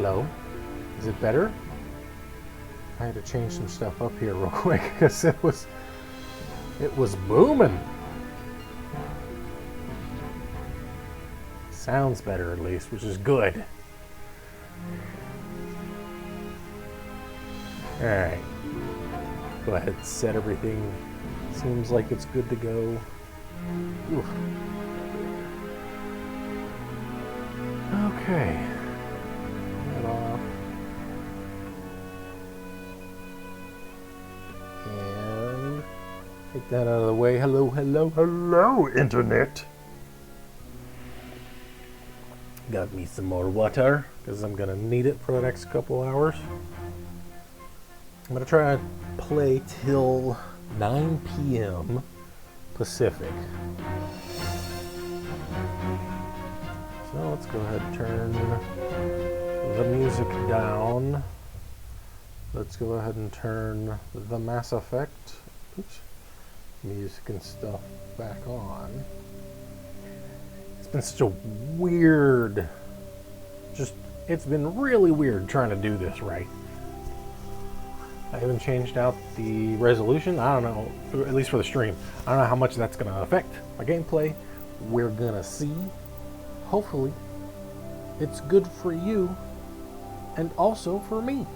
Hello. Is it better? I had to change some stuff up here real quick because it was booming. Sounds better at least, which is good. Alright. Go ahead and set everything. Seems like it's good to go. Oof. Okay. That off. And take that out of the way. Hello, hello, hello, Internet. Got me some more water because I'm gonna need it for the next couple hours. I'm gonna try to play till 9 p.m. Pacific. So let's go ahead and turn the music down. Let's go ahead and turn the Mass Effect music and stuff back on. It's been such a weird, it's been really weird trying to do this right. I haven't changed out the resolution. I don't know, at least for the stream. I don't know how much that's going to affect my gameplay. We're going to see. Hopefully, it's good for you and also for me.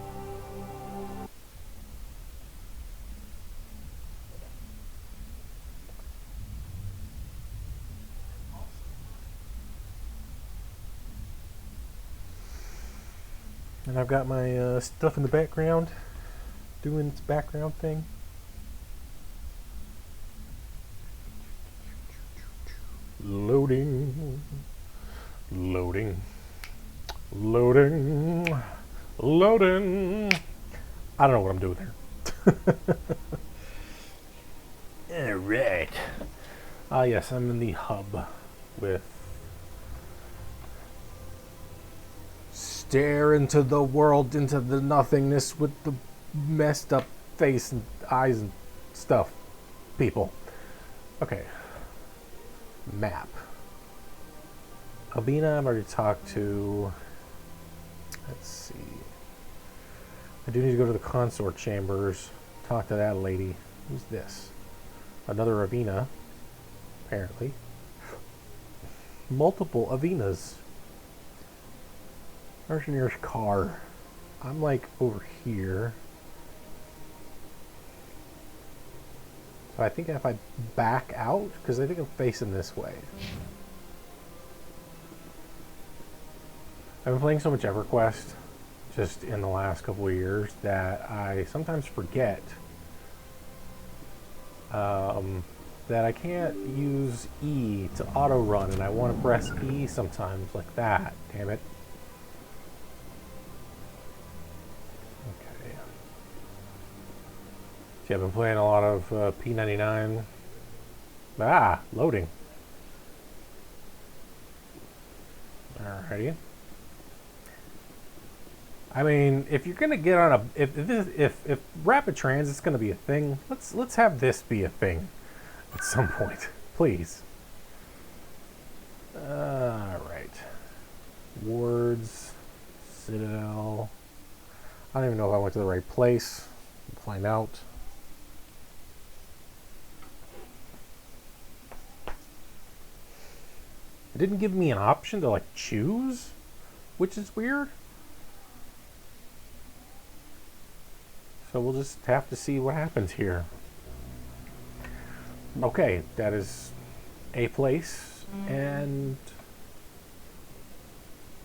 And I've got my stuff in the background doing its background thing. Loading, loading, loading, loading. I don't know what I'm doing there. Alright. Yes, I'm in the hub with stare into the world, into the nothingness with the messed up face and eyes and stuff. People. Okay. Map. Albina, I've already talked to. Let's see. I do need to go to the consort chambers. Talk to that lady. Who's this? Another Avina. Apparently. Multiple Avinas. Where's your nearest car? I'm like over here. So I think if I back out, because I think I'm facing this way. I've been playing so much EverQuest just in the last couple of years that I sometimes forget that I can't use E to auto run, and I want to press E sometimes like that. Damn it. Okay. See, I've been playing a lot of P99. Loading. Alrighty. I mean, if you're gonna get on a if rapid transit's gonna be a thing, let's have this be a thing at some point, please. All right. Wards, Citadel. I don't even know if I went to the right place. We'll find out. It didn't give me an option to like choose, which is weird. So we'll just have to see what happens here. Okay, that is a place, and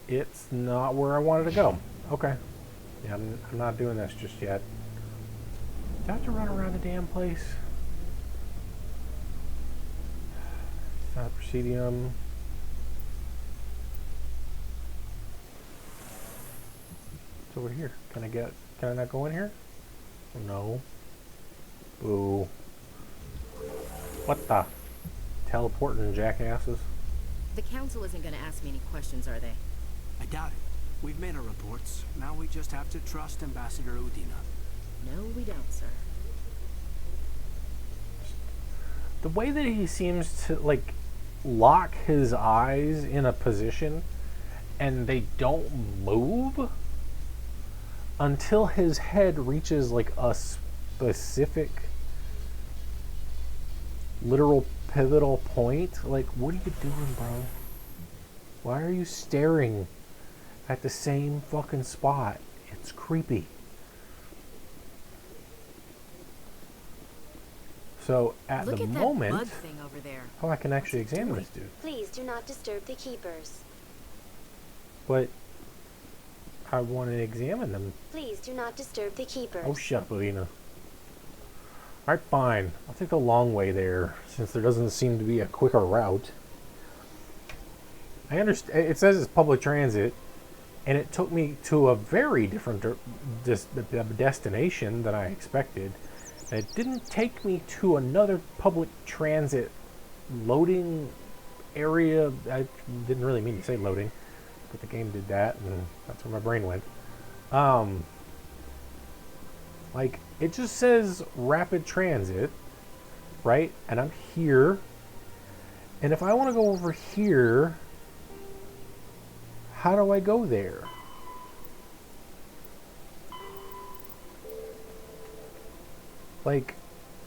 it's not where I wanted to go. Okay. Yeah, I'm not doing this just yet. Do I have to run around the damn place? It's not Presidium. It's over here. Can I not go in here? No. Boo. What the? Teleporting jackasses? The council isn't going to ask me any questions, are they? I doubt it. We've made our reports. Now we just have to trust Ambassador Udina. No, we don't, sir. The way that he seems to, like, lock his eyes in a position and they don't move until his head reaches like a specific literal pivotal point. Like, what are you doing, bro? Why are you staring at the same fucking spot? It's creepy. So at Look the at moment, that bug thing over there. oh, I can actually examine doing? this dude. Please do not disturb the keepers. But I want to examine them. Please do not disturb the keepers. Oh, shut, Lena. Alright, fine. I'll take the long way there, since there doesn't seem to be a quicker route. I understand. It says it's public transit, and it took me to a very different destination than I expected. And it didn't take me to another public transit loading area. I didn't really mean to say loading, but the game did that, and that's where my brain went. Like, it just says rapid transit, right? And I'm here. And if I want to go over here, how do I go there? Like,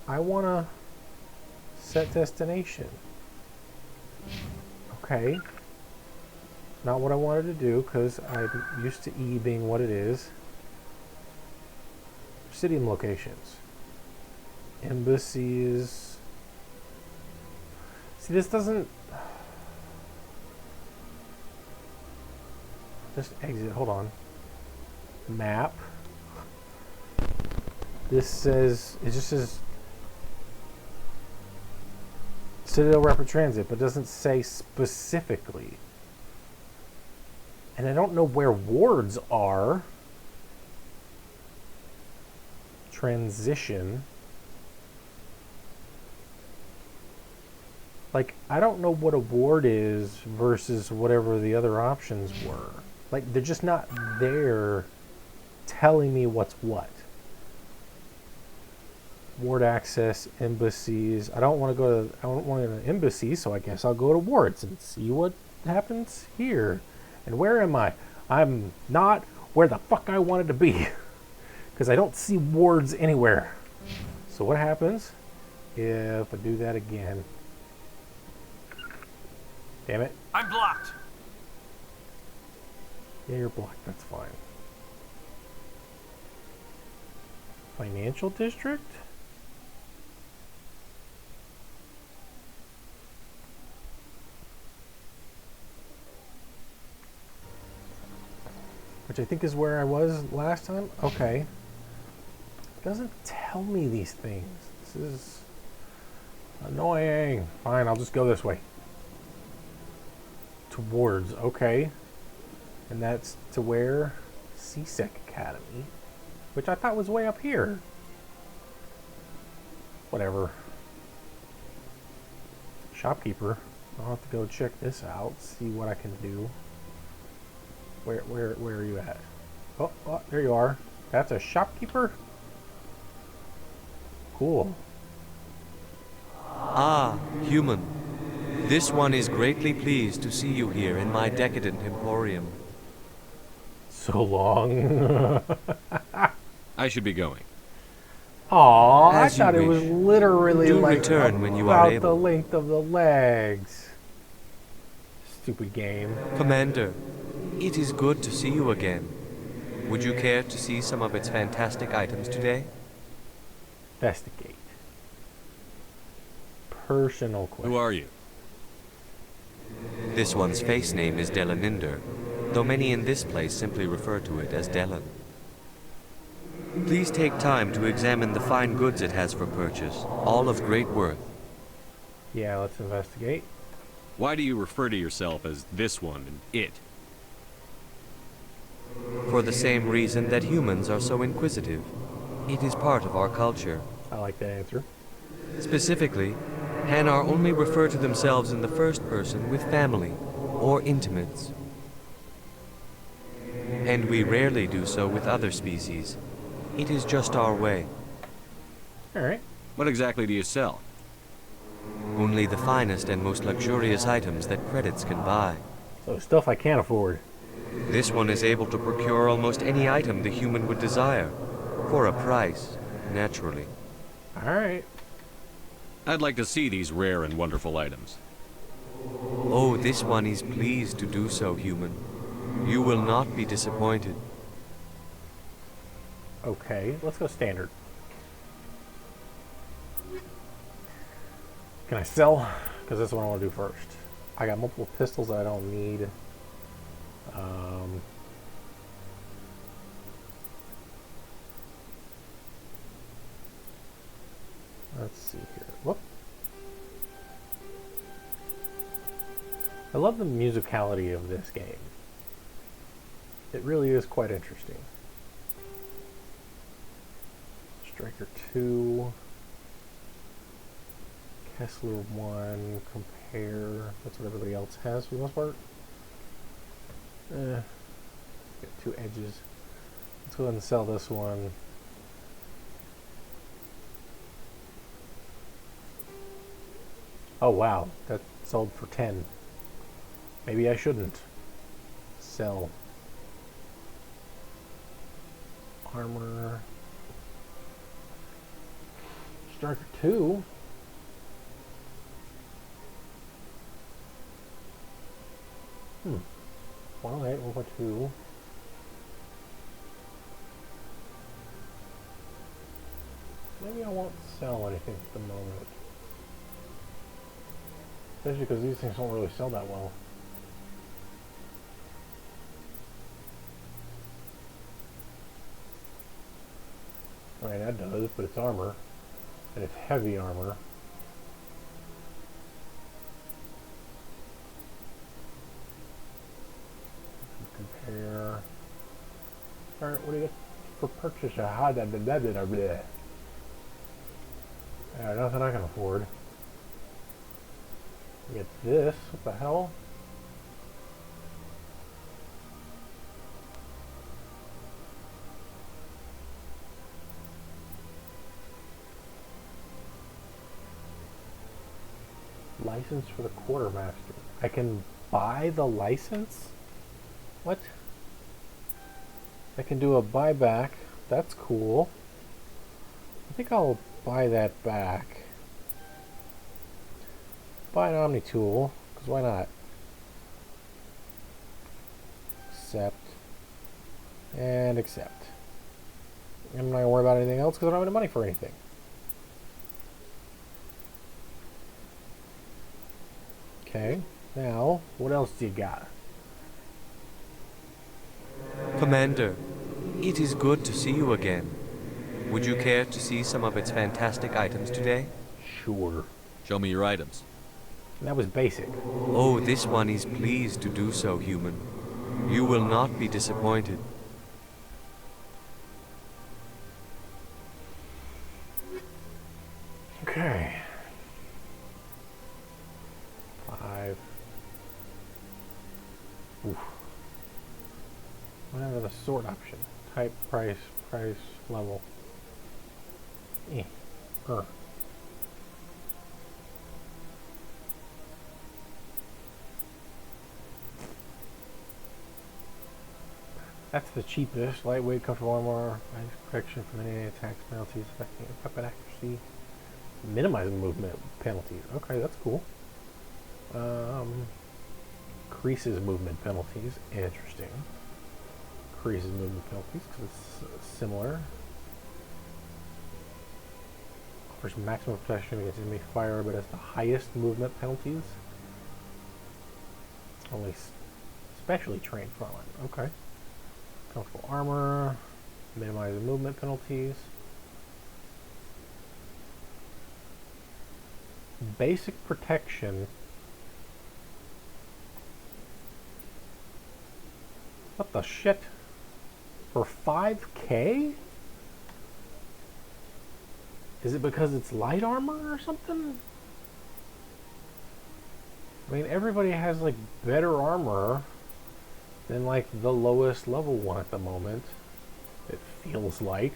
I want to set destination. Okay. Not what I wanted to do, because I'm used to E being what it is. City locations. Embassies. See, this doesn't... Just exit, hold on. Map. This says, it just says Citadel Rapid Transit, but it doesn't say specifically. And I don't know where wards are. Transition. Like, I don't know what a ward is versus whatever the other options were. Like, they're just not there telling me what's what. Ward access, embassies. I don't want to go to, I don't want to go to an embassy, so I guess I'll go to wards and see what happens here. And where am I? I'm not where the fuck I wanted to be. Because I don't see wards anywhere. So what happens if I do that again? Damn it. I'm blocked. Yeah, you're blocked. That's fine. Financial district? Which I think is where I was last time. Okay. It doesn't tell me these things. This is annoying. Fine, I'll just go this way. Towards, okay. And that's to where? CSEC Academy. Which I thought was way up here. Whatever. Shopkeeper. I'll have to go check this out, see what I can do. Where are you at? Oh, there you are. That's a shopkeeper? Cool. Ah, human. This one is greatly pleased to see you here in my decadent emporium. So long. I should be going. Aw, I As you thought it was wish. literally Do like return when you are about the able. length of the legs. Stupid game. Commander, it is good to see you again. Would you care to see some of its fantastic items today? Investigate. Personal question. Who are you? This one's face name is Delaninder, though many in this place simply refer to it as Delan. Please take time to examine the fine goods it has for purchase, all of great worth. Yeah, let's investigate. Why do you refer to yourself as this one and it? For the same reason that humans are so inquisitive. It is part of our culture. I like that answer. Specifically, Hanar only refer to themselves in the first person with family or intimates. And we rarely do so with other species. It is just our way. Alright. What exactly do you sell? Only the finest and most luxurious items that credits can buy. So stuff I can't afford. This one is able to procure almost any item the human would desire, for a price, naturally. Alright. I'd like to see these rare and wonderful items. Oh, this one is pleased to do so, human. You will not be disappointed. Okay, let's go standard. Can I sell? Because that's what I want to do first. I got multiple pistols I don't need. Let's see here. Whoop. I love the musicality of this game. It really is quite interesting. Striker 2. Kessler 1. Compare. That's what everybody else has for the most part. Got 2 edges. Let's go ahead and sell this one. Oh wow, that sold for 10. Maybe I shouldn't. Sell. Armor. Striker 2. Hmm. 108, 1.2. Maybe I won't sell anything at the moment. Especially because these things don't really sell that well. I mean, that does, but it's armor. And it's heavy armor. Compare. Alright, what do you get for purchase? Yeah, nothing I can afford. Get this. What the hell? License for the quartermaster. I can buy the license? What? I can do a buyback. That's cool. I think I'll buy that back. Buy an Omni tool, because why not? Accept. And accept. I'm not going to worry about anything else because I don't have any money for anything. Okay, now, what else do you got? Commander, it is good to see you again. Would you care to see some of its fantastic items today? Sure. Show me your items. That was basic. Oh, this one is pleased to do so, human. You will not be disappointed. Okay. 5. Oof. Whatever the sort option. Type, price, level. That's the cheapest. Lightweight, comfortable armor, protection from any attacks, penalties, affecting weapon accuracy, minimizing movement penalties. Okay, that's cool. Increases movement penalties. Interesting. Increases movement penalties because it's similar. Offers maximum protection against enemy fire, but has the highest movement penalties. Only specially trained frontline. Okay. Comfortable armor, minimizing movement penalties. Basic protection. What the shit? For 5K? Is it because it's light armor or something? I mean, everybody has like better armor than like the lowest level one at the moment. It feels like.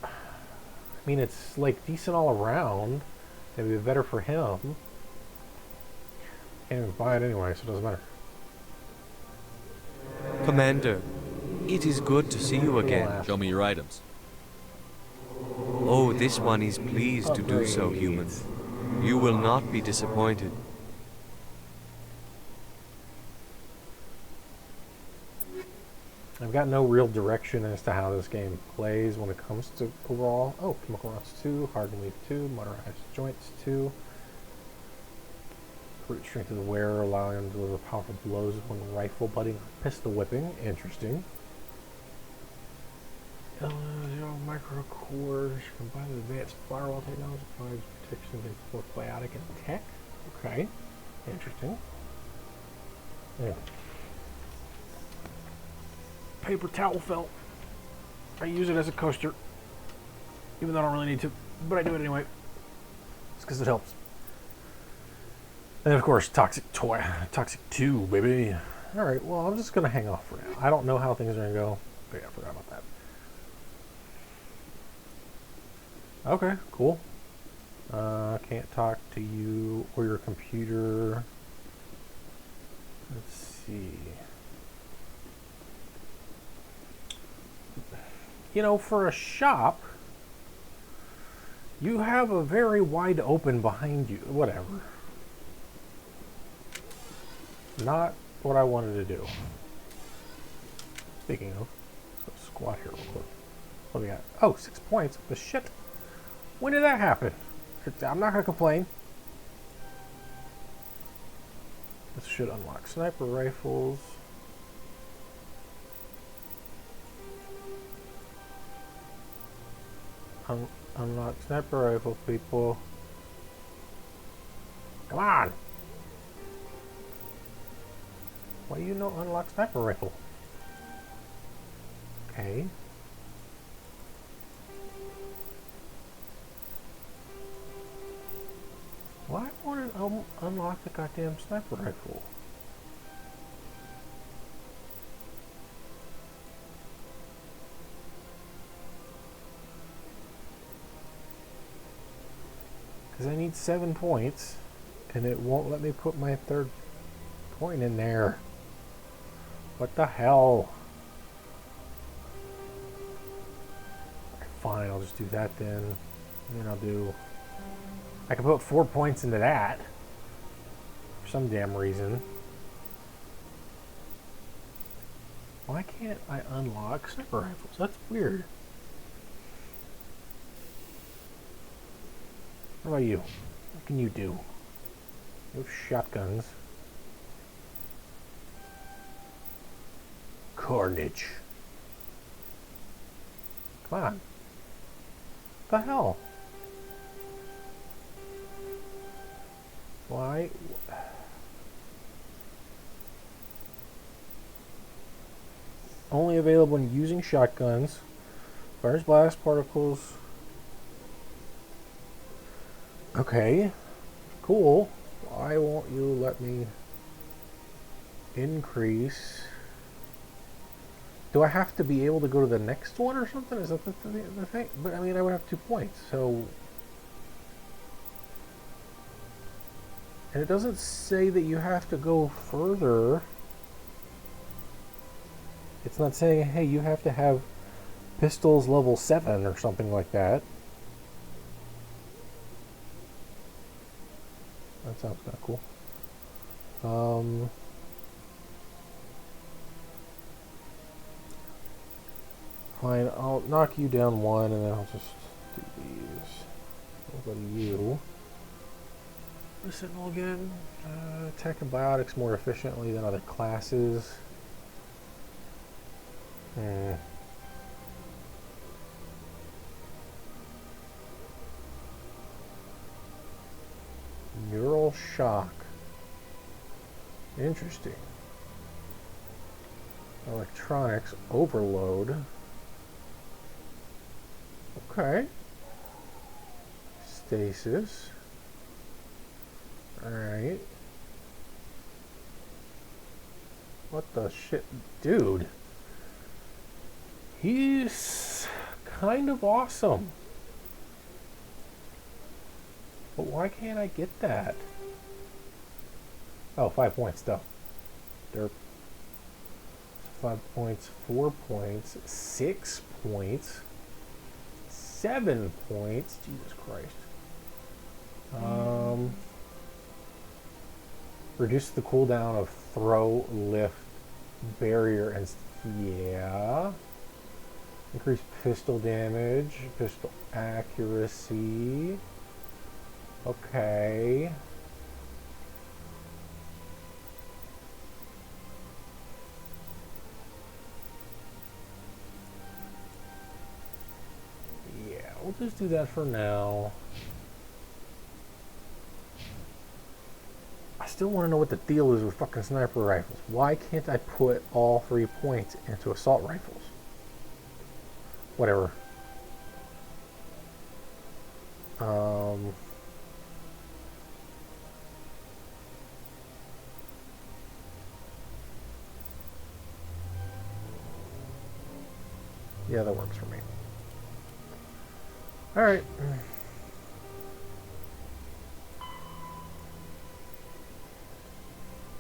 I mean, it's like decent all around. Maybe better for him. can't even buy it anyway, so it doesn't matter. Commander, it is good to see you again. Show me your items. Oh, this one is pleased to do so, Upgrades. human. You will not be disappointed. I've got no real direction as to how this game plays when it comes to overall. Oh, chemical rounds 2, hardened leaf 2, motorized joints 2. Brute strength of the wearer, allowing him to deliver powerful blows when rifle butting or pistol whipping. Interesting. Zero micro cores combined with advanced firewall technology provides protection against both biotic and tech. Okay. Interesting. Yeah. Paper towel felt. I use it as a coaster, even though I don't really need to, but I do it anyway. It's because it helps. And of course, toxic 2, baby. All right, well, I'm just gonna hang off for now. I don't know how things are gonna go. But yeah, I forgot about that. Okay, cool. Can't talk to you or your computer. Let's see. You know, for a shop, you have a very wide open behind you. Whatever. Not what I wanted to do. Speaking of, let's go squat here real quick. What do we got? Oh, 6 points. The shit. When did that happen? I'm not going to complain. This should unlock sniper rifles. Unlock sniper rifle, people. Come on! Why do you not unlock sniper rifle? Okay. Why won't it unlock the goddamn sniper rifle? Because I need 7 points, and it won't let me put my third point in there. What the hell? Fine, I'll just do that then. And then I'll do... I can put 4 points into that. For some damn reason. Why can't I unlock sniper rifles? That's weird. What about you? What can you do? You have shotguns. Carnage. Come on. What the hell? Why? Only available when using shotguns. Fires blast particles. Okay. Cool. Why won't you let me increase? Do I have to be able to go to the next one or something? Is that the thing? But I mean, I would have 2 points, so... And it doesn't say that you have to go further. It's not saying, hey, you have to have pistols level 7 or something like that. That sounds kind of cool. Fine, I'll knock you down 1 and then I'll just do these. I'll go to you. Sentinel again. Attack and biotics more efficiently than other classes. Neural shock. Interesting. Electronics overload. Okay. Stasis. Alright. What the shit? Dude. He's kind of awesome. But why can't I get that? Oh, 5 points, duh. Derp. 5 points, 4 points, 6 points, 7 points. Jesus Christ. Reduce the cooldown of throw, lift, barrier, and yeah. Increase pistol damage, pistol accuracy. Okay. Yeah, we'll just do that for now. I still want to know what the deal is with fucking sniper rifles. Why can't I put all 3 points into assault rifles? Whatever. Yeah, that works for me. All right.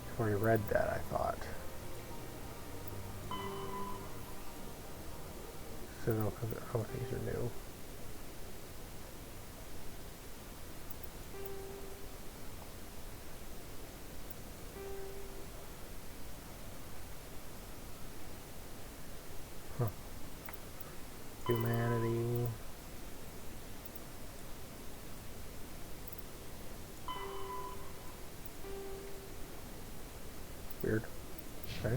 Before you read that, I thought. So no, oh, these are new. Huh. Humanity. Weird. Okay.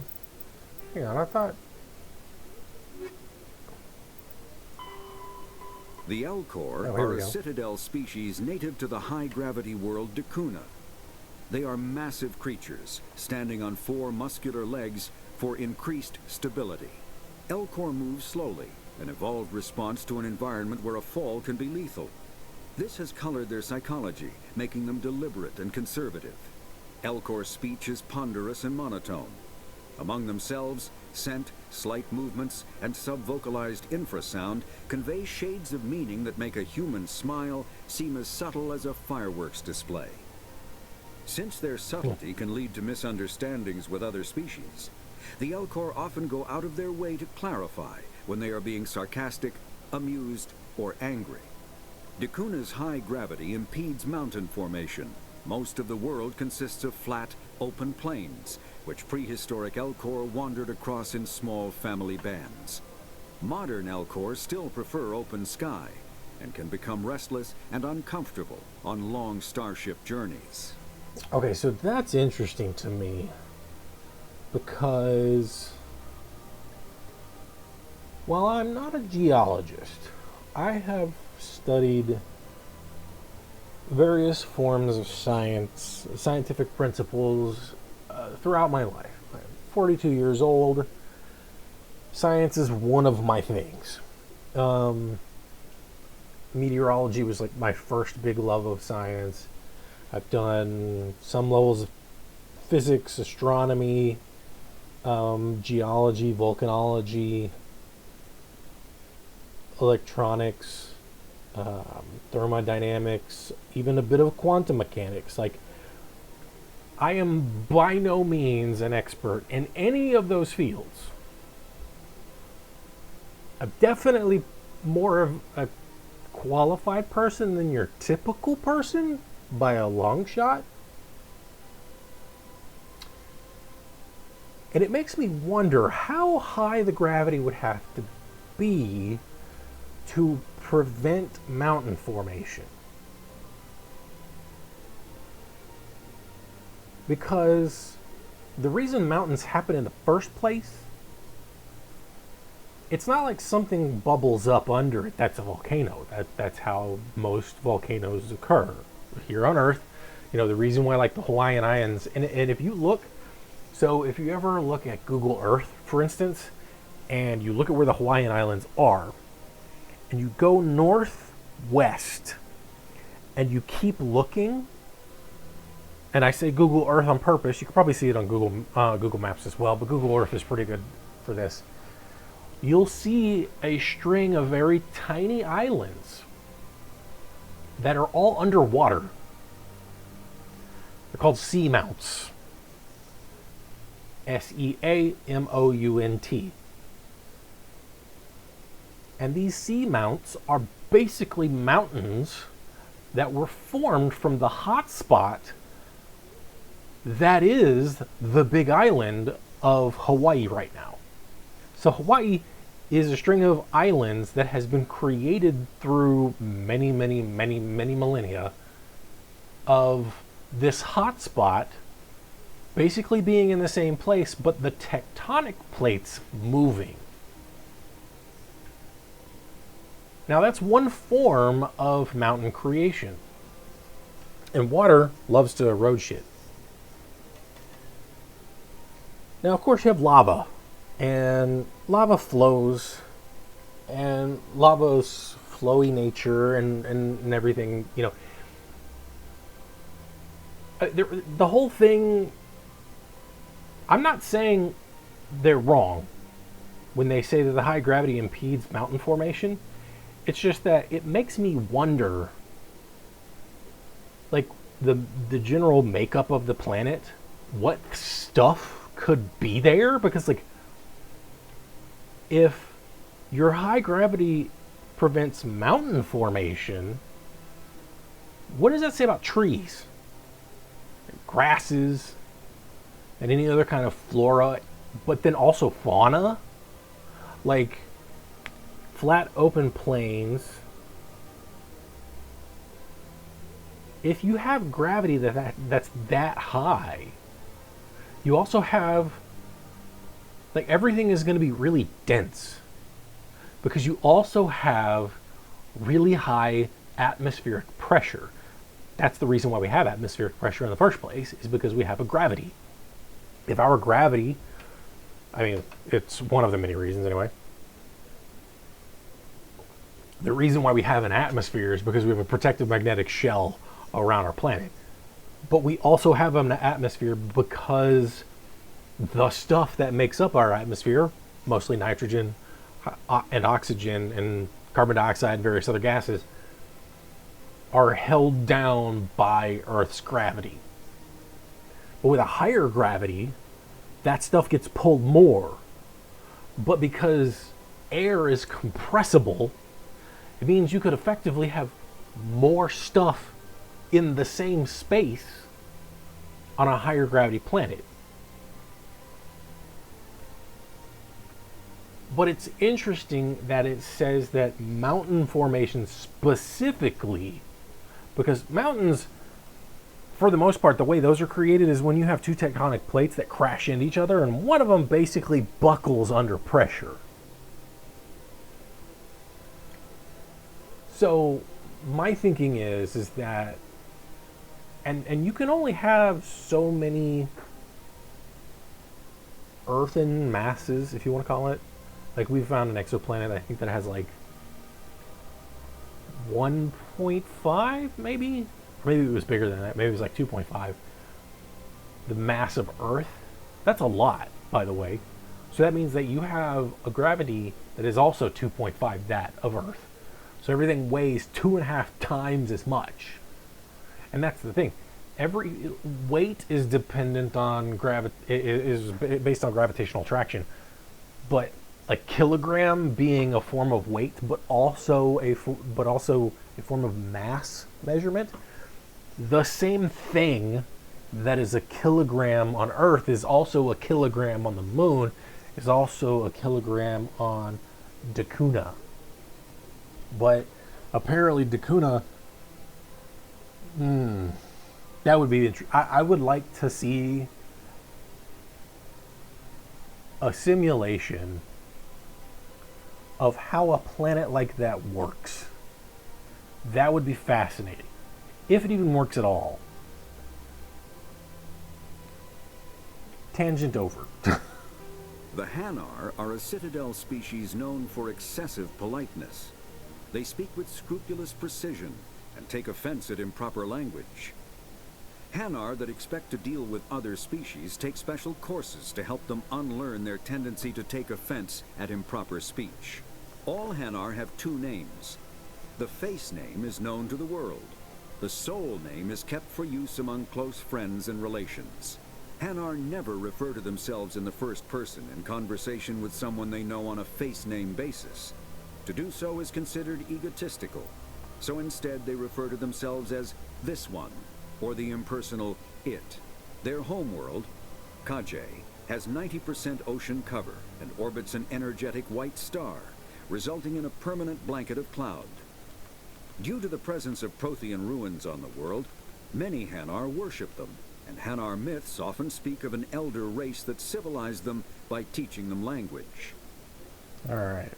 Hang on, I thought. The Elcor Oh, here are we a go. citadel species native to the high-gravity world Dakuna. They are massive creatures, standing on 4 muscular legs for increased stability. Elcor move slowly, an evolved response to an environment where a fall can be lethal. This has colored their psychology, making them deliberate and conservative. Elcor's speech is ponderous and monotone. Among themselves, scent, slight movements, and subvocalized infrasound convey shades of meaning that make a human smile seem as subtle as a fireworks display. Since their subtlety can lead to misunderstandings with other species, the Elcor often go out of their way to clarify when they are being sarcastic, amused, or angry. Dakuna's high gravity impedes mountain formation. Most of the world consists of flat, open plains, which prehistoric Elcor wandered across in small family bands. Modern Elcor still prefer open sky, and can become restless and uncomfortable on long starship journeys. Okay, so that's interesting to me because while I'm not a geologist, I have studied various forms of science, scientific principles throughout my life. I'm 42 years old. Science is one of my things. Meteorology was like my first big love of science. I've done some levels of physics, astronomy, geology, volcanology, electronics, thermodynamics, even a bit of quantum mechanics. Like, I am by no means an expert in any of those fields. I'm definitely more of a qualified person than your typical person by a long shot. And it makes me wonder how high the gravity would have to be to prevent mountain formation. Because the reason mountains happen in the first place, it's not like something bubbles up under it that's a volcano. That's how most volcanoes occur here on Earth. You know, the reason why, like, the Hawaiian Islands, and if you look, so if you ever look at Google Earth, for instance, and you look at where the Hawaiian Islands are, and you go northwest, and you keep looking, and I say Google Earth on purpose, you can probably see it on Google Maps as well, but Google Earth is pretty good for this. You'll see a string of very tiny islands that are all underwater. They're called seamounts. Seamount. And these seamounts are basically mountains that were formed from the hot spot that is the big island of Hawaii right now. So Hawaii is a string of islands that has been created through many millennia of this hot spot basically being in the same place, but the tectonic plates moving. Now that's one form of mountain creation. And water loves to erode shit. Now, of course, you have lava. And lava flows. And lava's flowy nature and everything, you know. The whole thing, I'm not saying they're wrong when they say that the high gravity impedes mountain formation. It's just that it makes me wonder, like, the general makeup of the planet, what stuff could be there? Because, like, if your high gravity prevents mountain formation, what does that say about trees, grasses, and any other kind of flora, but then also fauna? Like, flat open plains, if you have gravity that's that high, you also have, like, everything is going to be really dense because you also have really high atmospheric pressure. That's the reason why we have atmospheric pressure in the first place, is because we have a gravity. If our gravity, I mean, it's one of the many reasons anyway. The reason why we have an atmosphere is because we have a protective magnetic shell around our planet. But we also have an atmosphere because the stuff that makes up our atmosphere, mostly nitrogen and oxygen and carbon dioxide and various other gases, are held down by Earth's gravity. But with a higher gravity, that stuff gets pulled more. But because air is compressible, it means you could effectively have more stuff in the same space on a higher gravity planet. But it's interesting that it says that mountain formation specifically, because mountains, for the most part, the way those are created is when you have two tectonic plates that crash into each other and one of them basically buckles under pressure. So my thinking is that, and you can only have so many earthen masses, if you want to call it. Like, we found an exoplanet, I think, that has like 1.5, maybe? Or maybe it was bigger than that. Maybe it was like 2.5. The mass of Earth. That's a lot, by the way. So that means that you have a gravity that is also 2.5 that of Earth. So everything weighs 2.5 times as much. And that's the thing. Every weight is dependent on is based on gravitational attraction. But a kilogram being a form of weight, but also a form of mass measurement. The same thing that is a kilogram on Earth is also a kilogram on the moon, is also a kilogram on Dacuna. But apparently Dacuna, that would be interesting. I would like to see a simulation of how a planet like that works. That would be fascinating, if it even works at all. Tangent over. The Hanar are a citadel species known for excessive politeness. They speak with scrupulous precision and take offense at improper language. Hanar that expect to deal with other species take special courses to help them unlearn their tendency to take offense at improper speech. All Hanar have two names. The face name is known to the world. The soul name is kept for use among close friends and relations. Hanar never refer to themselves in the first person in conversation with someone they know on a face-name basis. To do so is considered egotistical, so instead they refer to themselves as this one, or the impersonal it. Their homeworld, Kajay, has 90% ocean cover and orbits an energetic white star, resulting in a permanent blanket of cloud. Due to the presence of Prothean ruins on the world, many Hanar worship them, and Hanar myths often speak of an elder race that civilized them by teaching them language. All right.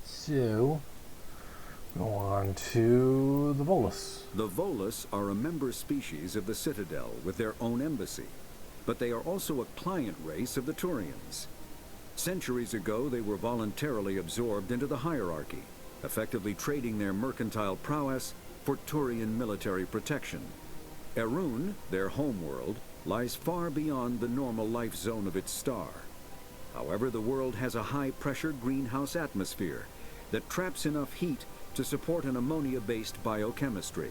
So, go on to the Volus. The Volus are a member species of the Citadel with their own embassy, but they are also a client race of the Turians. Centuries ago, they were voluntarily absorbed into the hierarchy, effectively trading their mercantile prowess for Turian military protection. Erun, their homeworld, lies far beyond the normal life zone of its star. However, the world has a high-pressure greenhouse atmosphere that traps enough heat to support an ammonia-based biochemistry.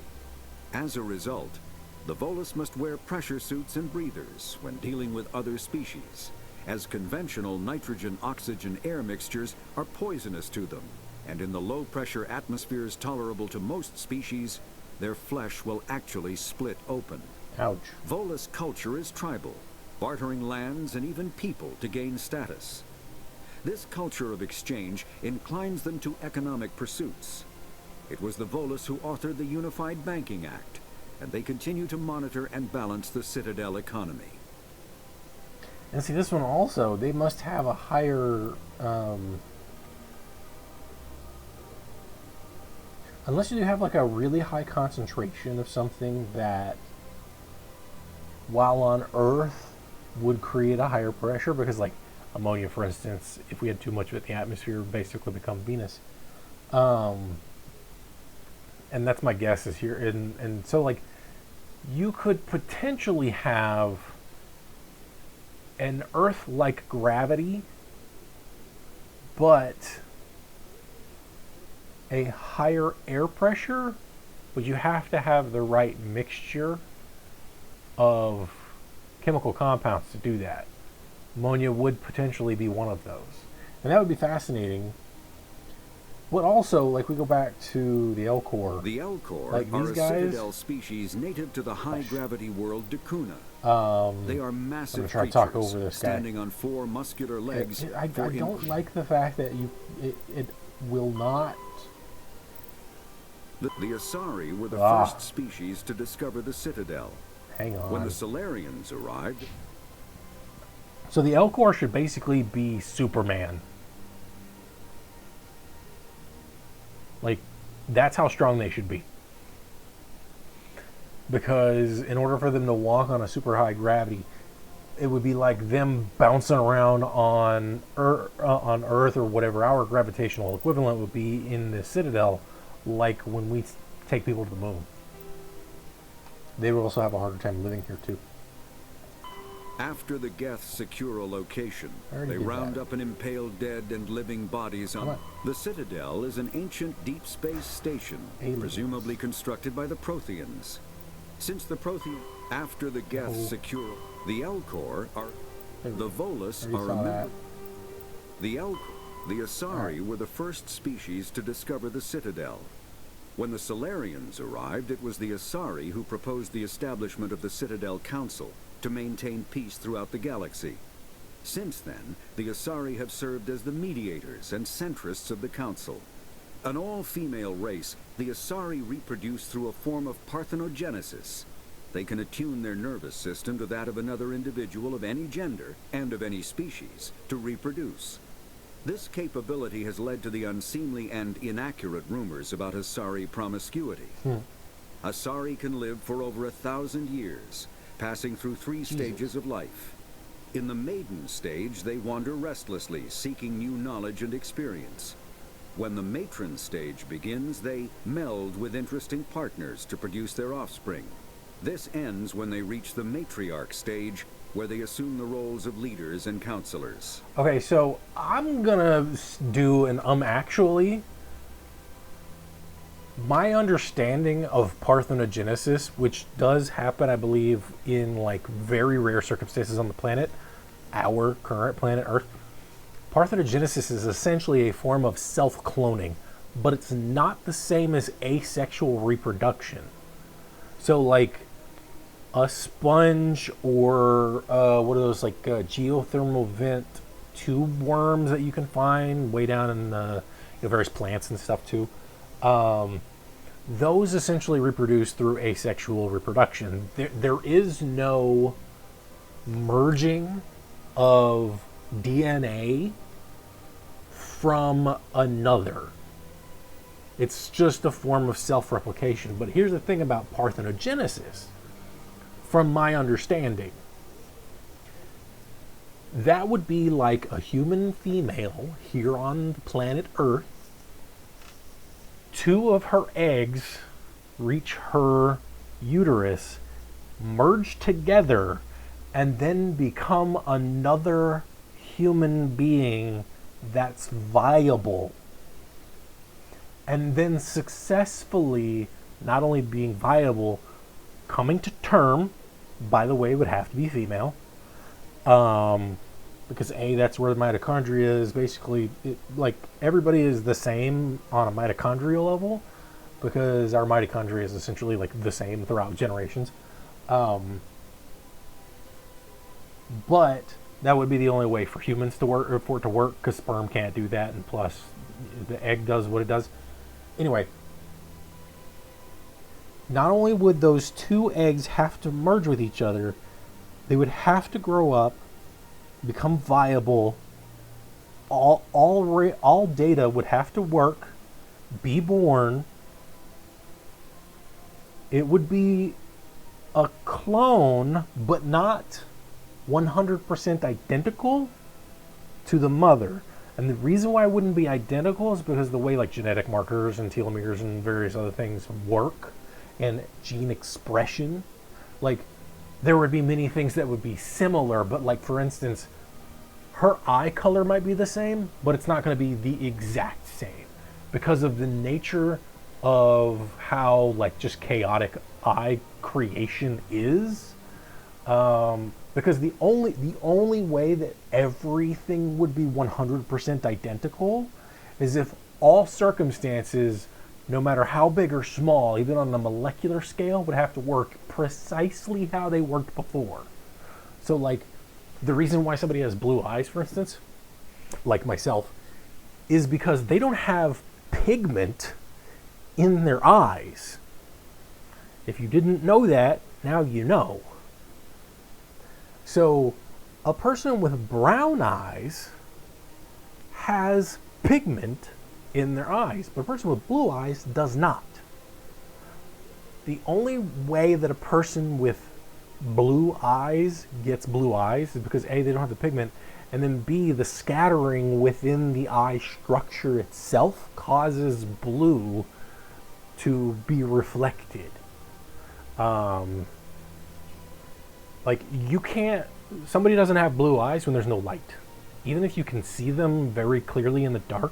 As a result, the Volus must wear pressure suits and breathers when dealing with other species, as conventional nitrogen-oxygen-air mixtures are poisonous to them, and in the low-pressure atmospheres tolerable to most species, their flesh will actually split open. Ouch. Volus culture is tribal, bartering lands and even people to gain status. This culture of exchange inclines them to economic pursuits. It was the Volus who authored the Unified Banking Act, and they continue to monitor and balance the Citadel economy. And see, this one also, they must have a higher, unless you have like a really high concentration of something that, while on Earth, would create a higher pressure, because like ammonia, for instance, if we had too much of it in the atmosphere, it would basically become Venus. And that's my guess is here. And so like, you could potentially have an Earth-like gravity, but a higher air pressure, but you have to have the right mixture of chemical compounds to do that. Ammonia would potentially be one of those. And that would be fascinating. But also, like, we go back to the Elcor. The Elcor like are these a guys, Citadel species native to the high-gravity world Dakuna. They are massive I'm gonna try to creatures, talk over this guy. standing on four muscular legs. I don't like the fact that it will not. The Asari were the first species to discover the Citadel. Hang on. When the Solarians arrived... So the Elcor should basically be Superman. Like, that's how strong they should be. Because in order for them to walk on a super high gravity, it would be like them bouncing around on Earth or whatever our gravitational equivalent would be in the Citadel, like when we take people to the moon. They would also have a harder time living here too. After the Geth secure a location, already they did round that. up and impale dead and living bodies on... The Citadel is an ancient deep space station, presumably constructed by the Protheans. Since the after the Geth secure... The Elcor are... The Volus are a member... The Asari were the first species to discover the Citadel. When the Solarians arrived, it was the Asari who proposed the establishment of the Citadel Council to maintain peace throughout the galaxy. Since then, the Asari have served as the mediators and centrists of the Council. An all-female race, the Asari reproduce through a form of parthenogenesis. They can attune their nervous system to that of another individual of any gender and of any species to reproduce. This capability has led to the unseemly and inaccurate rumors about Asari promiscuity. Asari can live for over 1,000 years, passing through 3 stages of life. In the maiden stage, they wander restlessly, seeking new knowledge and experience. When the matron stage begins, they meld with interesting partners to produce their offspring. This ends when they reach the matriarch stage, where they assume the roles of leaders and counselors. Okay, so I'm gonna do an actually. My understanding of parthenogenesis, which does happen, I believe, in like very rare circumstances on the planet, our current planet Earth, parthenogenesis is essentially a form of self-cloning, but it's not the same as asexual reproduction. So like a sponge or what are those like geothermal vent tube worms that you can find way down in various plants and stuff too. Those essentially reproduce through asexual reproduction. There is no merging of DNA from another. It's just a form of self-replication. But here's the thing about parthenogenesis, from my understanding. That would be like a human female here on the planet Earth. 2 of her eggs reach her uterus, merge together, and then become another human being that's viable. And then successfully, not only being viable, coming to term, by the way, would have to be female. Because that's where the mitochondria is basically, like everybody is the same on a mitochondrial level, because our mitochondria is essentially like the same throughout generations. But that would be the only way for humans to work, or for it to work, because sperm can't do that, and plus the egg does what it does. Anyway, not only would those 2 eggs have to merge with each other, they would have to grow up, become viable. All data would have to work, be born. It would be a clone, but not 100% identical to the mother. And the reason why it wouldn't be identical is because the way like genetic markers and telomeres and various other things work, and gene expression, like there would be many things that would be similar, but like for instance, her eye color might be the same, but it's not going to be the exact same because of the nature of how like just chaotic eye creation is. Because the only way that everything would be 100% identical is if all circumstances, no matter how big or small, even on a molecular scale, would have to work precisely how they worked before. So like the reason why somebody has blue eyes, for instance, like myself, is because they don't have pigment in their eyes. If you didn't know that, now you know. So a person with brown eyes has pigment in their eyes, but a person with blue eyes does not. The only way that a person with blue eyes gets blue eyes is because A, they don't have the pigment, and then B, the scattering within the eye structure itself causes blue to be reflected. Like you can't, somebody doesn't have blue eyes when there's no light. Even if you can see them very clearly in the dark,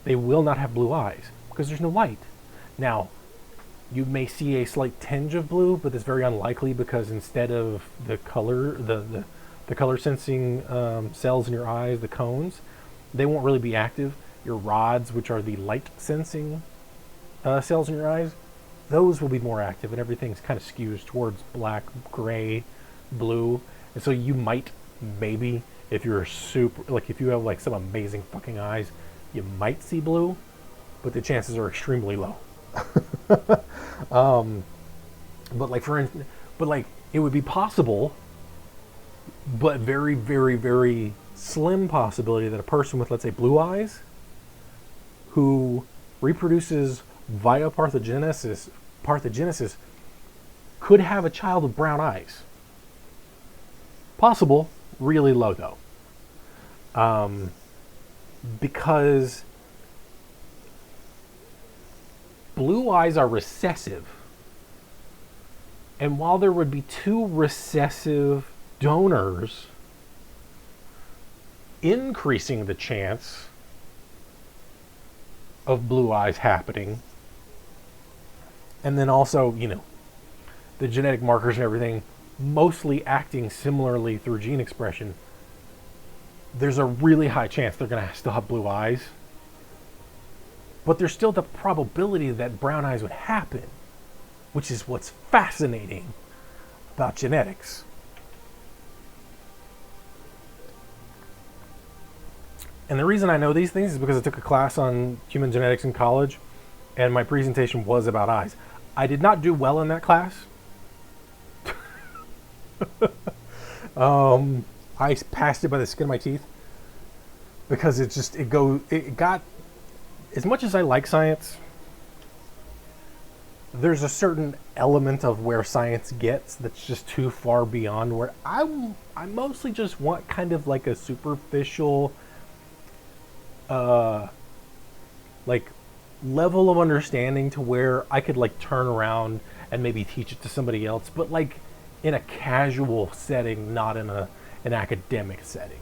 they will not have blue eyes because there's no light. Now, you may see a slight tinge of blue, but it's very unlikely because instead of the color, the color sensing cells in your eyes, the cones, they won't really be active. Your rods, which are the light sensing cells in your eyes, those will be more active, and everything's kind of skews towards black, gray, blue. And so you might, maybe, if you're super, like if you have like some amazing fucking eyes, you might see blue, but the chances are extremely low. But like for instance, but like it would be possible, but very, very, very slim possibility that a person with, let's say, blue eyes, who reproduces via parthenogenesis, could have a child with brown eyes. Possible, really low though. Because blue eyes are recessive. And while there would be 2 recessive donors, increasing the chance of blue eyes happening. And then also, the genetic markers and everything mostly acting similarly through gene expression. There's a really high chance they're going to still have blue eyes. But there's still the probability that brown eyes would happen, which is what's fascinating about genetics. And the reason I know these things is because I took a class on human genetics in college, and my presentation was about eyes. I did not do well in that class. I passed it by the skin of my teeth because it got, as much as I like science, there's a certain element of where science gets that's just too far beyond where I mostly just want kind of like a superficial like level of understanding to where I could like turn around and maybe teach it to somebody else, but like in a casual setting, not in an academic setting.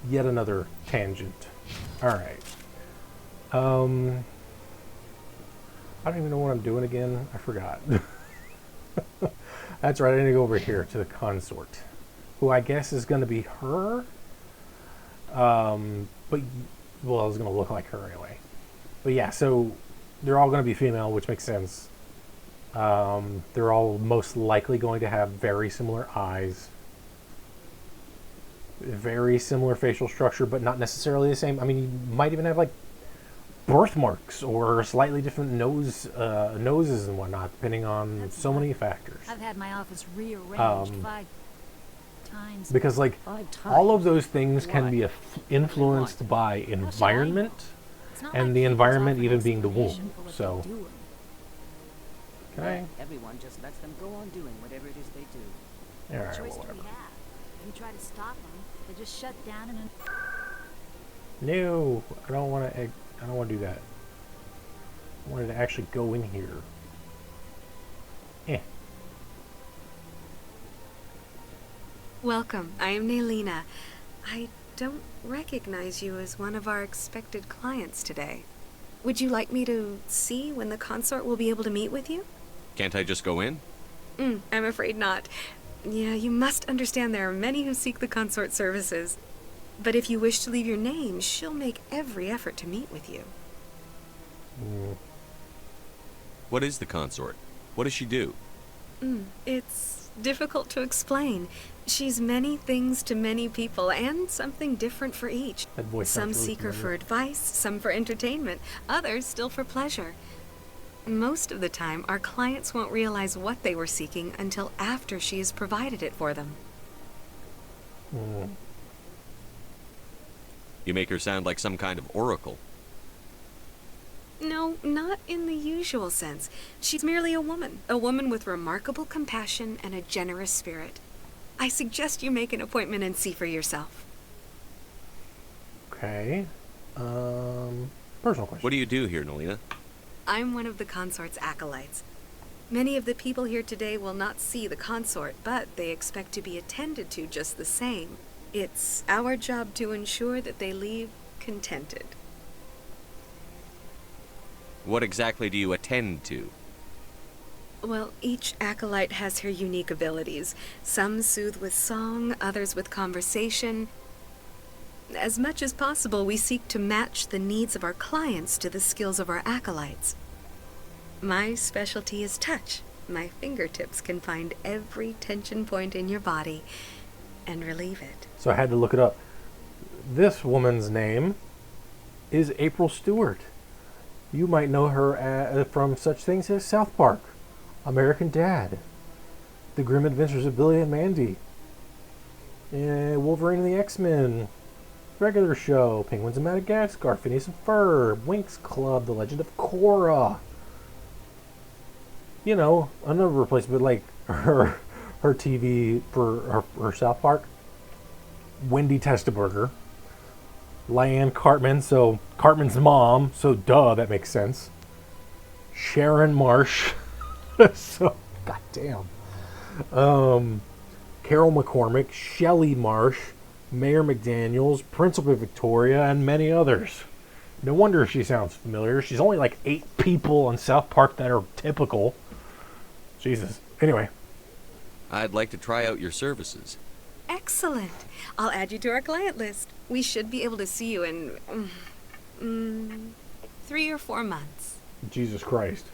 Yet another tangent. All right. I don't even know what I'm doing again. I forgot. That's right. I need to go over here to the consort, who I guess is going to be her. But well, it's going to look like her anyway. But yeah, so they're all going to be female, which makes sense. They're all most likely going to have very similar eyes, very similar facial structure, but not necessarily the same. I mean, you might even have like birthmarks or slightly different noses and whatnot, depending on so many factors. I've had my office rearranged 5 times. Because like 5 times. all of those things can be influenced by environment, and the environment even being the womb. So, okay. Everyone just lets them go on doing whatever it is they do. All right, Choice well, do we whatever. have? If you try to stop them, they just shut down and... No, I don't want to. I don't want to do that. I wanted to actually go in here. Welcome. I am Nailina. I don't recognize you as one of our expected clients today. Would you like me to see when the consort will be able to meet with you? Can't I just go in? I'm afraid not. Yeah, you must understand there are many who seek the consort services. But if you wish to leave your name, she'll make every effort to meet with you. What is the consort? What does she do? It's difficult to explain. She's many things to many people, and something different for each. That voice Some sounds really seek her for familiar. advice, some for entertainment, others still for pleasure. Most of the time, our clients won't realize what they were seeking until after she has provided it for them. You make her sound like some kind of oracle. No, not in the usual sense. She's merely a woman with remarkable compassion and a generous spirit. I suggest you make an appointment and see for yourself. Okay. Personal question. What do you do here, Nolina? I'm one of the consort's acolytes. Many of the people here today will not see the consort, but they expect to be attended to just the same. It's our job to ensure that they leave contented. What exactly do you attend to? Well, each acolyte has her unique abilities. Some soothe with song, others with conversation. As much as possible, we seek to match the needs of our clients to the skills of our acolytes. My specialty is touch. My fingertips can find every tension point in your body and relieve it. So I had to look it up. This woman's name is April Stewart. You might know her from such things as South Park, American Dad, The Grim Adventures of Billy and Mandy, Wolverine and the X-Men, Regular Show, Penguins of Madagascar, Phineas and Ferb, Winx Club, The Legend of Korra. You know, a number of places, but like her TV for her South Park, Wendy Testaberger, Lyanne Cartman, so Cartman's mom, so duh, that makes sense. Sharon Marsh, so goddamn. Carol McCormick, Shelley Marsh, Mayor McDaniels, Principal Victoria, and many others. No wonder she sounds familiar. She's only like 8 people in South Park that are typical. Jesus. Anyway. I'd like to try out your services. Excellent. I'll add you to our client list. We should be able to see you in 3 or 4 months. Jesus Christ.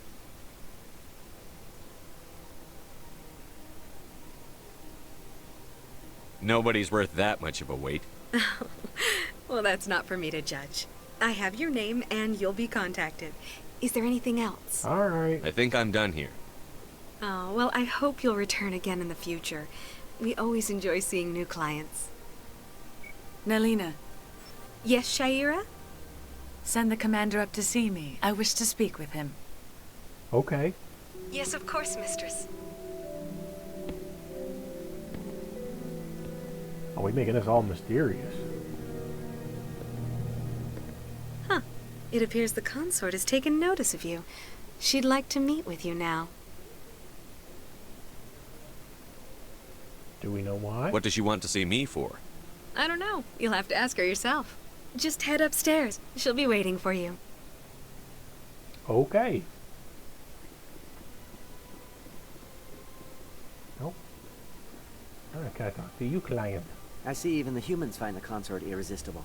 Nobody's worth that much of a wait. Well, that's not for me to judge. I have your name and you'll be contacted. Is there anything else? All right. I think I'm done here. Oh, well, I hope you'll return again in the future. We always enjoy seeing new clients. Nalina, Yes, Shaira? send the commander up to see me. I wish to speak with him. Okay. Yes, of course, mistress. Are we making this all mysterious? Huh. It appears the consort has taken notice of you. She'd like to meet with you now. Do we know why? What does she want to see me for? I don't know. You'll have to ask her yourself. Just head upstairs. She'll be waiting for you. Okay. Nope. Alright, can I talk to you, client? I see even the humans find the consort irresistible.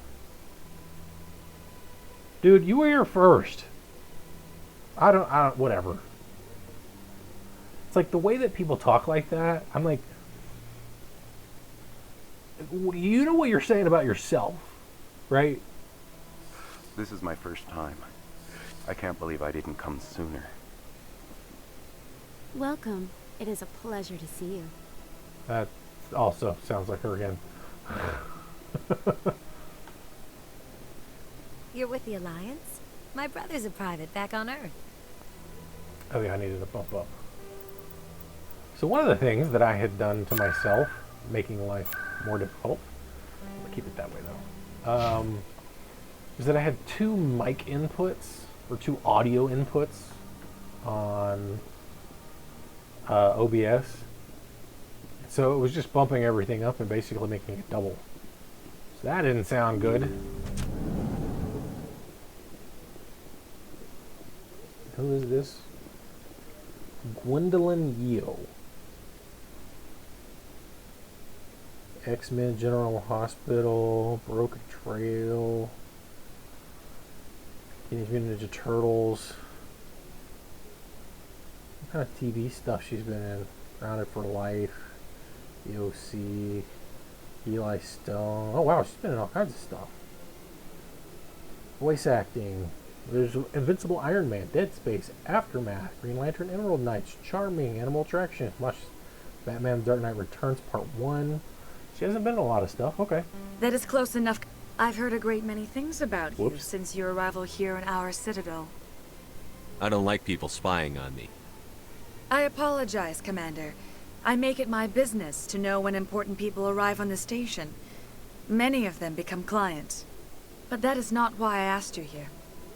Dude, you were here first. I don't, whatever. It's like the way that people talk like that, I'm like, you know what you're saying about yourself, right? This is my first time. I can't believe I didn't come sooner. Welcome. It is a pleasure to see you. That also sounds like her again. You're with the Alliance? My brother's a private back on Earth. Oh yeah, I needed a bump up. So one of the things that I had done to myself, making life more difficult, I'll keep it that way though, is that I had 2 mic inputs, or 2 audio inputs on OBS. So it was just bumping everything up and basically making it double. So that didn't sound good. Who is this? Gwendolyn Yeo. X-Men General Hospital, Broken Trail, Teenage Mutant Ninja Turtles. What kind of TV stuff she's been in? Grounded for Life, The OC, Eli Stone. Oh wow, she's been in all kinds of stuff. Voice acting. There's Invincible Iron Man, Dead Space, Aftermath, Green Lantern, Emerald Knights, Charming, Animal Attraction, watch Batman Dark Knight Returns Part 1. She hasn't been in a lot of stuff, okay. That is close enough. I've heard a great many things about you Whoops. since your arrival here in our citadel. I don't like people spying on me. I apologize, Commander. I make it my business to know when important people arrive on the station. Many of them become clients. But that is not why I asked you here.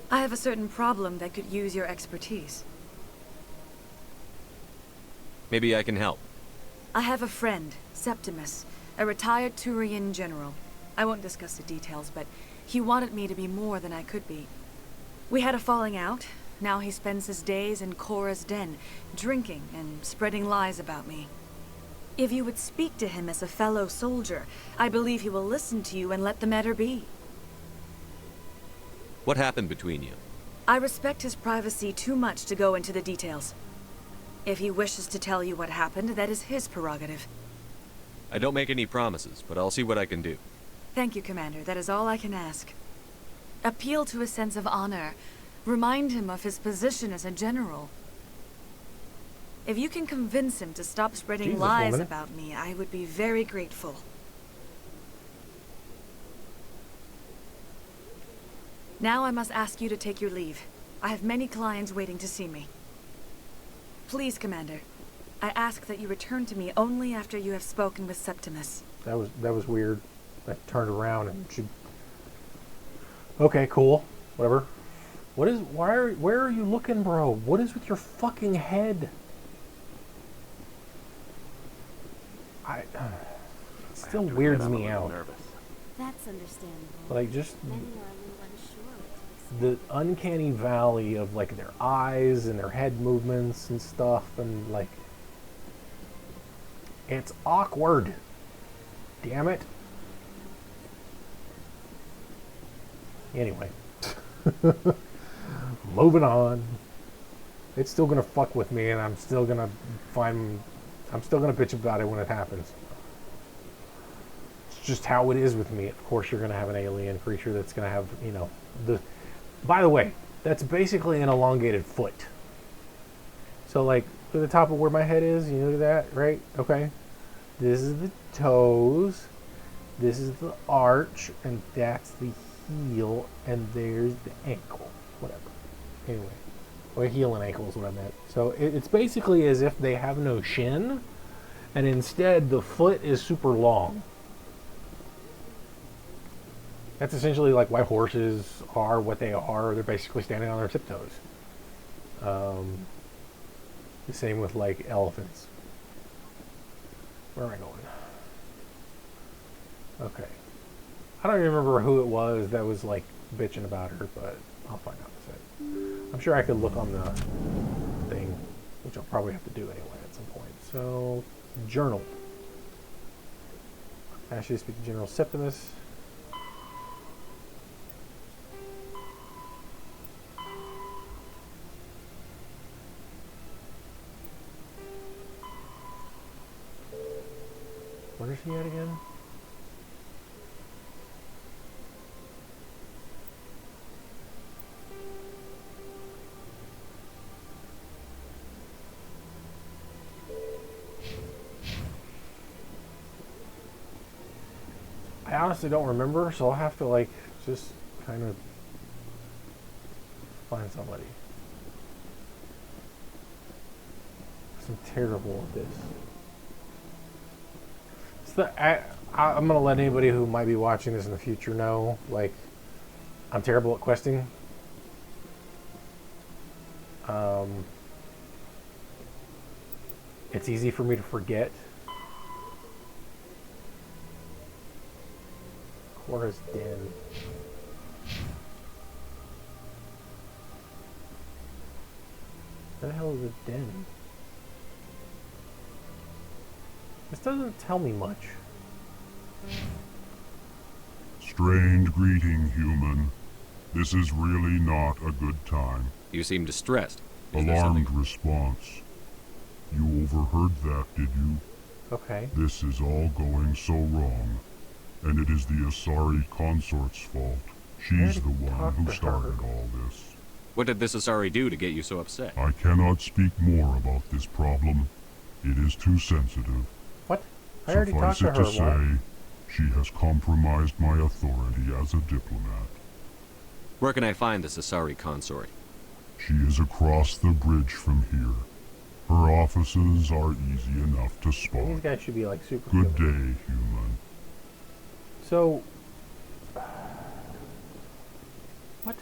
I have a certain problem that could use your expertise. Maybe I can help. I have a friend, Septimus, a retired Turian general. I won't discuss the details, but he wanted me to be more than I could be. We had a falling out. Now he spends his days in Korra's den, drinking and spreading lies about me. If you would speak to him as a fellow soldier, I believe he will listen to you and let the matter be. What happened between you? I respect his privacy too much to go into the details. If he wishes to tell you what happened, that is his prerogative. I don't make any promises, but I'll see what I can do. Thank you, Commander. That is all I can ask. Appeal to his sense of honor. Remind him of his position as a general. If you can convince him to stop spreading Jesus, lies woman. about me, I would be very grateful. Now I must ask you to take your leave. I have many clients waiting to see me. Please, Commander, I ask that you return to me only after you have spoken with Septimus. That was weird. I turned around and she... Okay, cool. Whatever. Where are you looking, bro? What is with your fucking head? it still weirds me out. Nervous. That's understandable. Like, just Many are a little unsure what to expect. the uncanny valley of, like, their eyes and their head movements and stuff, and, like, it's awkward. Damn it. Anyway. Moving on. It's still gonna fuck with me, and I'm still gonna bitch about it when it happens. It's just how it is with me. Of course, you're gonna have an alien creature that's gonna have, you know, by the way, that's basically an elongated foot. So, like, to the top of where my head is, you know that, right? Okay. This is the toes. This is the arch, and that's the heel, and there's the ankle. Whatever. Anyway. Well, heel and ankle is what I meant. So it's basically as if they have no shin, and instead the foot is super long. That's essentially like why horses are what they are. They're basically standing on their tiptoes. The same with like elephants. Where am I going? Okay. I don't even remember who it was that was like bitching about her, but I'll find out in a second. I'm sure I could look on the thing, which I'll probably have to do anyway at some point. So, journal. Actually, speak to General Septimus. Where is he at again? I honestly don't remember, so I'll have to like just kind of find somebody. I'm terrible at this. I'm gonna let anybody who might be watching this in the future know, like, I'm terrible at questing. It's easy for me to forget. Cora's Den. What the hell is a den? This doesn't tell me much. Strange greeting, human. This is really not a good time. You seem distressed. Is there Alarmed something- response. You overheard that, did you? Okay. This is all going so wrong. And it is the Asari consort's fault. She's the one who started all this. What did this Asari do to get you so upset? I cannot speak more about this problem. It is too sensitive. What? I already talked Suffice to it her. to say, she has compromised my authority as a diplomat. Where can I find this Asari consort? She is across the bridge from here. Her offices are easy enough to spot. These guys should be like super Good human. day, human. So, what?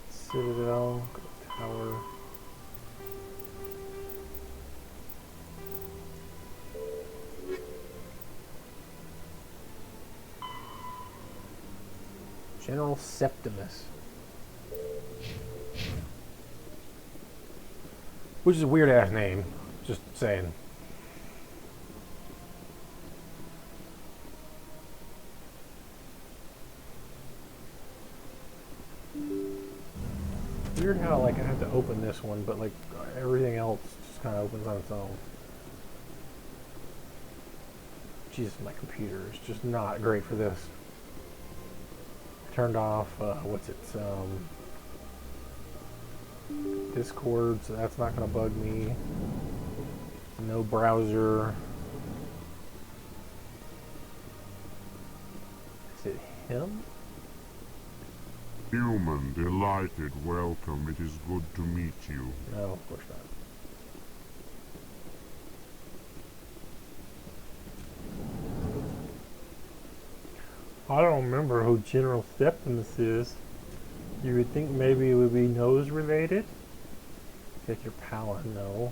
Citadel, tower. General Septimus. Which is a weird ass name. Just saying. Weird how like I have to open this one, but like everything else just kind of opens on its own. Jesus, my computer is just not great for this. Turned off, what's it, Discord, so that's not going to bug me. No browser. Is it him? Human, delighted, welcome. It is good to meet you. No, of course not. I don't remember who General Septimus is. You would think maybe it would be nose related? Take your pallet, no.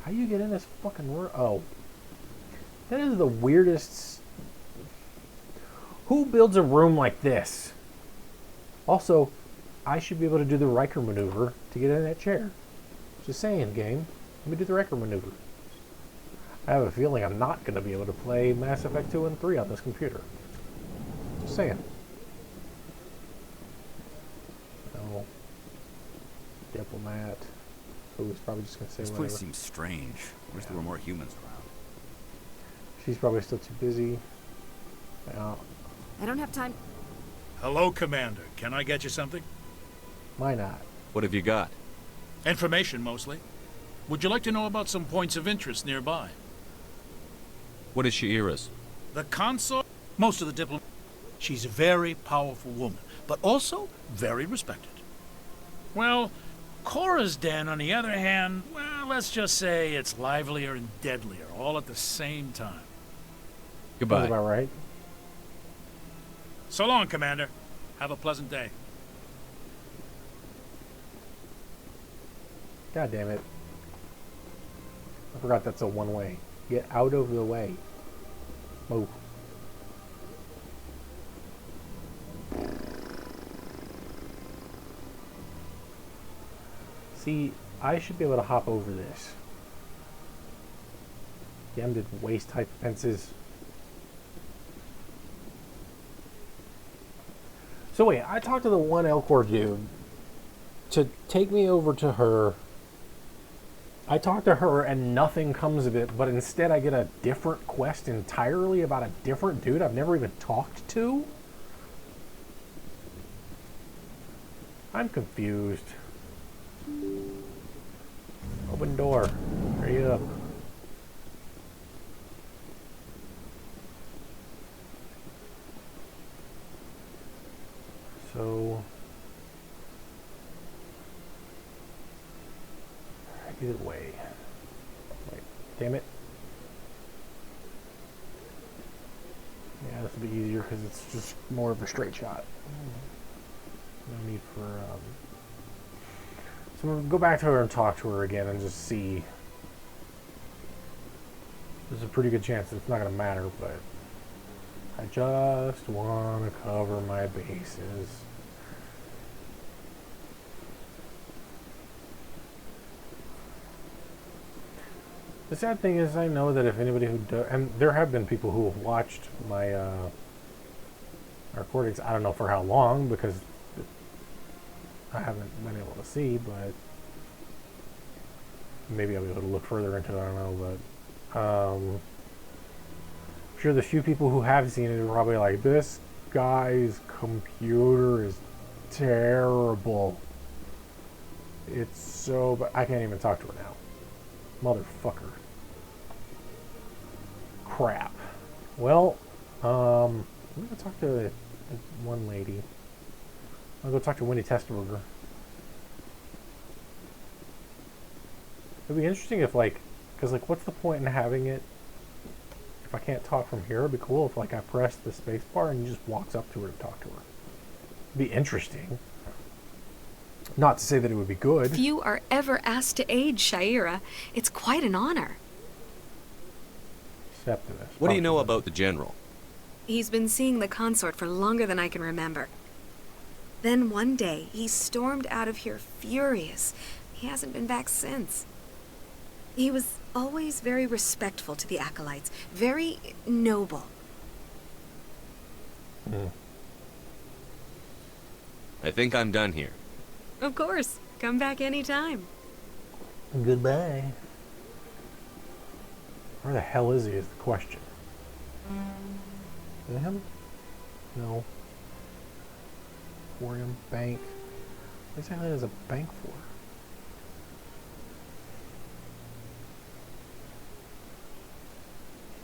How you get in this fucking room? Oh. That is the weirdest... Who builds a room like this? Also, I should be able to do the Riker maneuver to get in that chair. Just saying, game. Let me do the Riker maneuver. I have a feeling I'm not going to be able to play Mass Effect 2 and 3 on this computer. Just saying. No. Diplomat. Oh, he's probably just going to say This whatever. place seems strange. Wish there were more humans around. She's probably still too busy. Yeah. I don't have time. Hello, Commander. Can I get you something? Why not? What have you got? Information, mostly. Would you like to know about some points of interest nearby? What is Sha'ira's? The consort? Most of the diplomat. She's a very powerful woman, but also very respected. Well, Cora's den, on the other hand, well, let's just say it's livelier and deadlier, all at the same time. Goodbye. Sounds about right. So long, Commander. Have a pleasant day. God damn it. I forgot that's a one-way. Get out of the way. Move. See, I should be able to hop over this. Gemmed waist-type fences. So wait, I talked to the one Elcor dude to take me over to her. I talked to her and nothing comes of it, but instead I get a different quest entirely about a different dude I've never even talked to? I'm confused. Open door. Hurry up. So... either way. Wait, damn it. Yeah, this will be easier because it's just more of a straight shot. No need for, So we'll go back to her and talk to her again and just see. There's a pretty good chance it's not going to matter, but I just want to cover my bases. The sad thing is, I know that if anybody who does, and there have been people who have watched my recordings, I don't know for how long, because I haven't been able to see, but maybe I'll be able to look further into it, I don't know, but I'm sure the few people who have seen it are probably like, this guy's computer is terrible. It's so, but I can't even talk to her now. Motherfucker. Crap. Well, I'm gonna talk to one lady. I'll go talk to Winnie Testaberger. It'd be interesting if, like, because, like, what's the point in having it if I can't talk from here? It'd be cool if, like, I press the space bar and he just walks up to her to talk to her. It'd be interesting. Not to say that it would be good. If you are ever asked to aid Sha'ira, it's quite an honor. Septimus. What do you know about the General? He's been seeing the consort for longer than I can remember. Then one day, he stormed out of here furious. He hasn't been back since. He was always very respectful to the acolytes, very noble. I think I'm done here. Of course. Come back anytime. Goodbye. Where the hell is he is the question. Is it him? No. Aquarium, bank. What exactly is a bank for?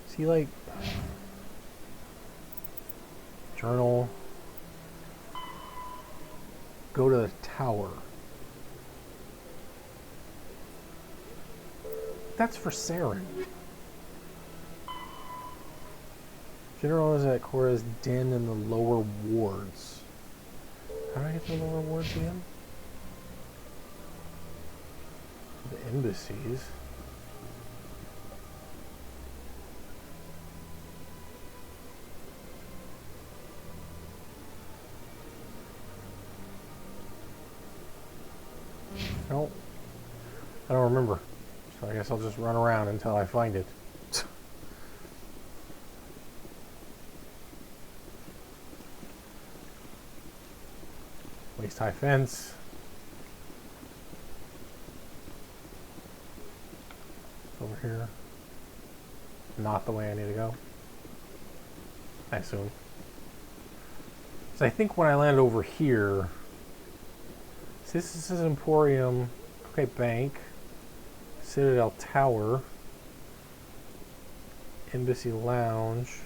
Is he like... Journal. Go to the tower. That's for Saren. General is at Cora's den in the lower wards. How do I get to the lower wards again? embassies. No, I don't remember. So I guess I'll just run around until I find it. Waist high fence. Over here. Not the way I need to go. I assume. So I think when I land over here, so this is Emporium. Okay, Bank. Citadel Tower. Embassy Lounge.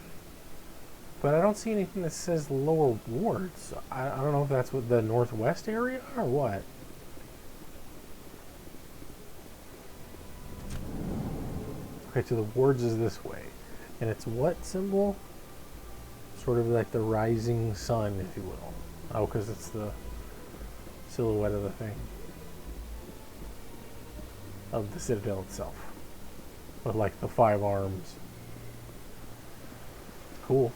But I don't see anything that says lower wards. I don't know if that's what the northwest area or what. Okay, so the wards is this way. And it's what symbol? Sort of like the rising sun, if you will. Oh, because it's the silhouette of the thing. Of the citadel itself. With like the 5 arms. Cool.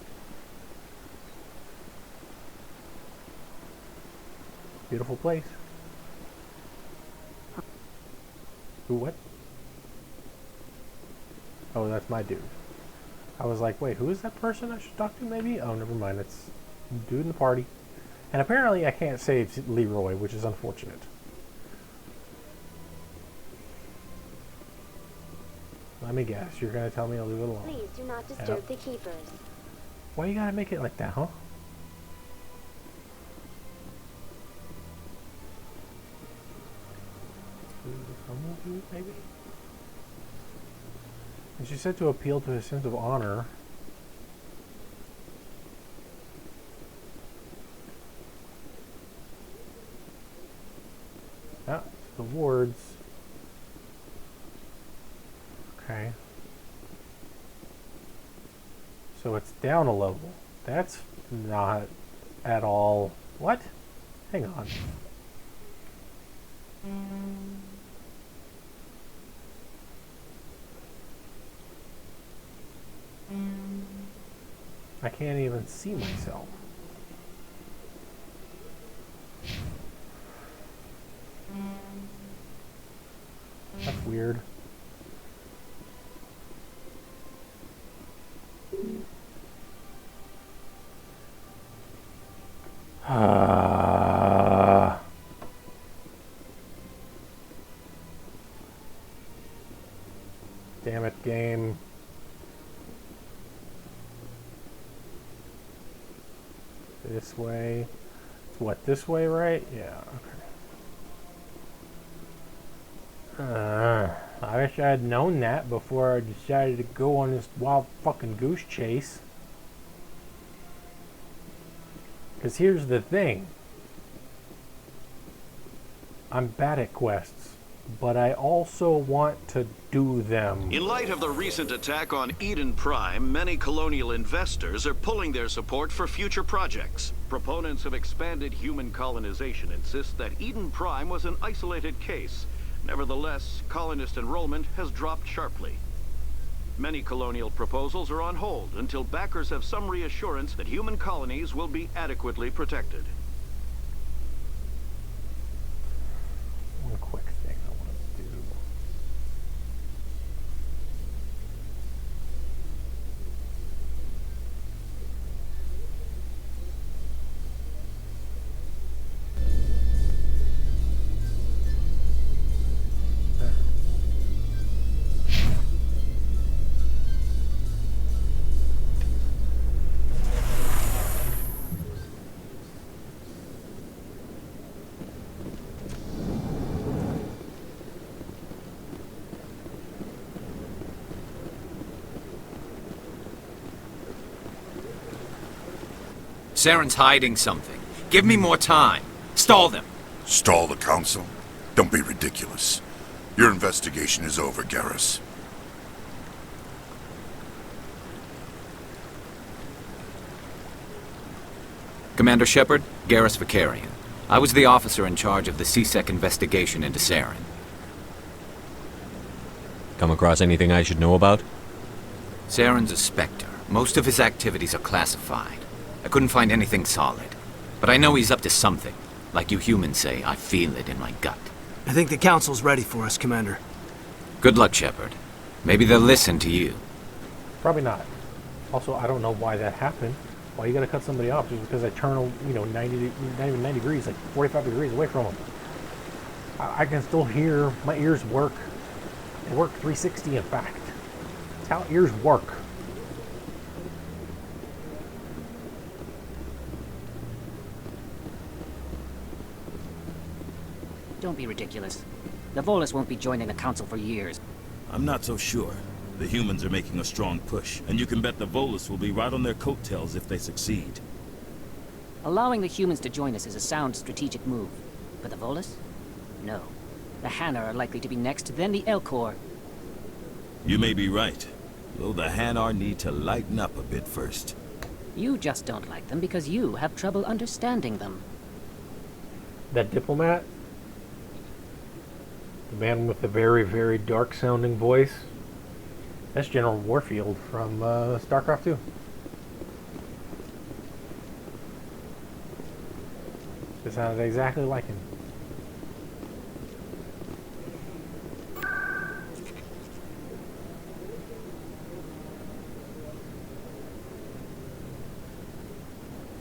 Beautiful place. Who, what? Oh, that's my dude. I was like, wait, who is that person I should talk to maybe? Oh, never mind. It's dude in the party. And apparently I can't save Leroy, which is unfortunate. Let me guess. You're going to tell me to leave it alone. Please do not disturb the keepers. Why you got to make it like that, huh? Maybe? And she said to appeal to his sense of honor. Yeah, the wards. Okay. So it's down a level. That's not at all. What? Hang on. I can't even see myself. That's weird. Damn it, game. This way. It's what, this way, right? Yeah, okay. I wish I had known that before I decided to go on this wild fucking goose chase. Because here's the thing. I'm bad at quests, but I also want to do them. In light of the recent attack on Eden Prime, many colonial investors are pulling their support for future projects. Proponents of expanded human colonization insist that Eden Prime was an isolated case. Nevertheless, colonist enrollment has dropped sharply. Many colonial proposals are on hold until backers have some reassurance that human colonies will be adequately protected. One quick thing I want to do. Saren's hiding something. Give me more time. Stall them. Stall the council? Don't be ridiculous. Your investigation is over, Garrus. Commander Shepard, Garrus Vicarian. I was the officer in charge of the CSEC investigation into Saren. Come across anything I should know about? Saren's a Spectre. Most of his activities are classified. I couldn't find anything solid. But I know he's up to something. Like you humans say, I feel it in my gut. I think the Council's ready for us, Commander. Good luck, Shepard. Maybe they'll listen to you. Probably not. Also, I don't know why that happened. Why you gotta cut somebody off just because I turn, not even 90 degrees, like 45 degrees away from them. I can still hear, my ears work. They work 360 in fact. That's how ears work. Don't be ridiculous. The Volus won't be joining the Council for years. I'm not so sure. The humans are making a strong push, and you can bet the Volus will be right on their coattails if they succeed. Allowing the humans to join us is a sound strategic move. But the Volus? No. The Hanar are likely to be next, then the Elcor. You may be right, though the Hanar need to lighten up a bit first. You just don't like them because you have trouble understanding them. That diplomat? The man with the very, very dark-sounding voice? That's General Warfield from StarCraft 2. It sounded exactly like him.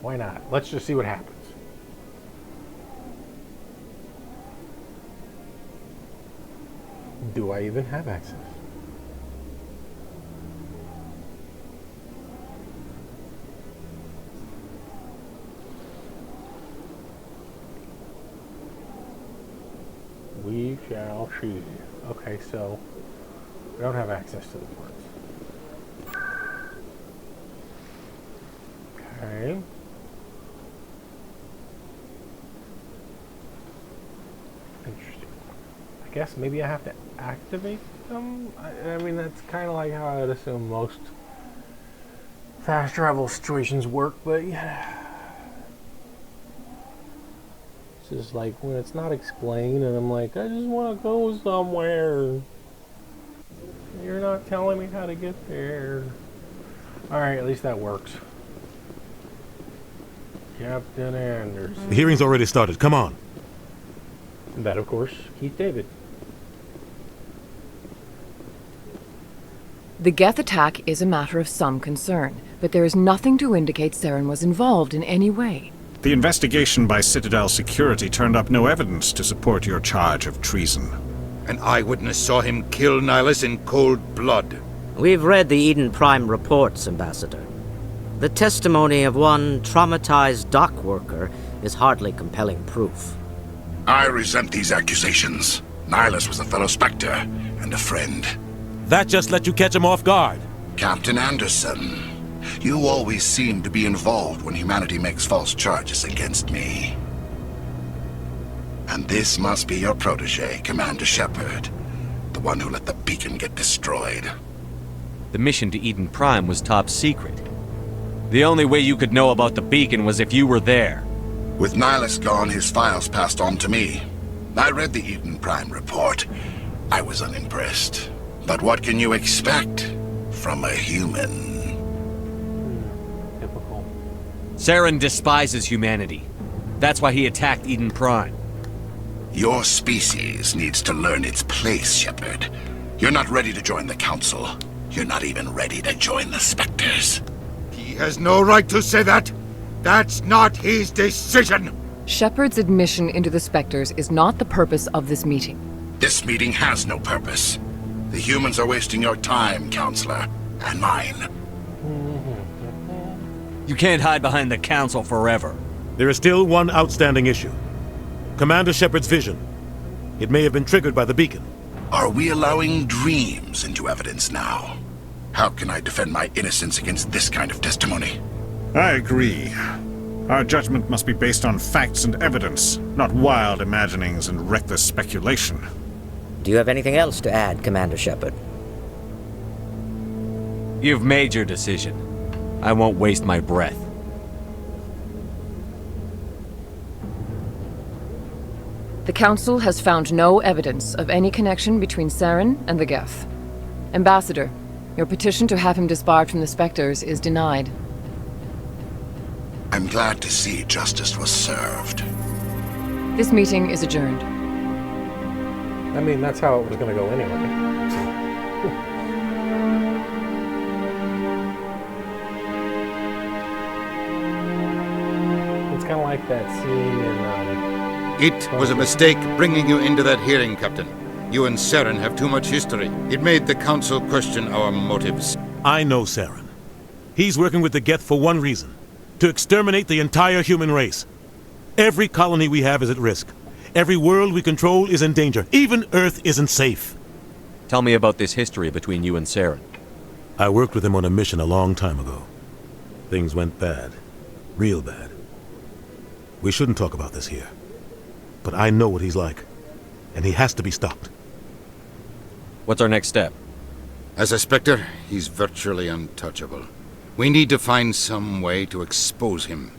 Why not? Let's just see what happens. Do I even have access? We shall see. Okay, so we don't have access to the ports. Okay. Interesting. I guess maybe I have to activate them? I mean, that's kind of like how I'd assume most fast travel situations work, but yeah. It's just like when it's not explained and I'm like, I just want to go somewhere. You're not telling me how to get there. Alright, at least that works. Captain Anderson. The hearing's already started. Come on. And that, of course, Keith David. The Geth attack is a matter of some concern, but there is nothing to indicate Saren was involved in any way. The investigation by Citadel Security turned up no evidence to support your charge of treason. An eyewitness saw him kill Nihilus in cold blood. We've read the Eden Prime reports, Ambassador. The testimony of one traumatized dock worker is hardly compelling proof. I resent these accusations. Nihilus was a fellow Spectre and a friend. That just let you catch him off guard. Captain Anderson, you always seem to be involved when humanity makes false charges against me. And this must be your protege, Commander Shepard, the one who let the beacon get destroyed. The mission to Eden Prime was top secret. The only way you could know about the beacon was if you were there. With Nihilus gone, his files passed on to me. I read the Eden Prime report. I was unimpressed. But what can you expect from a human? Typical. Saren despises humanity. That's why he attacked Eden Prime. Your species needs to learn its place, Shepard. You're not ready to join the Council. You're not even ready to join the Spectres. He has no right to say that. That's not his decision. Shepard's admission into the Spectres is not the purpose of this meeting. This meeting has no purpose. The humans are wasting your time, Counselor, and mine. You can't hide behind the Council forever. There is still one outstanding issue. Commander Shepard's vision. It may have been triggered by the beacon. Are we allowing dreams into evidence now? How can I defend my innocence against this kind of testimony? I agree. Our judgment must be based on facts and evidence, not wild imaginings and reckless speculation. Do you have anything else to add, Commander Shepard? You've made your decision. I won't waste my breath. The Council has found no evidence of any connection between Saren and the Geth. Ambassador, your petition to have him disbarred from the Spectres is denied. I'm glad to see justice was served. This meeting is adjourned. I mean, that's how it was going to go anyway. It's kind of like that scene in... It was a mistake bringing you into that hearing, Captain. You and Saren have too much history. It made the Council question our motives. I know Saren. He's working with the Geth for one reason. To exterminate the entire human race. Every colony we have is at risk. Every world we control is in danger. Even Earth isn't safe. Tell me about this history between you and Saren. I worked with him on a mission a long time ago. Things went bad. Real bad. We shouldn't talk about this here. But I know what he's like. And he has to be stopped. What's our next step? As a Spectre, he's virtually untouchable. We need to find some way to expose him.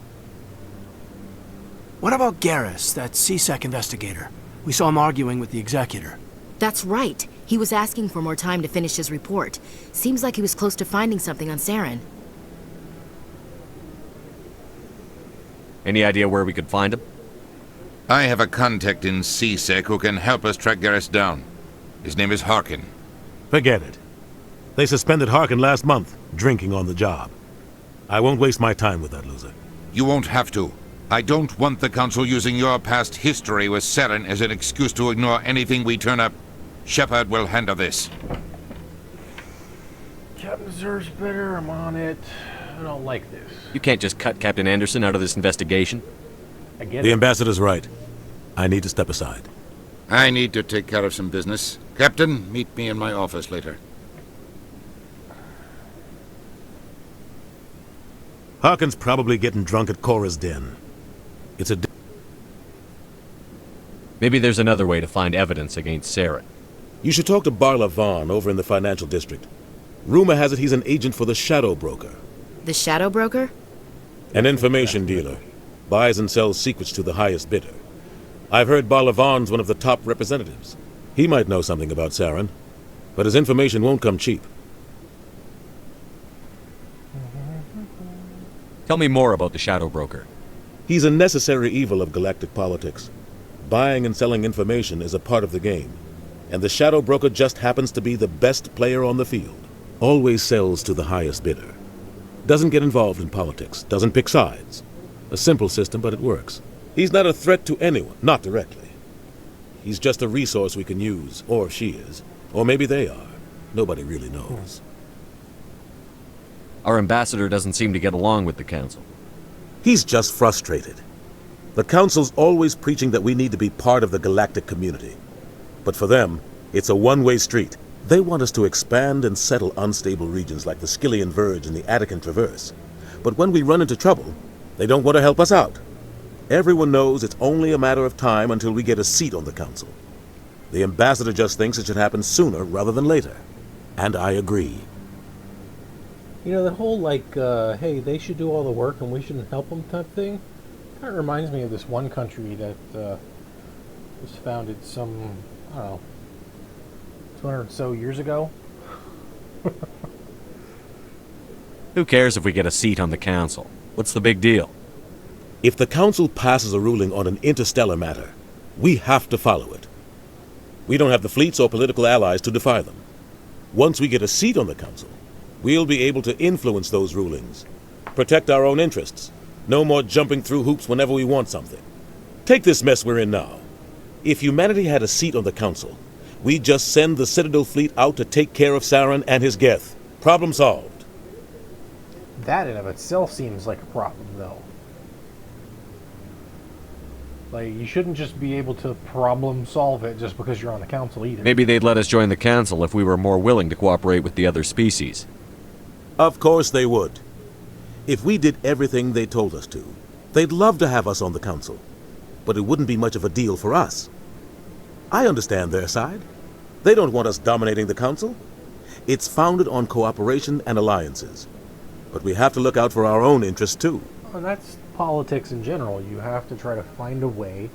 What about Garrus, that CSEC investigator? We saw him arguing with the Executor. That's right. He was asking for more time to finish his report. Seems like he was close to finding something on Saren. Any idea where we could find him? I have a contact in CSEC who can help us track Garrus down. His name is Harkin. Forget it. They suspended Harkin last month, drinking on the job. I won't waste my time with that loser. You won't have to. I don't want the Council using your past history with Saren as an excuse to ignore anything we turn up. Shepard will handle this. Captain deserves better. I'm on it. I don't like this. You can't just cut Captain Anderson out of this investigation. I get it. The ambassador's right. I need to step aside. I need to take care of some business. Captain, meet me in my office later. Harkin's probably getting drunk at Cora's den. It's a... Maybe there's another way to find evidence against Saren. You should talk to Barla Vaughn over in the financial district. Rumor has it he's an agent for the Shadow Broker. The Shadow Broker? An information dealer. Buys and sells secrets to the highest bidder. I've heard Barla Vaughn's one of the top representatives. He might know something about Saren, but his information won't come cheap. Tell me more about the Shadow Broker. He's a necessary evil of galactic politics. Buying and selling information is a part of the game, and the Shadow Broker just happens to be the best player on the field. Always sells to the highest bidder. Doesn't get involved in politics, doesn't pick sides. A simple system, but it works. He's not a threat to anyone, not directly. He's just a resource we can use, or she is. Or maybe they are. Nobody really knows. Our ambassador doesn't seem to get along with the Council. He's just frustrated. The Council's always preaching that we need to be part of the galactic community. But for them, it's a one-way street. They want us to expand and settle unstable regions like the Skillian Verge and the Attican Traverse. But when we run into trouble, they don't want to help us out. Everyone knows it's only a matter of time until we get a seat on the Council. The ambassador just thinks it should happen sooner rather than later. And I agree. You know, that whole, like, hey, they should do all the work and we shouldn't help them type thing, kind of reminds me of this one country that was founded some, I don't know, 200 or so years ago. Who cares if we get a seat on the Council? What's the big deal? If the Council passes a ruling on an interstellar matter, we have to follow it. We don't have the fleets or political allies to defy them. Once we get a seat on the Council, we'll be able to influence those rulings, protect our own interests. No more jumping through hoops whenever we want something. Take this mess we're in now. If humanity had a seat on the Council, we'd just send the Citadel fleet out to take care of Saren and his Geth. Problem solved. That in of itself seems like a problem, though. Like, you shouldn't just be able to problem solve it just because you're on the Council either. Maybe they'd let us join the Council if we were more willing to cooperate with the other species. Of course they would. If we did everything they told us to, they'd love to have us on the Council. But it wouldn't be much of a deal for us. I understand their side. They don't want us dominating the Council. It's founded on cooperation and alliances. But we have to look out for our own interests, too. Well, that's politics in general. You have to try to find a way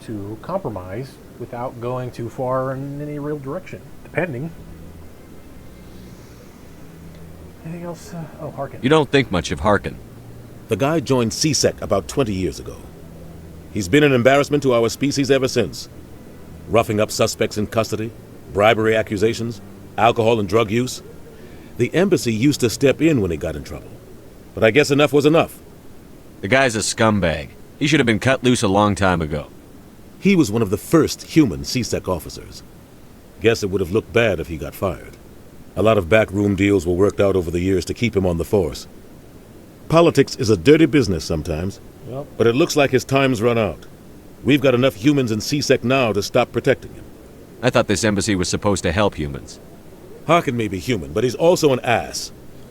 to compromise without going too far in any real direction, depending. Anything else? Oh, Harkin. You don't think much of Harkin. The guy joined CSEC about 20 years ago. He's been an embarrassment to our species ever since. Roughing up suspects in custody, bribery accusations, alcohol and drug use. The embassy used to step in when he got in trouble. But I guess enough was enough. The guy's a scumbag. He should have been cut loose a long time ago. He was one of the first human CSEC officers. Guess it would have looked bad if he got fired. A lot of backroom deals were worked out over the years to keep him on the force. Politics is a dirty business sometimes, yep. But it looks like his time's run out. We've got enough humans in CSEC now to stop protecting him. I thought this embassy was supposed to help humans. Harkin may be human, but he's also an ass.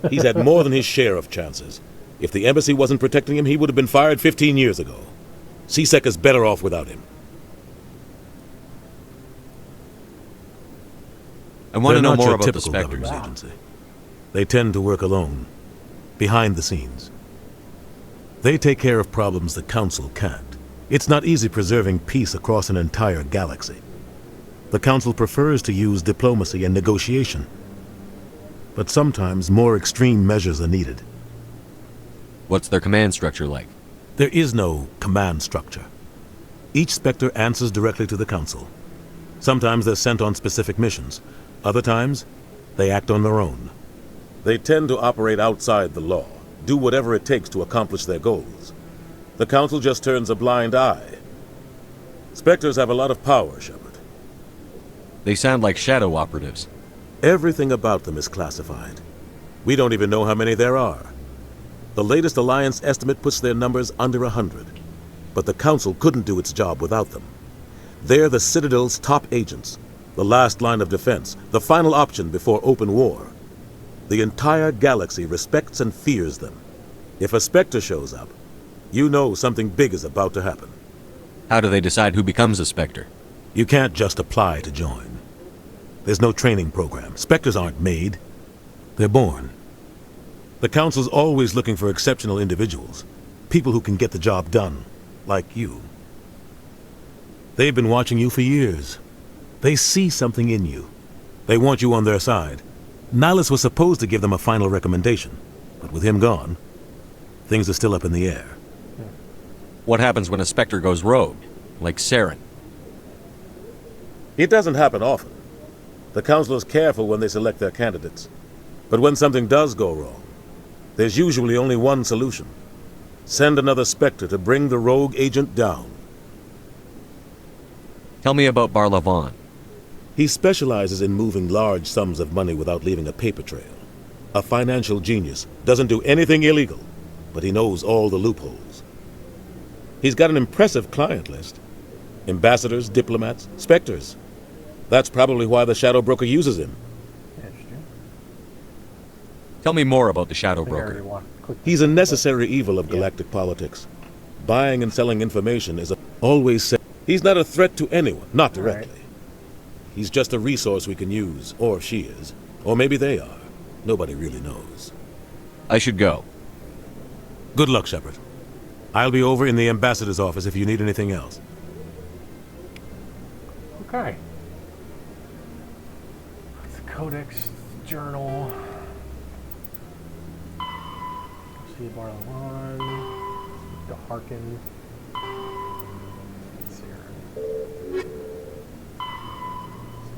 He's had more than his share of chances. If the embassy wasn't protecting him, he would have been fired 15 years ago. CSEC is better off without him. I want to know more your about the typical Spectres. government agency. They tend to work alone, behind the scenes. They take care of problems the Council can't. It's not easy preserving peace across an entire galaxy. The Council prefers to use diplomacy and negotiation. But sometimes more extreme measures are needed. What's their command structure like? There is no command structure. Each Spectre answers directly to the Council. Sometimes they're sent on specific missions. Other times, they act on their own. They tend to operate outside the law, do whatever it takes to accomplish their goals. The Council just turns a blind eye. Spectres have a lot of power, Shepard. They sound like shadow operatives. Everything about them is classified. We don't even know how many there are. The latest Alliance estimate puts their numbers under 100. But the Council couldn't do its job without them. They're the Citadel's top agents, the last line of defense, the final option before open war. The entire galaxy respects and fears them. If a Spectre shows up, you know something big is about to happen. How do they decide who becomes a Spectre? You can't just apply to join. There's no training program. Spectres aren't made. They're born. The Council's always looking for exceptional individuals. People who can get the job done, like you. They've been watching you for years. They see something in you. They want you on their side. Nihilus was supposed to give them a final recommendation, but with him gone, things are still up in the air. What happens when a Spectre goes rogue, like Saren? It doesn't happen often. The Council is careful when they select their candidates. But when something does go wrong, there's usually only one solution. Send another Spectre to bring the rogue agent down. Tell me about Barlavon. He specializes in moving large sums of money without leaving a paper trail. A financial genius, doesn't do anything illegal, but he knows all the loopholes. He's got an impressive client list. Ambassadors, diplomats, Spectres. That's probably why the Shadow Broker uses him. Tell me more about the Shadow Broker. He's a necessary evil of galactic politics. Buying and selling information is always said. He's not a threat to anyone, not directly. Right. He's just a resource we can use, or she is. Or maybe they are. Nobody really knows. I should go. Good luck, Shepard. I'll be over in the ambassador's office if you need anything else. Okay. It's the Codex Journal. See Barlow 1. To Harkin.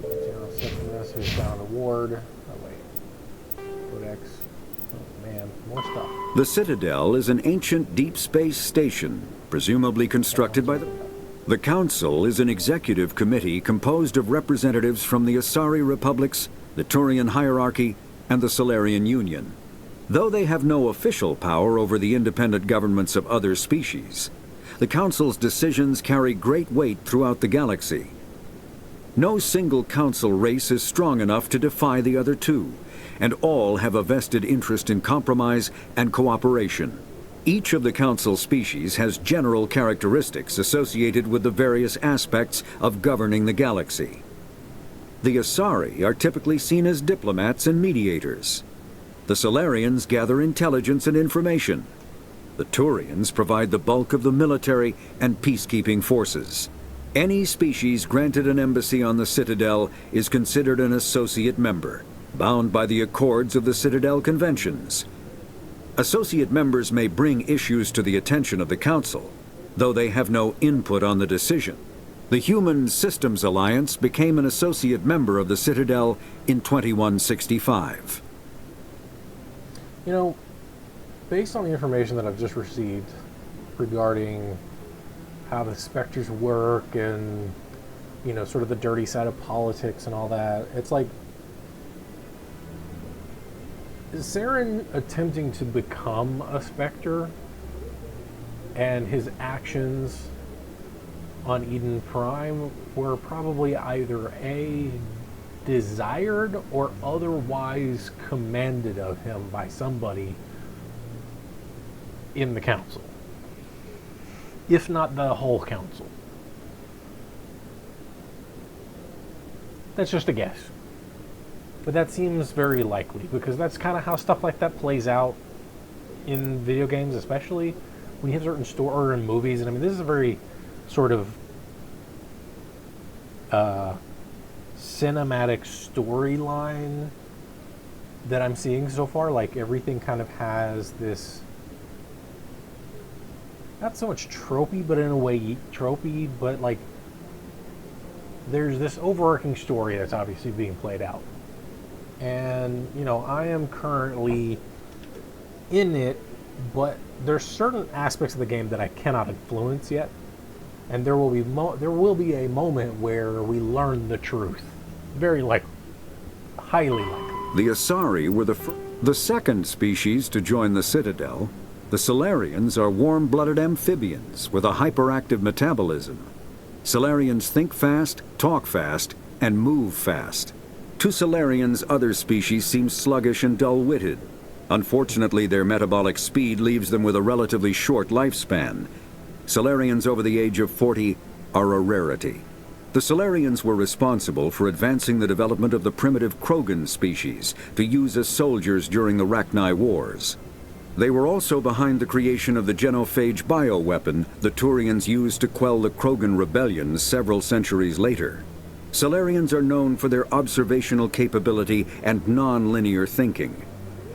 General Septimus, who's down a ward. Oh, wait. Codex. Oh, man. More stuff. The Citadel is an ancient deep space station, presumably constructed by the Council is an executive committee composed of representatives from the Asari Republics, the Turian Hierarchy, and the Solarian Union. Though they have no official power over the independent governments of other species, the Council's decisions carry great weight throughout the galaxy. No single Council race is strong enough to defy the other two, and all have a vested interest in compromise and cooperation. Each of the Council species has general characteristics associated with the various aspects of governing the galaxy. The Asari are typically seen as diplomats and mediators. The Solarians gather intelligence and information. The Turians provide the bulk of the military and peacekeeping forces. Any species granted an embassy on the Citadel is considered an associate member. bound by the accords of the Citadel Conventions. Associate members may bring issues to the attention of the Council, though they have no input on the decision. The Human Systems Alliance became an associate member of the Citadel in 2165. You know, based on the information that I've just received regarding how the Spectres work and, you know, sort of the dirty side of politics and all that, it's like, is Saren attempting to become a Spectre, and his actions on Eden Prime were probably either A, desired or otherwise commanded of him by somebody in the Council, if not the whole Council? That's just a guess, but that seems very likely, because that's kind of how stuff like that plays out in video games, especially when you have certain or in movies. And I mean, this is a very sort of cinematic storyline that I'm seeing so far. Like, everything kind of has this, not so much tropey, but in a way tropey, but like there's this overarching story that's obviously being played out. And, you know, I am currently in it, but there's certain aspects of the game that I cannot influence yet. And there will be a moment where we learn the truth. Very likely. Highly likely. The Asari were the second species to join the Citadel. The Solarians are warm-blooded amphibians with a hyperactive metabolism. Solarians think fast, talk fast, and move fast. To Solarians, other species seem sluggish and dull-witted. Unfortunately, their metabolic speed leaves them with a relatively short lifespan. Solarians over the age of 40 are a rarity. The Solarians were responsible for advancing the development of the primitive Krogan species to use as soldiers during the Rachni Wars. They were also behind the creation of the genophage bioweapon the Turians used to quell the Krogan rebellions several centuries later. Solarians are known for their observational capability and non-linear thinking.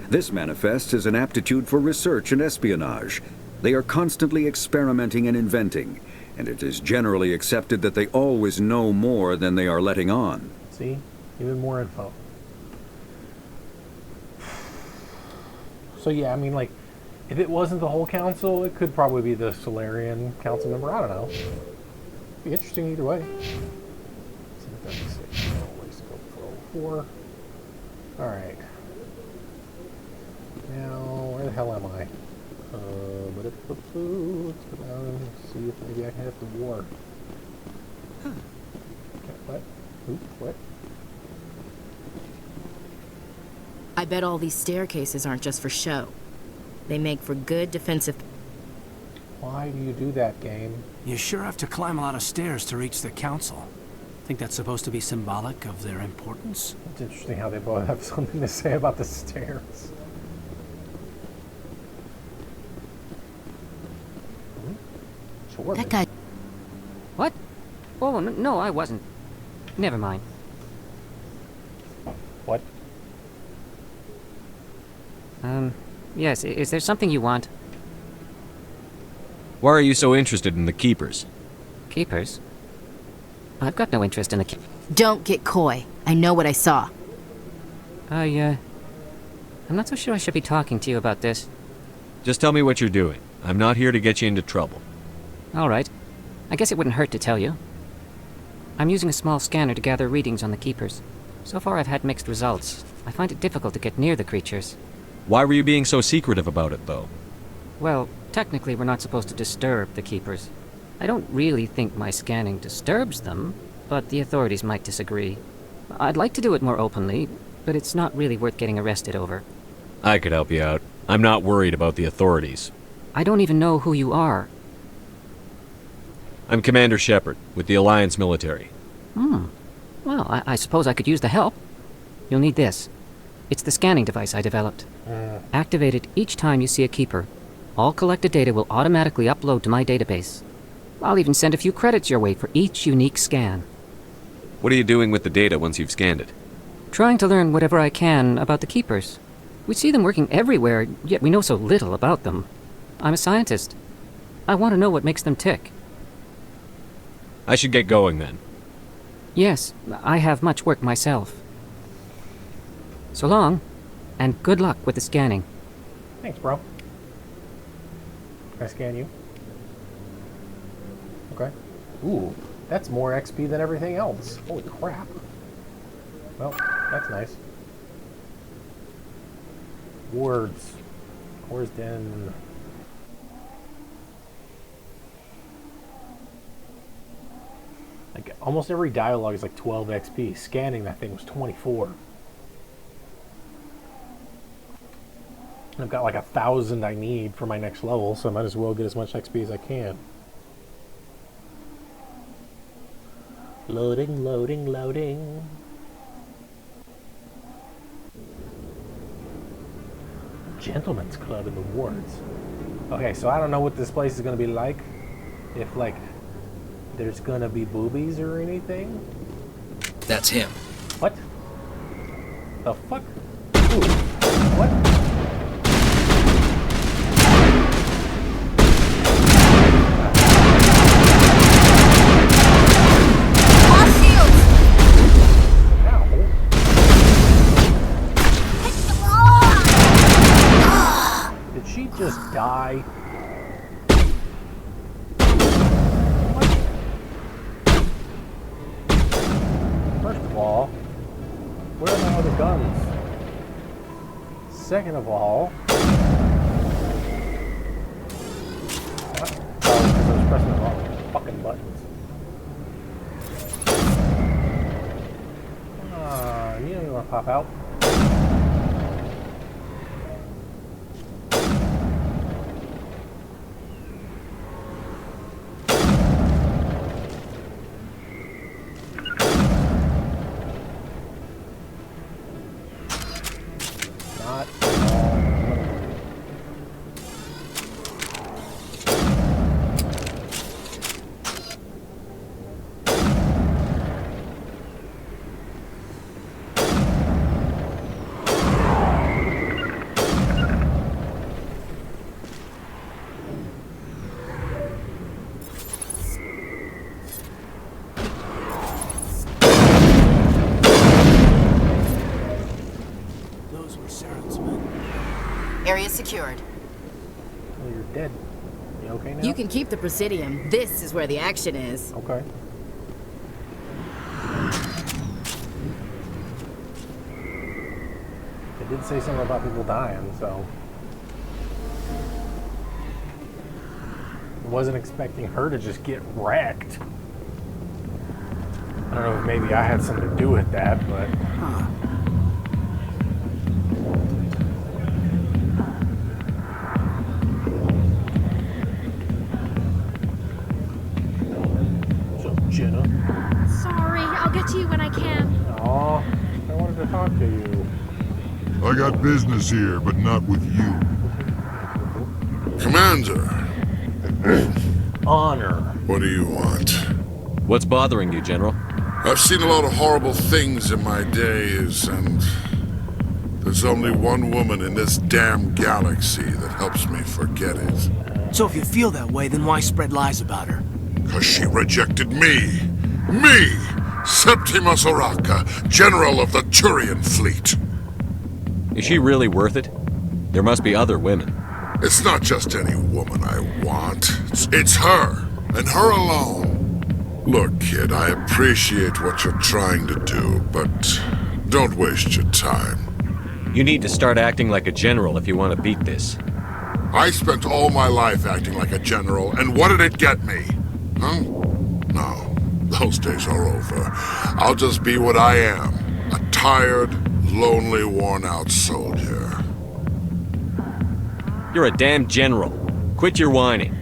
This manifests as an aptitude for research and espionage. They are constantly experimenting and inventing, and it is generally accepted that they always know more than they are letting on. See? Even more info. So yeah, I mean, like, if it wasn't the whole council, it could probably be the Solarian council member. I don't know. It'd be interesting either way. 36. Let's go 4. Alright. Now, where the hell am I? Let's go down and see if maybe I can hit the war. Okay, what? Oops, what? I bet all these staircases aren't just for show. They make for good defensive... Why do you do that, game? You sure have to climb a lot of stairs to reach the council. Think that's supposed to be symbolic of their importance? It's interesting how they both have something to say about the stairs. Sure. That guy... What? Oh, no, I wasn't. Never mind. What? Yes, is there something you want? Why are you so interested in the Keepers? Keepers? I've got no interest in the Don't get coy. I know what I saw. I'm not so sure I should be talking to you about this. Just tell me what you're doing. I'm not here to get you into trouble. All right. I guess it wouldn't hurt to tell you. I'm using a small scanner to gather readings on the Keepers. So far I've had mixed results. I find it difficult to get near the creatures. Why were you being so secretive about it, though? Well, technically we're not supposed to disturb the Keepers. I don't really think my scanning disturbs them, but the authorities might disagree. I'd like to do it more openly, but it's not really worth getting arrested over. I could help you out. I'm not worried about the authorities. I don't even know who you are. I'm Commander Shepard, with the Alliance military. Well, I suppose I could use the help. You'll need this. It's the scanning device I developed. Activate it each time you see a Keeper. All collected data will automatically upload to my database. I'll even send a few credits your way for each unique scan. What are you doing with the data once you've scanned it? trying to learn whatever I can about the Keepers. We see them working everywhere, yet we know so little about them. I'm a scientist. I want to know what makes them tick. I should get going then. Yes, I have much work myself. So long, and good luck with the scanning. Thanks, bro. Can I scan you? Okay. Ooh, that's more XP than everything else. Holy crap. Well, that's nice. Words. Where's Den? Like, almost every dialogue is like 12 XP. Scanning that thing was 24. And I've got like 1,000 I need for my next level, so I might as well get as much XP as I can. Loading, loading, loading. Gentleman's Club in the wards. Okay, so I don't know what this place is going to be like. If, like, there's going to be boobies or anything. That's him. What? The fuck? Ooh. What? Did she just die? What? First of all, where are my other guns? Second of all, what? Oh, because I was pressing the wrong fucking buttons. You don't want to pop out. Area secured. Oh, you're dead. You okay now? You can keep the Presidium. This is where the action is. Okay. It did say something about people dying, so... I wasn't expecting her to just get wrecked. I don't know if maybe I had something to do with that, but... Huh. Jenna. Sorry, I'll get to you when I can. Aw, I wanted to talk to you. I got business here, but not with you. Commander. Honor. What do you want? What's bothering you, General? I've seen a lot of horrible things in my days, and there's only one woman in this damn galaxy that helps me forget it. So if you feel that way, then why spread lies about her? Because she rejected me! Me! Septimus Oraka, General of the Turian Fleet! Is she really worth it? There must be other women. It's not just any woman I want. It's her, and her alone. Look, kid, I appreciate what you're trying to do, but don't waste your time. You need to start acting like a general if you want to beat this. I spent all my life acting like a general, and what did it get me? Huh? No, those days are over. I'll just be what I am. A tired, lonely, worn-out soldier. You're a damn general. Quit your whining.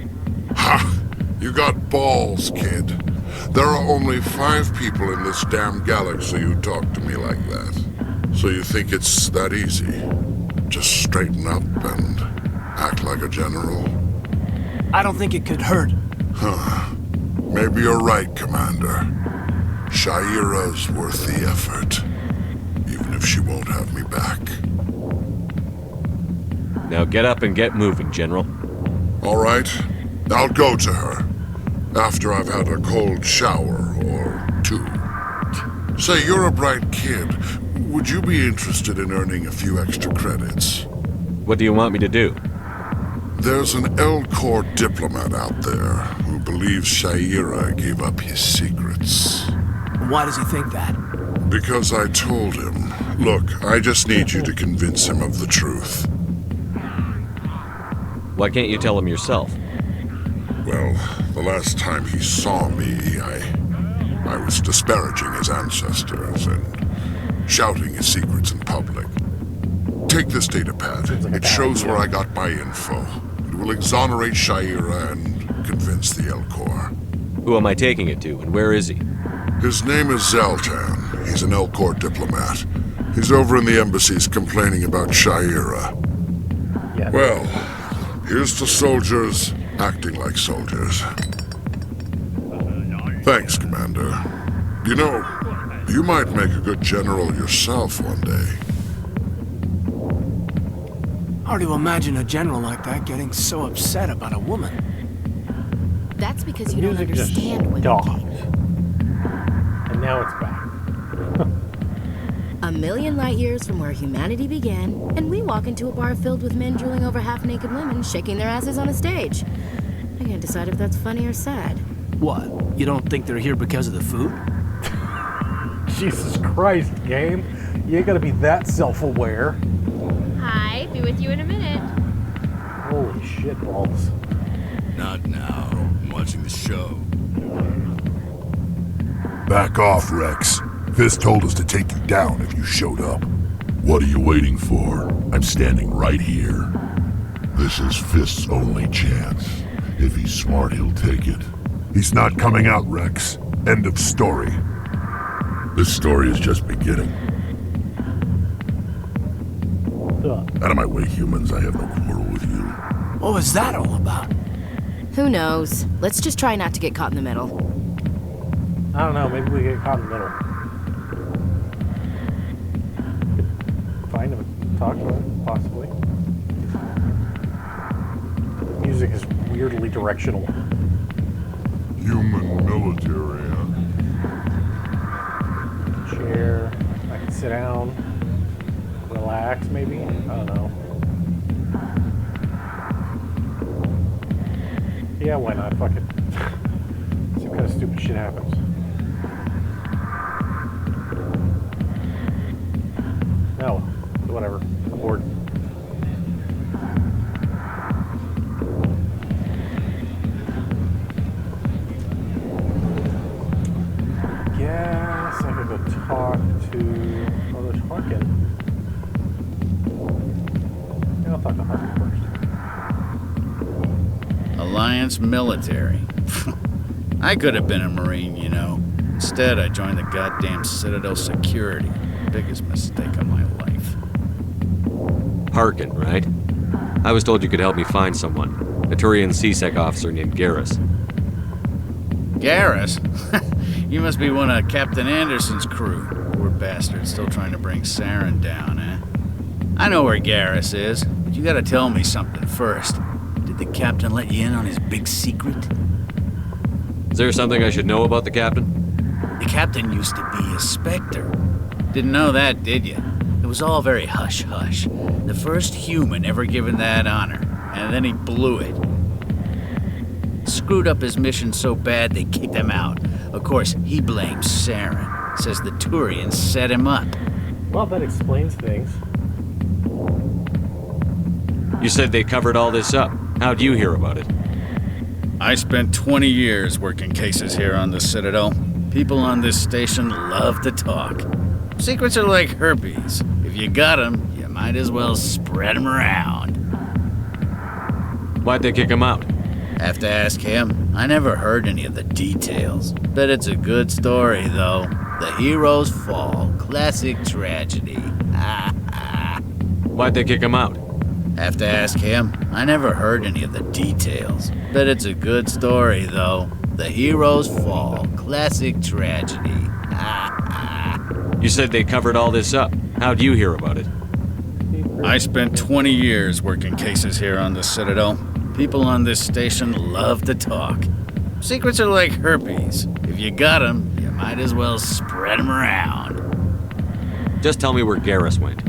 Ha! You got balls, kid. There are only 5 people in this damn galaxy who talk to me like that. So you think it's that easy? Just straighten up and act like a general? I don't think it could hurt. Huh. Maybe you're right, Commander. Shaira's worth the effort, even she won't have me back. Now get up and get moving, General. All right, I'll go to her. After I've had a cold shower or two. Say, you're a bright kid. Would you be interested in earning a few extra credits? What do you want me to do? There's an L-Corps diplomat out there who believes Shaira gave up his secrets. Why does he think that? Because I told him. Look, I just need you to convince him of the truth. Why can't you tell him yourself? Well, the last time he saw me, I was disparaging his ancestors and shouting his secrets in public. Take this data pad. It shows where I got my info. It will exonerate Shaira and convince the L-Corps. Who am I taking it to, and where is he? His name is Zaltan. He's an L-Corps diplomat. He's over in the embassies complaining about Shaira. Yeah. Well, here's to soldiers acting like soldiers. Thanks, Commander. You know, you might make a good general yourself one day. Hard to imagine a general like that getting so upset about a woman. That's because The you don't music just understand women. stopped. And now it's back. A million light years from where humanity began, and we walk into a bar filled with men drooling over half-naked women shaking their asses on a stage. I can't decide if that's funny or sad. What? You don't think they're here because of the food? Jesus Christ, game. You ain't gotta be that self-aware. Hi, be with you in a minute. Holy shit balls. Not now. I'm watching the show. Back off, Rex. Fist told us to take you down if you showed up. What are you waiting for? I'm standing right here. This is Fist's only chance. If he's smart, he'll take it. He's not coming out, Rex. End of story. This story is just beginning. Out of my way, humans. I have no quarrel with you. What was that all about? Who knows? Let's just try not to get caught in the middle. I don't know, maybe we get caught in the middle. Find him and talk to him, possibly. The music is weirdly directional. Human military, huh? Chair. I can sit down. Relax, maybe? I don't know. Yeah, why not? Fuck it. Some kind of stupid shit happens. No, whatever. I'm bored. Guess I could go talk to... Oh, there's Harkin. Yeah, I'll talk to Harkin first. Alliance military. I could have been a Marine, you know. Instead, I joined the goddamn Citadel security. Biggest mistake of my life. Harkin, right? I was told you could help me find someone. A Turian CSEC officer named Garrus. Garrus? You must be one of Captain Anderson's crew. Poor bastard, still trying to bring Saren down, eh? I know where Garrus is, but you gotta tell me something first. Did the captain let you in on his big secret? Is there something I should know about the captain? The captain used to be a Spectre. Didn't know that, did you? It was all very hush-hush. The first human ever given that honor, and then he blew it. Screwed up his mission so bad they kicked him out. Of course, he blames Saren. Says the Turians set him up. Well, that explains things. You said they covered all this up. How'd you hear about it? I spent 20 years working cases here on the Citadel. People on this station love to talk. Secrets are like herpes. If you got them, you might as well spread them around. Why'd they kick him out? Have to ask him. I never heard any of the details. Bet it's a good story, though. The heroes fall. Classic tragedy. Why'd they kick him out? Have to ask him. I never heard any of the details. Bet it's a good story, though. The heroes fall. Classic tragedy. You said they covered all this up. How'd you hear about it? I spent 20 years working cases here on the Citadel. People on this station love to talk. Secrets are like herpes. If you got 'em, you might as well spread 'em around. Just tell me where Garrus went.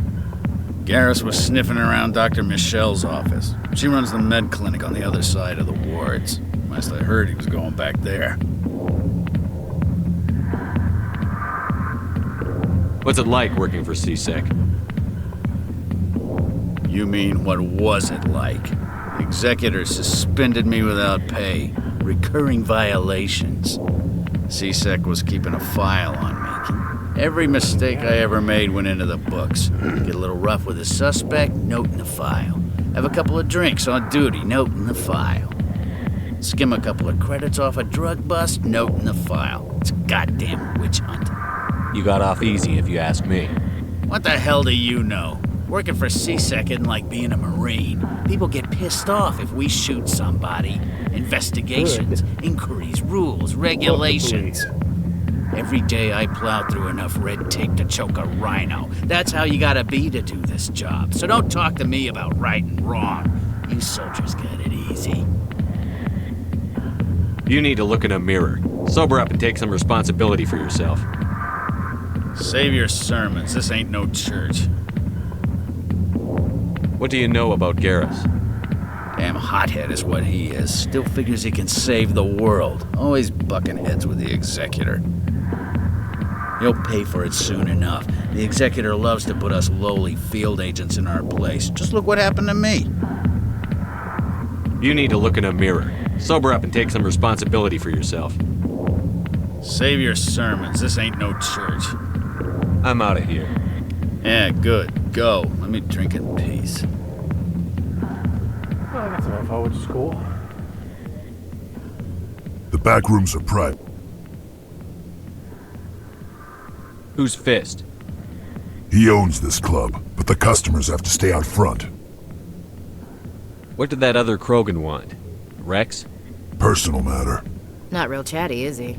Garrus was sniffing around Dr. Michelle's office. She runs the med clinic on the other side of the wards. Last I heard, he was going back there. What's it like working for C-Sec? You mean, what was it like? The executor suspended me without pay. Recurring violations. C-Sec was keeping a file on me. Every mistake I ever made went into the books. Get a little rough with a suspect, note in the file. Have a couple of drinks on duty, note in the file. Skim a couple of credits off a drug bust, note in the file. It's a goddamn witch hunt. You got off easy, if you ask me. What the hell do you know? Working for C-Sec isn't like being a Marine. People get pissed off if we shoot somebody. Investigations, inquiries, rules, regulations. Every day I plow through enough red tape to choke a rhino. That's how you gotta be to do this job. So don't talk to me about right and wrong. You soldiers got it easy. You need to look in a mirror. Sober up and take some responsibility for yourself. Save your sermons. This ain't no church. What do you know about Garrus? Damn hothead is what he is. Still figures he can save the world. Always bucking heads with the executor. He'll pay for it soon enough. The executor loves to put us lowly field agents in our place. Just look what happened to me. You need to look in a mirror. Sober up and take some responsibility for yourself. Save your sermons. This ain't no church. I'm out of here. Yeah, good. Go. Let me drink in peace. Well, I got some info, which is cool. The back rooms are private. Who's Fist? He owns this club, but the customers have to stay out front. What did that other Krogan want? Rex? Personal matter. Not real chatty, is he?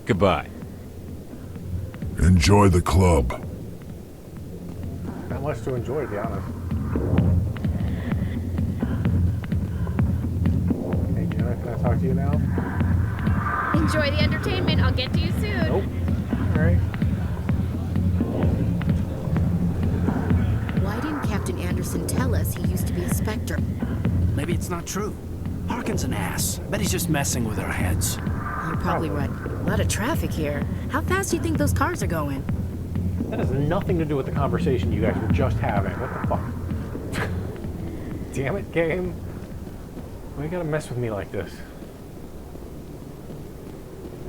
Goodbye. Enjoy the club. Not much to enjoy, to be honest. Hey, Jenna, can I talk to you now? Enjoy the entertainment. I'll get to you soon. Nope. Alright. Why didn't Captain Anderson tell us he used to be a Spectre? Maybe it's not true. Harkin's an ass. Bet he's just messing with our heads. You're probably right. A lot of traffic here. How fast do you think those cars are going? That has nothing to do with the conversation you guys were just having. What the fuck? Damn it, game. Why you gotta mess with me like this?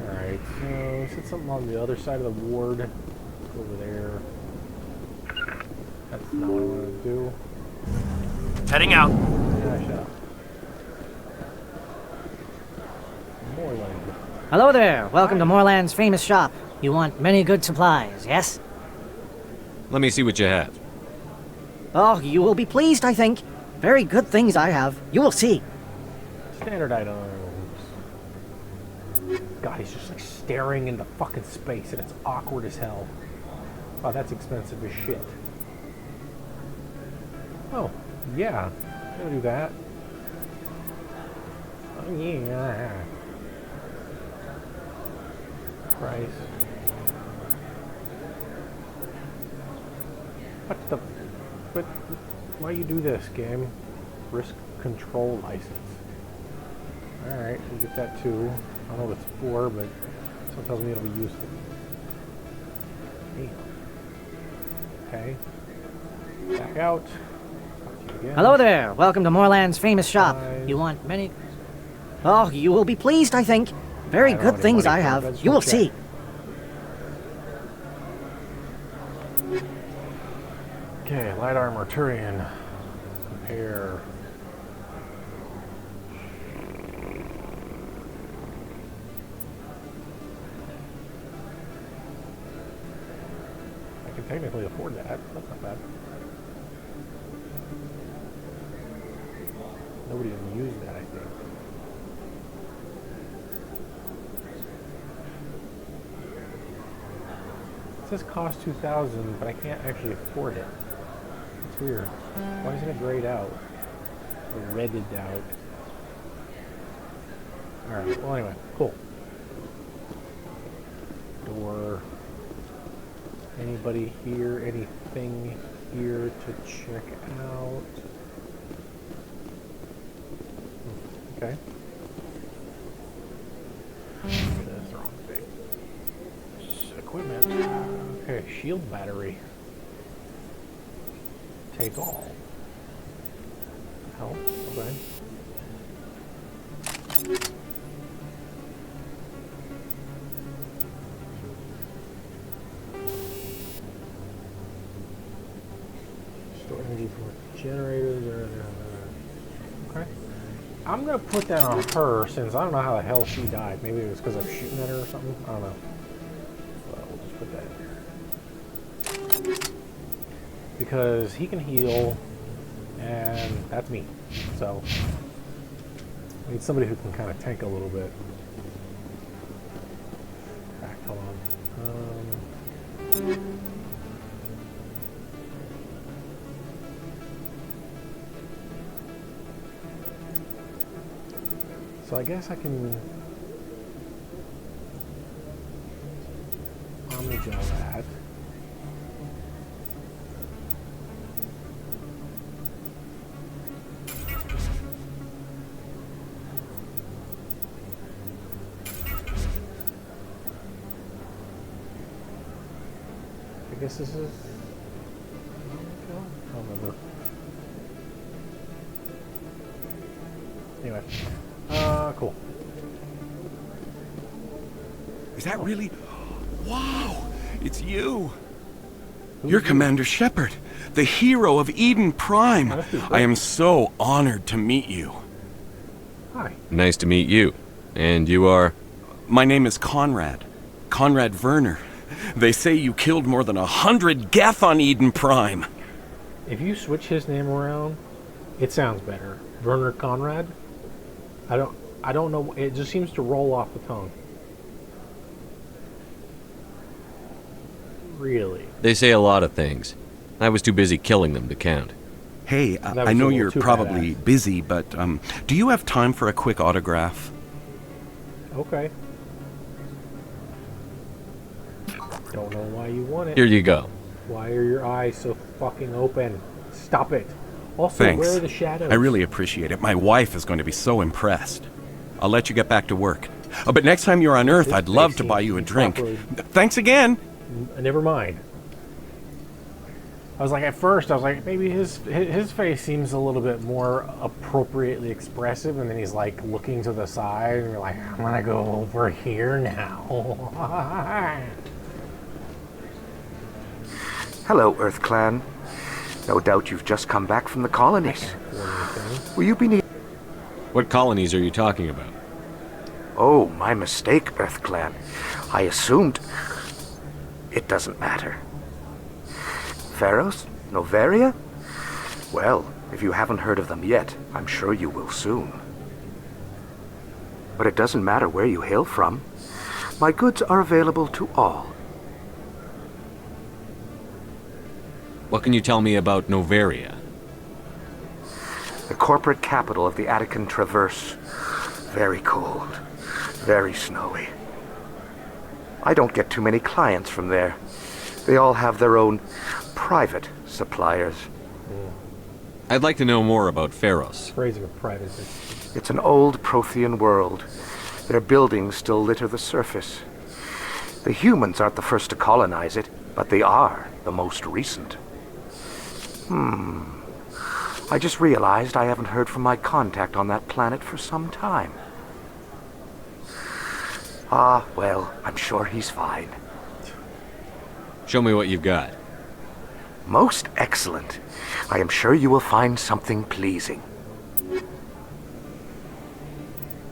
Alright, so we said something on the other side of the ward. Over there. That's not what I wanted to do. Heading out. Yeah, shut up. Moorland. Hello there. Welcome to Moorland's famous shop. You want many good supplies, yes? Let me see what you have. Oh, you will be pleased, I think. Very good things I have. You will see. Standard items. God, he's just like staring into fucking space and it's awkward as hell. Oh, that's expensive as shit. Oh, yeah. I'm gonna do that. Oh, yeah. Price. What the... What, why you do this, game? Risk control license. Alright, we'll get that too. I don't know what it's for, but someone tells me it'll be useful. Damn. Okay. Back out. Talk to you again. Hello there. Welcome to Moorland's famous shop. You want many... Oh, you will be pleased, I think. Very good things I have. You will see. Okay, light armor, Turian. Compare. I can technically afford that. That's not bad. Nobody even used that, I think. It says cost 2,000, but I can't actually afford it. It's weird. Why isn't it grayed out? Or redded out? Alright, well anyway, cool. Door. Anybody here? Anything here to check out? Okay. That's the wrong thing. Equipment. Okay, shield battery. Take all. Health, okay. Store energy for generators. Okay. I'm gonna put that on her since I don't know how the hell she died. Maybe it was because I was shooting at her or something. I don't know. But we'll just put that in there. Because he can heal, and that's me. So I need somebody who can kind of tank a little bit. Back, hold on. So I guess I can omnigel that. I guess this is... I don't remember. Anyway. Cool. Is that really... Wow! It's you! You're Commander Shepard, the hero of Eden Prime. I am so honored to meet you. Hi. Nice to meet you. And you are? My name is Conrad. Conrad Werner. They say you killed more than 100 Geth on Eden Prime. If you switch his name around, it sounds better. Werner Conrad? I don't know. It just seems to roll off the tongue. Really? They say a lot of things. I was too busy killing them to count. Hey, I know you're probably busy, but do you have time for a quick autograph? Okay. Don't know why you want it. Here you go. Why are your eyes so fucking open? Stop it. Also, Thanks. where are the shadows? I really appreciate it. My wife is going to be so impressed. I'll let you get back to work. Oh, but next time you're on Earth, I'd love to buy you a drink. Thanks again. Never mind. I was like, at first, I was like, maybe his face seems a little bit more appropriately expressive, and then he's like looking to the side, and you're like, I'm gonna go over here now. Hello, Earth Clan. No doubt you've just come back from the colonies. Will you be needing... What colonies are you talking about? Oh, my mistake, Earth Clan. I assumed... It doesn't matter. Pharos? Noveria? Well, if you haven't heard of them yet, I'm sure you will soon. But it doesn't matter where you hail from. My goods are available to all. What can you tell me about Noveria? The corporate capital of the Attican Traverse. Very cold. Very snowy. I don't get too many clients from there. They all have their own private suppliers. I'd like to know more about Pharos. Phrasing of privacy. It's an old Prothean world. Their buildings still litter the surface. The humans aren't the first to colonize it, but they are the most recent. I just realized I haven't heard from my contact on that planet for some time. Ah, well, I'm sure he's fine. Show me what you've got. Most excellent. I am sure you will find something pleasing.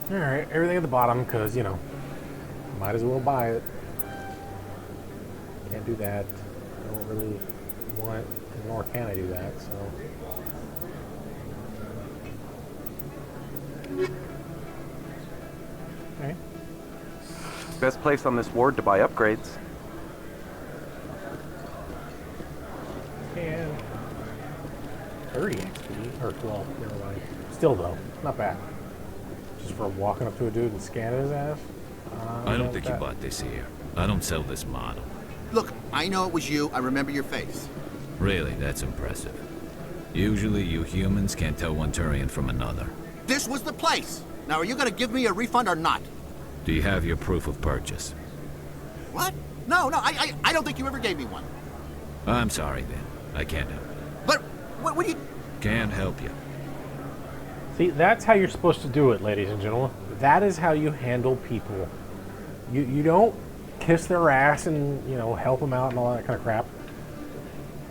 Alright, everything at the bottom, because, you know, might as well buy it. Can't do that. I don't really want, nor can I do that, so... Okay. Best place on this ward to buy upgrades. 30 XP. Or, well, never mind. Still, though, not bad. Just for walking up to a dude and scanning his ass? I don't think you bought this here. I don't sell this model. Look, I know it was you. I remember your face. Really, that's impressive. Usually you humans can't tell one Turian from another. This was the place. Now, are you going to give me a refund or not? Do you have your proof of purchase? What? No, I don't think you ever gave me one. I'm sorry then. I can't help you. But, what do you... Can't help you. See, that's how you're supposed to do it, ladies and gentlemen. That is how you handle people. You don't kiss their ass and, you know, help them out and all that kind of crap.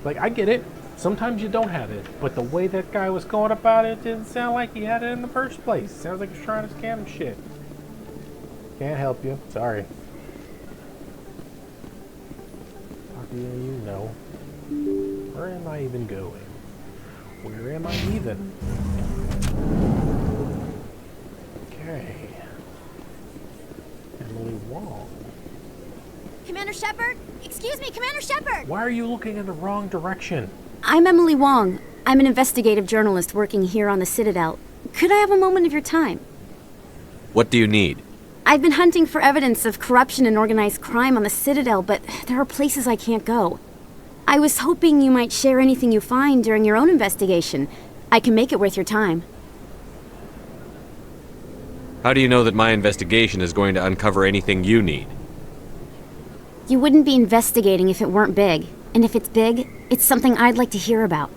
Like, I get it. Sometimes you don't have it. But the way that guy was going about it didn't sound like he had it in the first place. Sounds like he's trying to scam him shit. Can't help you. Sorry. How do you know? Where am I even going? Where am I even? Okay. Emily Wong. Commander Shepard? Excuse me, Commander Shepard! Why are you looking in the wrong direction? I'm Emily Wong. I'm an investigative journalist working here on the Citadel. Could I have a moment of your time? What do you need? I've been hunting for evidence of corruption and organized crime on the Citadel, but there are places I can't go. I was hoping you might share anything you find during your own investigation. I can make it worth your time. How do you know that my investigation is going to uncover anything you need? You wouldn't be investigating if it weren't big. And if it's big, it's something I'd like to hear about.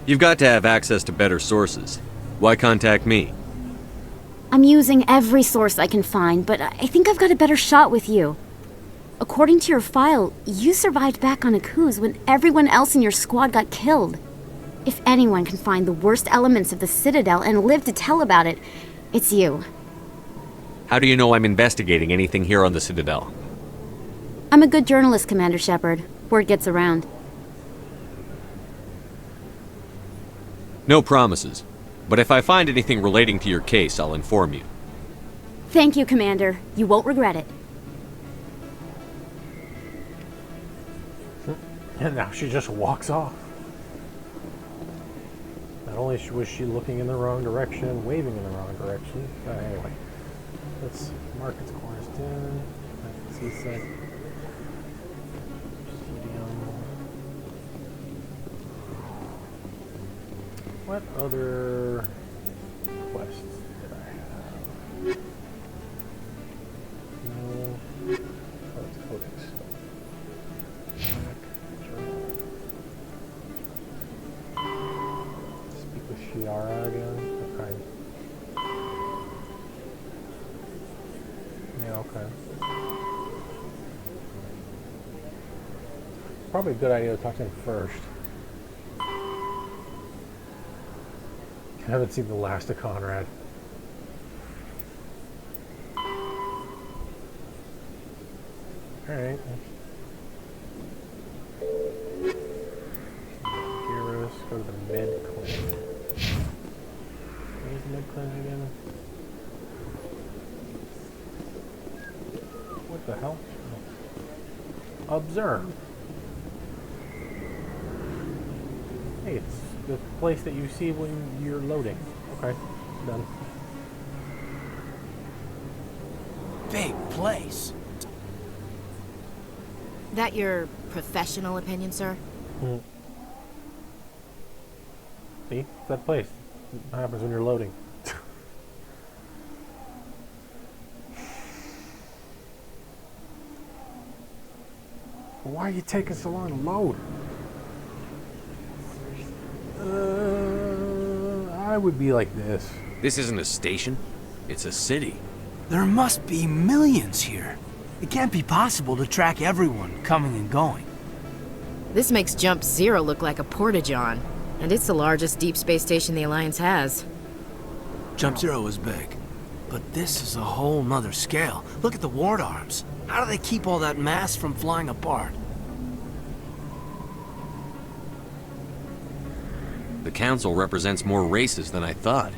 You've got to have access to better sources. Why contact me? I'm using every source I can find, but I think I've got a better shot with you. According to your file, you survived back on Akuz when everyone else in your squad got killed. If anyone can find the worst elements of the Citadel and live to tell about it, it's you. How do you know I'm investigating anything here on the Citadel? I'm a good journalist, Commander Shepard. Word gets around. No promises. But if I find anything relating to your case, I'll inform you. Thank you, Commander. You won't regret it. And now she just walks off. Not only was she looking in the wrong direction, waving in the wrong direction. Anyway, let's mark its corners down. Seaside. What other quests did I have? No. Oh, it's codex stuff. Speak with Shiara again. Okay. Yeah, okay. Probably a good idea to talk to him first. I haven't seen the last of Conrad. Alright. Gyros, go to the med clinic. Where's the med clinic again? What the hell? Oh. Observe. Hey, it's the place that you see when you're loading. Okay, done. Big place. That your professional opinion, sir? See? It's that place. What happens when you're loading? Why are you taking so long to load? I would be like this. This isn't a station. It's a city. There must be millions here. It can't be possible to track everyone coming and going. This makes Jump Zero look like a porta-john, and it's the largest deep space station the Alliance has. Jump Zero is big, but this is a whole nother scale. Look at the ward arms. How do they keep all that mass from flying apart? The Council represents more races than I thought.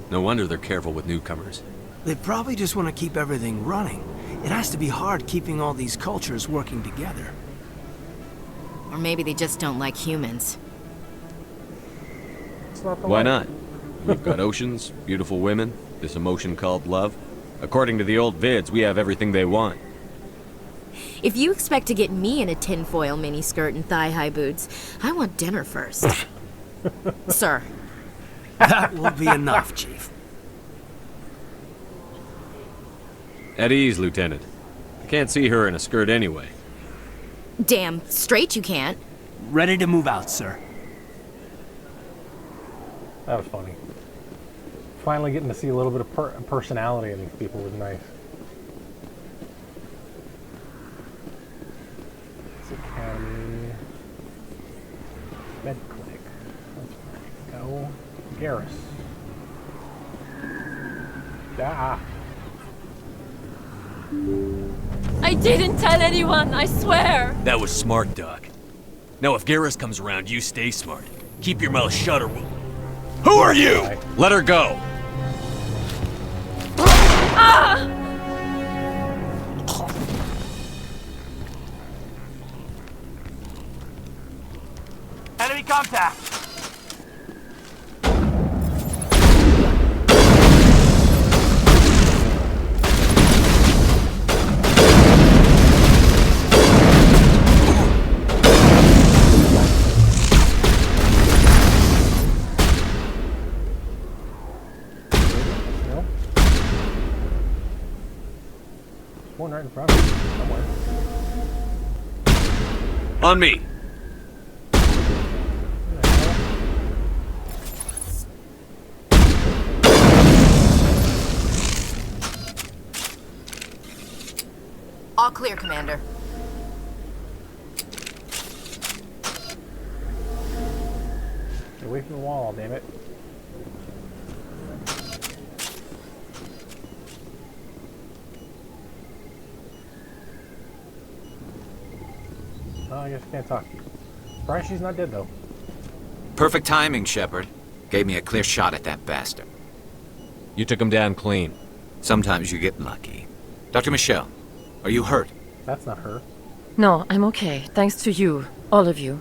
No wonder they're careful with newcomers. They probably just want to keep everything running. It has to be hard keeping all these cultures working together. Or maybe they just don't like humans. What's not to Why like? not? We've got oceans, beautiful women, this emotion called love. According to the old vids, we have everything they want. If you expect to get me in a tinfoil miniskirt and thigh-high boots, I want dinner first. Sir. That will be enough, Chief. At ease, Lieutenant. I can't see her in a skirt anyway. Damn straight you can't. Ready to move out, sir. That was funny. Finally getting to see a little bit of personality in these people was nice. It's Academy. Med Clinic. That's where I go. Garrus. Ah. I didn't tell anyone, I swear! That was smart, Doc. Now if Garrus comes around, you stay smart. Keep your mouth shut or we'll... Who are you? Let her go! Ah! Enemy contact! One right in front of me somewhere. On me! All clear, Commander. Get away from the wall, damn it. Oh, I guess I can't talk to you. Surprised she's not dead, though. Perfect timing, Shepard. Gave me a clear shot at that bastard. You took him down clean. Sometimes you get lucky. Dr. Michelle, are you hurt? That's not her. No, I'm okay. Thanks to you. All of you.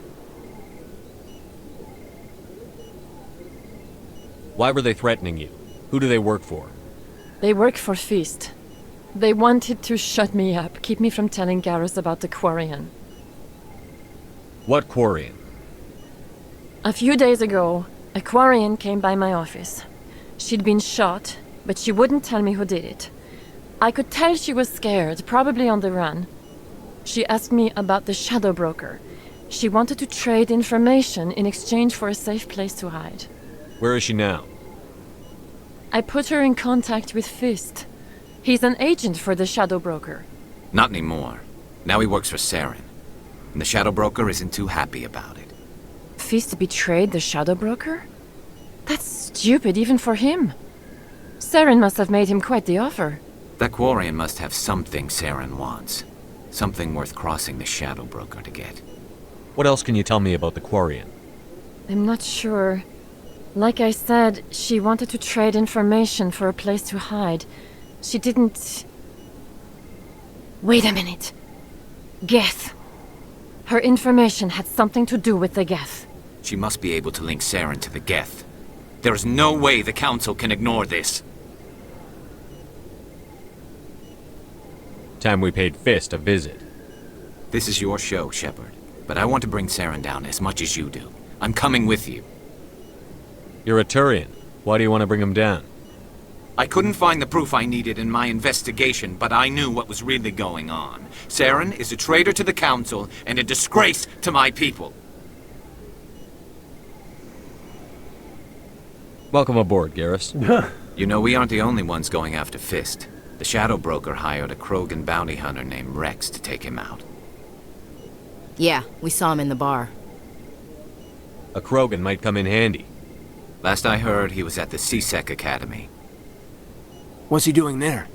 Why were they threatening you? Who do they work for? They work for Feast. They wanted to shut me up, keep me from telling Garrus about the Quarian. What Quarian? A few days ago, a Quarian came by my office. She'd been shot, but she wouldn't tell me who did it. I could tell she was scared, probably on the run. She asked me about the Shadow Broker. She wanted to trade information in exchange for a safe place to hide. Where is she now? I put her in contact with Fist. He's an agent for the Shadow Broker. Not anymore. Now he works for Saren. And the Shadow Broker isn't too happy about it. Fist betrayed the Shadow Broker? That's stupid even for him. Saren must have made him quite the offer. That Quarian must have something Saren wants. Something worth crossing the Shadow Broker to get. What else can you tell me about the Quarian? I'm not sure. Like I said, she wanted to trade information for a place to hide. She didn't... Wait a minute. Geth. Her information had something to do with the Geth. She must be able to link Saren to the Geth. There is no way the Council can ignore this. Time we paid Fist a visit. This is your show, Shepard. But I want to bring Saren down as much as you do. I'm coming with you. You're a Turian. Why do you want to bring him down? I couldn't find the proof I needed in my investigation, but I knew what was really going on. Saren is a traitor to the Council and a disgrace to my people. Welcome aboard, Garrus. You know, we aren't the only ones going after Fist. The Shadow Broker hired a Krogan bounty hunter named Rex to take him out. Yeah, we saw him in the bar. A Krogan might come in handy. Last I heard, he was at the C-Sec Academy. What's he doing there?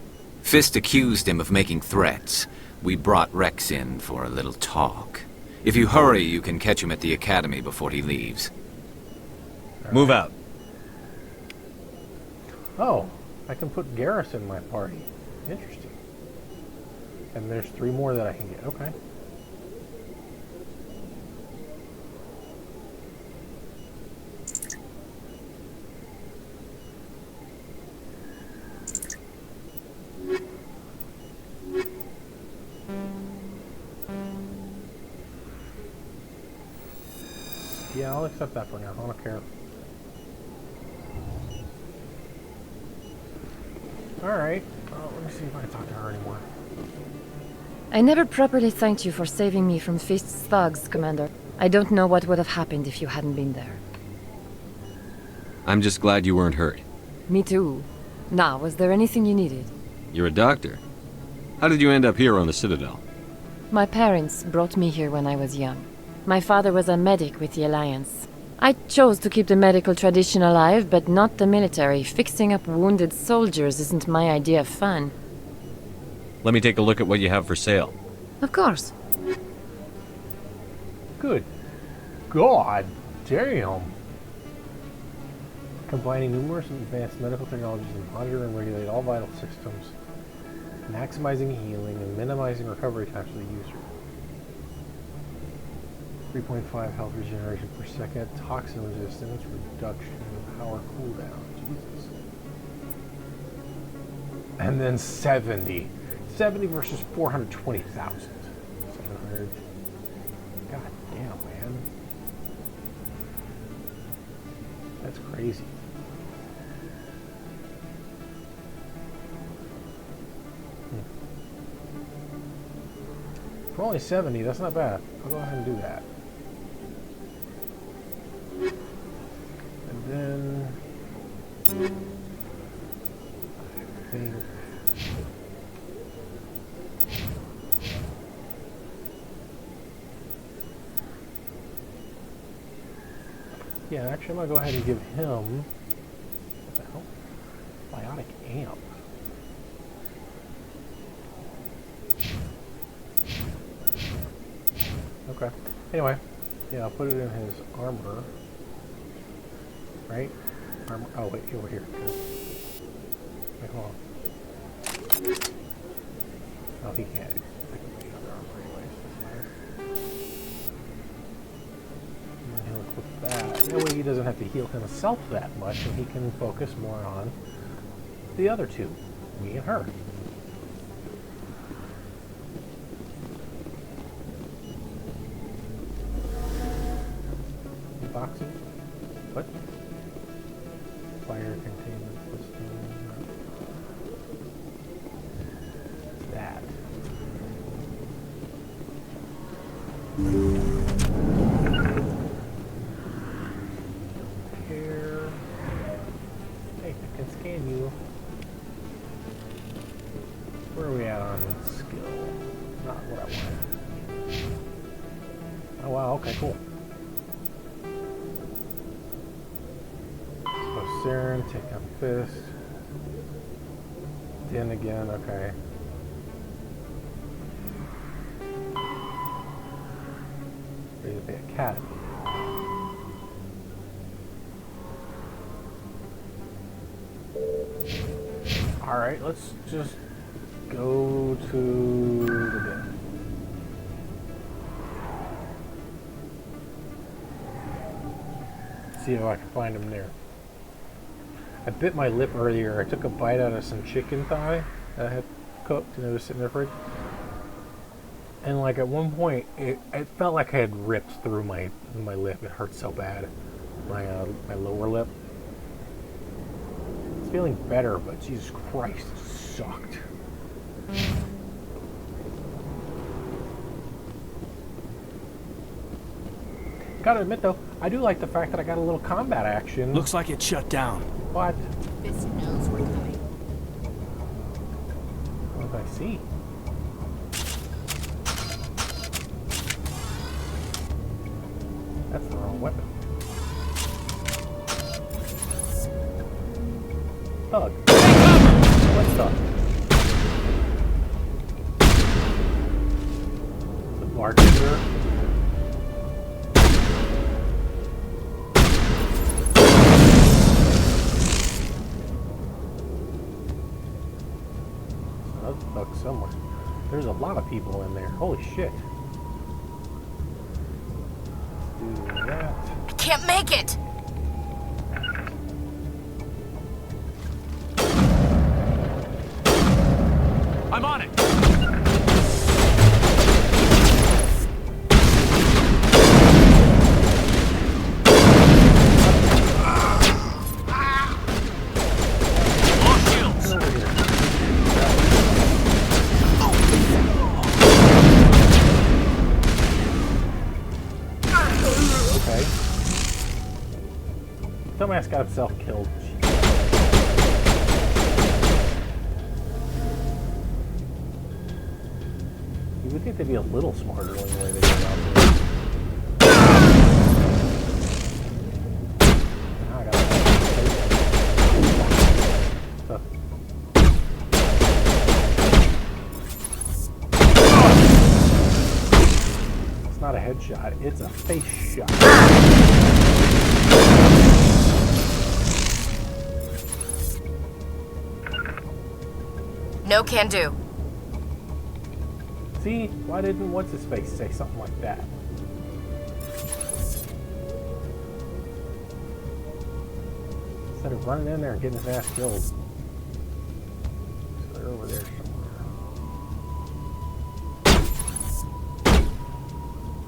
Fist accused him of making threats. We brought Rex in for a little talk. If you hurry, you can catch him at the Academy before he leaves. Move out. Oh, I can put Garrus in my party. Interesting. And there's 3 more that I can get. Okay. Yeah, I'll accept that for now. I don't care. Alright. Let me see if I can talk to her anymore. I never properly thanked you for saving me from Fist's thugs, Commander. I don't know what would have happened if you hadn't been there. I'm just glad you weren't hurt. Me too. Now, was there anything you needed? You're a doctor. How did you end up here on the Citadel? My parents brought me here when I was young. My father was a medic with the Alliance. I chose to keep the medical tradition alive, but not the military. Fixing up wounded soldiers isn't my idea of fun. Let me take a look at what you have for sale. Of course. Good God damn. Combining numerous advanced medical technologies to monitor and regulate all vital systems, maximizing healing and minimizing recovery time for the user. 3.5 health regeneration per second, toxin resistance, reduction in power cooldown. Jesus. And then 70. 70 versus 420,000. 700. God damn, man. That's crazy. For only 70, that's not bad. I'll go ahead and do that. And then I think yeah, actually I'm gonna go ahead and give him what the hell? Biotic amp. Okay. Anyway, yeah, I'll put it in his armor. Right? Armor. Oh wait, over here. Good. Wait, hold on. Oh, he can't. I can put other armor anyways. And then he'll equip that. That way he doesn't have to heal himself that much, and he can focus more on the other two, me and her. Boxes? What? Fire containment system. That. Here. Hey, I can scan you. Where are we at on skill? Not what I wanted. Oh wow, okay, cool. Siren, take out Fist. Din again, okay. Raise the academy. Alright, let's just go to the den. See if I can find him there. I bit my lip earlier. I took a bite out of some chicken thigh that I had cooked and it was sitting there for and like at one point it felt like I had ripped through my lip. It hurt so bad. My lower lip. It's feeling better, but Jesus Christ, it sucked. Gotta admit though, I do like the fact that I got a little combat action. Looks like it shut down. What? Fist knows we're coming. What do I see? That's the wrong weapon. Thug. What's up? The bartender. Somewhere. There's a lot of people in there. Holy shit. Let's do that. I can't make it! I'm on it! dumbass got himself killed. You would think they'd be a little smarter than the way they go out there. Now I gotta It's not a headshot, it's a face shot. No can do. See, why didn't what's his face say something like that? Instead of running in there and getting his ass killed. So they're over there somewhere.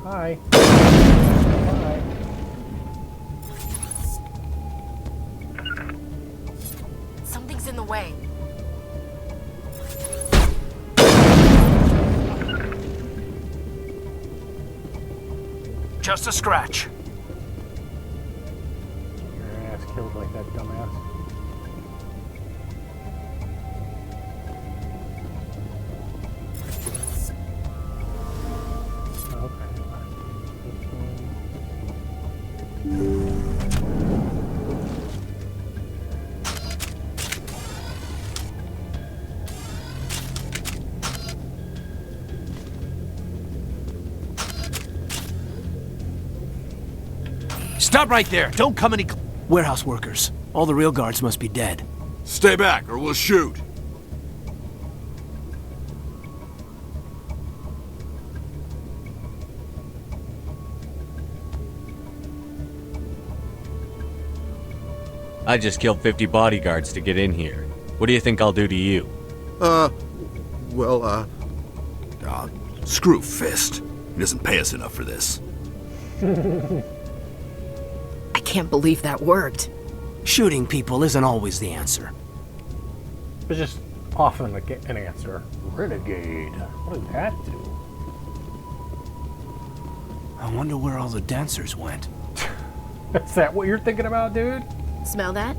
Hi. Hi. Something's in the way. Just a scratch. Your ass killed like that, dumbass. Stop right there. Don't come any... Warehouse workers. All the real guards must be dead. Stay back or we'll shoot. I just killed 50 bodyguards to get in here. What do you think I'll do to you? Screw Fist. He doesn't pay us enough for this. I can't believe that worked. Shooting people isn't always the answer. It's just often an answer. Renegade. What does that do? I wonder where all the dancers went. Is that what you're thinking about, dude? Smell that?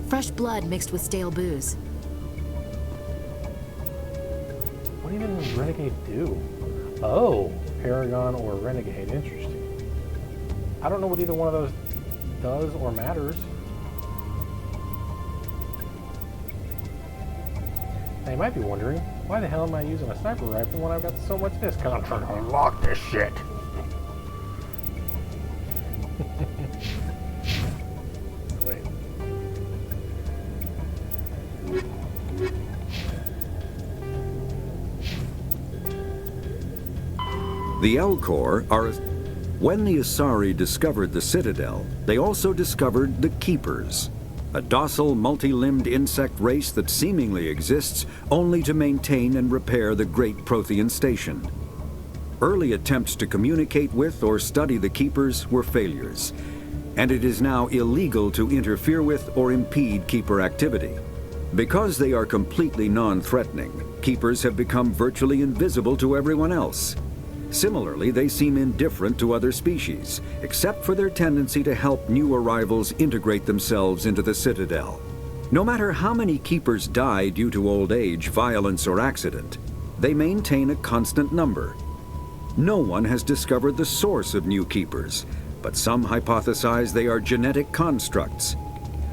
Fresh blood mixed with stale booze. What even does Renegade do? Oh, Paragon or Renegade. Interesting. I don't know what either one of those does or matters. Now you might be wondering, why the hell am I using a sniper rifle when I've got so much this? Because I'm trying to unlock this shit. Wait. The L-Corps are... When the Asari discovered the Citadel, they also discovered the Keepers, a docile, multi-limbed insect race that seemingly exists only to maintain and repair the Great Prothean Station. Early attempts to communicate with or study the Keepers were failures, and it is now illegal to interfere with or impede Keeper activity. Because they are completely non-threatening, Keepers have become virtually invisible to everyone else. Similarly, they seem indifferent to other species, except for their tendency to help new arrivals integrate themselves into the Citadel. No matter how many Keepers die due to old age, violence, or accident, they maintain a constant number. No one has discovered the source of new Keepers, but some hypothesize they are genetic constructs,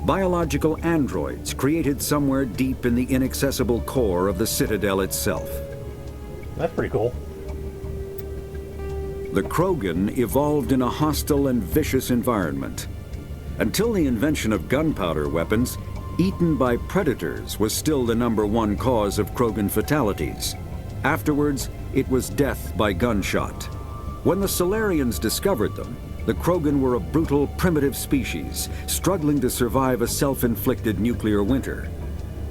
biological androids created somewhere deep in the inaccessible core of the Citadel itself. That's pretty cool. The Krogan evolved in a hostile and vicious environment. Until the invention of gunpowder weapons, eaten by predators was still the #1 cause of Krogan fatalities. Afterwards, it was death by gunshot. When the Solarians discovered them, the Krogan were a brutal, primitive species, struggling to survive a self-inflicted nuclear winter.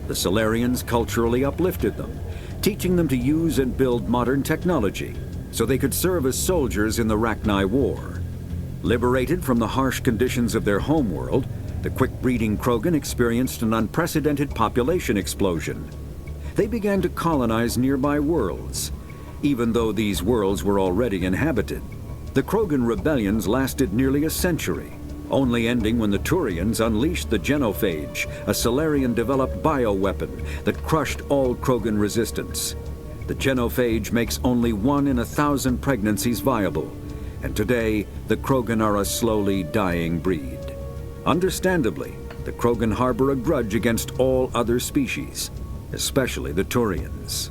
The Solarians culturally uplifted them, teaching them to use and build modern technology, so they could serve as soldiers in the Rachni War. Liberated from the harsh conditions of their homeworld, the quick-breeding Krogan experienced an unprecedented population explosion. They began to colonize nearby worlds. Even though these worlds were already inhabited, the Krogan rebellions lasted nearly a century, only ending when the Turians unleashed the genophage, a Solarian-developed bioweapon that crushed all Krogan resistance. The genophage makes only 1 in 1,000 pregnancies viable, and today the Krogan are a slowly dying breed. Understandably, the Krogan harbor a grudge against all other species, especially the Turians.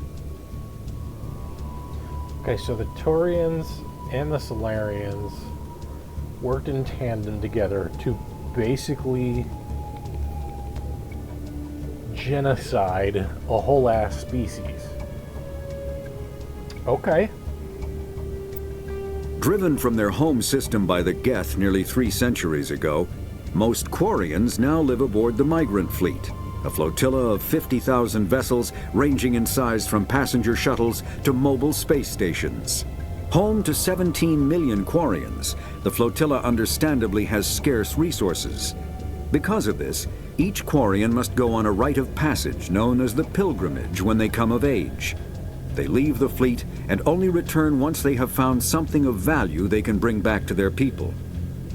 Okay, so the Turians and the Solarians worked in tandem together to basically genocide a whole ass species. Okay. Driven from their home system by the Geth nearly 3 centuries ago, most Quarians now live aboard the Migrant Fleet, a flotilla of 50,000 vessels ranging in size from passenger shuttles to mobile space stations. Home to 17 million Quarians, the flotilla understandably has scarce resources. Because of this, each Quarian must go on a rite of passage known as the Pilgrimage when they come of age. They leave the fleet and only return once they have found something of value they can bring back to their people.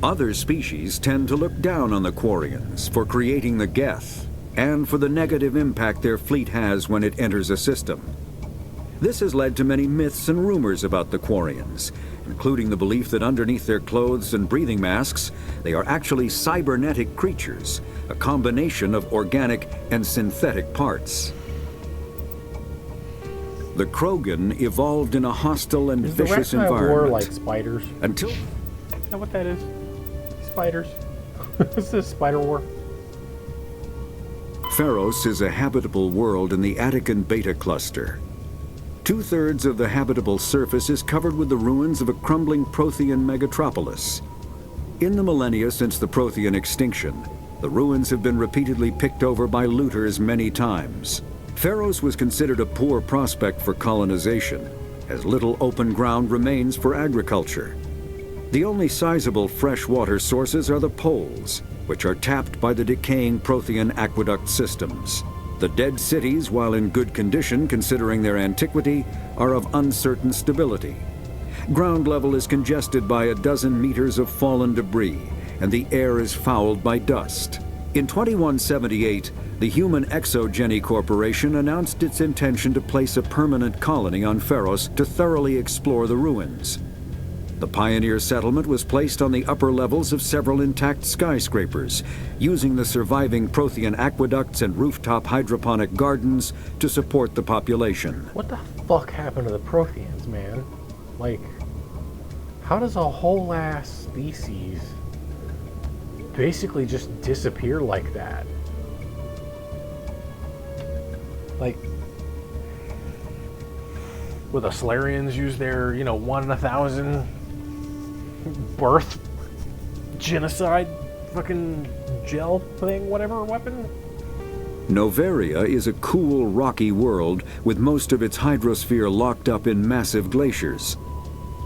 Other species tend to look down on the Quarians for creating the Geth and for the negative impact their fleet has when it enters a system. This has led to many myths and rumors about the Quarians, including the belief that underneath their clothes and breathing masks, they are actually cybernetic creatures, a combination of organic and synthetic parts. The Krogan evolved in a hostile and vicious environment. War like spiders. Until... Is that what that is? Spiders. Is this spider war? Pharos is a habitable world in the Attican Beta Cluster. 2/3 of the habitable surface is covered with the ruins of a crumbling Prothean megatropolis. In the millennia since the Prothean extinction, the ruins have been repeatedly picked over by looters many times. Pharos was considered a poor prospect for colonization, as little open ground remains for agriculture. The only sizable freshwater sources are the poles, which are tapped by the decaying Prothean aqueduct systems. The dead cities, while in good condition considering their antiquity, are of uncertain stability. Ground level is congested by a dozen meters of fallen debris, and the air is fouled by dust. In 2178, the Human Exogeny Corporation announced its intention to place a permanent colony on Pharos to thoroughly explore the ruins. The pioneer settlement was placed on the upper levels of several intact skyscrapers, using the surviving Prothean aqueducts and rooftop hydroponic gardens to support the population. What the fuck happened to the Protheans, man? Like, how does a whole ass species basically just disappear like that? Like, will the Solarians use their, 1 in 1,000 birth genocide fucking gel thing, whatever weapon? Noveria is a cool, rocky world with most of its hydrosphere locked up in massive glaciers.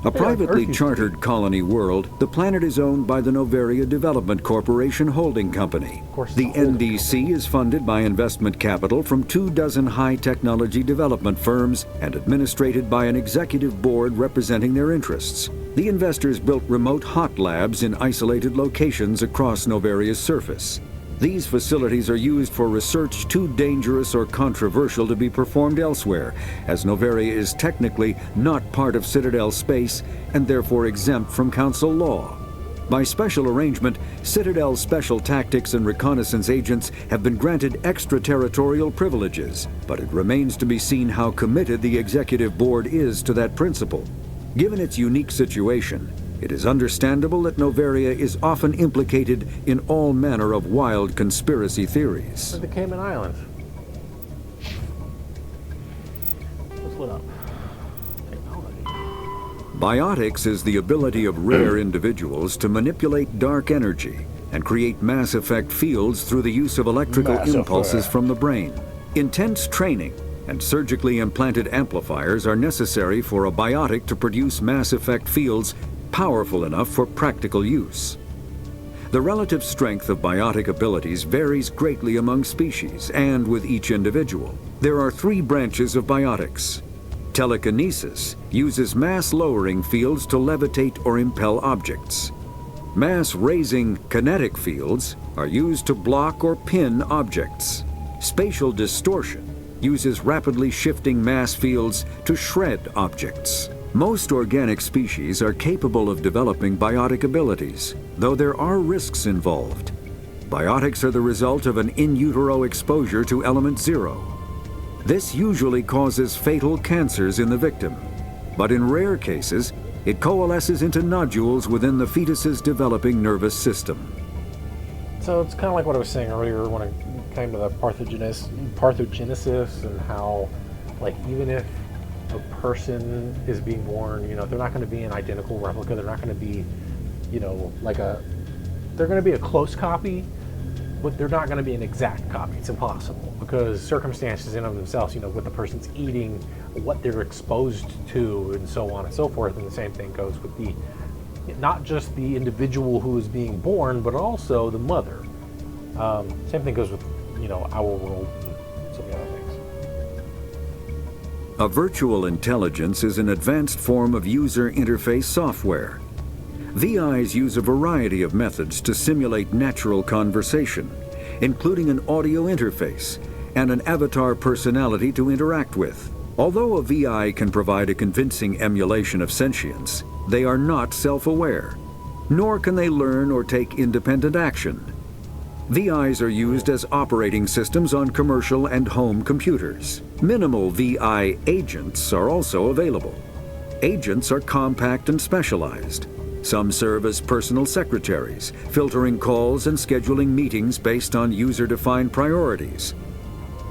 A privately chartered colony world, the planet is owned by the Noveria Development Corporation Holding Company. The NDC is funded by investment capital from 24 high-technology development firms and administrated by an executive board representing their interests. The investors built remote hot labs in isolated locations across Noveria's surface. These facilities are used for research too dangerous or controversial to be performed elsewhere, as Noveria is technically not part of Citadel space and therefore exempt from Council law. By special arrangement, Citadel's special tactics and reconnaissance agents have been granted extraterritorial privileges, but it remains to be seen how committed the Executive Board is to that principle. Given its unique situation, it is understandable that Noveria is often implicated in all manner of wild conspiracy theories. The Cayman Islands. What's lit up? Biotics is the ability of rare individuals to manipulate dark energy and create mass effect fields through the use of electrical impulses from the brain. Intense training and surgically implanted amplifiers are necessary for a biotic to produce mass effect fields powerful enough for practical use. The relative strength of biotic abilities varies greatly among species and with each individual. There are 3 branches of biotics. Telekinesis uses mass-lowering fields to levitate or impel objects. Mass-raising kinetic fields are used to block or pin objects. Spatial distortion uses rapidly shifting mass fields to shred objects. Most organic species are capable of developing biotic abilities, though there are risks involved. Biotics are the result of an in utero exposure to element 0. This usually causes fatal cancers in the victim, but in rare cases, it coalesces into nodules within the fetus's developing nervous system. So it's kind of like what I was saying earlier when I came to the parthenogenesis and how, like, even if a person is being born, you know, they're not going to be an identical replica. They're not going to be, you know, they're going to be a close copy, but they're not going to be an exact copy. It's impossible because circumstances in and of themselves, you know, what the person's eating, what they're exposed to, and so on and so forth. And the same thing goes with not just the individual who is being born, but also the mother. Same thing goes with, you know, our world and some of the other things. A virtual intelligence is an advanced form of user interface software. VIs use a variety of methods to simulate natural conversation, including an audio interface and an avatar personality to interact with. Although a VI can provide a convincing emulation of sentience, they are not self-aware, nor can they learn or take independent action. VIs are used as operating systems on commercial and home computers. Minimal VI agents are also available. Agents are compact and specialized. Some serve as personal secretaries, filtering calls and scheduling meetings based on user-defined priorities.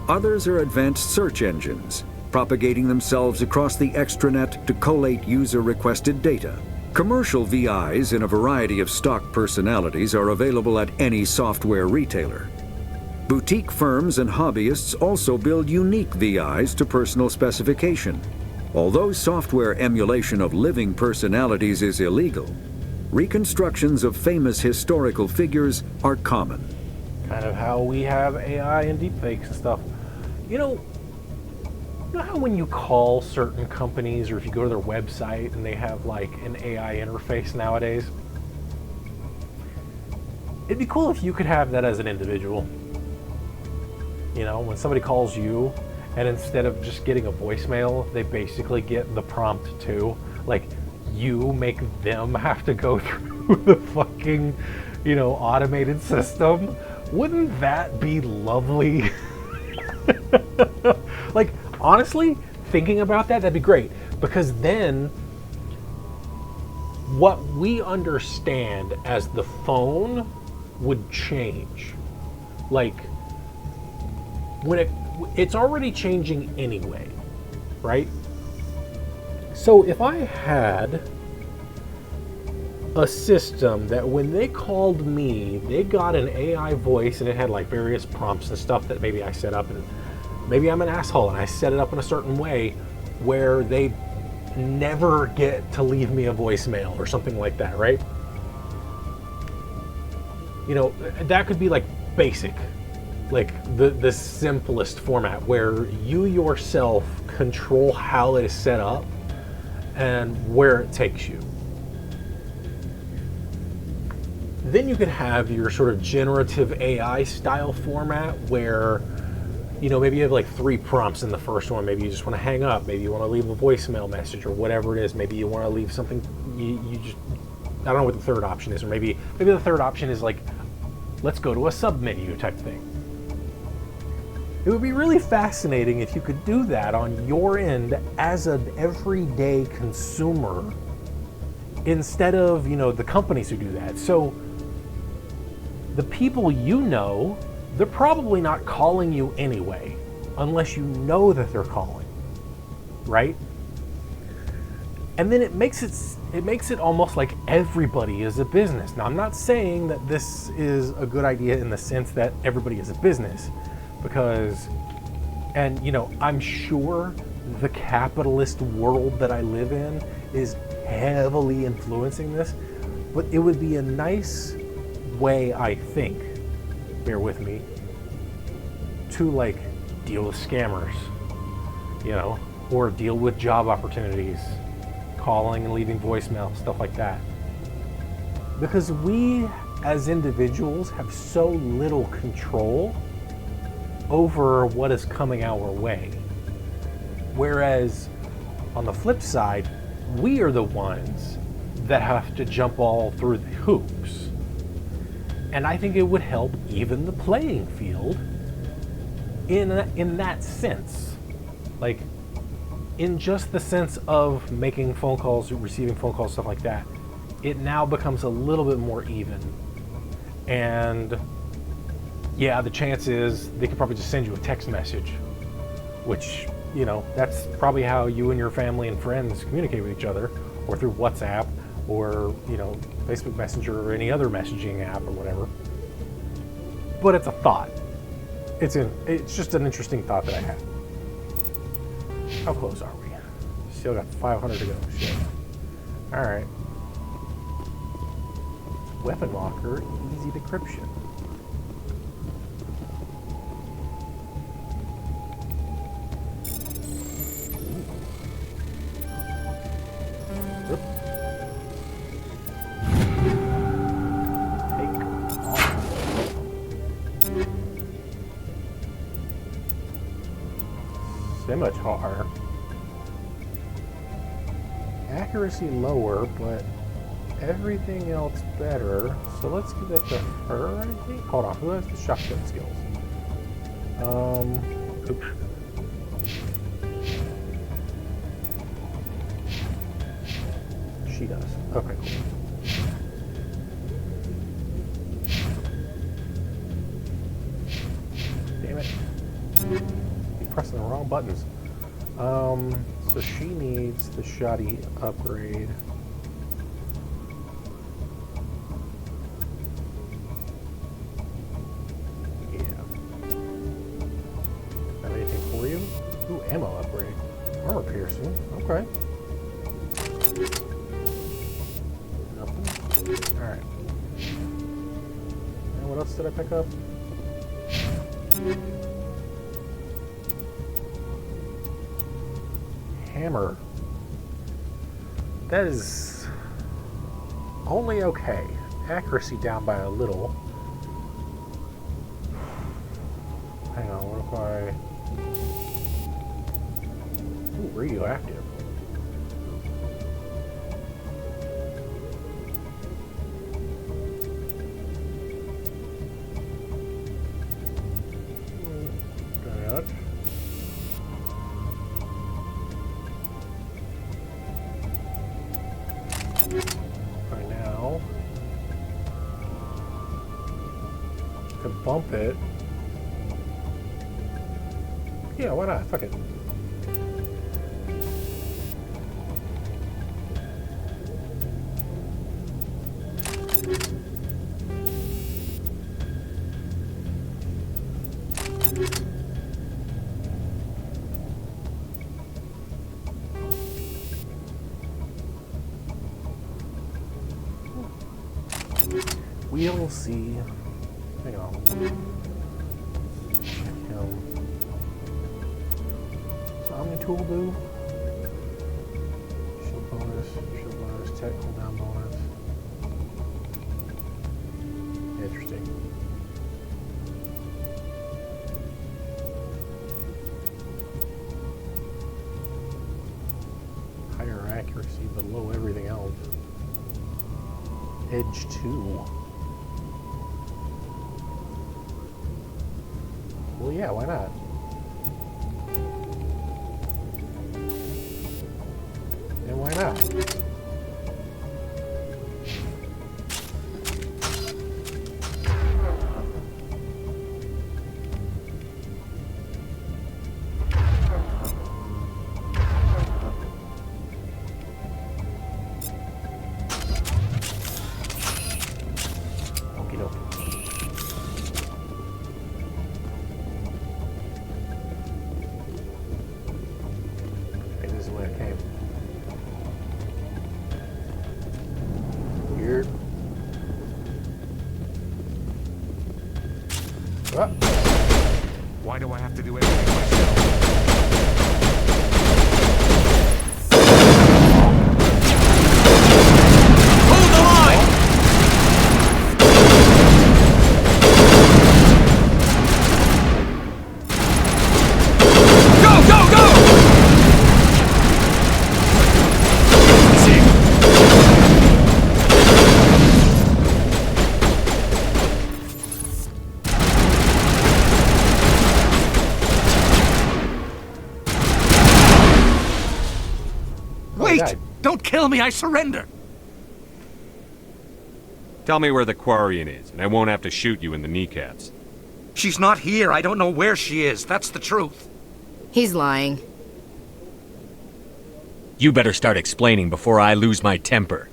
Others are advanced search engines, propagating themselves across the extranet to collate user-requested data. Commercial VIs in a variety of stock personalities are available at any software retailer. Boutique firms and hobbyists also build unique VIs to personal specification. Although software emulation of living personalities is illegal, reconstructions of famous historical figures are common. Kind of how we have AI and deepfakes and stuff. You know how when you call certain companies or if you go to their website and they have like an AI interface nowadays? It'd be cool if you could have that as an individual. You know, when somebody calls you and instead of just getting a voicemail, they basically get the prompt too. Like, you make them have to go through the fucking, you know, automated system. Wouldn't that be lovely? Like, honestly, thinking about that, that'd be great. Because then, what we understand as the phone would change. Like, when it's already changing anyway, right? So if I had a system that when they called me, they got an AI voice and it had like various prompts and stuff that maybe I set up, and maybe I'm an asshole and I set it up in a certain way where they never get to leave me a voicemail or something like that, right? You know, that could be like basic, like the simplest format where you yourself control how it is set up and where it takes you. Then you could have your sort of generative AI style format where, you know, maybe you have like 3 prompts in the first one. Maybe you just want to hang up. Maybe you want to leave a voicemail message or whatever it is. Maybe you want to leave something, you just, I don't know what the third option is. Or maybe the third option is like, let's go to a sub-menu type thing. It would be really fascinating if you could do that on your end as an everyday consumer instead of, you know, the companies who do that. So the people you know, they're probably not calling you anyway, unless you know that they're calling, right? And then it makes it almost like everybody is a business. Now, I'm not saying that this is a good idea in the sense that everybody is a business, because, and you know, I'm sure the capitalist world that I live in is heavily influencing this, but it would be a nice way, I think, bear with me, to like deal with scammers, you know, or deal with job opportunities, calling and leaving voicemail, stuff like that. Because we, as individuals, have so little control over what is coming our way. Whereas, on the flip side, we are the ones that have to jump all through the hoops. And I think it would help even the playing field in that sense. Like, in just the sense of making phone calls, receiving phone calls, stuff like that, it now becomes a little bit more even. And yeah, the chance is they could probably just send you a text message, which, you know, that's probably how you and your family and friends communicate with each other, or through WhatsApp, or, you know, Facebook Messenger, or any other messaging app, or whatever. But it's a thought. It's just an interesting thought that I had. How close are we? Still got 500 to go. Shit. Alright. Weapon locker, easy decryption. Scimitar. Accuracy lower, but everything else better. So let's give that to her, I think. Hold on, who has the shotgun skills? Oops. She does. Okay, cool. Damn it. You're pressing the wrong buttons. So she needs the shoddy upgrade. Yeah. Got anything for you? Ooh, ammo upgrade. Armor piercing. Okay. Nothing. Alright. And what else did I pick up? Hammer. That is only okay. Accuracy down by a little. Hang on, what if I... Ooh, radioactive. That. Right now, could bump it. Yeah, why not? Fuck it. We'll see. Hang on. Check him. So Omni-Tool do? Shield bonus, tech cooldown bonus. Interesting. Higher accuracy, but low everything else. Edge 2. Well, yeah, why not? And why not? Okie dokie. Why do I have to do everything myself? Hold the line! kill me, I surrender. Tell me where the Quarian is, and I won't have to shoot you in the kneecaps. She's not here. I don't know where she is. That's the truth. He's lying. You better start explaining before I lose my temper.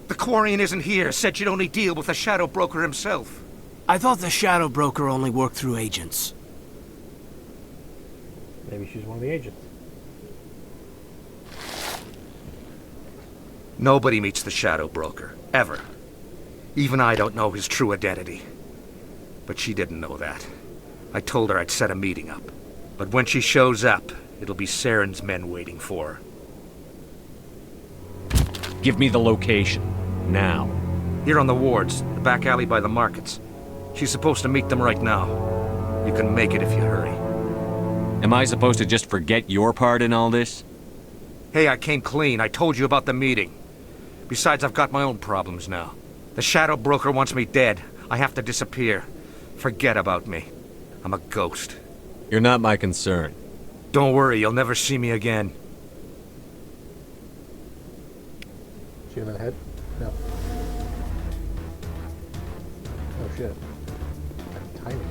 The Quarian isn't here. Said she'd only deal with the Shadow Broker himself. I thought the Shadow Broker only worked through agents. Maybe she's one of the agents. Nobody meets the Shadow Broker. Ever. Even I don't know his true identity. But she didn't know that. I told her I'd set a meeting up. But when she shows up, it'll be Saren's men waiting for her. Give me the location. Now. Here on the wards, the back alley by the markets. She's supposed to meet them right now. You can make it if you hurry. Am I supposed to just forget your part in all this? Hey, I came clean. I told you about the meeting. Besides, I've got my own problems now. The Shadow Broker wants me dead. I have to disappear. Forget about me. I'm a ghost. You're not my concern. Don't worry, you'll never see me again. Shoot him in the head? No. Oh shit. Timing.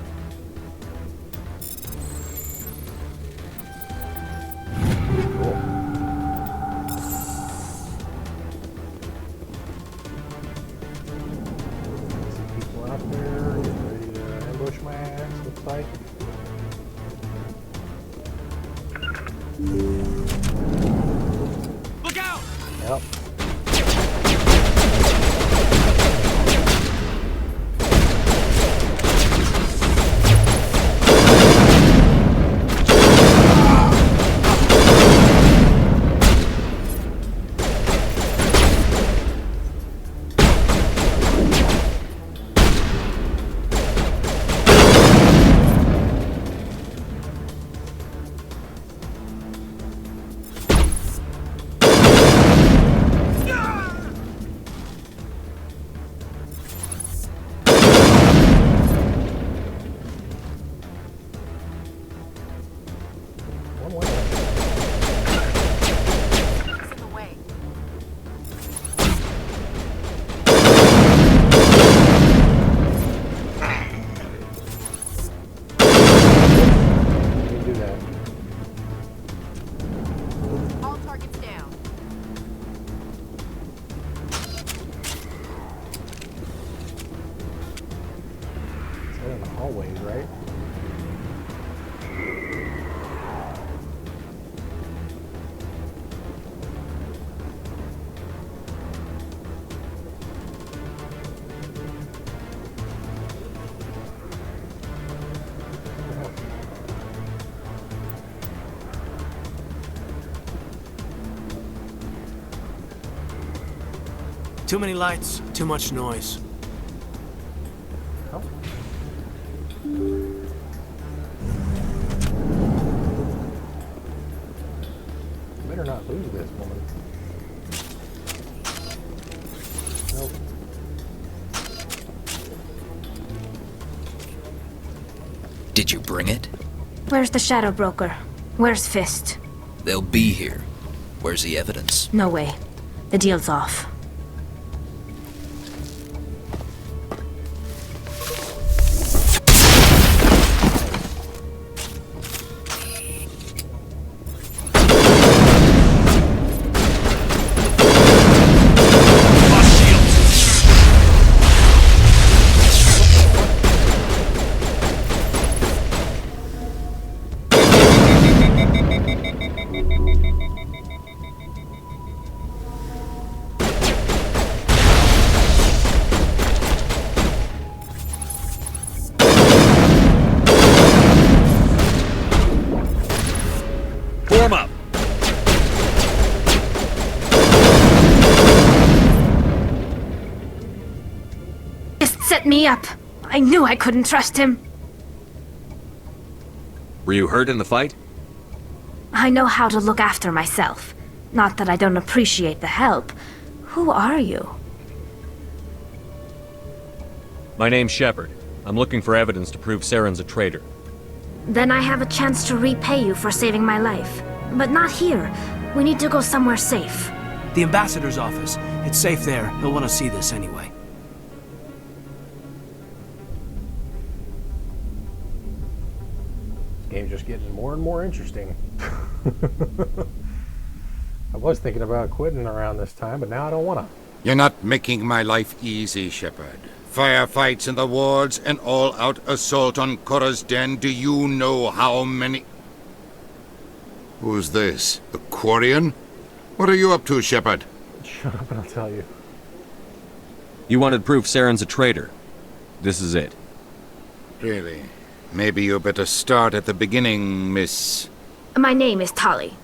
Cool. See people out there getting ready to ambush my ass, looks like. Look out! Yep. Hallways, right? Too many lights, too much noise. Better not lose this woman. Nope. Did you bring it? Where's the Shadow Broker? Where's Fist? They'll be here. Where's the evidence? No way. The deal's off. Form up! Just set me up. I knew I couldn't trust him. Were you hurt in the fight? I know how to look after myself. Not that I don't appreciate the help. Who are you? My name's Shepard. I'm looking for evidence to prove Saren's a traitor. Then I have a chance to repay you for saving my life. But not here. We need to go somewhere safe. The ambassador's office. It's safe there. He'll want to see this anyway. This game's just getting more and more interesting. I was thinking about quitting around this time, but now I don't want to. You're not making my life easy, Shepard. Firefights in the wards, an all-out assault on Korra's den. Do you know how many... Who's this? The Quarian? What are you up to, Shepard? Shut up and I'll tell you. You wanted proof Saren's a traitor. This is it. Really? Maybe you better start at the beginning, Miss... My name is Tali.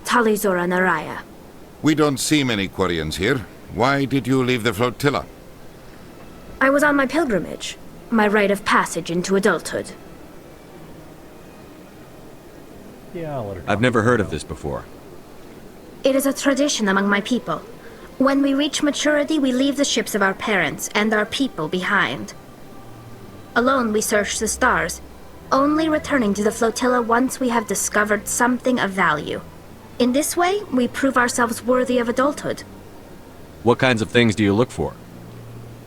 Tali Zora Naraya. We don't see many Quarians here. Why did you leave the flotilla? I was on my pilgrimage. My rite of passage into adulthood. Yeah, I'll let her talk. I've never heard of this before. It is a tradition among my people. When we reach maturity, we leave the ships of our parents and our people behind. Alone, we search the stars, only returning to the flotilla once we have discovered something of value. In this way, we prove ourselves worthy of adulthood. What kinds of things do you look for?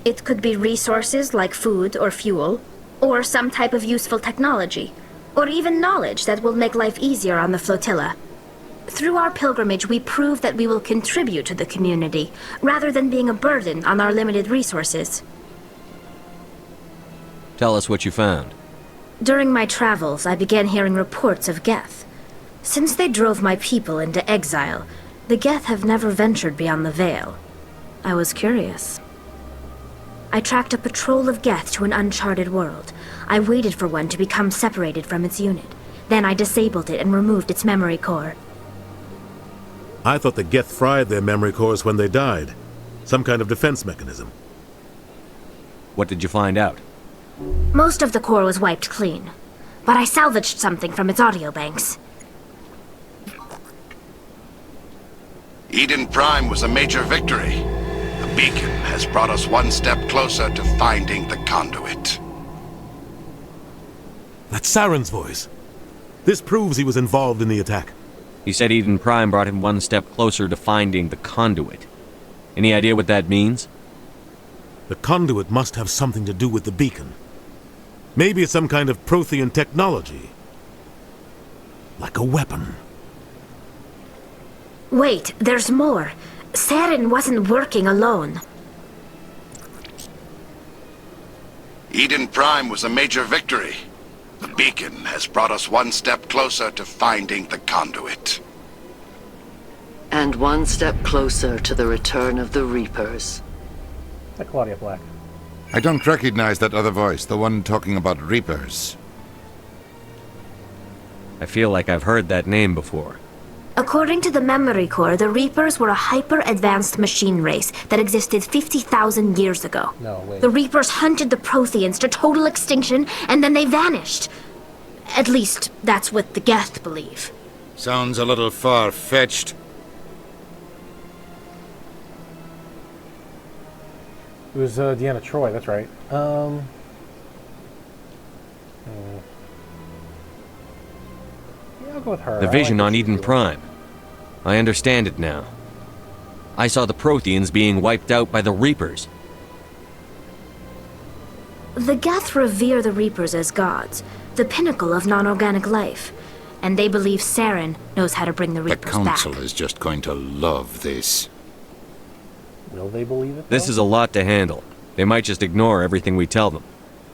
It could be resources like food or fuel, or some type of useful technology, or even knowledge that will make life easier on the flotilla. Through our pilgrimage, we prove that we will contribute to the community, rather than being a burden on our limited resources. Tell us what you found. During my travels, I began hearing reports of Geth. Since they drove my people into exile, the Geth have never ventured beyond the Veil. I was curious. I tracked a patrol of Geth to an uncharted world. I waited for one to become separated from its unit. Then I disabled it and removed its memory core. I thought the Geth fried their memory cores when they died. Some kind of defense mechanism. What did you find out? Most of the core was wiped clean, but I salvaged something from its audio banks. Eden Prime was a major victory. The beacon has brought us one step closer to finding the conduit. That's Saren's voice. This proves he was involved in the attack. He said Eden Prime brought him one step closer to finding the conduit. Any idea what that means? The conduit must have something to do with the beacon. Maybe it's some kind of Prothean technology. Like a weapon. Wait, there's more. Saren wasn't working alone. Eden Prime was a major victory. The beacon has brought us one step closer to finding the conduit. And one step closer to the return of the Reapers. Like Claudia Black. I don't recognize that other voice, the one talking about Reapers. I feel like I've heard that name before. According to the memory core, the Reapers were a hyper-advanced machine race that existed 50,000 years ago. No, wait. The Reapers hunted the Protheans to total extinction, and then they vanished. At least, that's what the Geth believe. Sounds a little far-fetched. It was Deanna Troy, that's right. Yeah, I'll go with her. The vision on Eden Prime. I understand it now. I saw the Protheans being wiped out by the Reapers. The Geth revere the Reapers as gods, the pinnacle of non-organic life. And they believe Saren knows how to bring the Reapers back. The Council is just going to love this. Will they believe it, though? This is a lot to handle. They might just ignore everything we tell them.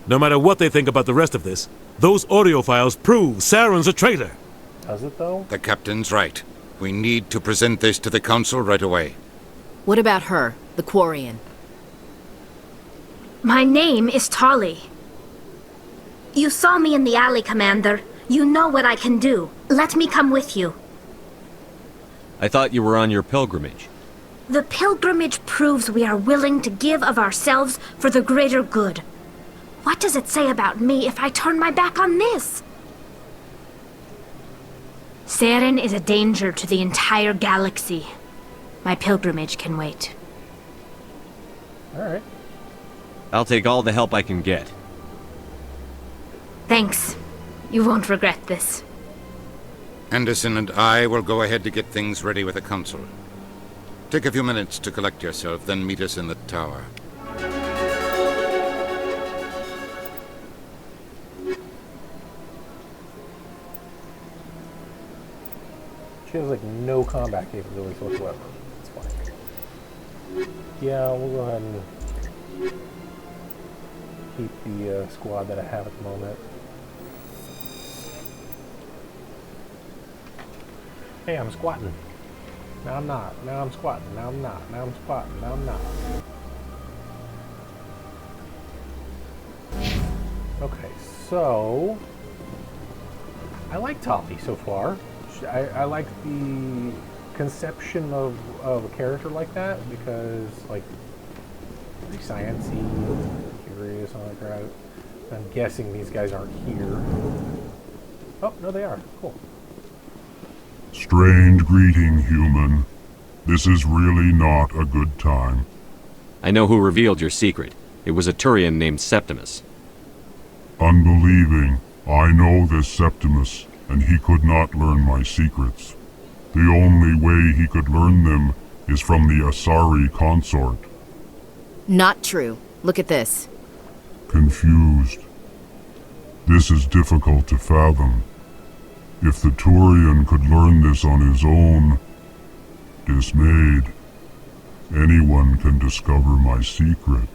No matter what they think about the rest of this, those audio files prove Saren's a traitor. Does it, though? The captain's right. We need to present this to the Council right away. What about her, the Quarian? My name is Tali. You saw me in the alley, Commander. You know what I can do. Let me come with you. I thought you were on your pilgrimage. The pilgrimage proves we are willing to give of ourselves for the greater good. What does it say about me if I turn my back on this? Saren is a danger to the entire galaxy. My pilgrimage can wait. Alright. I'll take all the help I can get. Thanks. You won't regret this. Anderson and I will go ahead to get things ready with the Council. Take a few minutes to collect yourself, then meet us in the tower. She has like no combat capabilities whatsoever. It's fine. Yeah, we'll go ahead and keep the squad that I have at the moment. Hey, I'm squatting. Now I'm not. Now I'm squatting. Now I'm not. Now I'm squatting. Now I'm not. Okay, so I like Toppy so far. I like the conception of a character like that because, like, pretty sciencey, curious, all that crap. I'm guessing these guys aren't here. Oh, no, they are. Cool. Strange greeting, human. This is really not a good time. I know who revealed your secret. It was a Turian named Septimus. Unbelieving. I know this Septimus, and he could not learn my secrets. The only way he could learn them is from the Asari consort. Not true. Look at this. Confused. This is difficult to fathom. If the Turian could learn this on his own, dismayed, anyone can discover my secret.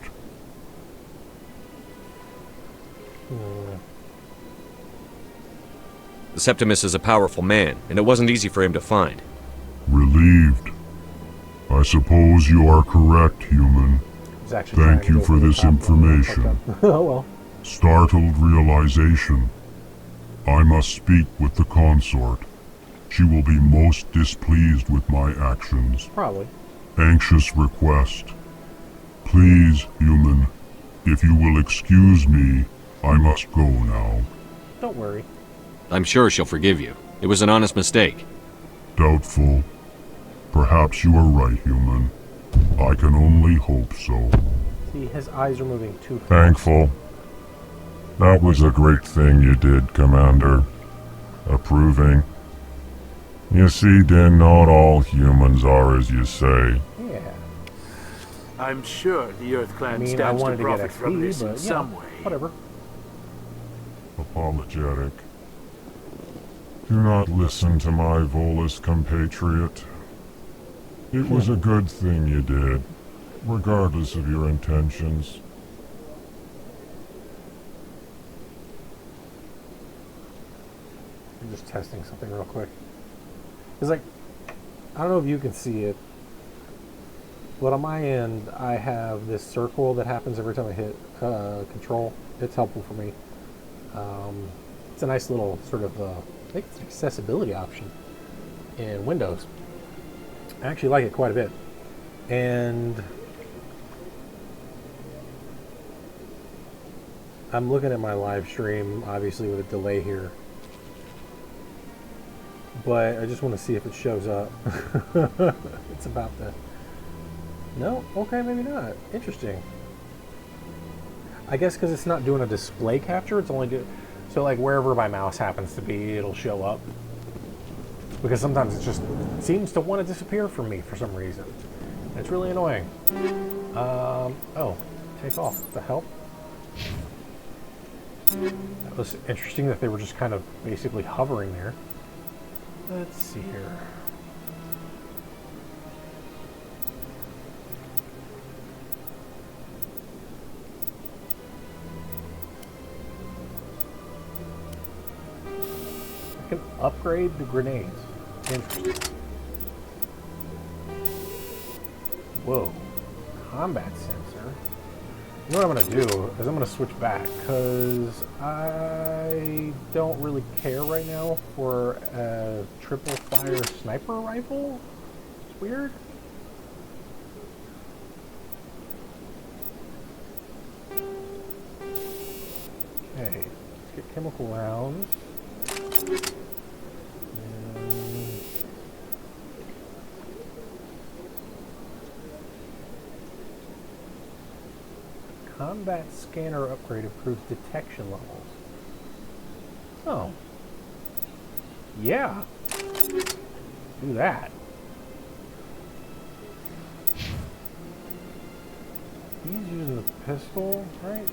Septimus is a powerful man, and it wasn't easy for him to find. Relieved. I suppose you are correct, human. Thank you for this information. Oh well. Startled realization. I must speak with the consort. She will be most displeased with my actions. Probably. Anxious request. Please, human, if you will excuse me, I must go now. Don't worry. I'm sure she'll forgive you. It was an honest mistake. Doubtful. Perhaps you are right, human. I can only hope so. See, his eyes are moving too fast. Thankful. That was a great thing you did, Commander. Approving. You see, then not all humans are as you say. Yeah. I'm sure the Earth Clan I mean, I stands to wanted to get profit from XP, this in but some yeah, way. whatever. Apologetic. Do not listen to my Volus compatriot. It was a good thing you did, regardless of your intentions. I'm just testing something real quick. It's like, I don't know if you can see it, but on my end, I have this circle that happens every time I hit control. It's helpful for me. It's a nice little sort of, I think it's an accessibility option in Windows. I actually like it quite a bit. And I'm looking at my live stream, obviously with a delay here. But I just want to see if it shows up. It's about the... No? Okay, maybe not. Interesting. I guess because it's not doing a display capture, it's only doing... So like wherever my mouse happens to be, it'll show up. Because sometimes it just seems to want to disappear from me for some reason. It's really annoying. Oh, take off. The hell? That was interesting that they were just kind of basically hovering there. Let's see here. I can upgrade the grenades. Interesting. Whoa. Combat sensor. You know what I'm going to do is I'm going to switch back because I don't really care right now for a triple fire sniper rifle. It's weird. Okay, let's get chemical rounds. Combat scanner upgrade improves detection levels. Oh. Yeah. Do that. He's using the pistol, right?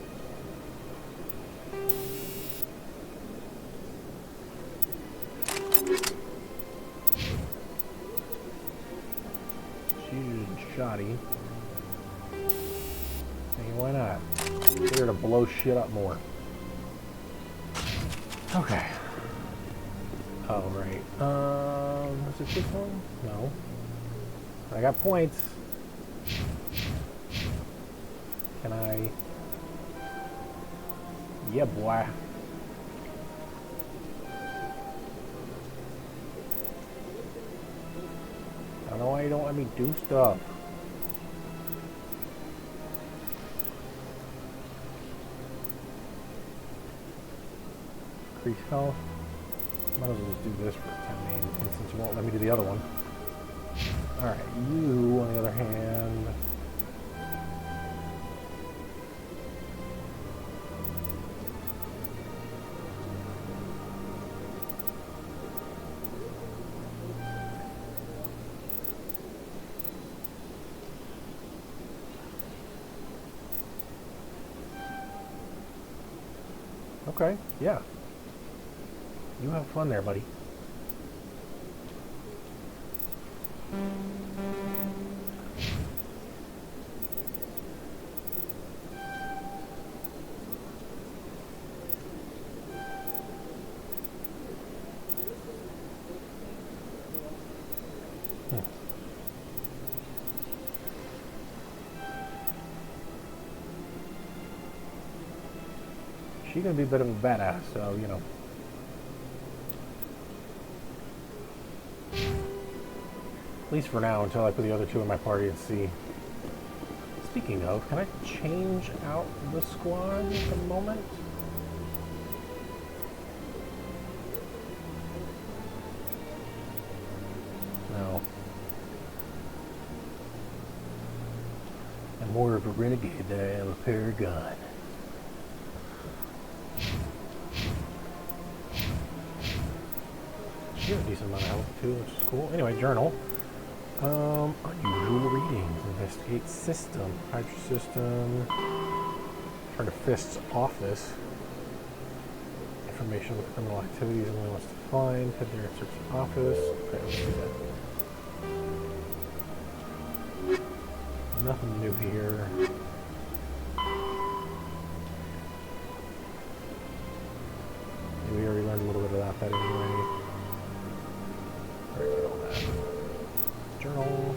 She's using shoddy. Hey, why not? Get her to blow shit up more. Okay. Oh, right. Is it this one? No. I got points. Can I? Yeah, boy. I don't know why you don't let me do stuff. Increase health. Might as well just do this for the time being, since you won't let me do the other one. Alright, you, on the other hand... Okay, yeah. You have fun there, buddy. She's gonna be a bit of a badass, so, you know. At least for now, until I put the other two in my party and see. Speaking of, can I change out the squad at the moment? No. I'm more of a renegade than I am a paragon. She has a decent amount of health too, which is cool. Anyway, journal. Unusual readings. Investigate system. Hydro system. Turn to Fist's office. Information with criminal activities only wants to find. Head there and search the office. Okay, let's do that. Nothing new here. We already learned a little bit about that anyway. Alright, all that. Journal.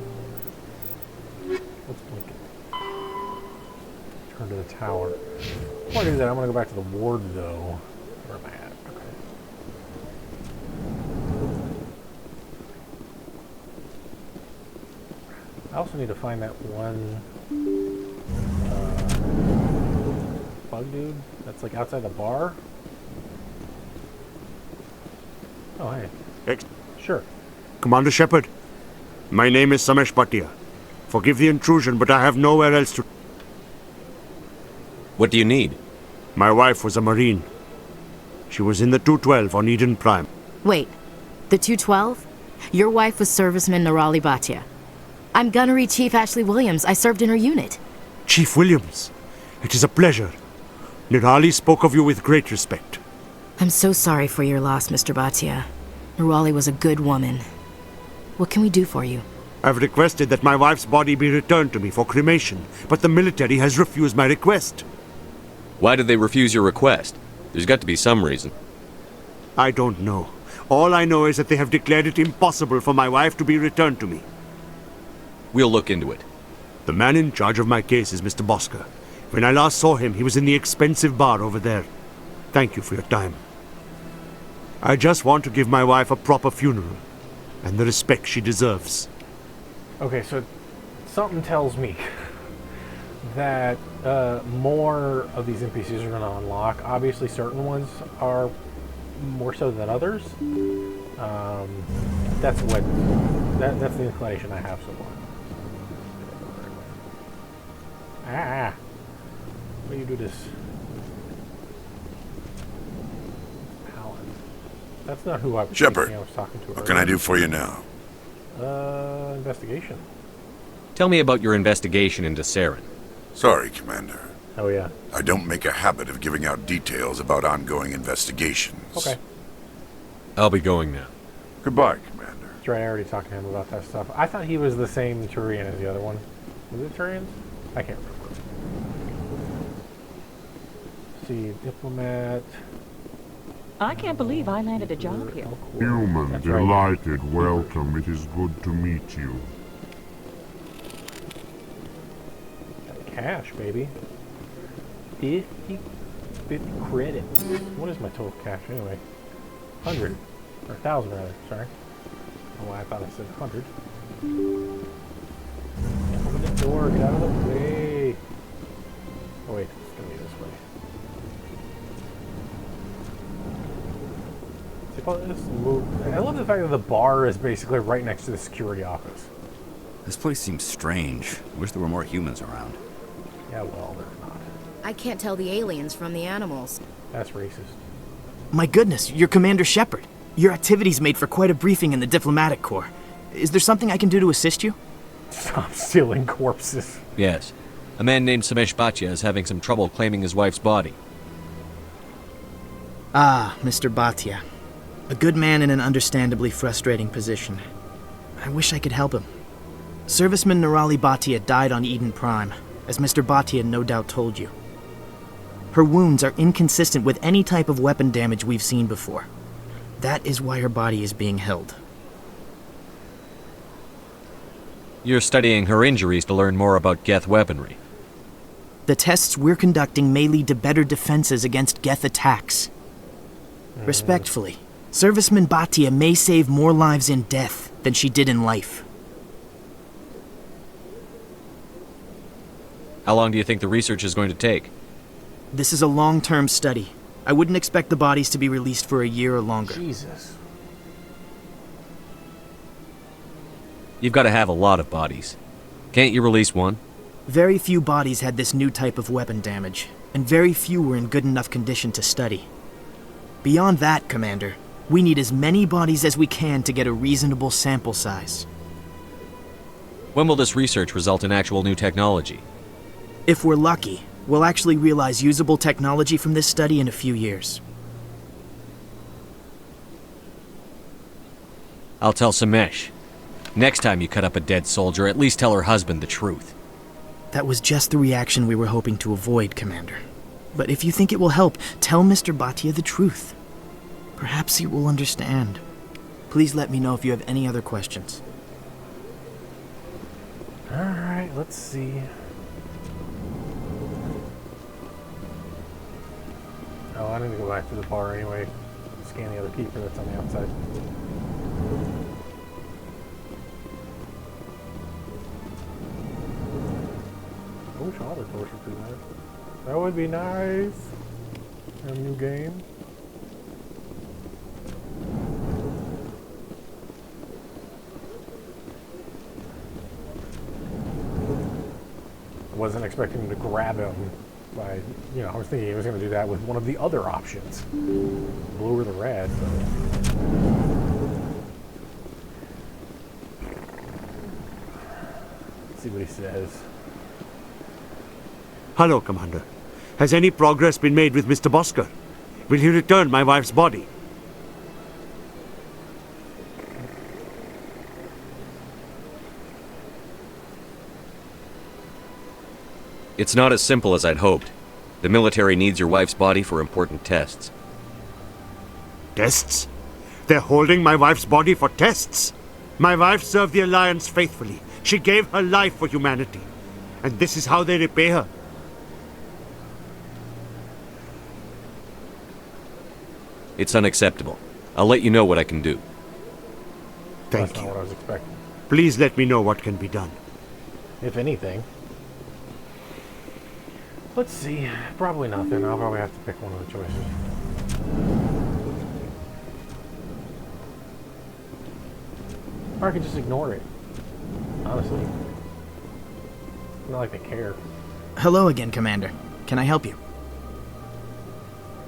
Let's blink it. Turn to the tower. Before I do that, I'm going to go back to the ward, though. Where am I at? Okay. I also need to find that one bug dude that's like outside the bar. Oh, hey. Sure. Commander Shepard, my name is Samesh Bhatia. Forgive the intrusion, but I have nowhere else to... What do you need? My wife was a Marine. She was in the 212 on Eden Prime. Wait, the 212? Your wife was serviceman Nirali Bhatia. I'm Gunnery Chief Ashley Williams. I served in her unit. Chief Williams, it is a pleasure. Nirali spoke of you with great respect. I'm so sorry for your loss, Mr. Bhatia. Nirali was a good woman. What can we do for you? I've requested that my wife's body be returned to me for cremation, but the military has refused my request. Why did they refuse your request? There's got to be some reason. I don't know. All I know is that they have declared it impossible for my wife to be returned to me. We'll look into it. The man in charge of my case is Mr. Bosker. When I last saw him, he was in the expensive bar over there. Thank you for your time. I just want to give my wife a proper funeral, and the respect she deserves. Okay, so something tells me that more of these NPCs are going to unlock. Obviously, certain ones are more so than others. That's the inclination I have so far. Ah! What do you do this? Alan. That's not who I was Shepard, thinking I was talking to. What can I do for you now? Investigation. Tell me about your investigation into Saren. Sorry, Commander. Oh, yeah. I don't make a habit of giving out details about ongoing investigations. Okay. I'll be going now. Goodbye, Commander. That's right, I already talked to him about that stuff. I thought he was the same Turian as the other one. Was it Turians? I can't remember. Let's see, diplomat. I can't believe I landed a job here. Human, That's right. delighted, welcome. It is good to meet you. Cash, baby. 50 credits. What is my total cash anyway? 100. Or 1,000 rather, sorry. Oh, I thought I said 100. Open the door, get out of the way. Oh wait, it's gonna be this way. See if I just move. I love the fact that the bar is basically right next to the security office. This place seems strange. Wish there were more humans around. Yeah, well, there's not. I can't tell the aliens from the animals. That's racist. My goodness, you're Commander Shepard. Your activities made for quite a briefing in the diplomatic corps. Is there something I can do to assist you? Stop stealing corpses. Yes. A man named Samesh Bhatia is having some trouble claiming his wife's body. Ah, Mr. Bhatia. A good man in an understandably frustrating position. I wish I could help him. Serviceman Nirali Bhatia died on Eden Prime, as Mr. Bhatia no doubt told you. Her wounds are inconsistent with any type of weapon damage we've seen before. That is why her body is being held. You're studying her injuries to learn more about Geth weaponry. The tests we're conducting may lead to better defenses against Geth attacks. Respectfully, Serviceman Bhatia may save more lives in death than she did in life. How long do you think the research is going to take? This is a long-term study. I wouldn't expect the bodies to be released for a year or longer. Jesus. You've got to have a lot of bodies. Can't you release one? Very few bodies had this new type of weapon damage, and very few were in good enough condition to study. Beyond that, Commander, we need as many bodies as we can to get a reasonable sample size. When will this research result in actual new technology? If we're lucky, we'll actually realize usable technology from this study in a few years. I'll tell Samesh. Next time you cut up a dead soldier, at least tell her husband the truth. That was just the reaction we were hoping to avoid, Commander. But if you think it will help, tell Mr. Bhatia the truth. Perhaps he will understand. Please let me know if you have any other questions. Alright, let's see. Oh, I need to go back to the bar anyway. Scan the other keeper that's on the outside. I wish all the doors would do that. That would be nice. A new game. I wasn't expecting him to grab him by, I was thinking he was going to do that with one of the other options. Blue or the red, but... Let's see what he says. Hello, Commander. Has any progress been made with Mr. Bosker? Will he return my wife's body? It's not as simple as I'd hoped. The military needs your wife's body for important tests. Tests? They're holding my wife's body for tests? My wife served the Alliance faithfully. She gave her life for humanity. And this is how they repay her. It's unacceptable. I'll let you know what I can do. Thank That's not what I was expecting. Please let me know what can be done. If anything. Let's see. Probably nothing. I'll probably have to pick one of the choices. Or I could just ignore it. Honestly. It's not like they care. Hello again, Commander. Can I help you?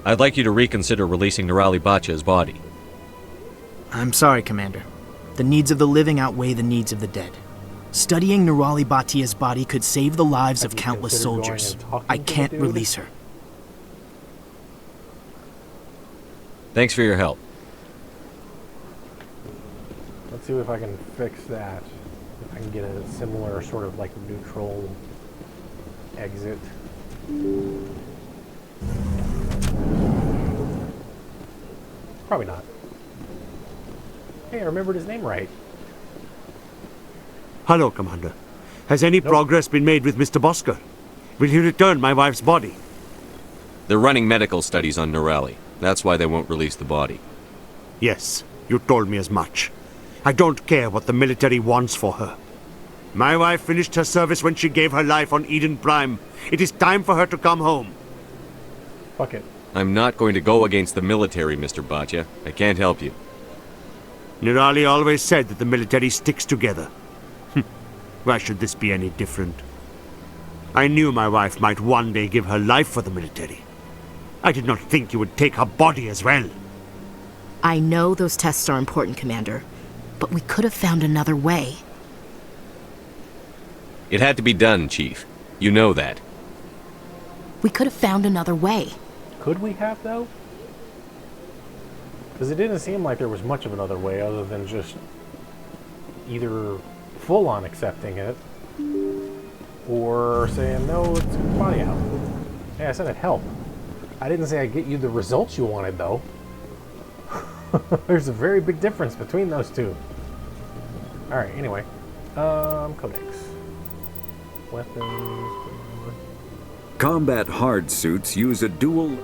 I'd like you to reconsider releasing Nirali Bhacha's body. I'm sorry, Commander. The needs of the living outweigh the needs of the dead. Studying Nurali Batia's body could save the lives Have of you countless considered going soldiers. and talking I to the can't dude? release her. Thanks for your help. Let's see if I can fix that. If I can get a similar sort of like neutral exit. Probably not. Hey, I remembered his name right. Hello, Commander. Has any progress been made with Mr. Bosker? Will he return my wife's body? They're running medical studies on Nurali. That's why they won't release the body. Yes, you told me as much. I don't care what the military wants for her. My wife finished her service when she gave her life on Eden Prime. It is time for her to come home. Fuck it. I'm not going to go against the military, Mr. Bhatia. I can't help you. Nurali always said that the military sticks together. Why should this be any different? I knew my wife might one day give her life for the military. I did not think you would take her body as well. I know those tests are important, Commander, but we could have found another way. It had to be done, Chief. You know that. We could have found another way. Could we have, though? Because it didn't seem like there was much of another way other than just either full-on accepting it or saying, no, let's get the body out. Hey, I said it'd help. I didn't say I'd get you the results you wanted, though. There's a very big difference between those two. Alright, anyway. Codex. Weapons. Combat hard suits use a dual...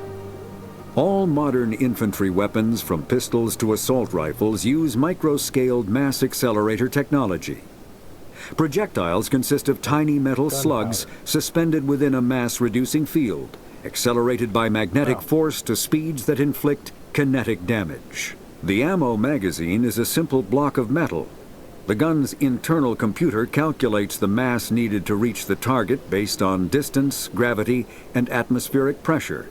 All modern infantry weapons, from pistols to assault rifles, use micro-scaled mass accelerator technology. Projectiles consist of tiny metal slugs suspended within a mass-reducing field, accelerated by magnetic force to speeds that inflict kinetic damage. The ammo magazine is a simple block of metal. The gun's internal computer calculates the mass needed to reach the target based on distance, gravity, and atmospheric pressure,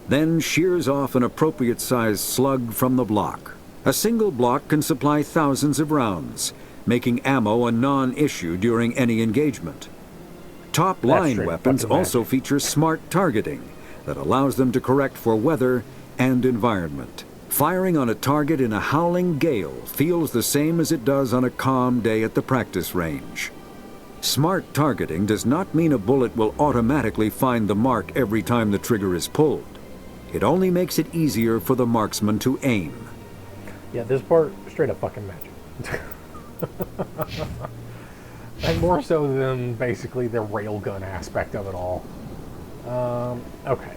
then shears off an appropriate-sized slug from the block. A single block can supply thousands of rounds, making ammo a non-issue during any engagement. Top-line weapons also feature smart targeting that allows them to correct for weather and environment. Firing on a target in a howling gale feels the same as it does on a calm day at the practice range. Smart targeting does not mean a bullet will automatically find the mark every time the trigger is pulled. It only makes it easier for the marksman to aim. Yeah, this part, straight up fucking magic. And more so than basically the railgun aspect of it all. Okay.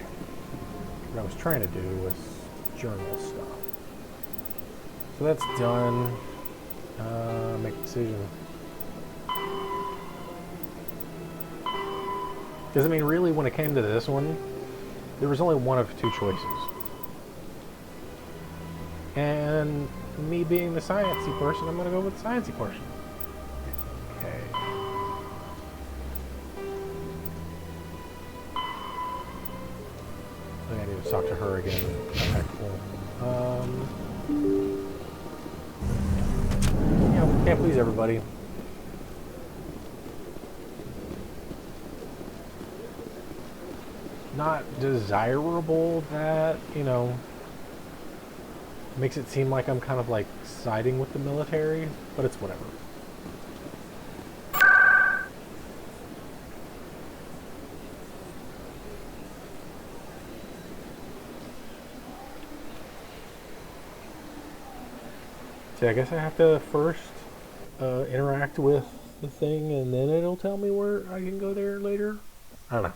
What I was trying to do was journal stuff. So that's done. Make a decision. Because, I mean, really, when it came to this one, there was only one of two choices. And me being the sciencey person, I'm going to go with the sciencey person. Okay. I need to talk to her again. Okay, cool. You know, can't please everybody. Not desirable that, you know, makes it seem like I'm kind of like siding with the military, but it's whatever. See, I guess I have to first interact with the thing and then it'll tell me where I can go there later. I don't know.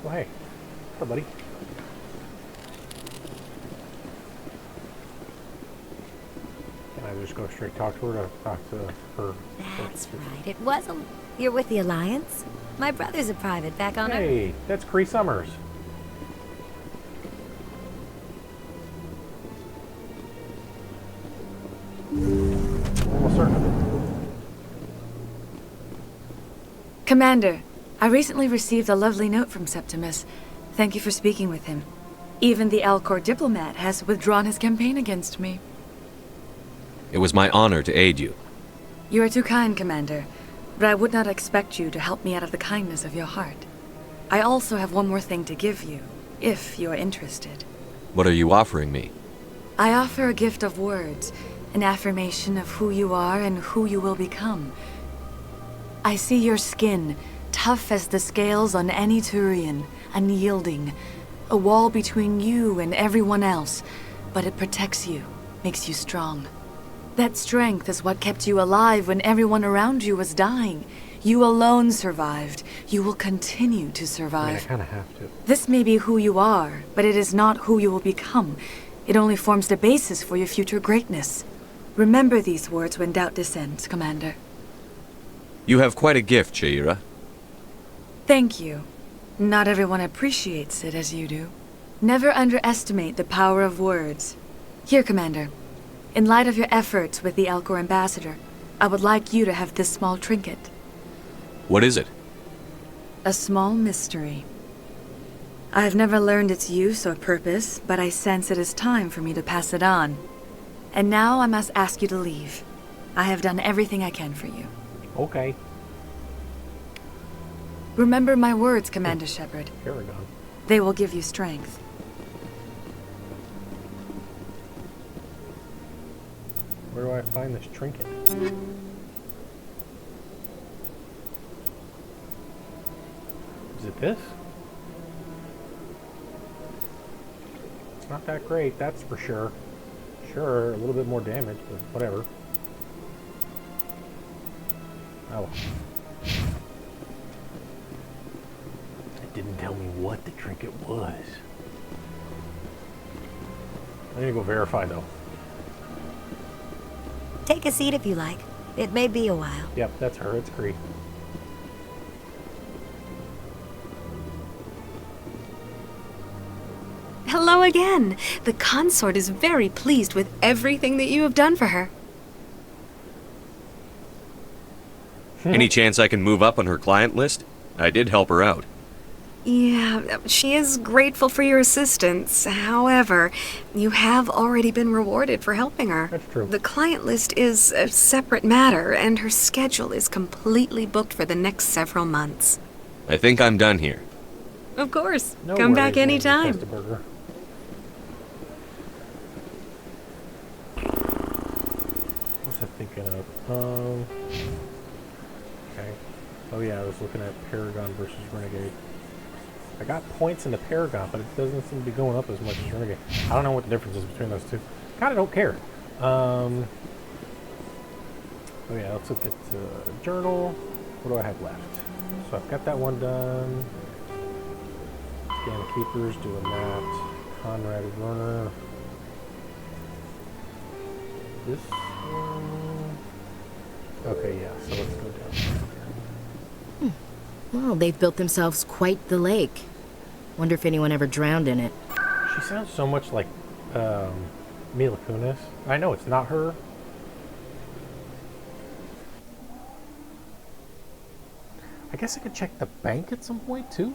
Well, hey. Hello, buddy. Can I just go straight talk to her to talk to her? That's right. It was a... You're with the Alliance? My brother's a private back on Earth. Hey, that's Cree Summers. Almost certain of it. Commander, I recently received a lovely note from Septimus. Thank you for speaking with him. Even the Alcor diplomat has withdrawn his campaign against me. It was my honor to aid you. You are too kind, Commander, but I would not expect you to help me out of the kindness of your heart. I also have one more thing to give you, if you are interested. What are you offering me? I offer a gift of words, an affirmation of who you are and who you will become. I see your skin, tough as the scales on any Turian, unyielding, a wall between you and everyone else, but it protects you, makes you strong. That strength is what kept you alive when everyone around you was dying. You alone survived. You will continue to survive. I kind of have to. This may be who you are, but it is not who you will become. It only forms the basis for your future greatness. Remember these words when doubt descends, Commander. You have quite a gift, Shaira. Thank you. Not everyone appreciates it as you do. Never underestimate the power of words. Here, Commander. In light of your efforts with the Elcor ambassador, I would like you to have this small trinket. What is it? A small mystery. I have never learned its use or purpose, but I sense it is time for me to pass it on. And now I must ask you to leave. I have done everything I can for you. Okay. Remember my words, Commander Shepard. Paragon. They will give you strength. Where do I find this trinket? Is it this? It's not that great, that's for sure. Sure, a little bit more damage, but whatever. Oh. It didn't tell me what the trinket was. I need to go verify though. Take a seat if you like. It may be a while. Yep, that's her. It's Cree. Hello again. The consort is very pleased with everything that you have done for her. Any chance I can move up on her client list? I did help her out. Yeah, she is grateful for your assistance. However, you have already been rewarded for helping her. That's true. The client list is a separate matter, and her schedule is completely booked for the next several months. I think I'm done here. Of course. No Come worries, back Lady anytime. Testaburger. What was I thinking of? Okay. Oh yeah, I was looking at Paragon versus Renegade. I got points in the Paragon, but it doesn't seem to be going up as much as Renegade. I don't know what the difference is between those two. Kinda don't care. Oh yeah, let's look at Journal. What do I have left? So I've got that one done. Scan the Keepers, doing that. Conrad Werner. This one. Okay, yeah, so let's go down. Well, they've built themselves quite the lake. Wonder if anyone ever drowned in it. She sounds so much like Mila Kunis. I know it's not her. I guess I could check the bank at some point too.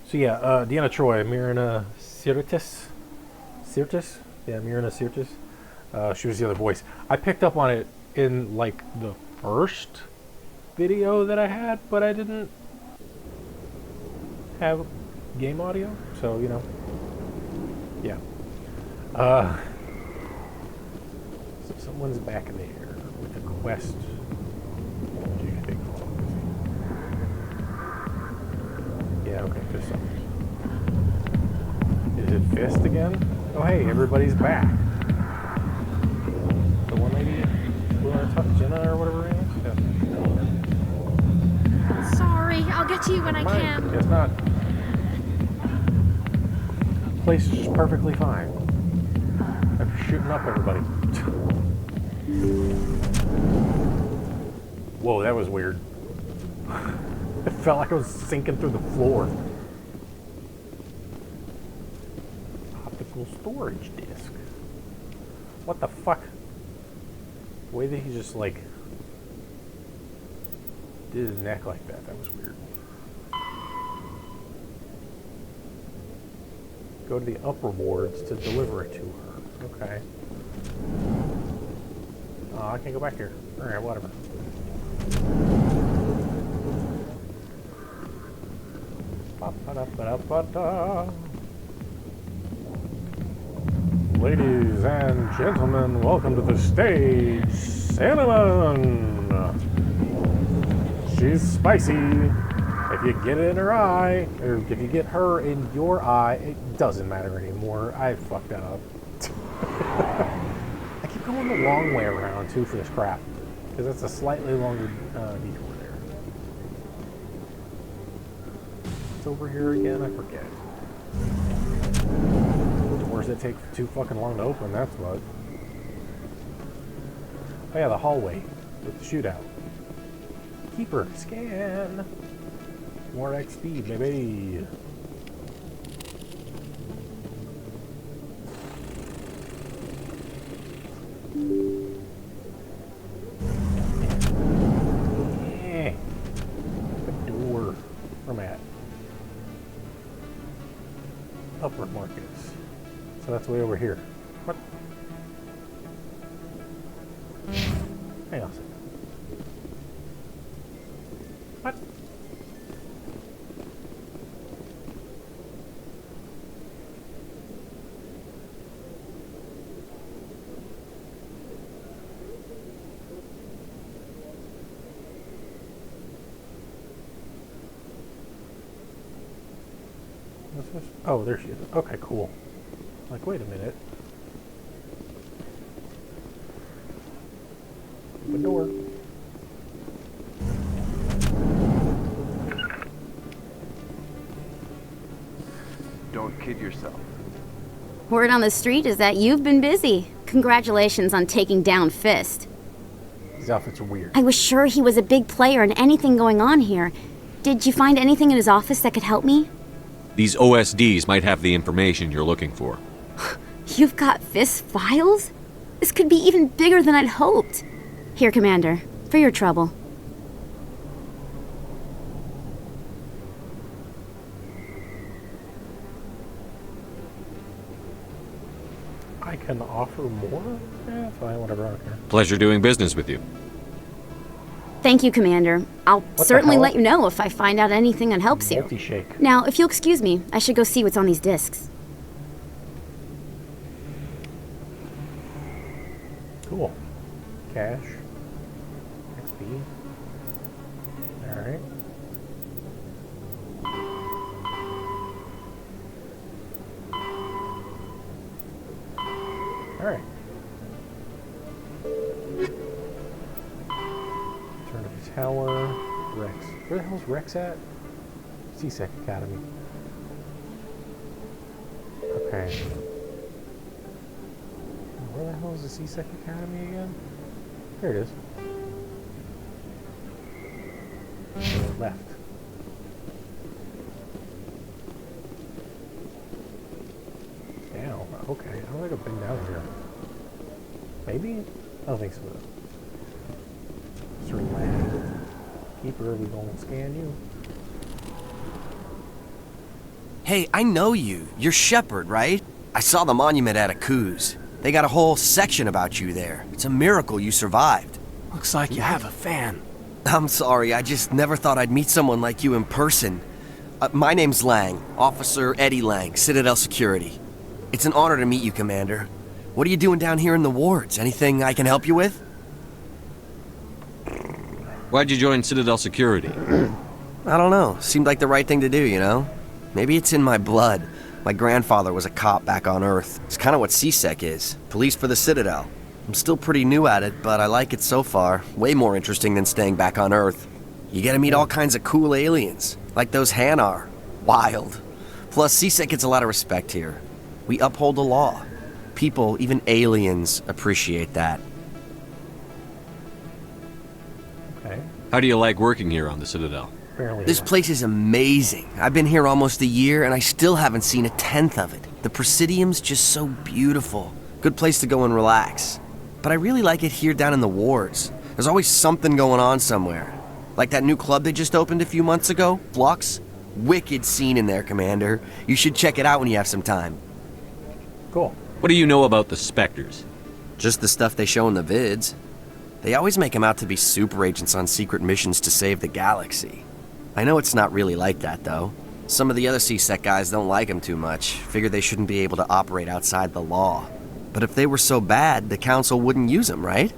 So yeah, Deanna Troy, Mirna Sirtis. Sirtis? Yeah, Mirna Sirtis. She was the other voice. I picked up on it in like the first video that I had, but I didn't have game audio, so you know. Yeah. So someone's back there with a quest. Yeah, okay, fist summons. Is it fist again? Oh hey, everybody's back. The one lady who I talked, Jenna or whatever her name is? Sorry, I'll get to you when I can. Guess not. The place is just perfectly fine. After shooting up everybody. Whoa, that was weird. It felt like I was sinking through the floor. Optical storage disc. What the fuck? The way that he just like did his neck like that, that was weird. Go to the upper wards to deliver it to her. Okay. Oh, I can't go back here. Alright, whatever. Ba-ba-da-ba-da-ba-da. Ladies and gentlemen, welcome to the stage, Cinnamon! She's spicy. If you get it in her eye, or if you get her in your eye, it doesn't matter anymore. I fucked that up. I keep going the long way around, too, for this crap. Because that's a slightly longer detour there. It's over here again, I forget. Doors that take too fucking long to open, that's what. Oh yeah, the hallway with the shootout. Keeper, scan. More XP, baby. Yeah. The door. Where am I at? Upward markets. So that's way over here. What? Hang on a second. What? Oh, there she is. Okay, cool. Like, wait a minute. Open door. Don't kid yourself. Word on the street is that you've been busy. Congratulations on taking down Fist. These outfits are weird. I was sure he was a big player in anything going on here. Did you find anything in his office that could help me? These OSDs might have the information you're looking for. You've got Fist's files? This could be even bigger than I'd hoped. Here, Commander, for your trouble. I can offer more? Yeah, fine, whatever, I don't care. Pleasure doing business with you. Thank you, Commander. I'll What certainly the hell? let you know if I find out anything that helps you. Multi-shake. Now, if you'll excuse me, I should go see what's on these discs. Cool. Cash. XP. Alright. Alright. Turn to the tower. Rex. Where the hell's Rex at? CSEC Academy. Okay. Where the hell is the CSEC Academy again? There it is. Left. Down. Okay. I don't think I've been down here. Maybe? I don't think so. Sir Lad. Keeper, we gonna scan you. Hey, I know you. You're Shepard, right? I saw the monument at Akuz. They got a whole section about you there. It's a miracle you survived. Looks like you have a fan. I'm sorry, I just never thought I'd meet someone like you in person. My name's Lang, Officer Eddie Lang, Citadel Security. It's an honor to meet you, Commander. What are you doing down here in the wards? Anything I can help you with? Why'd you join Citadel Security? I don't know. Seemed like the right thing to do, you know? Maybe it's in my blood. My grandfather was a cop back on Earth. It's kind of what CSEC is. Police for the Citadel. I'm still pretty new at it, but I like it so far. Way more interesting than staying back on Earth. You get to meet all kinds of cool aliens, like those Hanar. Wild. Plus, CSEC gets a lot of respect here. We uphold the law. People, even aliens, appreciate that. Okay. How do you like working here on the Citadel? This place is amazing. I've been here almost a year, and I still haven't seen a tenth of it. The Presidium's just so beautiful. Good place to go and relax. But I really like it here down in the wards. There's always something going on somewhere. Like that new club they just opened a few months ago, Flux. Wicked scene in there, Commander. You should check it out when you have some time. Cool. What do you know about the Spectres? Just the stuff they show in the vids. They always make him out to be super agents on secret missions to save the galaxy. I know it's not really like that, though. Some of the other C-Sec guys don't like him too much, figure they shouldn't be able to operate outside the law. But if they were so bad, the Council wouldn't use him, right?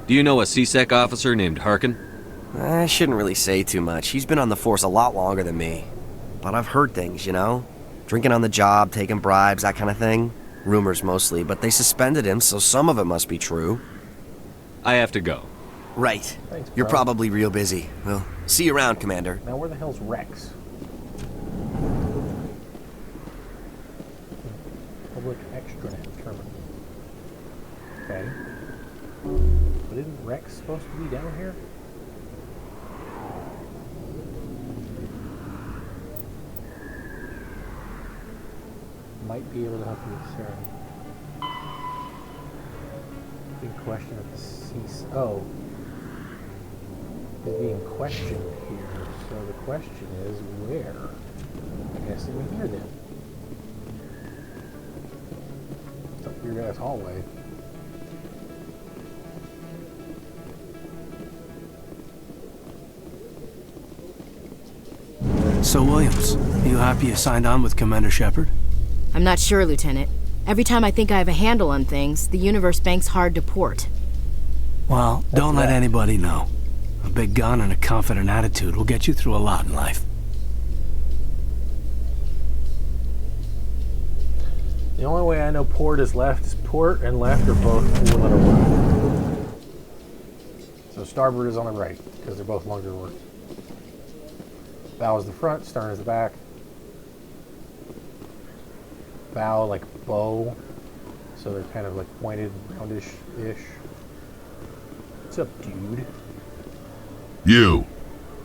Do you know a C-Sec officer named Harkin? I shouldn't really say too much. He's been on the force a lot longer than me. But I've heard things, you know? Drinking on the job, taking bribes, that kind of thing. Rumors mostly, but they suspended him, so some of it must be true. I have to go. Right. Thanks, bro. You're probably real busy. Well, see you around, Commander. Now where the hell's Rex? Public extranet determined. Okay. But isn't Rex supposed to be down here? Might be able to help you with Sarah. Big question at the cease. Oh. Is being questioned here. So the question is where? I guess in here then. It's up your guys' hallway. So, Williams, you happy you signed on with Commander Shepard? I'm not sure, Lieutenant. Every time I think I have a handle on things, the universe banks hard to port. Well, don't let anybody know. A big gun and a confident attitude will get you through a lot in life. The only way I know port is left is port, and left are both 4-letter words. So starboard is on the right, because they're both longer words. Bow is the front, stern is the back. Bow like bow, so they're kind of like pointed, roundish-ish. What's up, dude? You,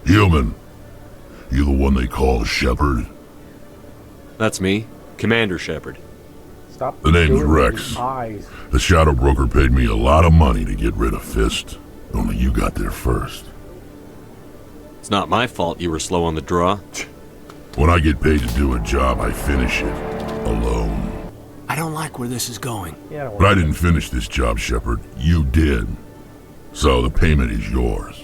human. You the one they call Shepard? That's me, Commander Shepard. Stop. The name's Rex. Eyes. The Shadow Broker paid me a lot of money to get rid of Fist. Only you got there first. It's not my fault you were slow on the draw. When I get paid to do a job, I finish it. Alone. I don't like where this is going. Yeah, But I didn't finish this job, Shepard. You did. So the payment is yours.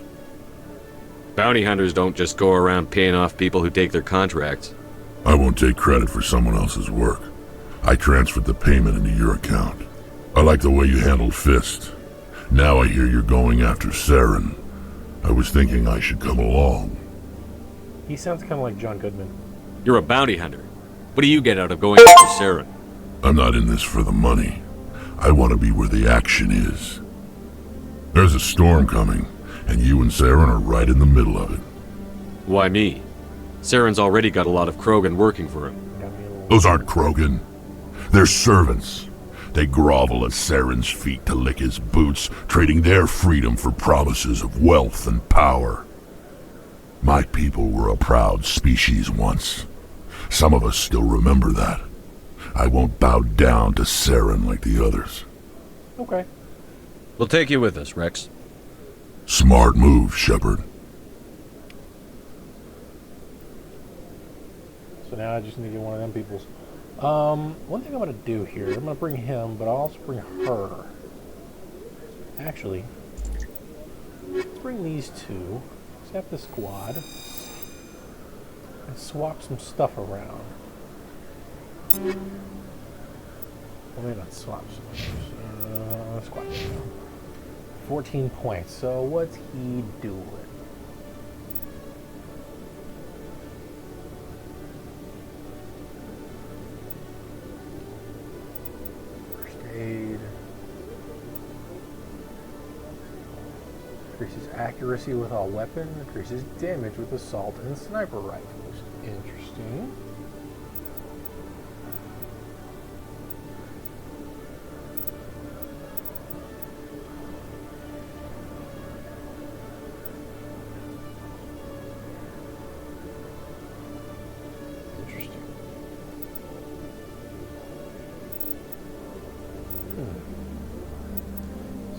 Bounty hunters don't just go around paying off people who take their contracts. I won't take credit for someone else's work. I transferred the payment into your account. I like the way you handled Fist. Now I hear you're going after Saren. I was thinking I should come along. He sounds kind of like John Goodman. You're a bounty hunter. What do you get out of going after Saren? I'm not in this for the money. I want to be where the action is. There's a storm coming, and you and Saren are right in the middle of it. Why me? Saren's already got a lot of Krogan working for him. Those aren't Krogan. They're servants. They grovel at Saren's feet to lick his boots, trading their freedom for promises of wealth and power. My people were a proud species once. Some of us still remember that. I won't bow down to Saren like the others. Okay. We'll take you with us, Rex. Smart move, Shepard. So now I just need to get one of them people's. One thing I'm going to do here, I'm going to bring him, but I'll also bring her. Actually, let's bring these two, except the squad, and swap some stuff around. Well, maybe not swap some squad. 14 points, so what's he doing? Aid. Increases accuracy with all weapon, increases damage with assault and sniper rifles. Interesting.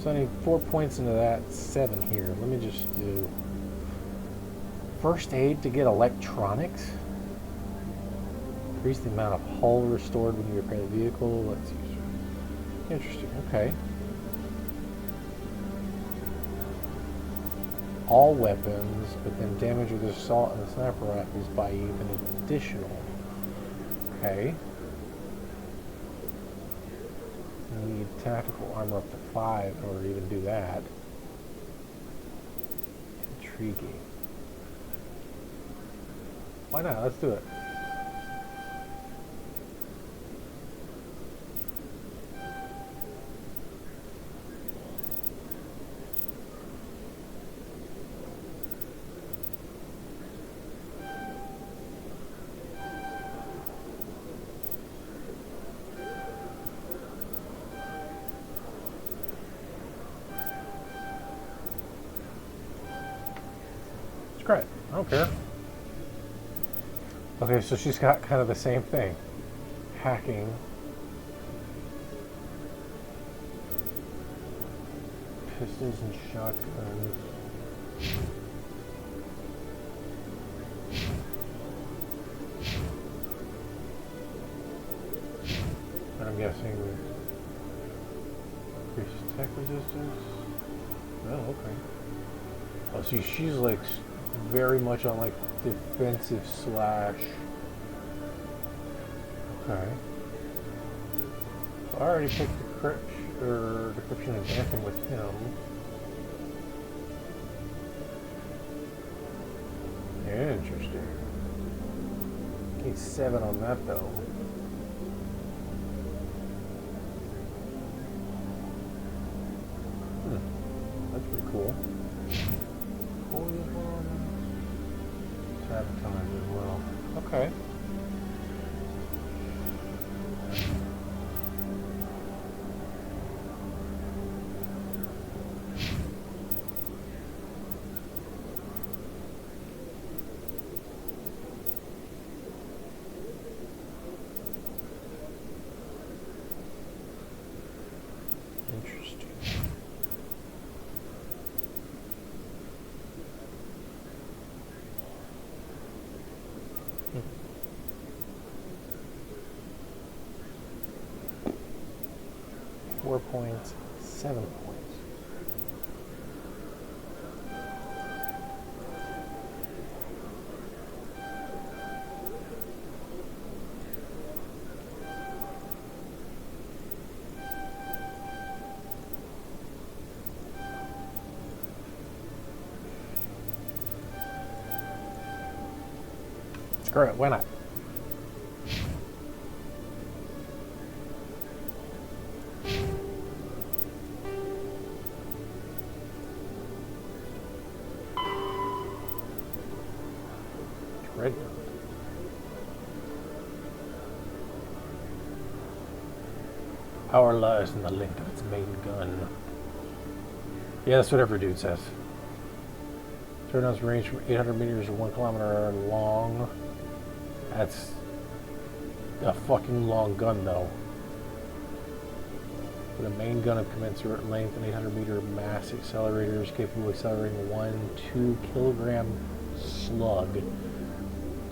So I need 4 points into that, 7 here. Let me just do first aid to get electronics. Increase the amount of hull restored when you repair the vehicle. Let's use Interesting, okay. All weapons, but then damage with assault and the sniper rifles by even additional. Okay. You need tactical armor up to 5 in order to even do that. Intriguing. Why not? Let's do it. Great. I don't care. Okay, so she's got kind of the same thing. Hacking. Pistols and shotguns. And I'm guessing increases tech resistance. Oh, okay. Oh, see, she's like very much on like defensive slash. Okay. So I already picked decryption and damping with him. Interesting. Need 7 on that though. That's pretty cool. Sabotage as well. Okay. Interesting. 4 points, 7 points. Screw it, why not? Ready. Power lies in the length of its main gun. Yeah, that's what every dude says. Turn-on's range from 800 meters to 1 kilometer long. That's a fucking long gun, though. With a main gun of commensurate length and 800 meter mass accelerators capable of accelerating 1 2-kilogram slug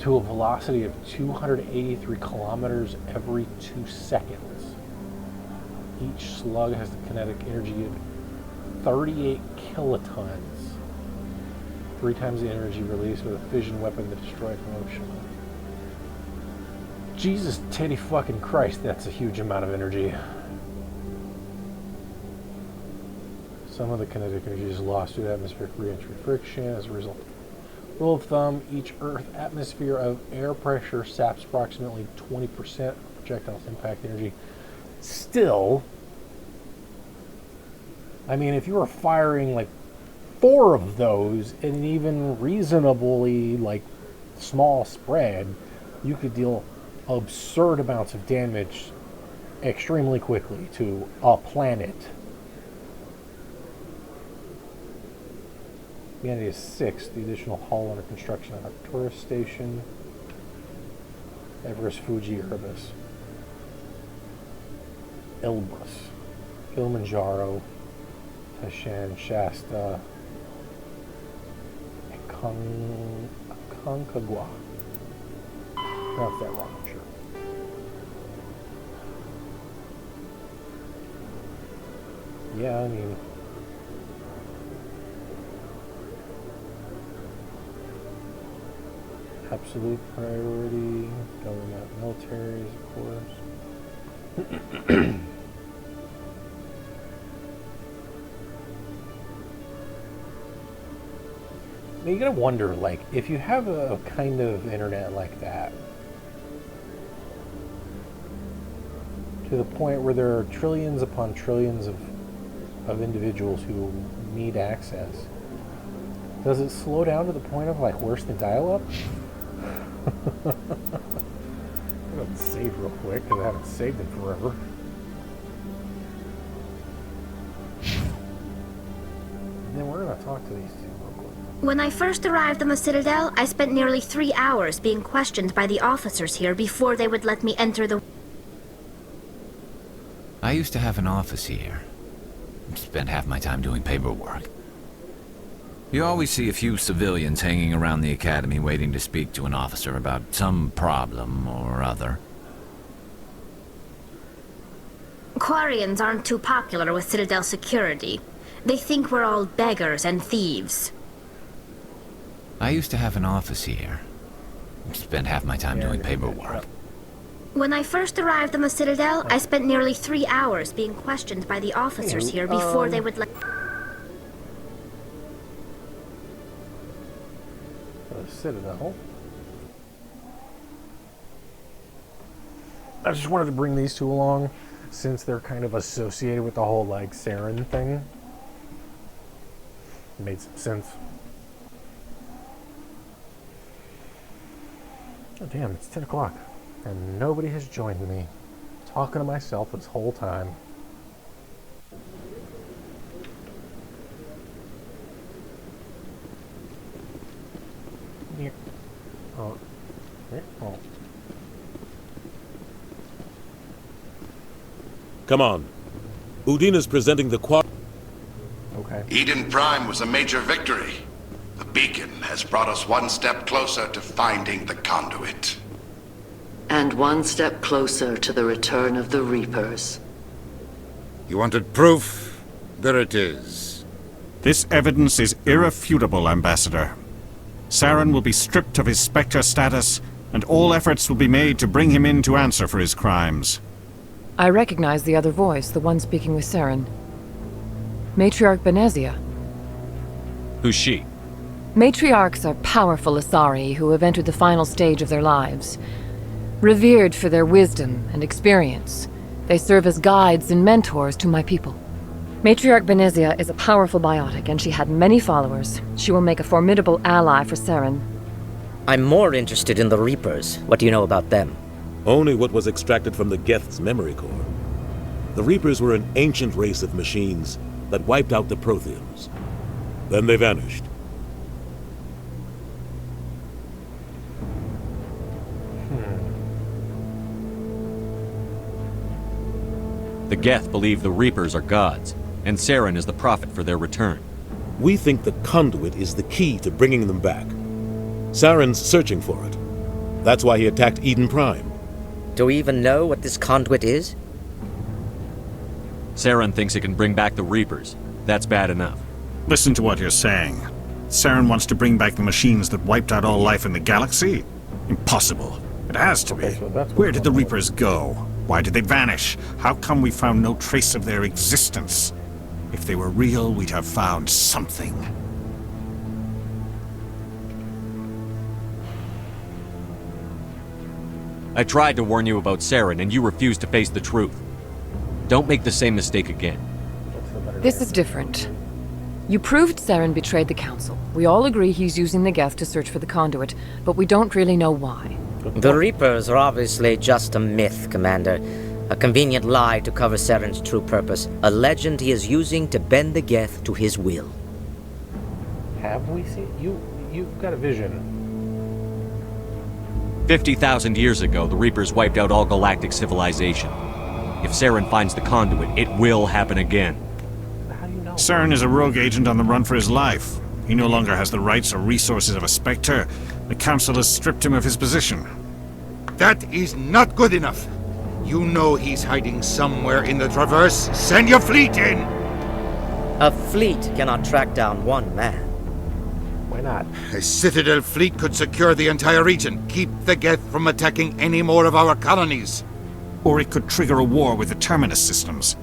to a velocity of 283 kilometers every 2 seconds. Each slug has the kinetic energy of 38 kilotons, 3 times the energy released with a fission weapon that destroys motion. Jesus titty fucking Christ, that's a huge amount of energy. Some of the kinetic energy is lost due to atmospheric re-entry friction. As a result, rule of thumb, each Earth atmosphere of air pressure saps approximately 20% of projectile's impact energy. Still, I mean, if you were firing like 4 of those in an even reasonably like small spread, you could deal absurd amounts of damage extremely quickly to a planet. Humanity is 6. The additional hull under construction on our tourist station. Everest, Fuji, Erebus, Elbrus, Kilimanjaro, Tashan, Shasta, and Aconcagua. I pronounced that wrong, I'm sure. Yeah, I mean... absolute priority, government, militaries, of course. You gotta wonder, like, if you have a kind of internet like that, to the point where there are trillions upon trillions of individuals who need access, does it slow down to the point of, like, worse than dial-up? I'm gonna save real quick because I haven't saved it forever. And then we're gonna talk to these two real quick. When I first arrived on the Citadel, I spent nearly 3 hours being questioned by the officers here before they would let me enter the... I used to have an office here. Spent half my time doing paperwork. You always see a few civilians hanging around the academy waiting to speak to an officer about some problem or other. Quarians aren't too popular with Citadel security. They think we're all beggars and thieves. I used to have an office here. Spent half my time doing paperwork. When I first arrived on the Citadel, I spent nearly 3 hours being questioned by the officers here before they would let... Citadel. I just wanted to bring these two along since they're kind of associated with the whole, like, Saren thing. It made some sense. Oh, damn, it's 10 o'clock. And nobody has joined me. Talking to myself this whole time. Oh. Oh. Come on. Udina's presenting the Okay. Eden Prime was a major victory. The beacon has brought us one step closer to finding the conduit. And one step closer to the return of the Reapers. You wanted proof? There it is. This evidence is irrefutable, Ambassador. Saren will be stripped of his Spectre status, and all efforts will be made to bring him in to answer for his crimes. I recognize the other voice, the one speaking with Saren. Matriarch Benezia. Who's she? Matriarchs are powerful Asari who have entered the final stage of their lives. Revered for their wisdom and experience, they serve as guides and mentors to my people. Matriarch Benezia is a powerful biotic, and she had many followers. She will make a formidable ally for Saren. I'm more interested in the Reapers. What do you know about them? Only what was extracted from the Geth's memory core. The Reapers were an ancient race of machines that wiped out the Protheans. Then they vanished. The Geth believe the Reapers are gods, and Saren is the prophet for their return. We think the conduit is the key to bringing them back. Saren's searching for it. That's why he attacked Eden Prime. Do we even know what this conduit is? Saren thinks it can bring back the Reapers. That's bad enough. Listen to what you're saying. Saren wants to bring back the machines that wiped out all life in the galaxy? Impossible. It has to be. Where did the Reapers go? Why did they vanish? How come we found no trace of their existence? If they were real, we'd have found something. I tried to warn you about Saren, and you refused to face the truth. Don't make the same mistake again. This is different. You proved Saren betrayed the Council. We all agree he's using the Geth to search for the conduit, but we don't really know why. The Reapers are obviously just a myth, Commander. A convenient lie to cover Saren's true purpose. A legend he is using to bend the Geth to his will. Have we seen... You've got a vision. 50,000 years ago, the Reapers wiped out all galactic civilization. If Saren finds the conduit, it will happen again. Saren is a rogue agent on the run for his life. He no longer has the rights or resources of a Spectre. The Council has stripped him of his position. That is not good enough. You know he's hiding somewhere in the Traverse. Send your fleet in! A fleet cannot track down one man. Why not? A Citadel fleet could secure the entire region, keep the Geth from attacking any more of our colonies. Or it could trigger a war with the Terminus systems.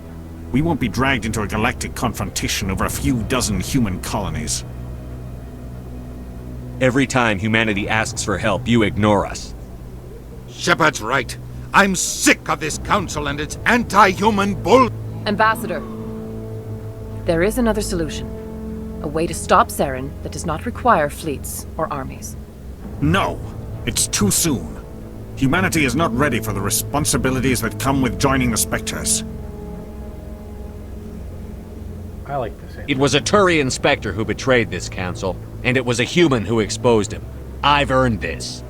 We won't be dragged into a galactic confrontation over a few dozen human colonies. Every time humanity asks for help, you ignore us. Shepard's right. I'm sick of this council and its anti-human bull... Ambassador, there is another solution. A way to stop Saren that does not require fleets or armies. No! It's too soon. Humanity is not ready for the responsibilities that come with joining the Spectres. I like this answer. It was a Turian Spectre who betrayed this council, and it was a human who exposed him. I've earned this.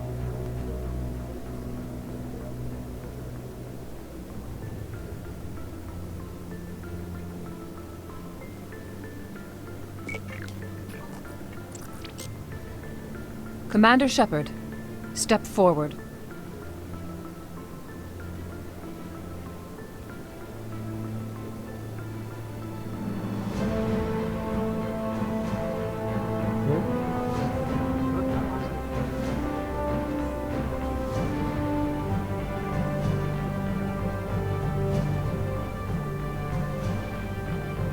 Commander Shepard, step forward.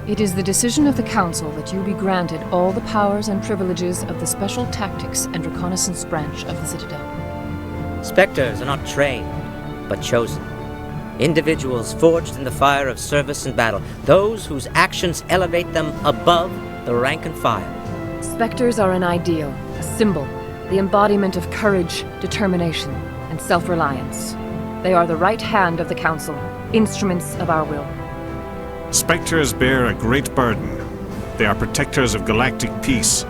It is the decision of the Council that you be granted all the powers and privileges of the Special Tactics and Reconnaissance Branch of the Citadel. Spectres are not trained, but chosen. Individuals forged in the fire of service and battle, those whose actions elevate them above the rank and file. Spectres are an ideal, a symbol, the embodiment of courage, determination, and self-reliance. They are the right hand of the Council, instruments of our will. Spectres bear a great burden. They are protectors of galactic peace,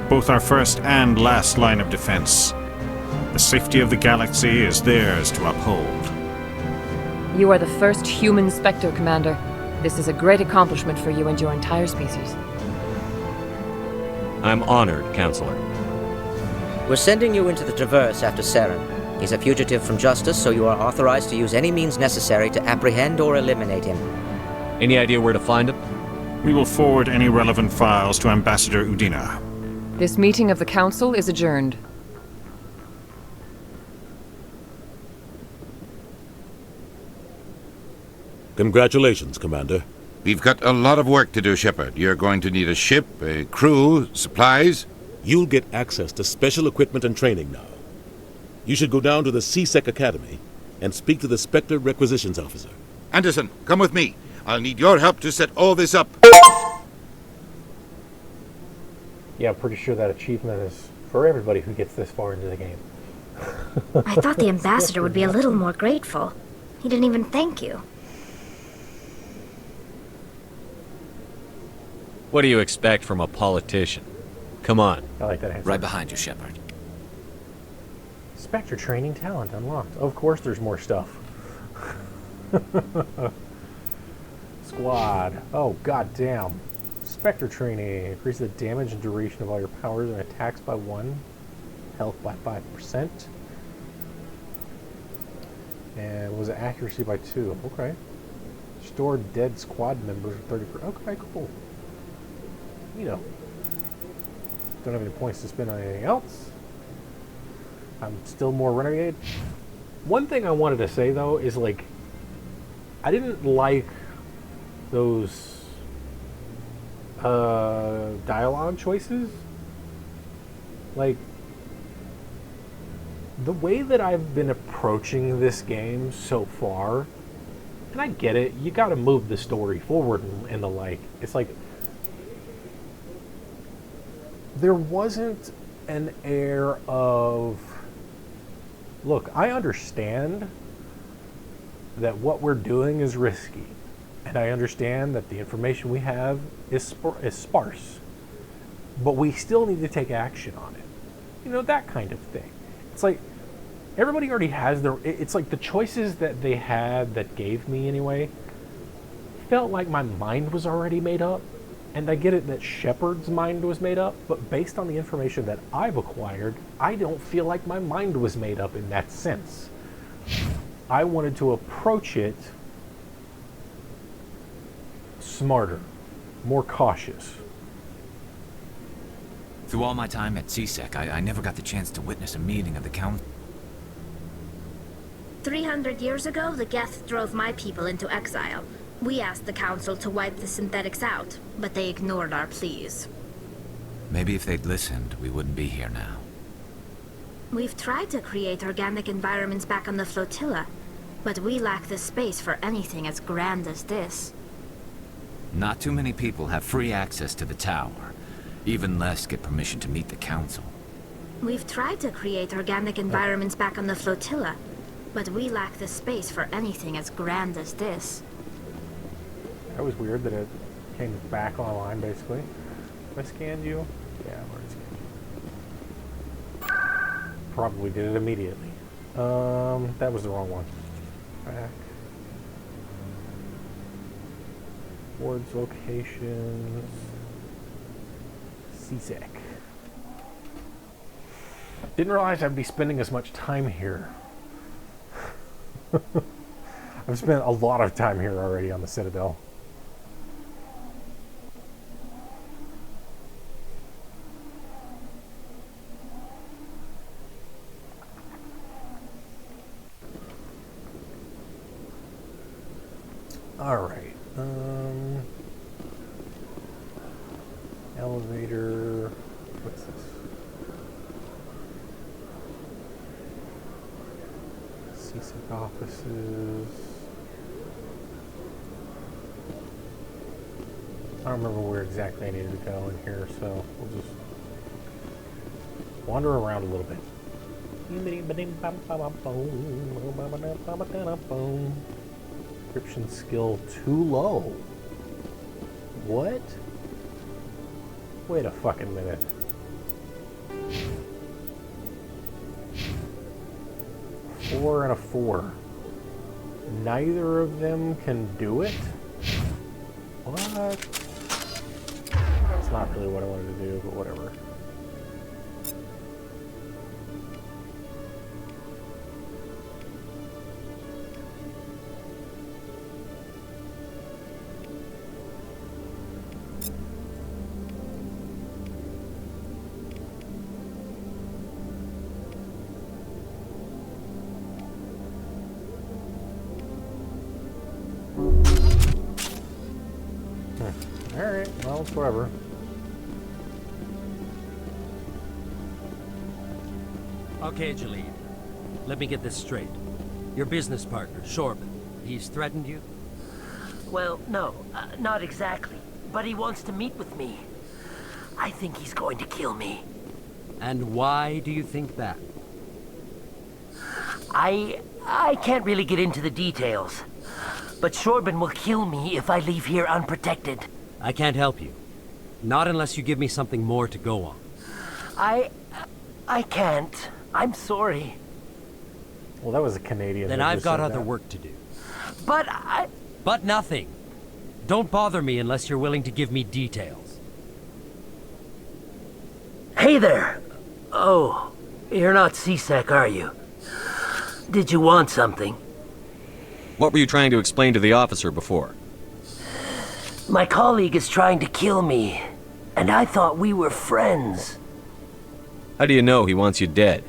both our first and last line of defense. The safety of the galaxy is theirs to uphold. You are the first human Spectre, Commander. This is a great accomplishment for you and your entire species. I'm honored, Counselor. We're sending you into the Traverse after Saren. He's a fugitive from justice, so you are authorized to use any means necessary to apprehend or eliminate him. Any idea where to find him? We will forward any relevant files to Ambassador Udina. This meeting of the Council is adjourned. Congratulations, Commander. We've got a lot of work to do, Shepard. You're going to need a ship, a crew, supplies. You'll get access to special equipment and training now. You should go down to the C-Sec Academy and speak to the Spectre Requisitions Officer. Anderson, come with me. I'll need your help to set all this up. Yeah, I'm pretty sure that achievement is for everybody who gets this far into the game. I thought the ambassador would be a little more grateful. He didn't even thank you. What do you expect from a politician? Come on. I like that answer. Right behind you, Shepard. Spectre training talent unlocked. Of course there's more stuff. Squad. Oh, goddamn. Spectre training. Increase the damage and duration of all your powers and attacks by 1. Health by 5%. And was it accuracy by 2? Okay. Store dead squad members with 30%. Okay, cool. You know. Don't have any points to spend on anything else. I'm still more renegade. One thing I wanted to say though is like, I didn't like those dialogue choices. Like, the way that I've been approaching this game so far, and I get it, you gotta move the story forward and the like. It's like, there wasn't an air of, look, I understand that what we're doing is risky. And I understand that the information we have is sparse. But we still need to take action on it. You know, that kind of thing. It's like, everybody already has their, it's like the choices that they had that gave me anyway, felt like my mind was already made up. And I get it that Shepard's mind was made up, but based on the information that I've acquired, I don't feel like my mind was made up in that sense. I wanted to approach it smarter, more cautious. Through all my time at CSEC, I never got the chance to witness a meeting of the council. 300 years ago, the Geth drove my people into exile. We asked the council to wipe the synthetics out, but they ignored our pleas. Maybe if they'd listened, we wouldn't be here now. We've tried to create organic environments back on the flotilla, but we lack the space for anything as grand as this. Not too many people have free access to the tower. Even less get permission to meet the council. We've tried to create organic environments back on the flotilla, but we lack the space for anything as grand as this. That was weird that it came back online, basically. I scanned you? Yeah, I already scanned you. Probably did it immediately. That was the wrong one. Back. Ward's locations. CSEC. Didn't realize I'd be spending as much time here. I've spent a lot of time here already on the Citadel. Alright. Elevator. What's this? CSEC offices. I don't remember where exactly I needed to go in here, so we'll just wander around a little bit. Encryption skill too low. What? Wait a fucking minute. Four and a 4. Neither of them can do it? What? That's not really what I wanted to do, but whatever. Alright, well, it's whatever. Okay, Jalid. Let me get this straight. Your business partner, Shorban, he's threatened you? Well, no, not exactly. But he wants to meet with me. I think he's going to kill me. And why do you think that? I can't really get into the details. But Shorban will kill me if I leave here unprotected. I can't help you. Not unless you give me something more to go on. I can't. I'm sorry. Well, that was a Canadian. Then I've got other work to do. But But nothing. Don't bother me unless you're willing to give me details. Hey there. Oh, you're not CSEC, are you? Did you want something? What were you trying to explain to the officer before? My colleague is trying to kill me, and I thought we were friends. How do you know he wants you dead?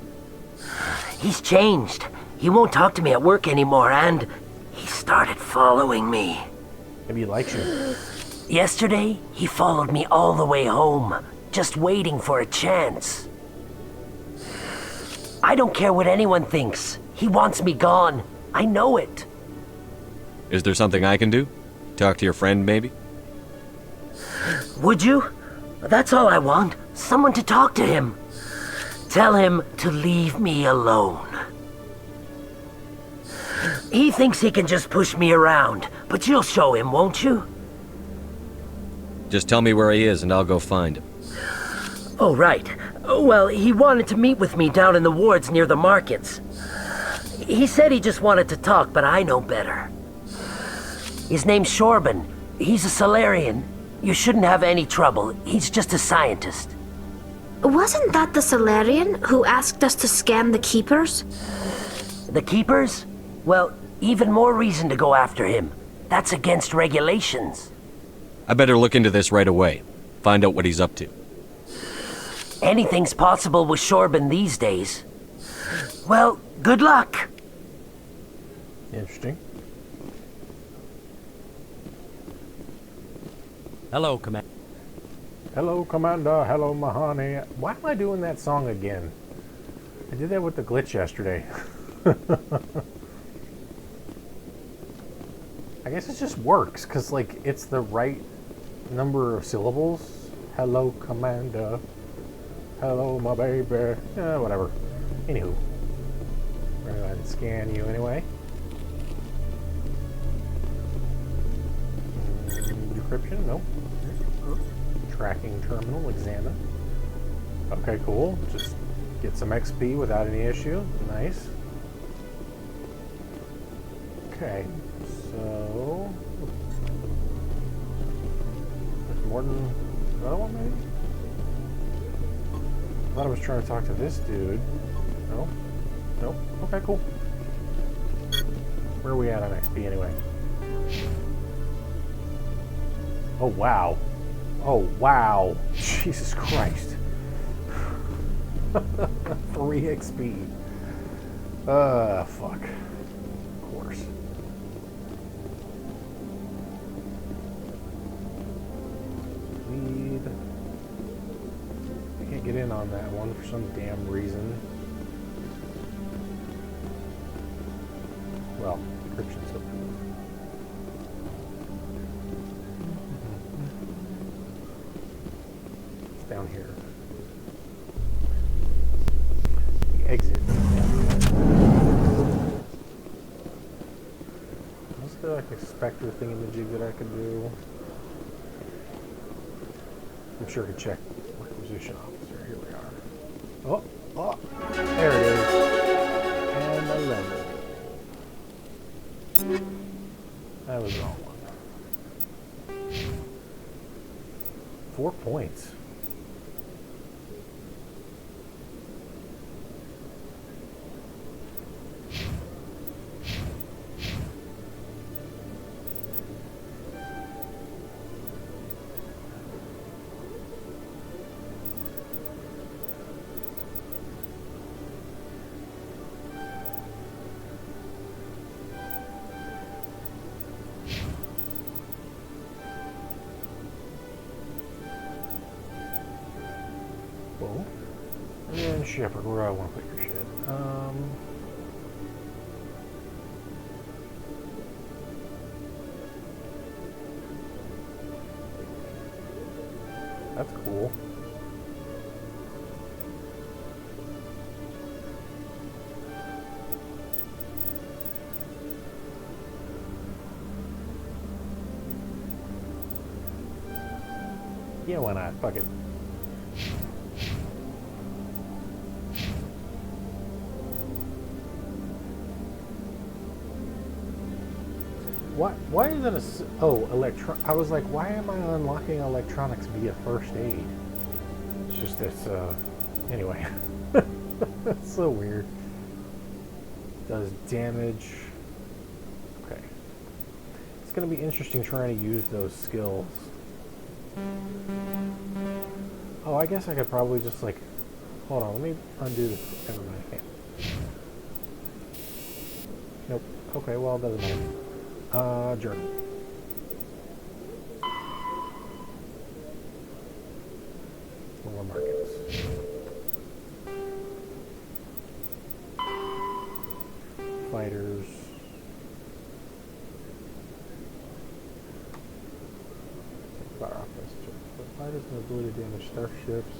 He's changed. He won't talk to me at work anymore, and he started following me. Maybe he likes you. Yesterday, he followed me all the way home, just waiting for a chance. I don't care what anyone thinks. He wants me gone. I know it. Is there something I can do? Talk to your friend, maybe? Would you? That's all I want. Someone to talk to him. Tell him to leave me alone. He thinks he can just push me around, but you'll show him, won't you? Just tell me where he is and I'll go find him. Oh, right. Well, he wanted to meet with me down in the wards near the markets. He said he just wanted to talk, but I know better. His name's Shorban. He's a Solarian. You shouldn't have any trouble. He's just a scientist. Wasn't that the Solarian who asked us to scan the Keepers? The Keepers? Well, even more reason to go after him. That's against regulations. I better look into this right away. Find out what he's up to. Anything's possible with Shorben these days. Well, good luck. Interesting. Hello, Commander. Hello, Commander. Hello, Mahoney. Why am I doing that song again? I did that with the glitch yesterday. I guess it just works, because, like, it's the right number of syllables. Hello, Commander. Hello, my baby. Whatever. Anywho. We're going to go ahead and scan you anyway. Decryption? Nope. Tracking terminal, examine. Okay, cool. Just get some XP without any issue. Nice. Okay, so... There's more than another one, maybe? I thought I was trying to talk to this dude. No? Nope. Okay, cool. Where are we at on XP anyway? Oh, wow. Oh, wow. Jesus Christ. 3 XP. Fuck. Of course. I can't get in on that one for some damn reason. Well, encryption's still good. Down here. The exit. Was there like a specter thingamajig that I could do? I'm sure I could check requisition officer. Here we are. Oh, there it is. And a level. That was the wrong one. 4 points. And Shepard, where do I want to put your shit? That's cool. Yeah, why not? Fuck it. Why is it I was like, why am I unlocking electronics via first aid? It's just this, anyway. That's so weird. Does damage. Okay. It's gonna be interesting trying to use those skills. Oh, I guess I could probably just like, hold on, let me undo this. Never mind, I can't. Nope. Okay, well, it doesn't matter. Journal. More markets. Fighters. Fire offense. Fighters have the ability to damage starships.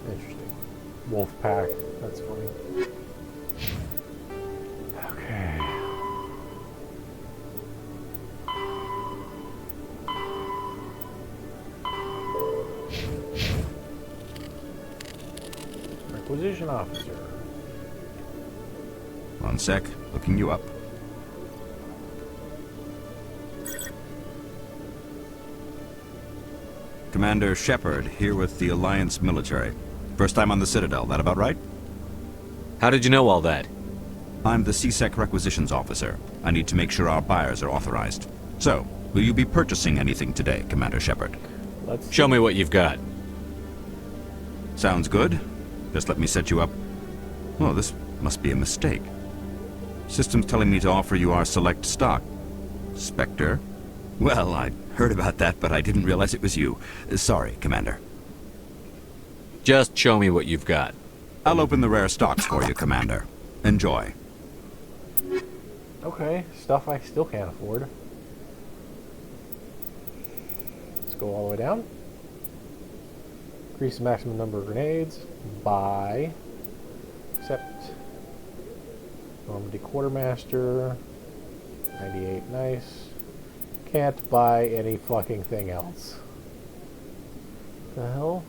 Interesting. Wolf pack. That's funny. Okay. Requisition officer. One sec. Looking you up. Commander Shepard, here with the Alliance military. First time on the Citadel, that about right? How did you know all that? I'm the CSEC requisitions officer. I need to make sure our buyers are authorized. So, will you be purchasing anything today, Commander Shepard? Show me what you've got. Sounds good. Just let me set you up. Oh, this must be a mistake. System's telling me to offer you our select stock. Spectre? Well, I heard about that, but I didn't realize it was you. Sorry, Commander. Just show me what you've got. I'll open the rare stocks for you, Commander. Enjoy. Okay, stuff I still can't afford. Let's go all the way down. Increase the maximum number of grenades. Buy. Accept. Normandy Quartermaster. 98, nice. Can't buy any fucking thing else. The hell?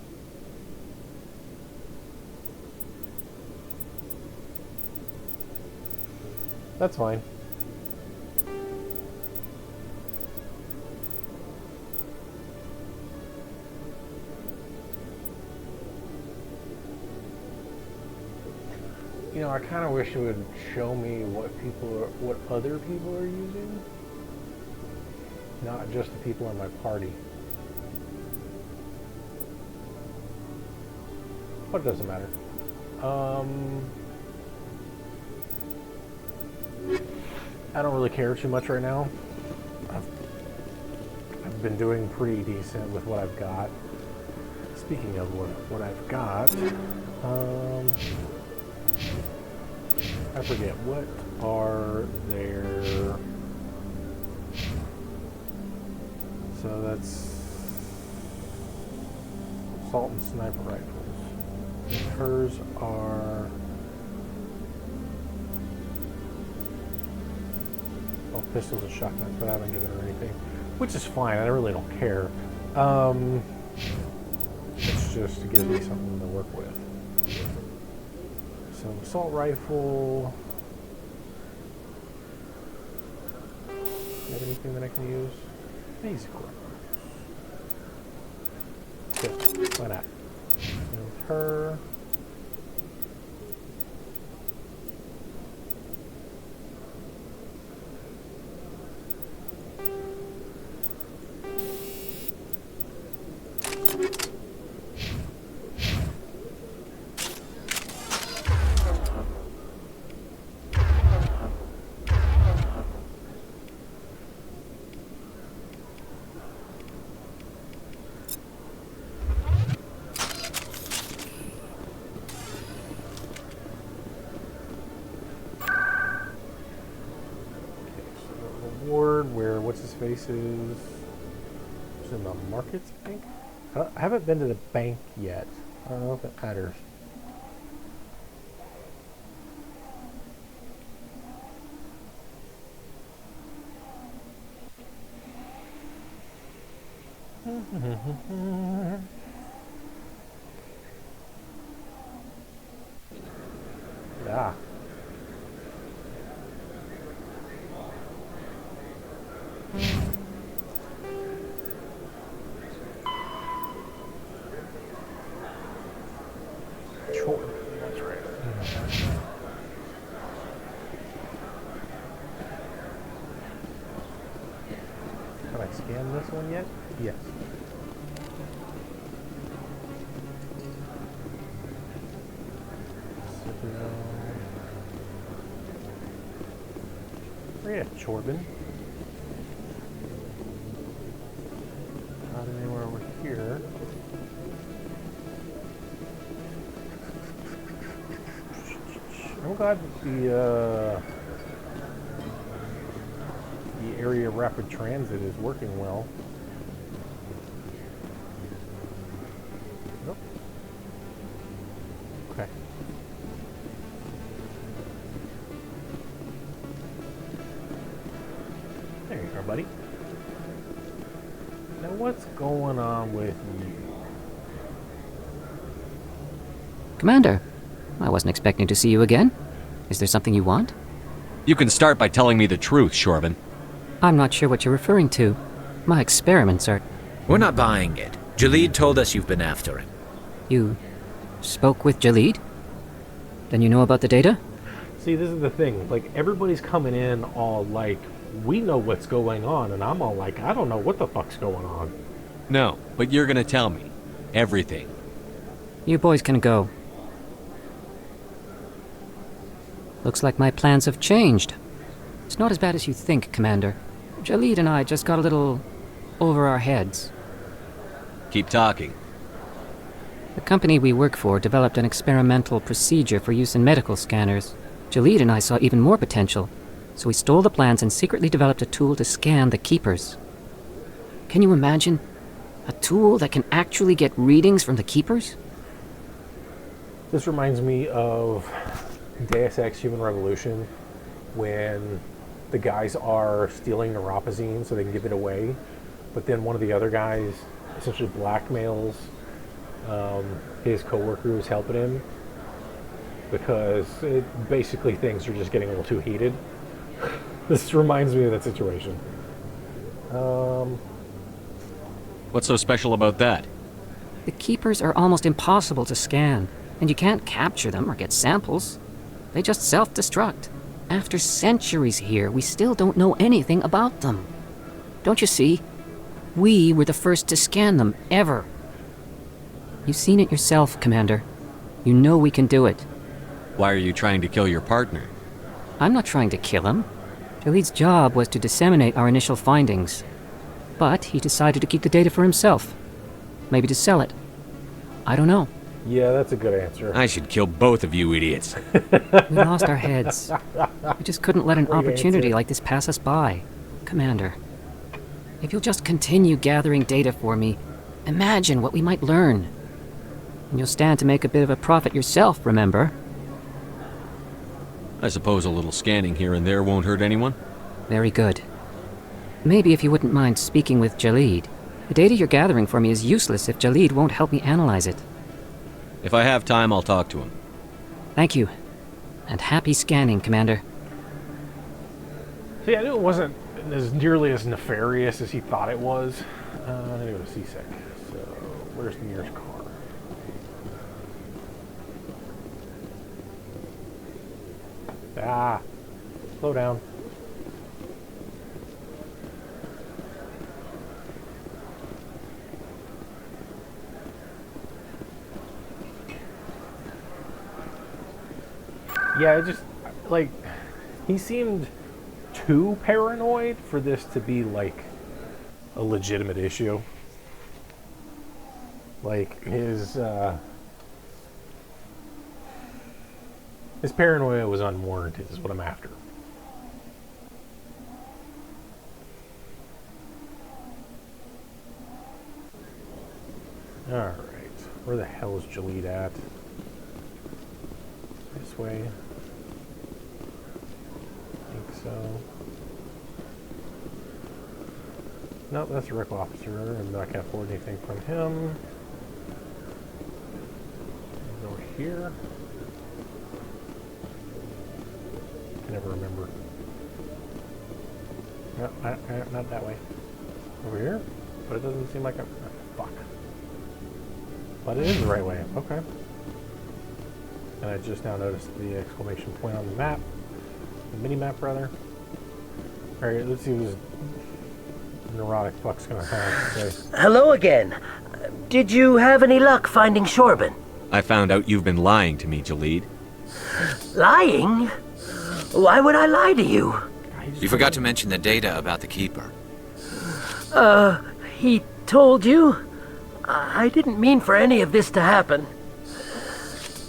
That's fine. You know, I kind of wish it would show me what other people are using, not just the people in my party. But it doesn't matter. I don't really care too much right now. I've been doing pretty decent with what I've got. Speaking of what I've got, I forget, what are their... So that's assault and sniper rifles. Hers are... Oh, pistols and shotguns, but I haven't given her anything. Which is fine, I really don't care. It's just to give me something to work with. So, assault rifle. Do you have anything that I can use? Easy quick. Good. Why not? And her. Where what's his face is in the markets, I think. I haven't been to the bank yet. I don't know if it matters. Ah. Sure, that's right. Can I scan this one yet? Yes. Oh yeah, Chorbin. Not anywhere over here. I'm glad that the area rapid transit is working well. Nope. Okay. There you are, buddy. Now what's going on with you? Commander, I wasn't expecting to see you again. Is there something you want? You can start by telling me the truth, Shorban. I'm not sure what you're referring to. My experiments are... We're not buying it. Jalid told us you've been after him. You spoke with Jalid? Then you know about the data? See, this is the thing. Like, everybody's coming in all like, we know what's going on, and I'm all like, I don't know what the fuck's going on. No, but you're gonna tell me. Everything. You boys can go. Looks like my plans have changed. It's not as bad as you think, Commander. Jalid and I just got a little over our heads. Keep talking. The company we work for developed an experimental procedure for use in medical scanners. Jalid and I saw even more potential, so we stole the plans and secretly developed a tool to scan the Keepers. Can you imagine? A tool that can actually get readings from the Keepers? This reminds me of Deus Ex Human Revolution, when the guys are stealing neuropozyne so they can give it away, but then one of the other guys essentially blackmails his coworker who's helping him, because basically things are just getting a little too heated. This reminds me of that situation. What's so special about that? The Keepers are almost impossible to scan, and you can't capture them or get samples. They just self-destruct. After centuries here, we still don't know anything about them. Don't you see? We were the first to scan them, ever. You've seen it yourself, Commander. You know we can do it. Why are you trying to kill your partner? I'm not trying to kill him. Jalid's job was to disseminate our initial findings. But he decided to keep the data for himself. Maybe to sell it. I don't know. Yeah, that's a good answer. I should kill both of you idiots. We lost our heads. We just couldn't let an opportunity like this pass us by. Commander, if you'll just continue gathering data for me, imagine what we might learn. And you'll stand to make a bit of a profit yourself, remember? I suppose a little scanning here and there won't hurt anyone? Very good. Maybe if you wouldn't mind speaking with Jalid. The data you're gathering for me is useless if Jalid won't help me analyze it. If I have time, I'll talk to him. Thank you. And happy scanning, Commander. See, I knew it wasn't as nearly as nefarious as he thought it was. I'm gonna go to C-Sec. So, where's the nearest car? Ah, slow down. Yeah, it just, like, he seemed too paranoid for this to be, like, a legitimate issue. Like, his paranoia was unwarranted, is what I'm after. Alright, where the hell is Jalid at? This way. I think so. Nope, that's a Rick officer, and I can't afford anything from him. Over here. I can never remember. No, not that way. Over here? But it doesn't seem like a... fuck. But it is the right way. Okay. And I just now noticed the exclamation point on the map. The mini-map, rather. Alright, let's see what this neurotic fuck's gonna have to say. Hello again. Did you have any luck finding Shorben? I found out you've been lying to me, Jalid. Lying? Why would I lie to you? You forgot to mention the data about the Keeper. He told you? I didn't mean for any of this to happen.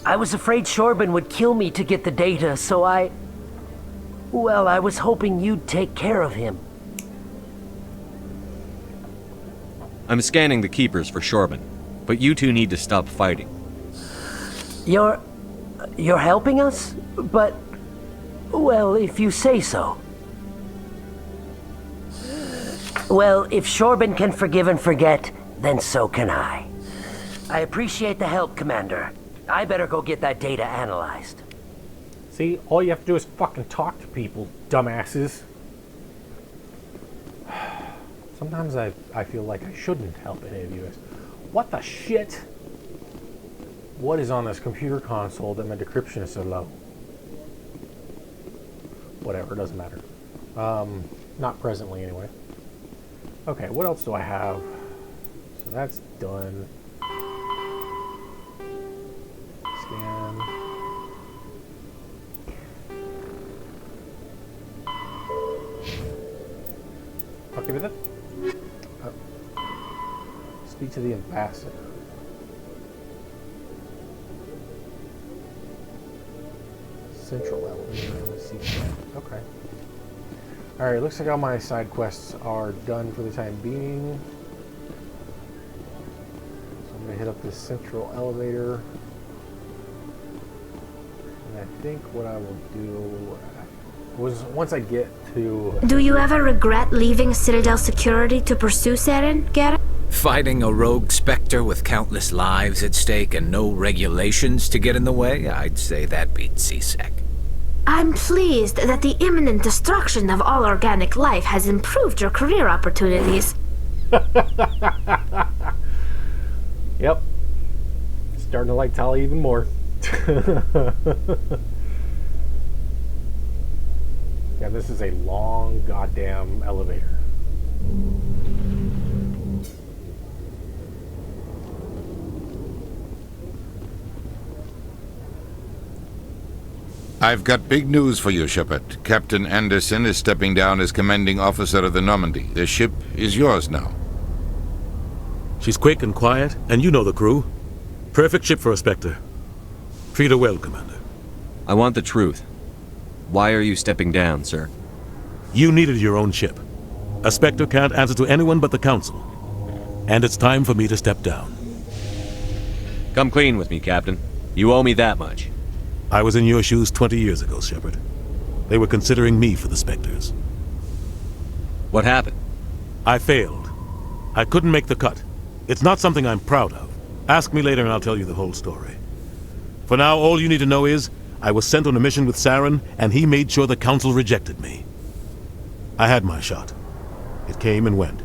I was afraid Shorben would kill me to get the data, so well, I was hoping you'd take care of him. I'm scanning the Keepers for Shorben, but you two need to stop fighting. You're helping us? But, well, if you say so. Well, if Shorben can forgive and forget, then so can I. I appreciate the help, Commander. I better go get that data analyzed. See, all you have to do is fucking talk to people, dumbasses. Sometimes I feel like I shouldn't help any of you. What the shit? What is on this computer console that my decryption is so low? Whatever, doesn't matter. Not presently, anyway. Okay, what else do I have? So that's done. Scan. Okay with it? Speak to the ambassador. Central elevator. Let's see. Okay. Alright, looks like all my side quests are done for the time being. So I'm going to hit up this central elevator. And I think what I will do was, once I get to... Do you ever regret leaving Citadel security to pursue Saren, Garrett? Fighting a rogue Spectre with countless lives at stake and no regulations to get in the way? I'd say that beats CSEC. I'm pleased that the imminent destruction of all organic life has improved your career opportunities. Yep. Starting to like Tali even more. Yeah, this is a long goddamn elevator. I've got big news for you, Shepard. Captain Anderson is stepping down as commanding officer of the Normandy. The ship is yours now. She's quick and quiet, and you know the crew. Perfect ship for a Spectre. Treat her well, Commander. I want the truth. Why are you stepping down, sir? You needed your own ship. A Spectre can't answer to anyone but the Council. And it's time for me to step down. Come clean with me, Captain. You owe me that much. I was in your shoes 20 years ago, Shepard. They were considering me for the Spectres. What happened? I failed. I couldn't make the cut. It's not something I'm proud of. Ask me later and I'll tell you the whole story. For now, all you need to know is, I was sent on a mission with Saren, and he made sure the Council rejected me. I had my shot. It came and went.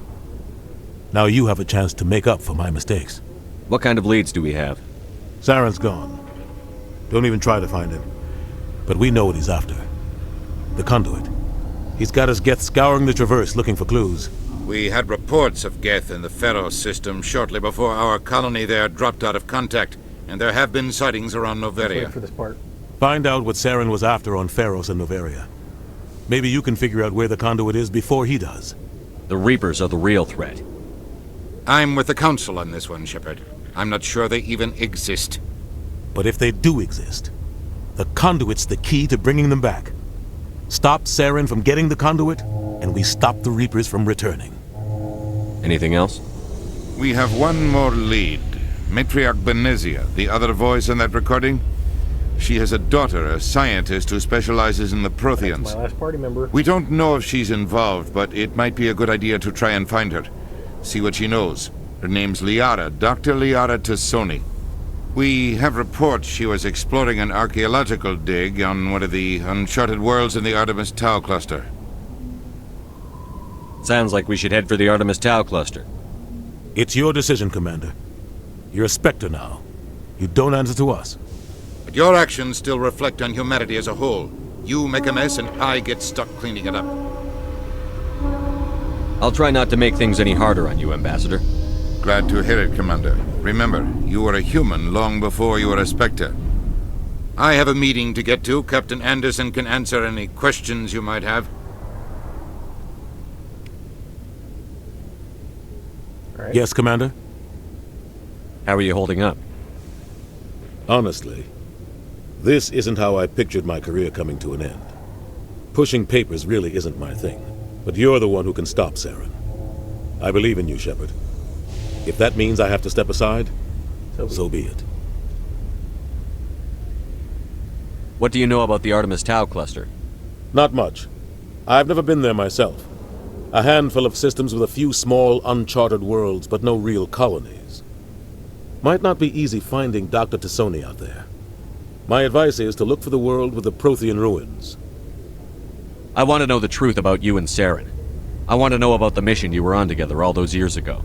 Now you have a chance to make up for my mistakes. What kind of leads do we have? Saren's gone. Don't even try to find him. But we know what he's after. The conduit. He's got his Geth scouring the Traverse looking for clues. We had reports of Geth in the Pharos system shortly before our colony there dropped out of contact, and there have been sightings around Noveria. Wait for this part. Find out what Saren was after on Pharos and Noveria. Maybe you can figure out where the conduit is before he does. The Reapers are the real threat. I'm with the Council on this one, Shepard. I'm not sure they even exist. But if they do exist, the conduit's the key to bringing them back. Stop Saren from getting the conduit, and we stop the Reapers from returning. Anything else? We have one more lead. Matriarch Benezia, the other voice in that recording. She has a daughter, a scientist who specializes in the Protheans. That's my last party member. We don't know if she's involved, but it might be a good idea to try and find her. See what she knows. Her name's Liara, Dr. Liara Tassoni. We have reports she was exploring an archaeological dig on one of the uncharted worlds in the Artemis Tau cluster. Sounds like we should head for the Artemis Tau cluster. It's your decision, Commander. You're a Spectre now. You don't answer to us. But your actions still reflect on humanity as a whole. You make a mess and I get stuck cleaning it up. I'll try not to make things any harder on you, Ambassador. Glad to hear it, Commander. Remember, you were a human long before you were a Spectre. I have a meeting to get to. Captain Anderson can answer any questions you might have. Right. Yes, Commander? How are you holding up? Honestly, this isn't how I pictured my career coming to an end. Pushing papers really isn't my thing, but you're the one who can stop Saren. I believe in you, Shepard. If that means I have to step aside, so be it. What do you know about the Artemis Tau cluster? Not much. I've never been there myself. A handful of systems with a few small, uncharted worlds, but no real colonies. Might not be easy finding Dr. Tassoni out there. My advice is to look for the world with the Prothean ruins. I want to know the truth about you and Saren. I want to know about the mission you were on together all those years ago.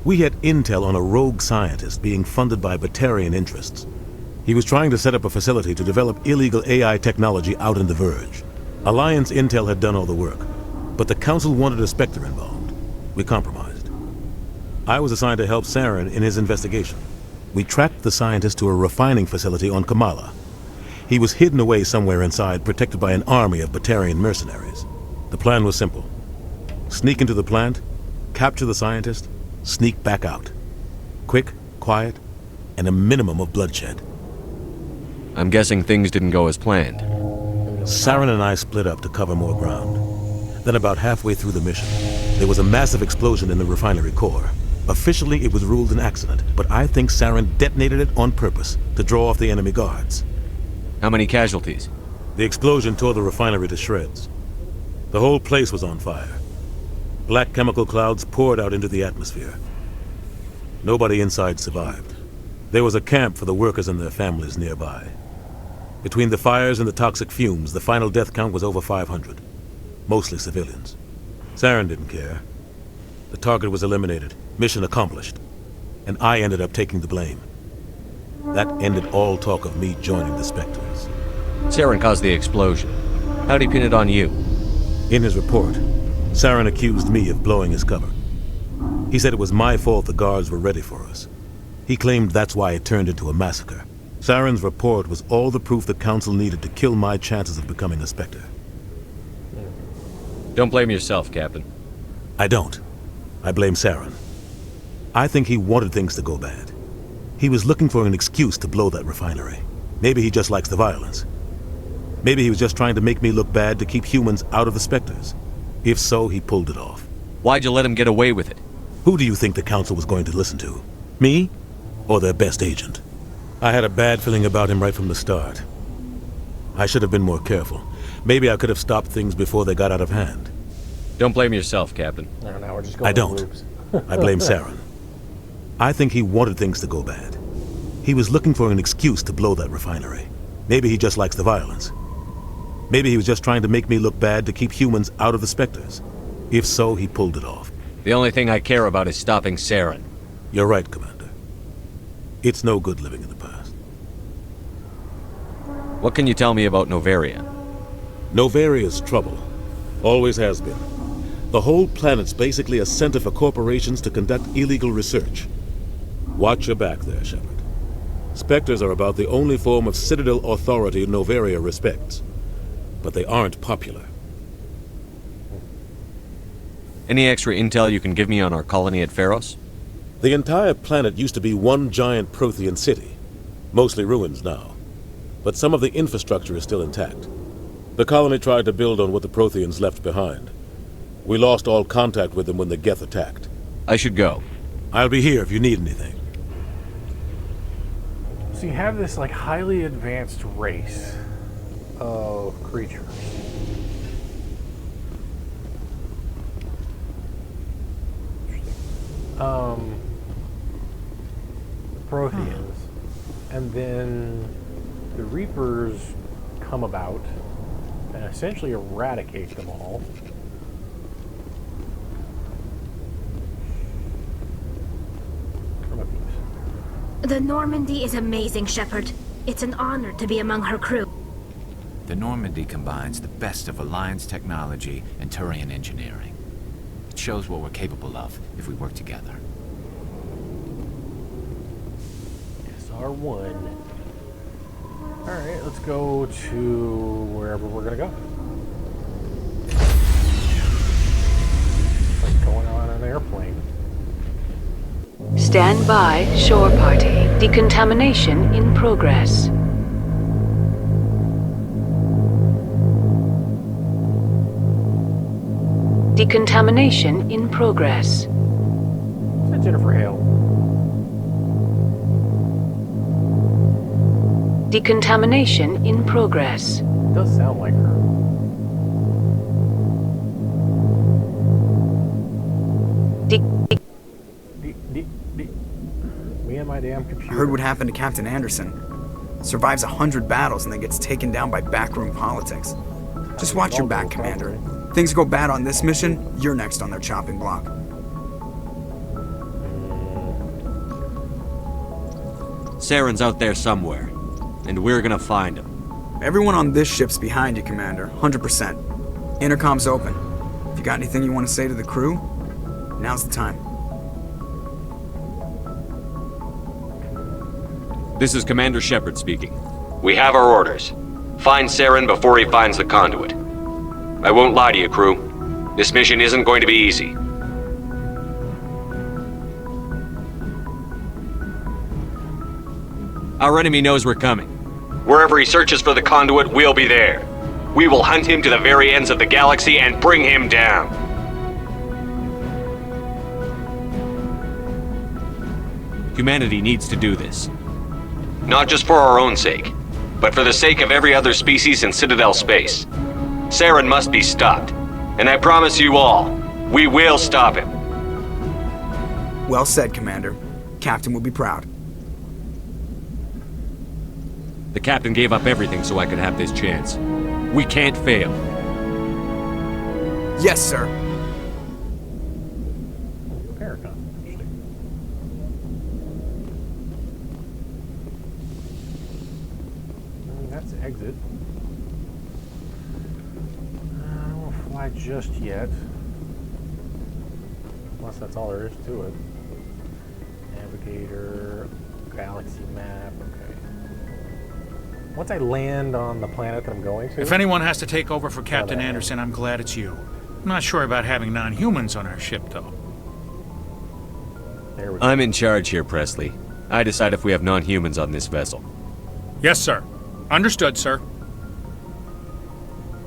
We had intel on a rogue scientist being funded by Batarian interests. He was trying to set up a facility to develop illegal AI technology out in the Verge. Alliance intel had done all the work, but the Council wanted a Spectre involved. We compromised. I was assigned to help Saren in his investigation. We tracked the scientist to a refining facility on Kamala. He was hidden away somewhere inside, protected by an army of Batarian mercenaries. The plan was simple. Sneak into the plant, capture the scientist, sneak back out. Quick, quiet, and a minimum of bloodshed. I'm guessing things didn't go as planned. Saren and I split up to cover more ground. Then about halfway through the mission, there was a massive explosion in the refinery core. Officially, it was ruled an accident, but I think Saren detonated it on purpose to draw off the enemy guards. How many casualties? The explosion tore the refinery to shreds. The whole place was on fire. Black chemical clouds poured out into the atmosphere. Nobody inside survived. There was a camp for the workers and their families nearby. Between the fires and the toxic fumes, the final death count was over 500. Mostly civilians. Saren didn't care. The target was eliminated, mission accomplished. And I ended up taking the blame. That ended all talk of me joining the Spectres. Saren caused the explosion. How'd he pin it on you? In his report, Saren accused me of blowing his cover. He said it was my fault the guards were ready for us. He claimed that's why it turned into a massacre. Saren's report was all the proof the Council needed to kill my chances of becoming a Spectre. Don't blame yourself, Captain. I don't. I blame Saren. I think he wanted things to go bad. He was looking for an excuse to blow that refinery. Maybe he just likes the violence. Maybe he was just trying to make me look bad to keep humans out of the Spectres. If so, he pulled it off. Why'd you let him get away with it? Who do you think the Council was going to listen to? Me? Or their best agent? I had a bad feeling about him right from the start. I should have been more careful. Maybe I could have stopped things before they got out of hand. Don't blame yourself, Captain. Now we're just going I don't. I blame Saren. I think he wanted things to go bad. He was looking for an excuse to blow that refinery. Maybe he just likes the violence. Maybe he was just trying to make me look bad to keep humans out of the Spectres. If so, he pulled it off. The only thing I care about is stopping Saren. You're right, Commander. It's no good living in the past. What can you tell me about Novaria? Novaria's trouble. Always has been. The whole planet's basically a center for corporations to conduct illegal research. Watch your back there, Shepard. Spectres are about the only form of Citadel authority Novaria respects. But they aren't popular. Any extra intel you can give me on our colony at Pharos? The entire planet used to be one giant Prothean city. Mostly ruins now. But some of the infrastructure is still intact. The colony tried to build on what the Protheans left behind. We lost all contact with them when the Geth attacked. I should go. I'll be here if you need anything. So you have this like highly advanced race of creatures. The Protheans. And then the Reapers come about and essentially eradicate them all. The Normandy is amazing, Shepard. It's an honor to be among her crew. The Normandy combines the best of Alliance technology and Turian engineering. It shows what we're capable of if we work together. SR1. Alright, let's go to wherever we're gonna go. It's like going on an airplane. Stand by, shore party. Decontamination in progress. Decontamination in progress. Is that Jennifer Hale? Decontamination in progress. It does sound like her. Me and my damn computer. I heard what happened to Captain Anderson. Survives 100 battles and then gets taken down by backroom politics. Just watch your back, Commander. Things go bad on this mission, you're next on their chopping block. Saren's out there somewhere, and we're gonna find him. Everyone on this ship's behind you, Commander. 100%. Intercom's open. If you got anything you want to say to the crew, now's the time. This is Commander Shepard speaking. We have our orders. Find Saren before he finds the conduit. I won't lie to you, crew. This mission isn't going to be easy. Our enemy knows we're coming. Wherever he searches for the conduit, we'll be there. We will hunt him to the very ends of the galaxy and bring him down. Humanity needs to do this. Not just for our own sake, but for the sake of every other species in Citadel space. Saren must be stopped. And I promise you all, we will stop him. Well said, Commander. Captain will be proud. The captain gave up everything so I could have this chance. We can't fail. Yes, sir. Paragon. That's the exit. I don't want to fly just yet. Unless that's all there is to it. Navigator, galaxy map, okay. Once I land on the planet that I'm going to... If anyone has to take over for Captain Anderson, I'm glad it's you. I'm not sure about having non-humans on our ship, though. There we go. I'm in charge here, Presley. I decide if we have non-humans on this vessel. Yes, sir. Understood, sir.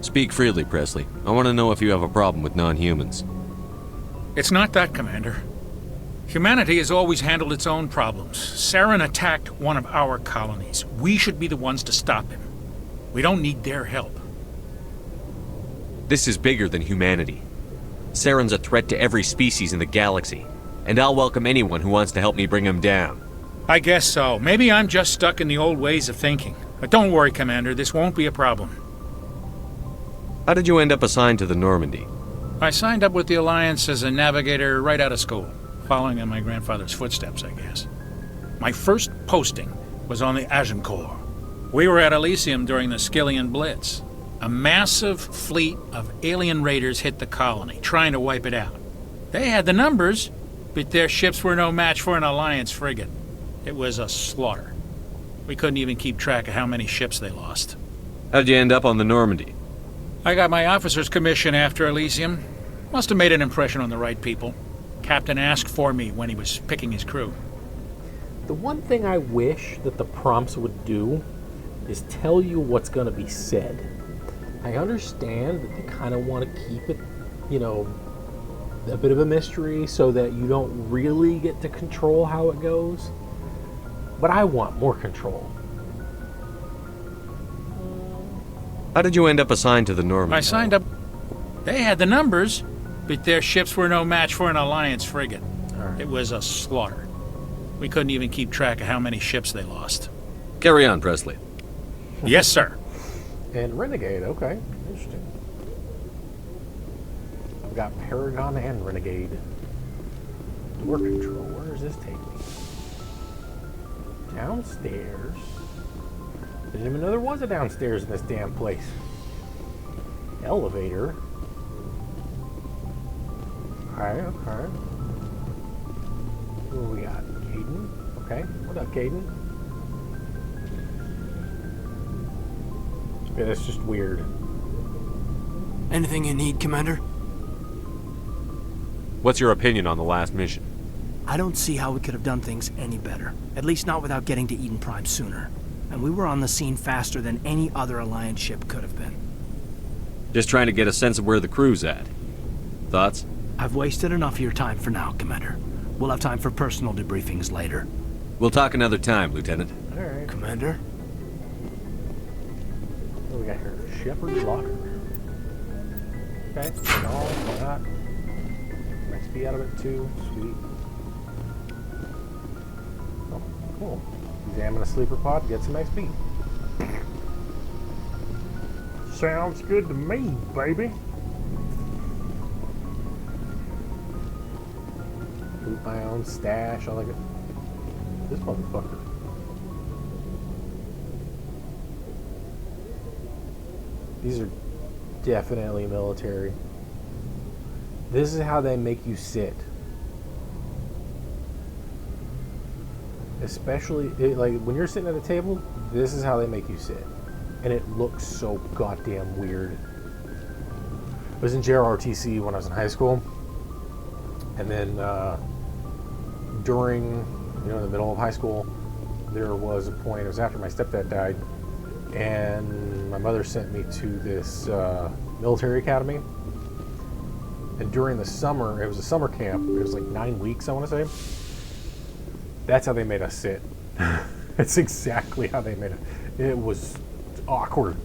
Speak freely, Presley. I want to know if you have a problem with non-humans. It's not that, Commander. Humanity has always handled its own problems. Saren attacked one of our colonies. We should be the ones to stop him. We don't need their help. This is bigger than humanity. Saren's a threat to every species in the galaxy, and I'll welcome anyone who wants to help me bring him down. I guess so. Maybe I'm just stuck in the old ways of thinking. But don't worry, Commander. This won't be a problem. How did you end up assigned to the Normandy? I signed up with the Alliance as a navigator right out of school. Following in my grandfather's footsteps, I guess. My first posting was on the Agincourt. We were at Elysium during the Skillian Blitz. A massive fleet of alien raiders hit the colony, trying to wipe it out. They had the numbers, but their ships were no match for an Alliance frigate. It was a slaughter. We couldn't even keep track of how many ships they lost. How'd you end up on the Normandy? I got my officer's commission after Elysium. Must have made an impression on the right people. Captain asked for me when he was picking his crew. The one thing I wish that the prompts would do is tell you what's going to be said. I understand that they kind of want to keep it, you know, a bit of a mystery so that you don't really get to control how it goes. But I want more control. How did you end up assigned to the Normandy? I signed up. They had the numbers, but their ships were no match for an Alliance frigate. Right. It was a slaughter. We couldn't even keep track of how many ships they lost. Carry on, Presley. Yes, sir. And Renegade, okay. Interesting. I've got Paragon and Renegade. Door control, where does this take me? Downstairs. Didn't even know there was a downstairs in this damn place. Elevator. Okay. Who we got? Caden. Okay. What up, Caden? Yeah, that's just weird. Anything you need, Commander? What's your opinion on the last mission? I don't see how we could have done things any better. At least not without getting to Eden Prime sooner. And we were on the scene faster than any other Alliance ship could have been. Just trying to get a sense of where the crew's at. Thoughts? I've wasted enough of your time for now, Commander. We'll have time for personal debriefings later. We'll talk another time, Lieutenant. Alright. Commander? What do we got here? Shepherd's Locker. Okay. No, why not? XP out of it too. Sweet. Oh, cool. Examine a sleeper pod, get some XP. Sounds good to me, baby. Loot my own stash. I like it. This motherfucker. These are definitely military. This is how they make you sit. Especially, like, when you're sitting at a table, this is how they make you sit. And it looks so goddamn weird. I was in JROTC when I was in high school. And then during, in the middle of high school, there was a point, it was after my stepdad died, and my mother sent me to this military academy. And during the summer, it was a summer camp, it was like 9 weeks, I want to say. That's how they made us sit. It's exactly how they made it. It was awkward.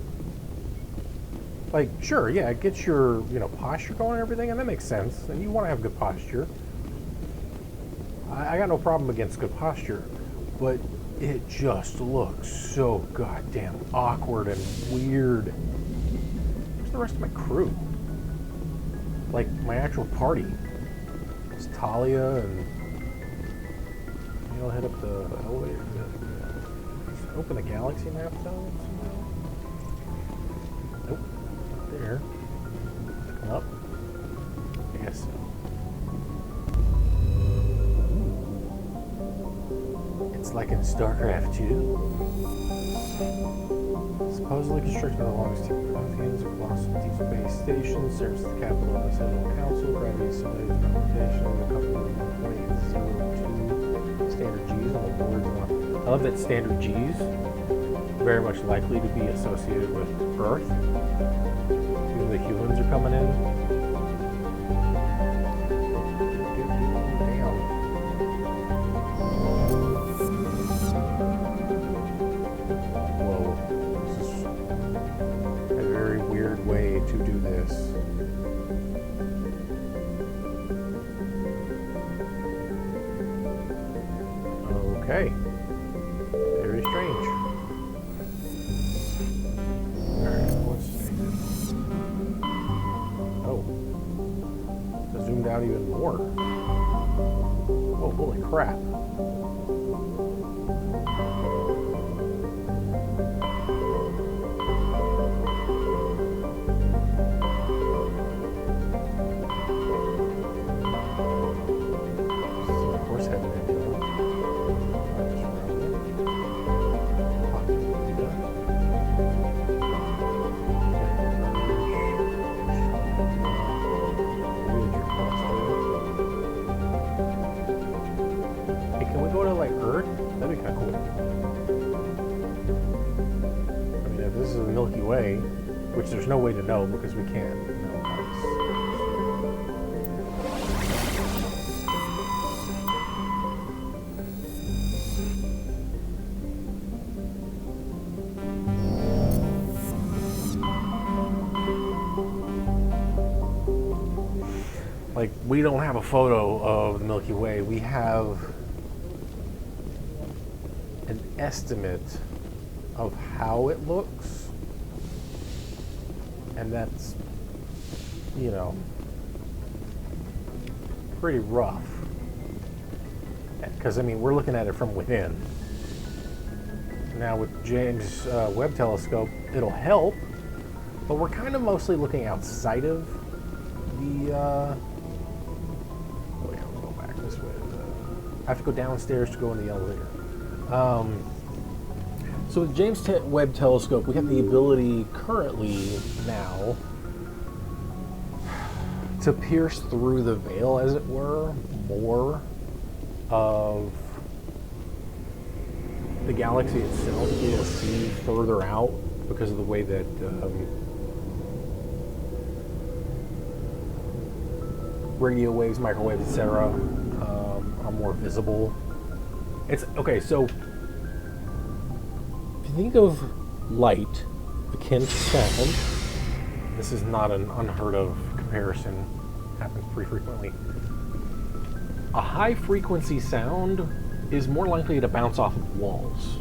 Like, sure, yeah, it gets your, posture going and everything, and that makes sense. And you want to have good posture. I got no problem against good posture, but it just looks so goddamn awkward and weird. Where's the rest of my crew? Like, my actual party. It's Talia and... I'll head up the elevator. Open the galaxy map though? Nope. Not there. Come up. I guess so. It's like in StarCraft 2. Supposedly constructed by the longest Protheans across deep space station, serves the capital of the Central Council, gravity simulated transportation, the company 2802 standard G's on the boards. I love that standard G's very much likely to be associated with Earth. Even the humans are coming in. Way to do this. Okay. Very strange. Alright, what's next? Oh. It's zoomed out even more. Oh, holy crap. Which there's no way to know because we can't know how like, we don't have a photo of the Milky Way. We have an estimate of how it looks. And that's, pretty rough. Because, we're looking at it from within. Now with James Webb Telescope, it'll help, but we're kind of mostly looking outside of the, oh yeah, we'll go back this way. I have to go downstairs to go in the elevator. So with James Webb Telescope, we have the ability currently now to pierce through the veil, as it were, more of the galaxy itself. Be able to see further out because of the way that radio waves, microwaves, etc., are more visible. It's okay. So think of light akin to sound. This is not an unheard of comparison. Happens pretty frequently. A high frequency sound is more likely to bounce off of walls,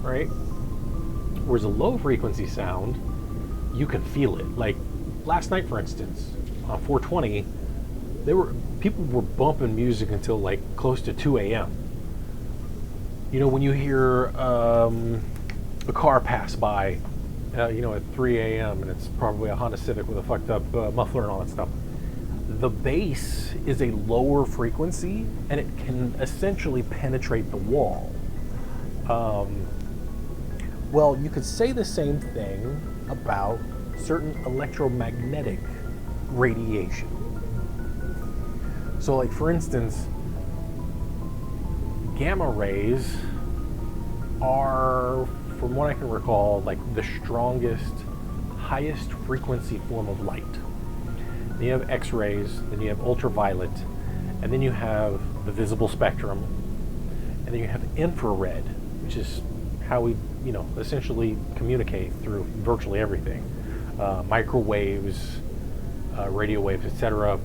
right? Whereas a low frequency sound, you can feel it. Like last night, for instance, on 420, people were bumping music until like close to 2 a.m. When you hear a car pass by at 3 a.m. and it's probably a Honda Civic with a fucked up muffler and all that stuff. The bass is a lower frequency, and it can essentially penetrate the wall. Well, you could say the same thing about certain electromagnetic radiation. So, like, for instance, gamma rays are, from what I can recall, like the strongest, highest frequency form of light. Then you have X-rays, then you have ultraviolet, and then you have the visible spectrum, and then you have infrared, which is how we, essentially communicate through virtually everything. Microwaves, radio waves, etc.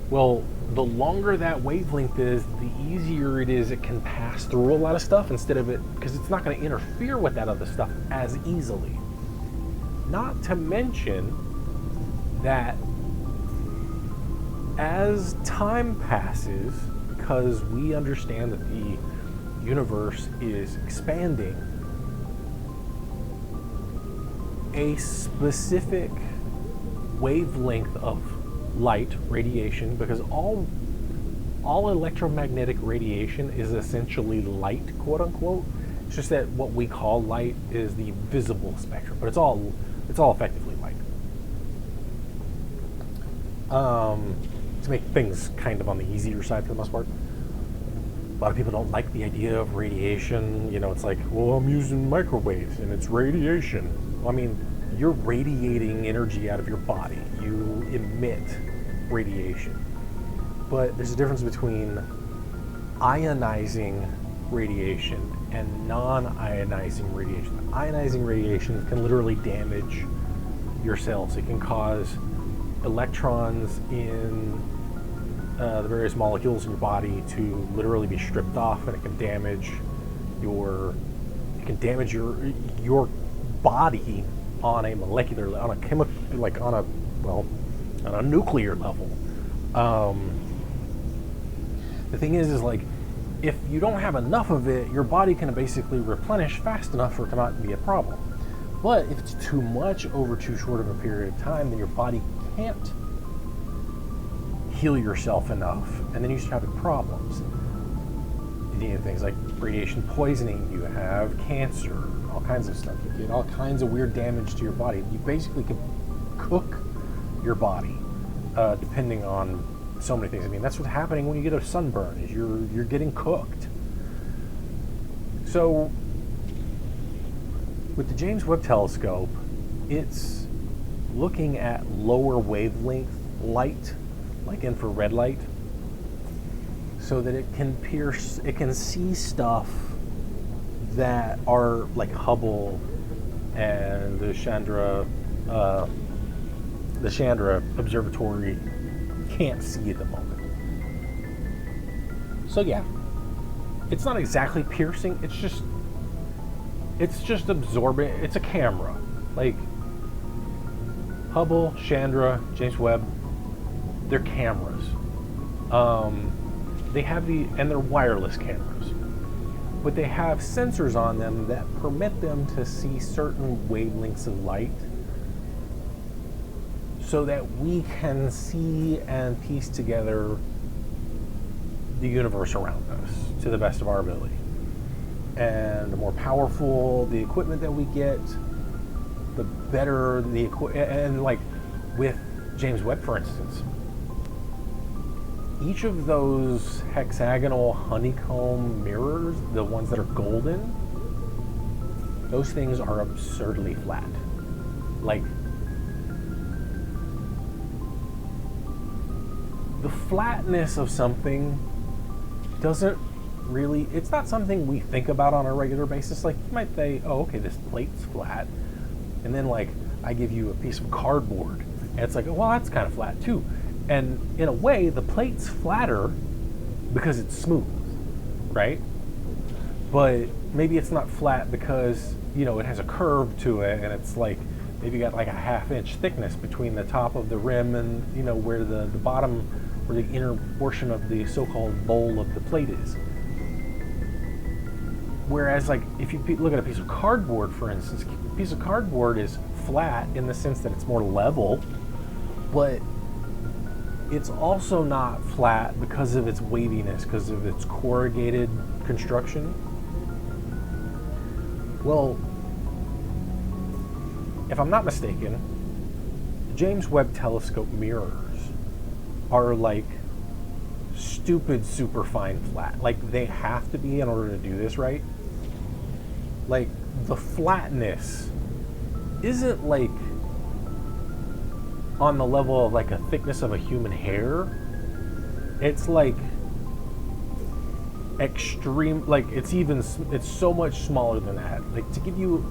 Well, the longer that wavelength is, the easier it can pass through a lot of stuff instead of it, because it's not going to interfere with that other stuff as easily. Not to mention that as time passes, because we understand that the universe is expanding, a specific wavelength of light radiation, because all electromagnetic radiation is essentially light, quote unquote. It's just that what we call light is the visible spectrum, but it's all effectively light. To make things kind of on the easier side for the most part. A lot of people don't like the idea of radiation. It's like, well, I'm using microwaves and it's radiation. Well, I mean, you're radiating energy out of your body. You emit radiation. But there's a difference between ionizing radiation and non-ionizing radiation. Ionizing radiation can literally damage your cells. It can cause electrons in the various molecules in your body to literally be stripped off, and it can damage your body on a molecular, on a chemical, like on a nuclear level. The thing is like, if you don't have enough of it, your body can basically replenish fast enough for it to not be a problem. But if it's too much over too short of a period of time, then your body can't heal yourself enough, and then you start having problems. You have things like radiation poisoning, you have cancer, all kinds of stuff. You get all kinds of weird damage to your body. You basically can cook your body, depending on so many things. I mean, that's what's happening when you get a sunburn, is you're getting cooked. So with the James Webb Telescope, it's looking at lower wavelength light, like infrared light, so that it can see stuff that are like Hubble and the Chandra Observatory can't see at the moment. So yeah, it's not exactly piercing, it's just absorbing. It's a camera. Like Hubble, Chandra, James Webb, they're cameras. They have and they're wireless cameras, but they have sensors on them that permit them to see certain wavelengths of light, so that we can see and piece together the universe around us to the best of our ability. And the more powerful the equipment that we get, the better the equipment. And like with James Webb, for instance, each of those hexagonal honeycomb mirrors, the ones that are golden, those things are absurdly flat. Like, the flatness of something doesn't really, it's not something we think about on a regular basis. Like, you might say, oh, okay, this plate's flat. And then, like, I give you a piece of cardboard, and it's like, oh, well, that's kind of flat too. And in a way, the plate's flatter because it's smooth, right? But maybe it's not flat because, it has a curve to it, and it's like, maybe got like a ½ inch thickness between the top of the rim and, where the bottom, where the inner portion of the so-called bowl of the plate is. Whereas, like, if you look at a piece of cardboard, for instance, a piece of cardboard is flat in the sense that it's more level, but it's also not flat because of its waviness, because of its corrugated construction. Well, if I'm not mistaken, the James Webb Telescope mirrors are like stupid super fine flat. Like, they have to be in order to do this right. Like, the flatness isn't like on the level of like a thickness of a human hair. It's like extreme, like it's so much smaller than that. Like, to give you,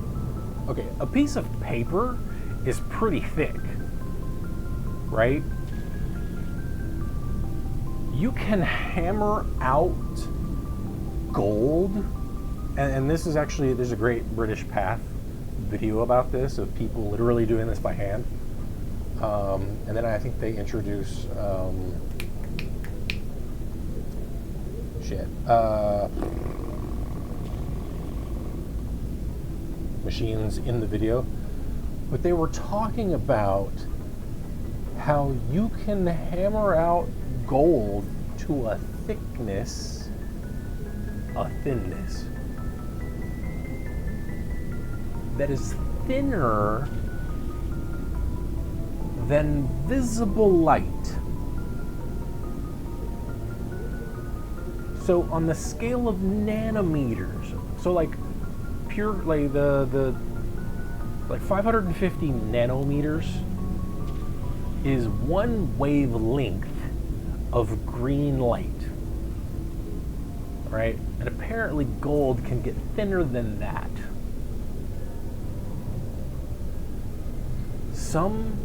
okay, a piece of paper is pretty thick, right? You can hammer out gold, and this is actually, there's a great British Path video about this, of people literally doing this by hand. And then I think they introduce machines in the video, but they were talking about how you can hammer out gold to a thickness, a thinness that is thinner than visible light. So on the scale of nanometers, so like pure, like the like 550 nanometers is one wavelength of green light, right? And apparently gold can get thinner than that. Some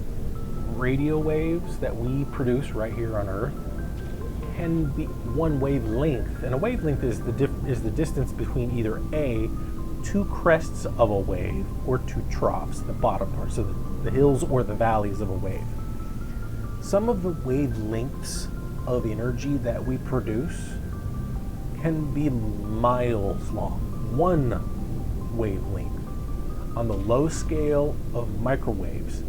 radio waves that we produce right here on Earth can be one wavelength, and a wavelength is the distance between either two crests of a wave or two troughs, the bottom part, so the hills or the valleys of a wave. Some of the wavelengths of energy that we produce can be miles long. One wavelength on the low scale of microwaves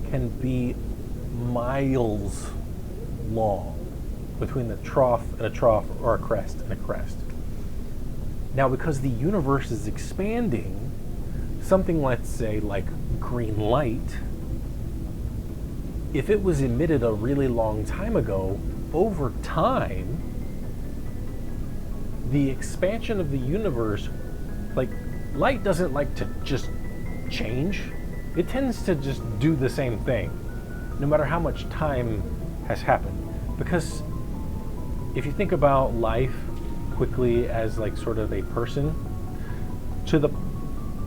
can be miles long between the trough and a trough, or a crest and a crest. Now, because the universe is expanding, something, let's say, like green light, if it was emitted a really long time ago, over time, the expansion of the universe, like, light doesn't like to just change. It tends to just do the same thing, no matter how much time has happened. Because if you think about life quickly as like sort of a person, to the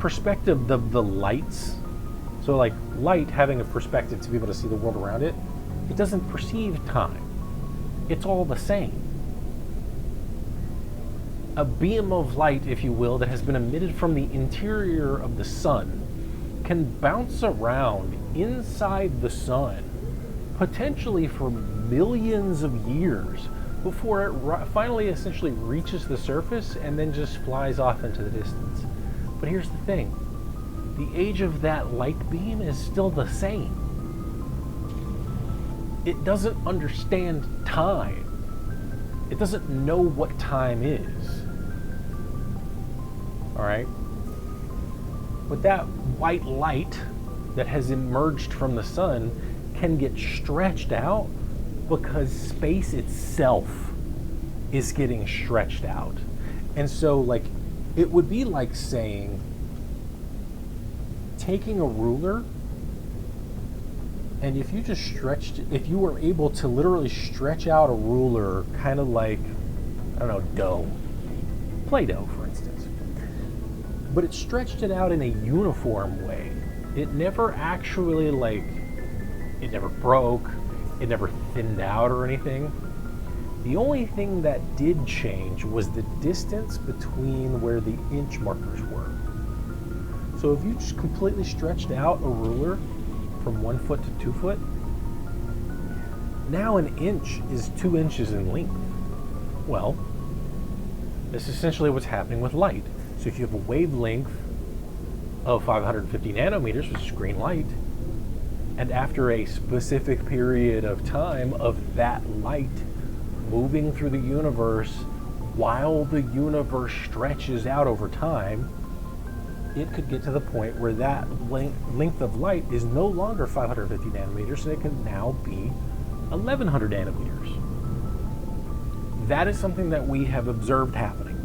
perspective of the lights, so like light having a perspective to be able to see the world around it, it doesn't perceive time. It's all the same. A beam of light, if you will, that has been emitted from the interior of the sun can bounce around inside the sun, potentially for millions of years, before it finally essentially reaches the surface and then just flies off into the distance. But here's the thing. The age of that light beam is still the same. It doesn't understand time. It doesn't know what time is. All right? But that white light that has emerged from the sun can get stretched out because space itself is getting stretched out. And so, like, it would be like saying, taking a ruler, and if you just stretched, if you were able to literally stretch out a ruler, kind of like, I don't know, dough, Play-Doh, for instance, but it stretched it out in a uniform way. It never actually, like, it never broke, it never thinned out or anything. The only thing that did change was the distance between where the inch markers were. So if you just completely stretched out a ruler from 1 foot to 2 foot, now an inch is 2 inches in length. Well, This is essentially what's happening with light. So if you have a wavelength of 550 nanometers, which is green light, and after a specific period of time of that light moving through the universe while the universe stretches out over time, it could get to the point where that length of light is no longer 550 nanometers, and it can now be 1100 nanometers. That is something that we have observed happening.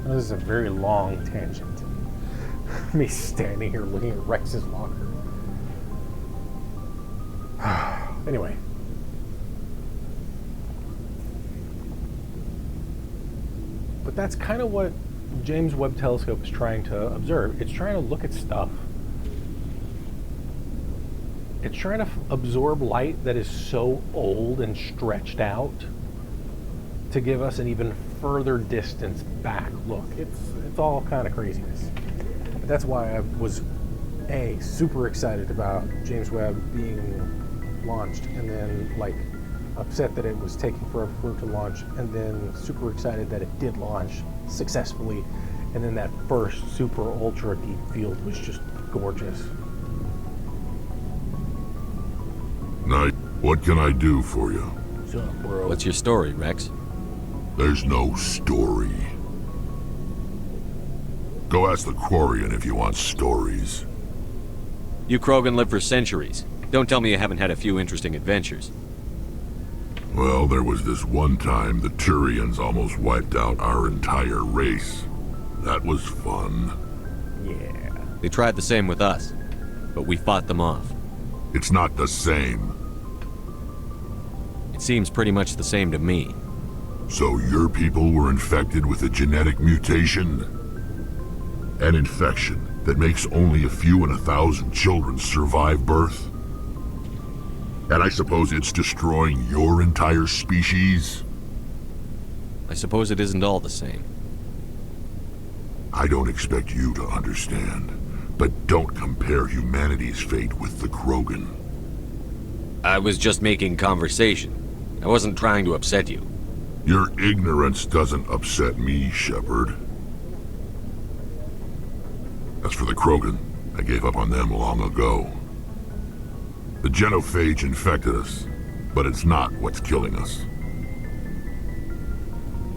This is a very long tangent. Me standing here looking at Rex's locker. Anyway. But that's kind of what James Webb Telescope is trying to observe. It's trying to look at stuff. It's trying to absorb light that is so old and stretched out to give us an even further distance back look. It's all kind of craziness. But that's why I was super excited about James Webb being launched, and then like upset that it was taking forever for it to launch, and then super excited that it did launch successfully, and then that first super ultra deep field was just gorgeous. Knight, what can I do for you? What's up, bro? What's your story, Rex? There's no story. Go ask the Quarian if you want stories. You Krogan live for centuries. Don't tell me you haven't had a few interesting adventures. Well, there was this one time the Turians almost wiped out our entire race. That was fun. Yeah. They tried the same with us, but we fought them off. It's not the same. It seems pretty much the same to me. So your people were infected with a genetic mutation? An infection that makes only a few in 1,000 children survive birth? And I suppose it's destroying your entire species? I suppose it isn't all the same. I don't expect you to understand, but don't compare humanity's fate with the Krogan. I was just making conversation. I wasn't trying to upset you. Your ignorance doesn't upset me, Shepard. As for the Krogan, I gave up on them long ago. The genophage infected us, but it's not what's killing us.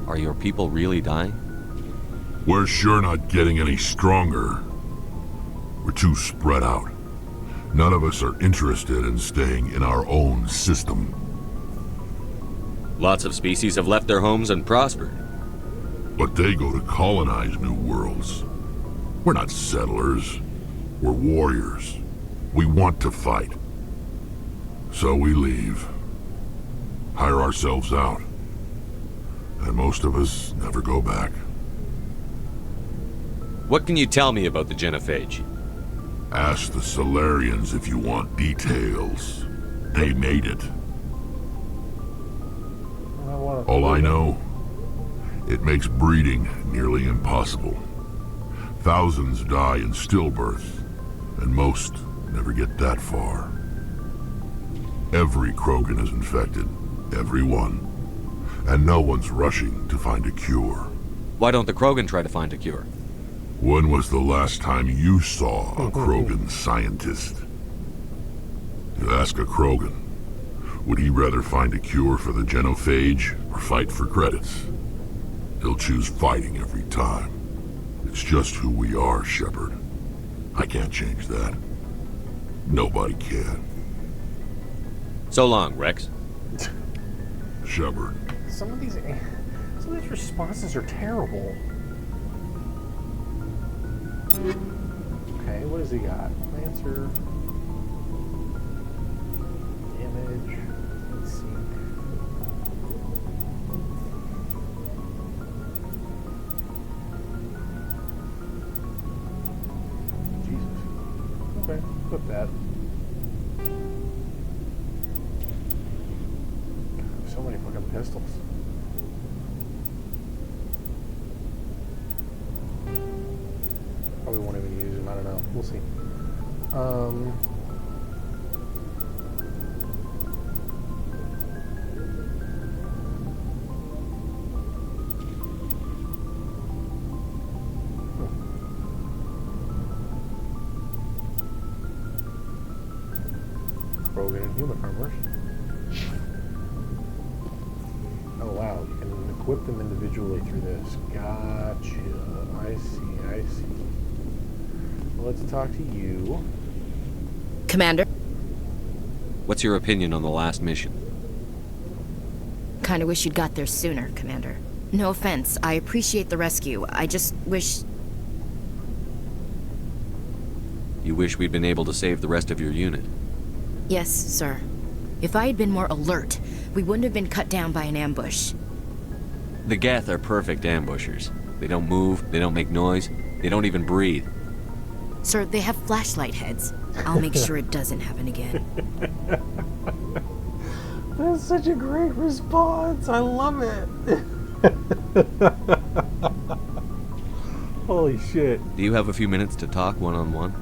Are your people really dying? We're sure not getting any stronger. We're too spread out. None of us are interested in staying in our own system. Lots of species have left their homes and prospered. But they go to colonize new worlds. We're not settlers. We're warriors. We want to fight. So we leave. Hire ourselves out. And most of us never go back. What can you tell me about the genophage? Ask the Solarians if you want details. They made it. All I know, it makes breeding nearly impossible. Thousands die in stillbirth, and most never get that far. Every Krogan is infected, every one. And no one's rushing to find a cure. Why don't the Krogan try to find a cure? When was the last time you saw a Krogan scientist? You ask a Krogan, would he rather find a cure for the genophage or fight for credits? He'll choose fighting every time. It's just who we are, Shepard. I can't change that. Nobody can. So long, Rex. Shepard. Some of these responses are terrible. Okay, what has he got? Lancer. Damage. Let's see. Jesus. Okay, flip that. So many fucking pistols. Probably won't even use them, I don't know. We'll see. Krogan and human armors. Oh wow, you can equip them individually through this. Gotcha. I see. Well, let's talk to you. Commander? What's your opinion on the last mission? Kinda wish you'd got there sooner, Commander. No offense, I appreciate the rescue. I just wish... You wish we'd been able to save the rest of your unit? Yes, sir. If I had been more alert, we wouldn't have been cut down by an ambush. The Geth are perfect ambushers. They don't move, they don't make noise, they don't even breathe. Sir, they have flashlight heads. I'll make sure it doesn't happen again. That's such a great response. I love it. Holy shit. Do you have a few minutes to talk one-on-one?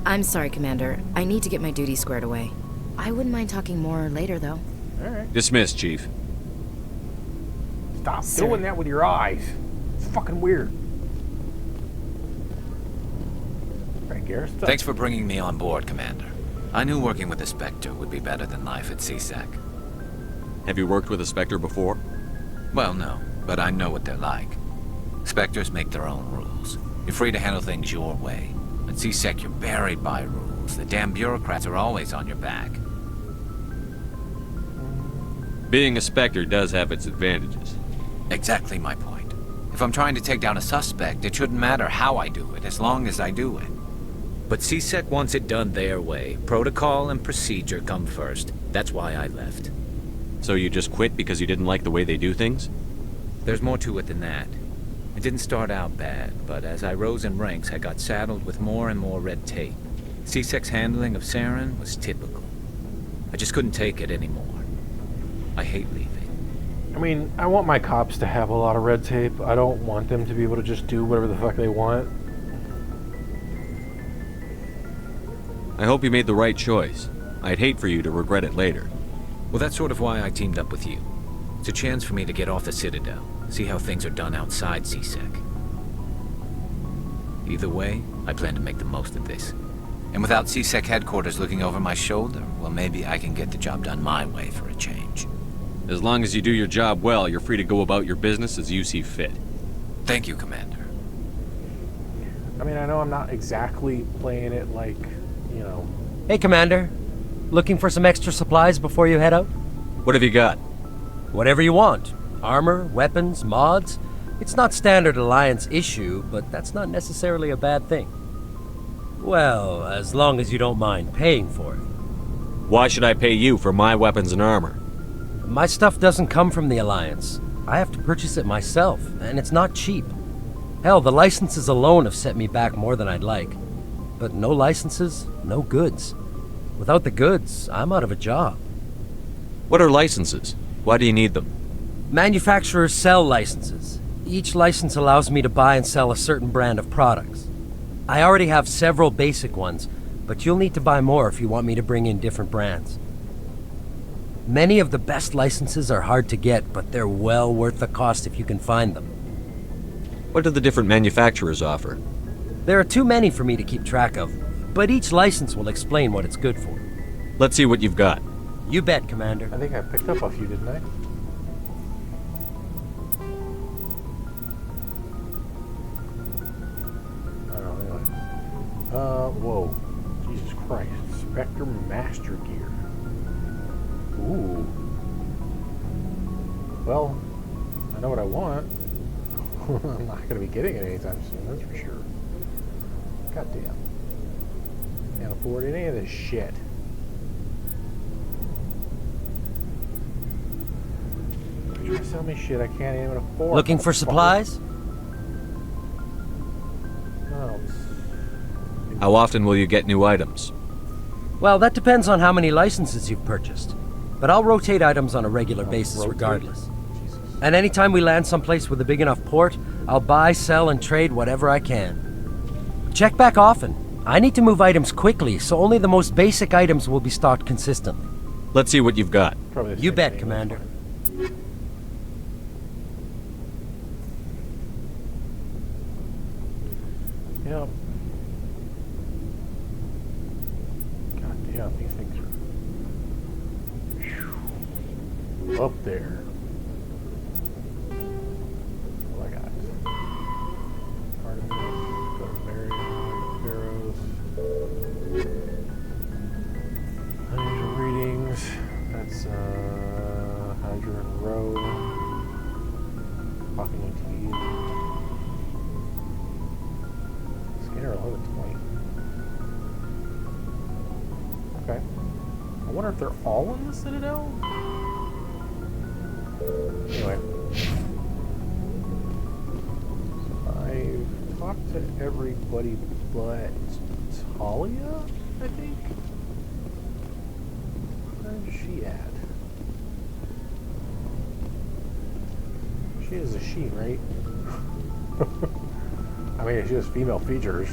I'm sorry, Commander. I need to get my duty squared away. I wouldn't mind talking more later, though. Alright. Dismissed, Chief. Stop doing that with your eyes. It's fucking weird. Right, Garrus. Thanks for bringing me on board, Commander. I knew working with a Spectre would be better than life at CSEC. Have you worked with a Spectre before? Well, no, but I know what they're like. Spectres make their own rules. You're free to handle things your way. At CSEC, you're buried by rules. The damn bureaucrats are always on your back. Being a Spectre does have its advantages. Exactly my point. If I'm trying to take down a suspect, it shouldn't matter how I do it, as long as I do it. But CSEC wants it done their way. Protocol and procedure come first. That's why I left. So you just quit because you didn't like the way they do things? There's more to it than that. It didn't start out bad, but as I rose in ranks, I got saddled with more and more red tape. CSEC's handling of Saren was typical. I just couldn't take it anymore. I hate leaving. I mean, I want my cops to have a lot of red tape. I don't want them to be able to just do whatever the fuck they want. I hope you made the right choice. I'd hate for you to regret it later. Well, that's sort of why I teamed up with you. It's a chance for me to get off the Citadel, see how things are done outside CSEC. Either way, I plan to make the most of this. And without CSEC headquarters looking over my shoulder, well, maybe I can get the job done my way for a change. As long as you do your job well, you're free to go about your business as you see fit. Thank you, Commander. I mean, I know I'm not exactly playing it like, you know... Hey, Commander. Looking for some extra supplies before you head out? What have you got? Whatever you want. Armor, weapons, mods. It's not standard Alliance issue, but that's not necessarily a bad thing. Well, as long as you don't mind paying for it. Why should I pay you for my weapons and armor? My stuff doesn't come from the Alliance. I have to purchase it myself, and it's not cheap. Hell, the licenses alone have set me back more than I'd like. But no licenses, no goods. Without the goods, I'm out of a job. What are licenses? Why do you need them? Manufacturers sell licenses. Each license allows me to buy and sell a certain brand of products. I already have several basic ones, but you'll need to buy more if you want me to bring in different brands. Many of the best licenses are hard to get, but they're well worth the cost if you can find them. What do the different manufacturers offer? There are too many for me to keep track of, but each license will explain what it's good for. Let's see what you've got. You bet, Commander. I think I picked up a few, didn't I? I don't know, anyway. Whoa. Jesus Christ. Spectre Master Gear. Ooh. Well, I know what I want. I'm not going to be getting it anytime soon, that's for sure. Goddamn. Can't afford any of this shit. You're trying to sell me shit I can't even afford. Looking for supplies? No. How often will you get new items? Well, that depends on how many licenses you've purchased. But I'll rotate items on a regular basis regardless. And anytime we land someplace with a big enough port, I'll buy, sell, and trade whatever I can. Check back often. I need to move items quickly, so only the most basic items will be stocked consistently. Let's see what you've got. You bet, Commander. Yep. God damn, these things are Up there. What I got? Artemis, go to Marion, Pharaohs. Unusual readings. That's Hydra and Row. Talking with Scanner 1120. Okay. I wonder if they're all in the Citadel? Anyway. So I've talked to everybody but Talia, I think? Where's she at? She is a she, right? I mean, she has female features.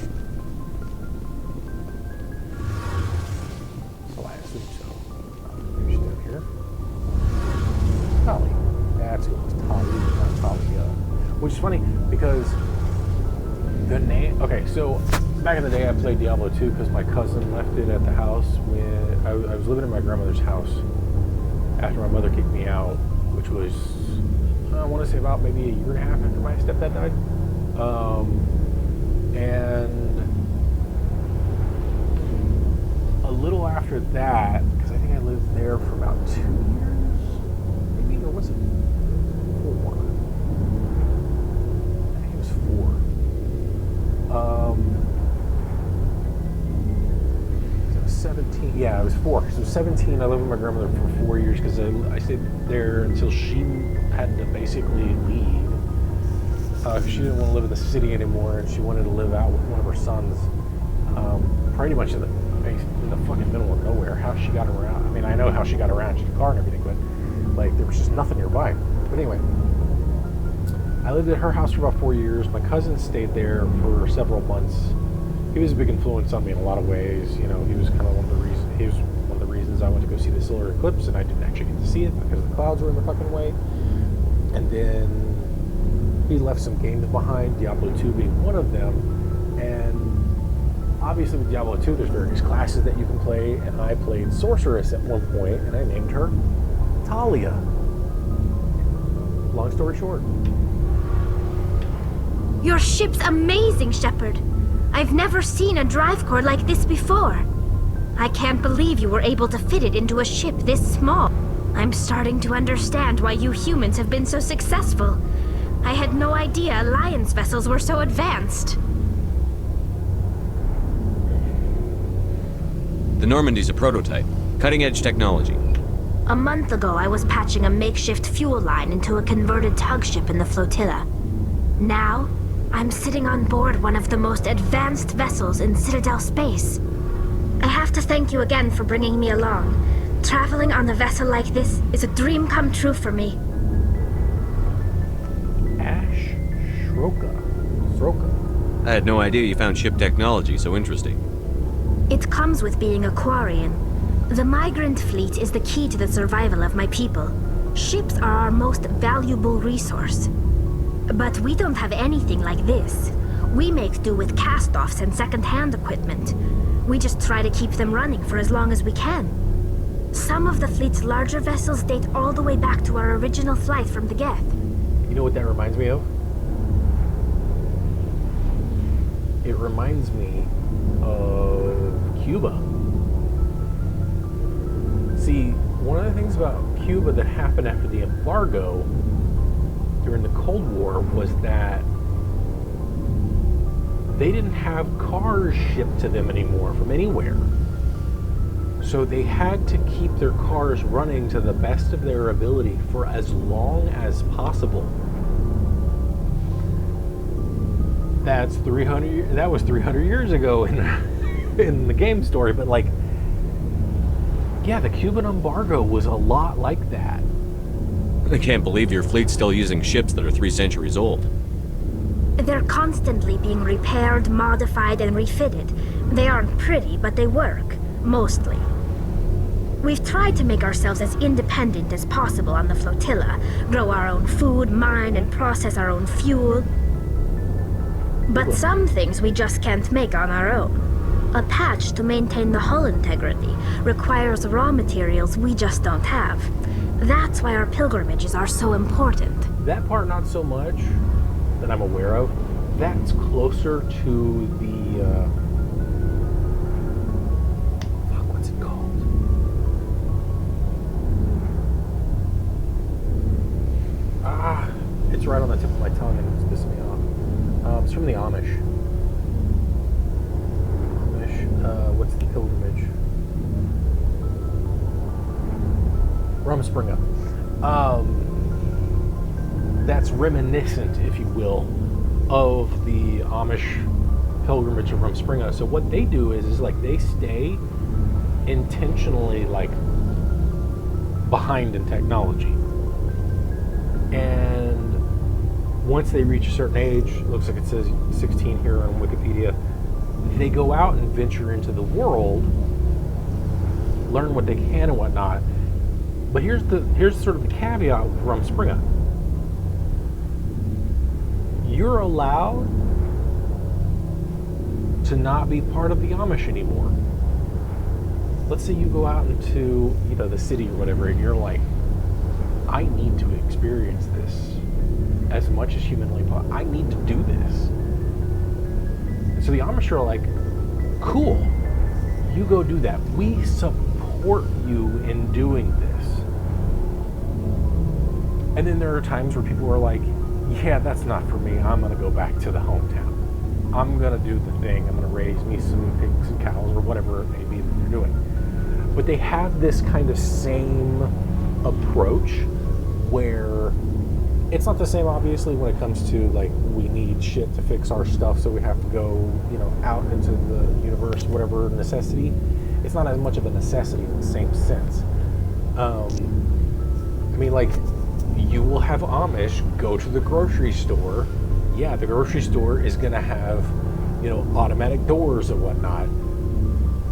So I assume so. Maybe she's down here. Tali. That's who it was. Tali, not Talia. Which is funny because the name. Okay, so back in the day I played Diablo 2 because my cousin left it at the house when I was living in my grandmother's house after my mother kicked me out, which was, I want to say about maybe a year and a half after my stepdad died. And a little after that, because I think I lived there for about 2 years, maybe, or was it 4? I think it was 4. So 17, yeah, it was 4. So 17, I lived with my grandmother for 4 years because I stayed there until she had to basically leave. She didn't want to live in the city anymore, and she wanted to live out with one of her sons, pretty much in the fucking middle of nowhere. How she got around, I mean, I know how she got around, she had a car and everything, but like there was just nothing nearby. But anyway, I lived at her house for about 4 years. My cousin stayed there for several months. He was a big influence on me in a lot of ways. You know, he was kind of one of the reasons I went to go see the solar eclipse, and I didn't actually get to see it because the clouds were in the fucking way. And then he left some games behind, Diablo 2 being one of them, and obviously with Diablo 2 there's various classes that you can play, and I played Sorceress at one point, and I named her Talia. Long story short. Your ship's amazing, Shepard. I've never seen a drive core like this before. I can't believe you were able to fit it into a ship this small. I'm starting to understand why you humans have been so successful. I had no idea Alliance vessels were so advanced. The Normandy's a prototype. Cutting-edge technology. A month ago, I was patching a makeshift fuel line into a converted tug ship in the flotilla. Now, I'm sitting on board one of the most advanced vessels in Citadel space. I have to thank you again for bringing me along. Traveling on a vessel like this is a dream come true for me. I had no idea you found ship technology so interesting. It comes with being a Quarian. The migrant fleet is the key to the survival of my people. Ships are our most valuable resource. But we don't have anything like this. We make do with cast-offs and second-hand equipment. We just try to keep them running for as long as we can. Some of the fleet's larger vessels date all the way back to our original flight from the Geth. You know what that reminds me of? It reminds me of Cuba. See, one of the things about Cuba that happened after the embargo during the Cold War was that they didn't have cars shipped to them anymore from anywhere. So they had to keep their cars running to the best of their ability for as long as possible. That was 300 years ago in the game story, but like, yeah, the Cuban embargo was a lot like that. I can't believe your fleet's still using ships that are 3 centuries old. They're constantly being repaired, modified, and refitted. They aren't pretty, but they work, mostly. We've tried to make ourselves as independent as possible on the flotilla, grow our own food, mine, and process our own fuel. But some things we just can't make on our own. A patch to maintain the hull integrity requires raw materials we just don't have. That's why our pilgrimages are so important. That part, not so much that I'm aware of. That's closer to the, fuck, what's it called? It's right on the tip of my tongue and it's pissing me off. It's from the Amish. What's the pilgrimage? Rumspringa. That's reminiscent, if you will, of the Amish pilgrimage of Rumspringa. So what they do is like they stay intentionally like behind in technology. And once they reach a certain age, looks like it says 16 here on Wikipedia, they go out and venture into the world, learn what they can and whatnot. But here's sort of the caveat with Rumspringa. You're allowed to not be part of the Amish anymore. Let's say you go out into, you know, the city or whatever, and you're like, I need to experience this as much as humanly possible. I need to do this. And so the Amish are like, cool, you go do that. We support you in doing this. And then there are times where people are like, yeah, that's not for me. I'm going to go back to the hometown. I'm going to do the thing. I'm going to raise me some pigs and cows or whatever it may be that they're doing. But they have this kind of same approach where it's not the same, obviously, when it comes to, like, we need shit to fix our stuff, so we have to go, you know, out into the universe, whatever necessity. It's not as much of a necessity in the same sense. I mean, like, you will have Amish go to the grocery store. Yeah, the grocery store is going to have, you know, automatic doors and whatnot.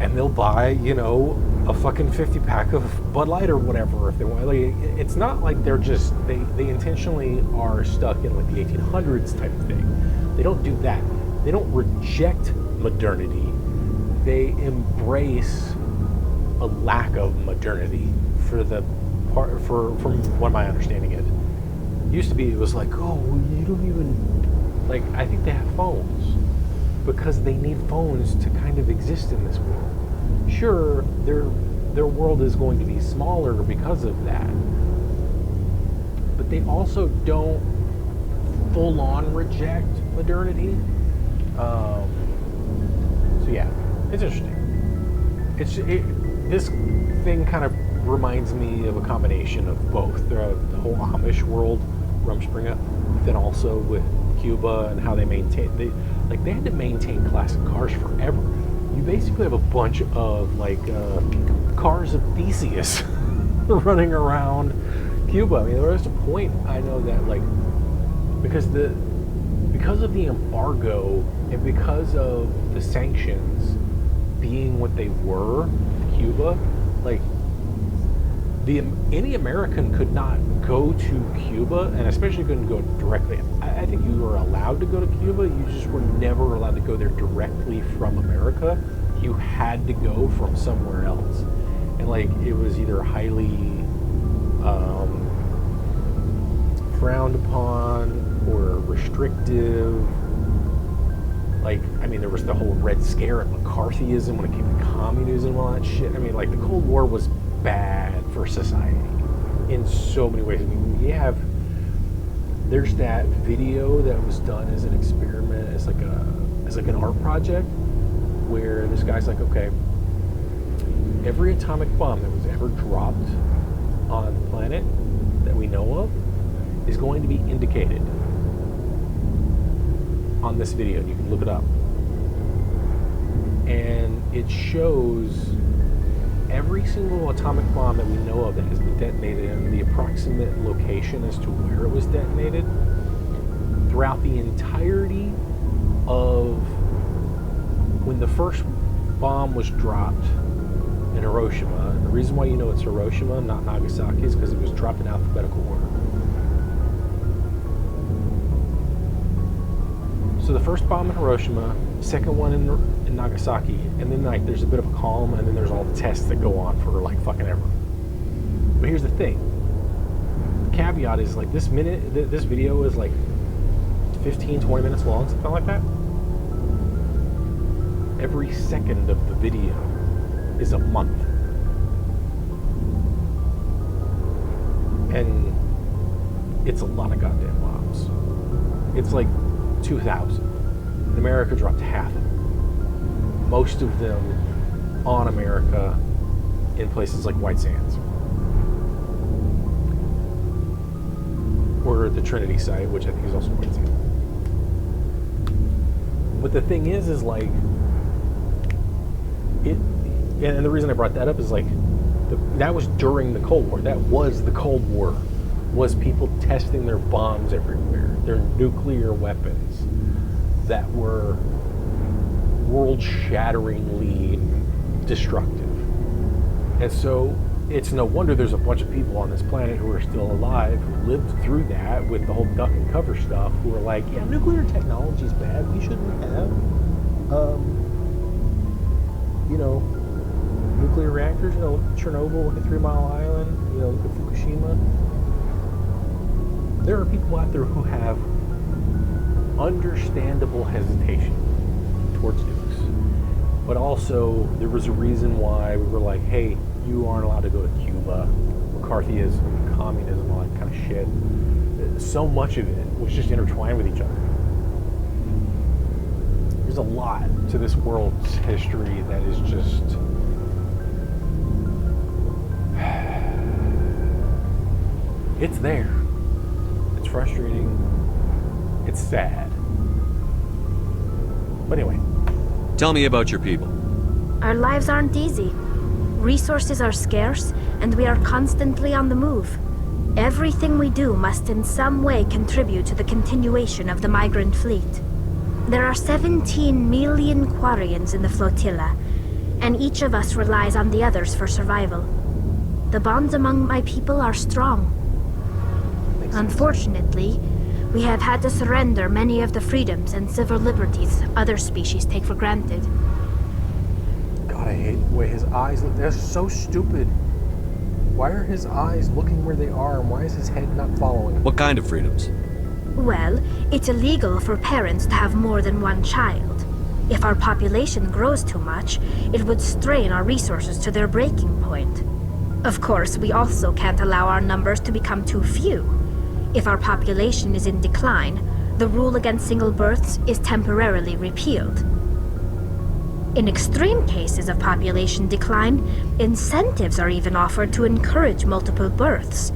And they'll buy, you know, a fucking 50-pack of Bud Light or whatever if they want. Like, it's not like they're just, they intentionally are stuck in like the 1800s type of thing. They don't do that. They don't reject modernity. They embrace a lack of modernity for the part, from what my understanding is. Used to be, it was like, oh, you don't even, like, I think they have phones because they need phones to kind of exist in this world. Sure, their world is going to be smaller because of that, but they also don't full-on reject modernity. So yeah, it's interesting. This thing kind of reminds me of a combination of both the whole Amish world, Rumspringa, but then also with Cuba and how they had to maintain classic cars forever. You basically have a bunch of like cars of Theseus running around Cuba. I mean, there was a point, I know that, like, because of the embargo and because of the sanctions being what they were, Cuba, like, any American could not go to Cuba, and especially couldn't go directly. I think you were allowed to go to Cuba, you just were never allowed to go there directly from America. You had to go from somewhere else. And like, it was either highly frowned upon or restrictive. Like, I mean, there was the whole Red Scare and McCarthyism when it came to communism and all that shit. I mean, like, the Cold War was bad for society in so many ways. I mean, there's that video that was done as an experiment, as like an art project, where this guy's like, okay, every atomic bomb that was ever dropped on the planet that we know of is going to be indicated on this video, and you can look it up. And it shows every single atomic bomb that we know of that has been detonated and the approximate location as to where it was detonated throughout the entirety of when the first bomb was dropped in Hiroshima. And the reason why you know it's Hiroshima, not Nagasaki, is because it was dropped in alphabetical order. So the first bomb in Hiroshima, second one in Nagasaki, and then like there's a bit of a calm, and then there's all the tests that go on for like fucking ever. But here's the thing. caveat is like this video is like 15, 20 minutes long, something like that. Every second of the video is a month. And it's a lot of goddamn bombs. It's like 2,000. And America dropped half of them. Most of them on America in places like White Sands. Or the Trinity site, which I think is also White Sands. But the thing is like, and the reason I brought that up is like, that was during the Cold War. That was the Cold War. Was people testing their bombs everywhere, their nuclear weapons that were world-shatteringly destructive. And so it's no wonder there's a bunch of people on this planet who are still alive, who lived through that with the whole duck and cover stuff, who are like, yeah, nuclear technology is bad, we shouldn't have, nuclear reactors, look at Chernobyl, look at 3 Mile Island, look at Fukushima. There are people out there who have understandable hesitation towards nukes. But also, there was a reason why we were like, hey, you aren't allowed to go to Cuba, McCarthyism, communism, all that kind of shit. So much of it was just intertwined with each other. There's a lot to this world's history that is just... It's there. It's frustrating. It's sad. But anyway. Tell me about your people. Our lives aren't easy. Resources are scarce, and we are constantly on the move. Everything we do must in some way contribute to the continuation of the migrant fleet. There are 17 million Quarians in the flotilla, and each of us relies on the others for survival. The bonds among my people are strong. Unfortunately, we have had to surrender many of the freedoms and civil liberties other species take for granted. God, I hate the way his eyes look. They're so stupid. Why are his eyes looking where they are, and why is his head not following? What kind of freedoms? Well, it's illegal for parents to have more than one child. If our population grows too much, it would strain our resources to their breaking point. Of course, we also can't allow our numbers to become too few. If our population is in decline, the rule against single births is temporarily repealed. In extreme cases of population decline, incentives are even offered to encourage multiple births,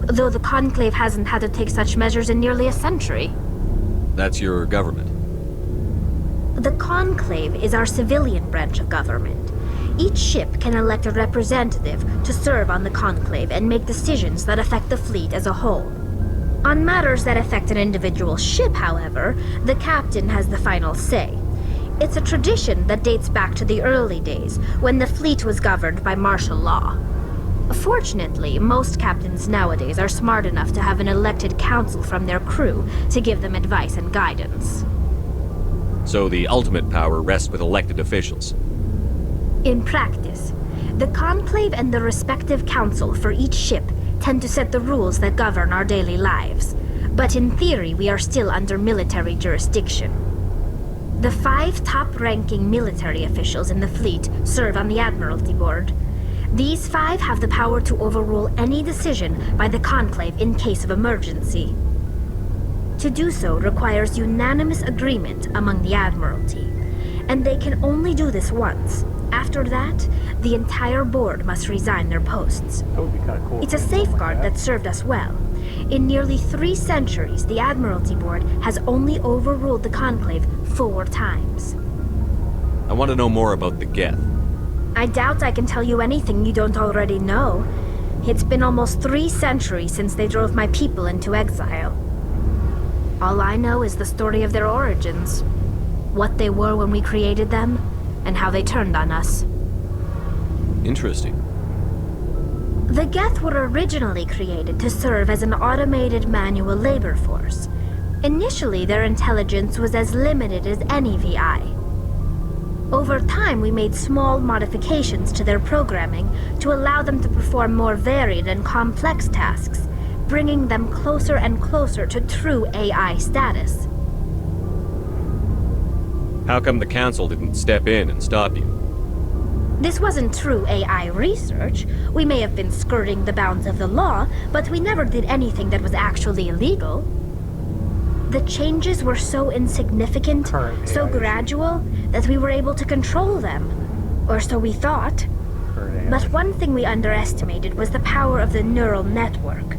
though the Conclave hasn't had to take such measures in nearly a century. That's your government? The Conclave is our civilian branch of government. Each ship can elect a representative to serve on the Conclave and make decisions that affect the fleet as a whole. On matters that affect an individual ship, however, the captain has the final say. It's a tradition that dates back to the early days, when the fleet was governed by martial law. Fortunately, most captains nowadays are smart enough to have an elected council from their crew to give them advice and guidance. So the ultimate power rests with elected officials? In practice, the Conclave and the respective council for each ship tend to set the rules that govern our daily lives. But in theory, we are still under military jurisdiction. The 5 top-ranking military officials in the fleet serve on the Admiralty Board. These 5 have the power to overrule any decision by the Conclave in case of emergency. To do so requires unanimous agreement among the Admiralty, and they can only do this once. After that, the entire board must resign their posts. That would be kind of cool. It's a safeguard that served us well. In nearly 3 centuries, the Admiralty Board has only overruled the Conclave 4 times. I want to know more about the Geth. I doubt I can tell you anything you don't already know. It's been almost 3 centuries since they drove my people into exile. All I know is the story of their origins. What they were when we created them, and how they turned on us. Interesting. The Geth were originally created to serve as an automated manual labor force. Initially, their intelligence was as limited as any VI. Over time, we made small modifications to their programming to allow them to perform more varied and complex tasks, bringing them closer and closer to true AI status. How come the Council didn't step in and stop you? This wasn't true AI research. We may have been skirting the bounds of the law, but we never did anything that was actually illegal. The changes were so insignificant, so gradual, that we were able to control them. Or so we thought. But one thing we underestimated was the power of the neural network.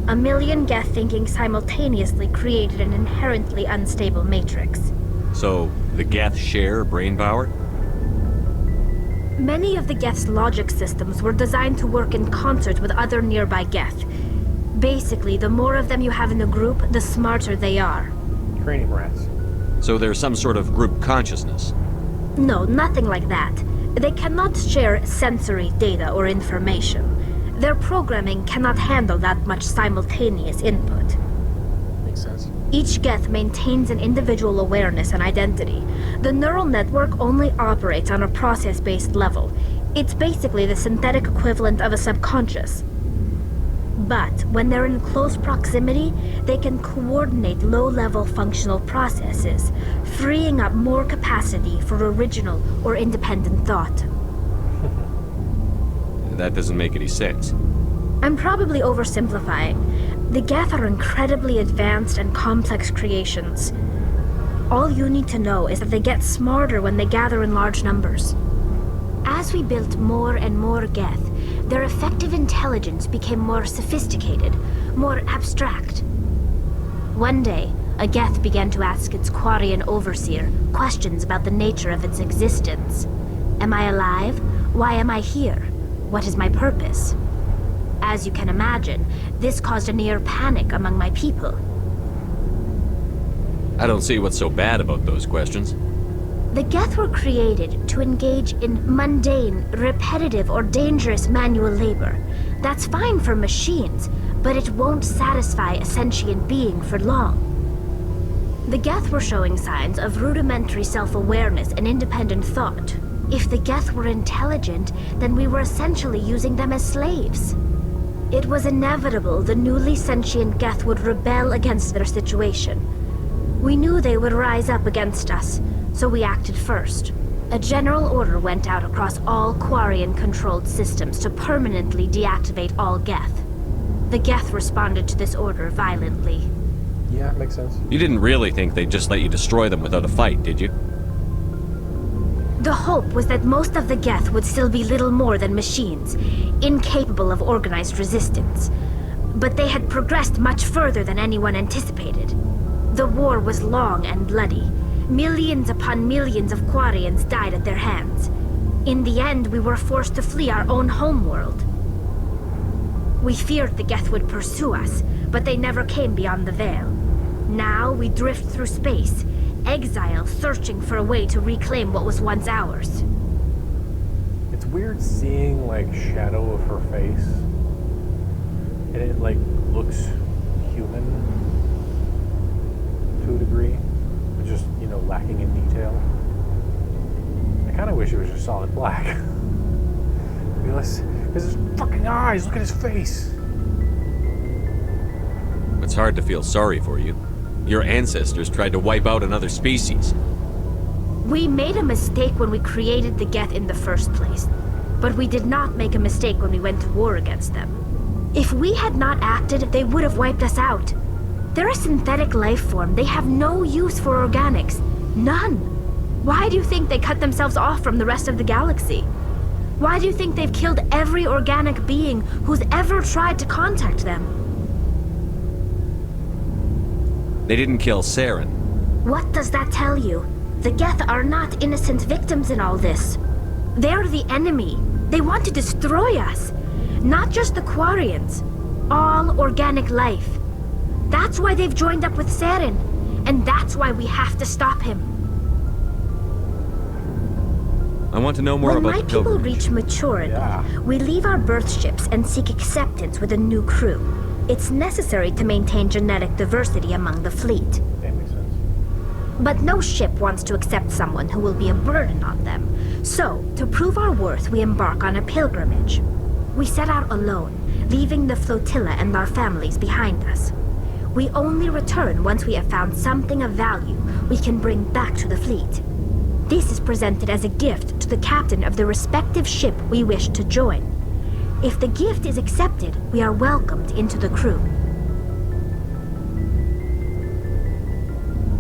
A million Geth thinking simultaneously created an inherently unstable matrix. So, the Geth share brain power? Many of the Geth's logic systems were designed to work in concert with other nearby Geth. Basically, the more of them you have in a group, the smarter they are. Training rats. So there's some sort of group consciousness? No, nothing like that. They cannot share sensory data or information. Their programming cannot handle that much simultaneous input. Makes sense. Each Geth maintains an individual awareness and identity. The neural network only operates on a process-based level. It's basically the synthetic equivalent of a subconscious. But when they're in close proximity, they can coordinate low-level functional processes, freeing up more capacity for original or independent thought. That doesn't make any sense. I'm probably oversimplifying. The Geth are incredibly advanced and complex creations. All you need to know is that they get smarter when they gather in large numbers. As we built more and more Geth, their effective intelligence became more sophisticated, more abstract. One day, a Geth began to ask its Quarian overseer questions about the nature of its existence. Am I alive? Why am I here? What is my purpose? As you can imagine, this caused a near panic among my people. I don't see what's so bad about those questions. The Geth were created to engage in mundane, repetitive, or dangerous manual labor. That's fine for machines, but it won't satisfy a sentient being for long. The Geth were showing signs of rudimentary self-awareness and independent thought. If the Geth were intelligent, then we were essentially using them as slaves. It was inevitable the newly sentient Geth would rebel against their situation. We knew they would rise up against us, so we acted first. A general order went out across all Quarian-controlled systems to permanently deactivate all Geth. The Geth responded to this order violently. Yeah, makes sense. You didn't really think they'd just let you destroy them without a fight, did you? The hope was that most of the Geth would still be little more than machines, incapable of organized resistance. But they had progressed much further than anyone anticipated. The war was long and bloody. Millions upon millions of Quarians died at their hands. In the end, we were forced to flee our own homeworld. We feared the Geth would pursue us, but they never came beyond the Veil. Now we drift through space, exile searching for a way to reclaim what was once ours. It's weird seeing, like, shadow of her face. And it, like, looks human to a degree. But just, you know, lacking in detail. I kind of wish it was just solid black. Because his fucking eyes, look at his face. It's hard to feel sorry for you. Your ancestors tried to wipe out another species. We made a mistake when we created the Geth in the first place. But we did not make a mistake when we went to war against them. If we had not acted, they would have wiped us out. They're a synthetic life form. They have no use for organics. None. Why do you think they cut themselves off from the rest of the galaxy? Why do you think they've killed every organic being who's ever tried to contact them? They didn't kill Saren. What does that tell you? The Geth are not innocent victims in all this. They're the enemy. They want to destroy us. Not just the Quarians. All organic life. That's why they've joined up with Saren. And that's why we have to stop him. I want to know more about the When my people pilgrimage. reach maturity, we leave our birth ships and seek acceptance with a new crew. It's necessary to maintain genetic diversity among the fleet. That makes sense. But no ship wants to accept someone who will be a burden on them. So, to prove our worth, we embark on a pilgrimage. We set out alone, leaving the flotilla and our families behind us. We only return once we have found something of value we can bring back to the fleet. This is presented as a gift to the captain of the respective ship we wish to join. If the gift is accepted, we are welcomed into the crew.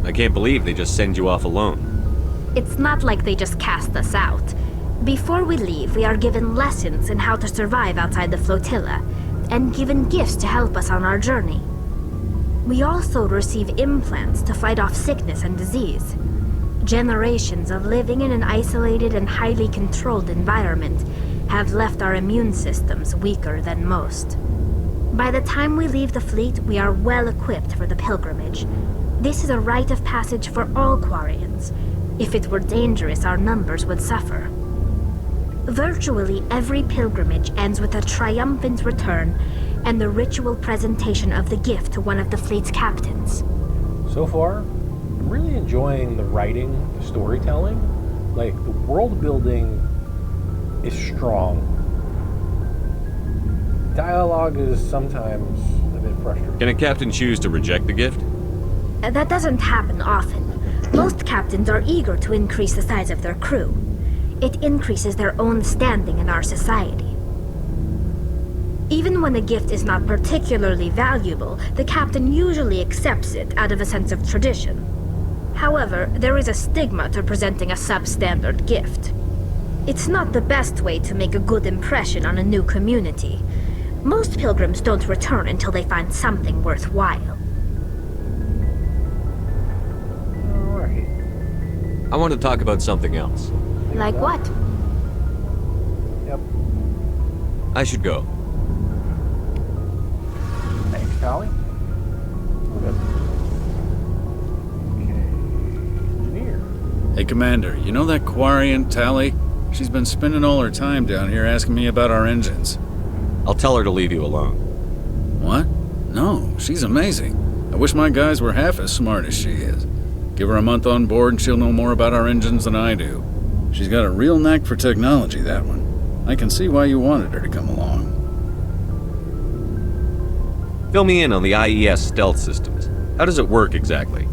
I can't believe they just send you off alone. It's not like they just cast us out. Before we leave, we are given lessons in how to survive outside the flotilla, and given gifts to help us on our journey. We also receive implants to fight off sickness and disease. Generations of living in an isolated and highly controlled environment have left our immune systems weaker than most. By the time we leave the fleet, we are well equipped for the pilgrimage. This is a rite of passage for all Quarians. If it were dangerous, our numbers would suffer. Virtually every pilgrimage ends with a triumphant return and the ritual presentation of the gift to one of the fleet's captains. So far, I'm really enjoying the writing, the storytelling. Like, the world building is strong. Dialogue is sometimes a bit frustrating. Can a captain choose to reject the gift? That doesn't happen often. Most captains are eager to increase the size of their crew. It increases their own standing in our society. Even when the gift is not particularly valuable, the captain usually accepts it out of a sense of tradition. However, there is a stigma to presenting a substandard gift. It's not the best way to make a good impression on a new community. Most pilgrims don't return until they find something worthwhile. Alright. I want to talk about something else. Like what? Yep. I should go. Thanks, Tally. Okay. Engineer. Hey, Commander, you know that Quarian, Tally? She's been spending all her time down here asking me about our engines. I'll tell her to leave you alone. What? No, she's amazing. I wish my guys were half as smart as she is. Give her a month on board and she'll know more about our engines than I do. She's got a real knack for technology, that one. I can see why you wanted her to come along. Fill me in on the IES stealth systems. How does it work exactly?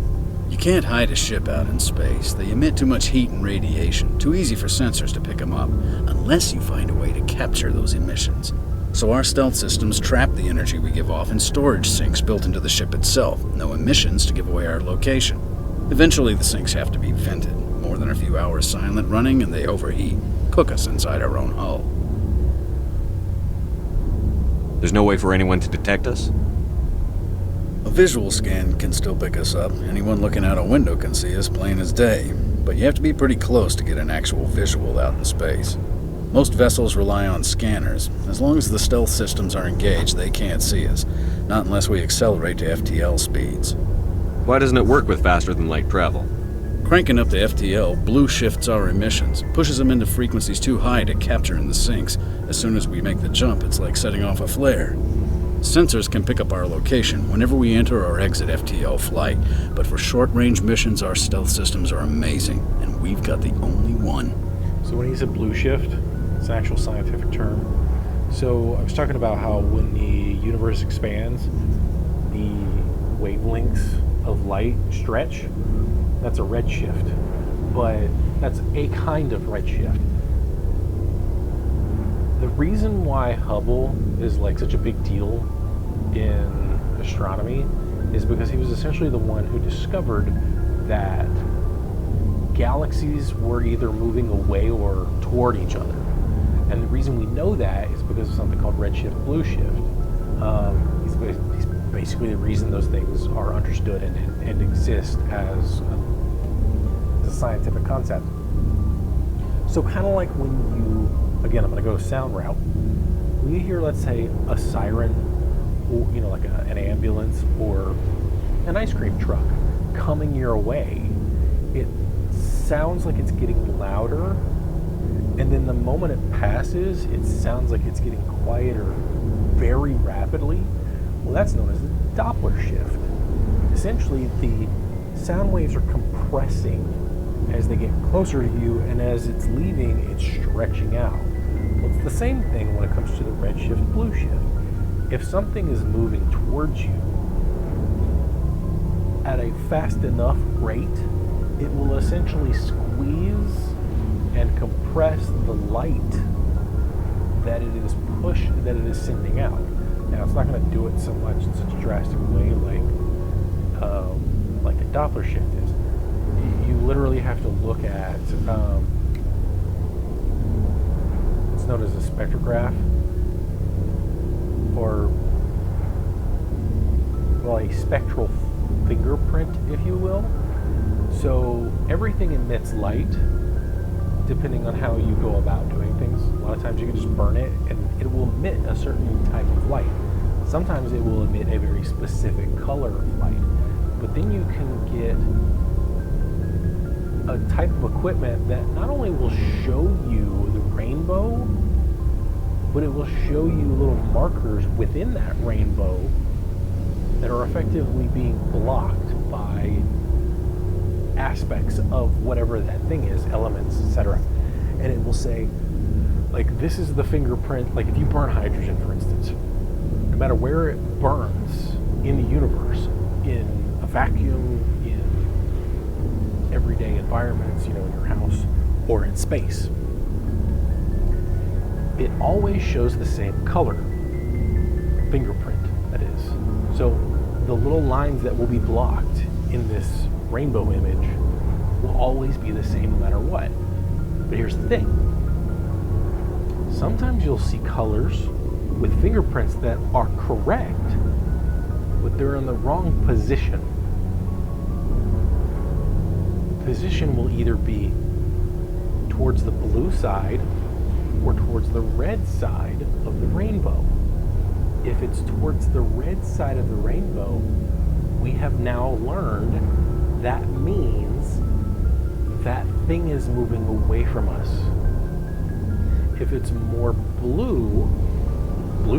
You can't hide a ship out in space. They emit too much heat and radiation. Too easy for sensors to pick them up, unless you find a way to capture those emissions. So our stealth systems trap the energy we give off in storage sinks built into the ship itself. No emissions to give away our location. Eventually the sinks have to be vented. More than a few hours silent running and they overheat. Cook us inside our own hull. There's no way for anyone to detect us? A visual scan can still pick us up. Anyone looking out a window can see us plain as day. But you have to be pretty close to get an actual visual out in space. Most vessels rely on scanners. As long as the stealth systems are engaged, they can't see us. Not unless we accelerate to FTL speeds. Why doesn't it work with faster-than-light travel? Cranking up the FTL blue shifts our emissions, pushes them into frequencies too high to capture in the sinks. As soon as we make the jump, it's like setting off a flare. Sensors can pick up our location whenever we enter or exit FTL flight, but for short-range missions, our stealth systems are amazing, and we've got the only one. So when he said blue shift, it's an actual scientific term. So I was talking about how when the universe expands, the wavelengths of light stretch. That's a redshift, but that's a kind of redshift. The reason why Hubble is like such a big deal in astronomy is because he was essentially the one who discovered that galaxies were either moving away or toward each other. And the reason we know that is because of something called redshift, blue shift. He's basically the reason those things are understood and exist as a scientific concept. So kind of like when you, again, I'm going to go sound route. When you hear, let's say, a siren, or, you know, like an ambulance or an ice cream truck coming your way, it sounds like it's getting louder, and then the moment it passes, it sounds like it's getting quieter very rapidly. Well, that's known as the Doppler shift. Essentially, the sound waves are compressing as they get closer to you, and as it's leaving, it's stretching out. Well, it's the same thing when it comes to the redshift, blue shift. if something is moving towards you at a fast enough rate, it will essentially squeeze and compress the light that it is sending out. Now, it's not going to do it so much in such a drastic way like a Doppler shift is. You literally have to look at it's known as a spectrograph, or well, a spectral fingerprint, if you will. So everything emits light depending on how you go about doing things. A lot of times you can just burn it and it will emit a certain type of light. Sometimes it will emit a very specific color of light. But then you can get a type of equipment that not only will show you the rainbow, but it will show you little markers within that rainbow that are effectively being blocked by aspects of whatever that thing is, elements, etc. And it will say, like, this is the fingerprint. Like, if you burn hydrogen, for instance, no matter where it burns in the universe, in a vacuum, in everyday environments, in your house or in space, it always shows the same color fingerprint, that is. So the little lines that will be blocked in this rainbow image will always be the same no matter what. But here's the thing. Sometimes you'll see colors with fingerprints that are correct, but they're in the wrong position. The position will either be towards the blue side or towards the red side of the rainbow. If it's towards the red side of the rainbow, we have now learned that means that thing is moving away from us. If it's more blue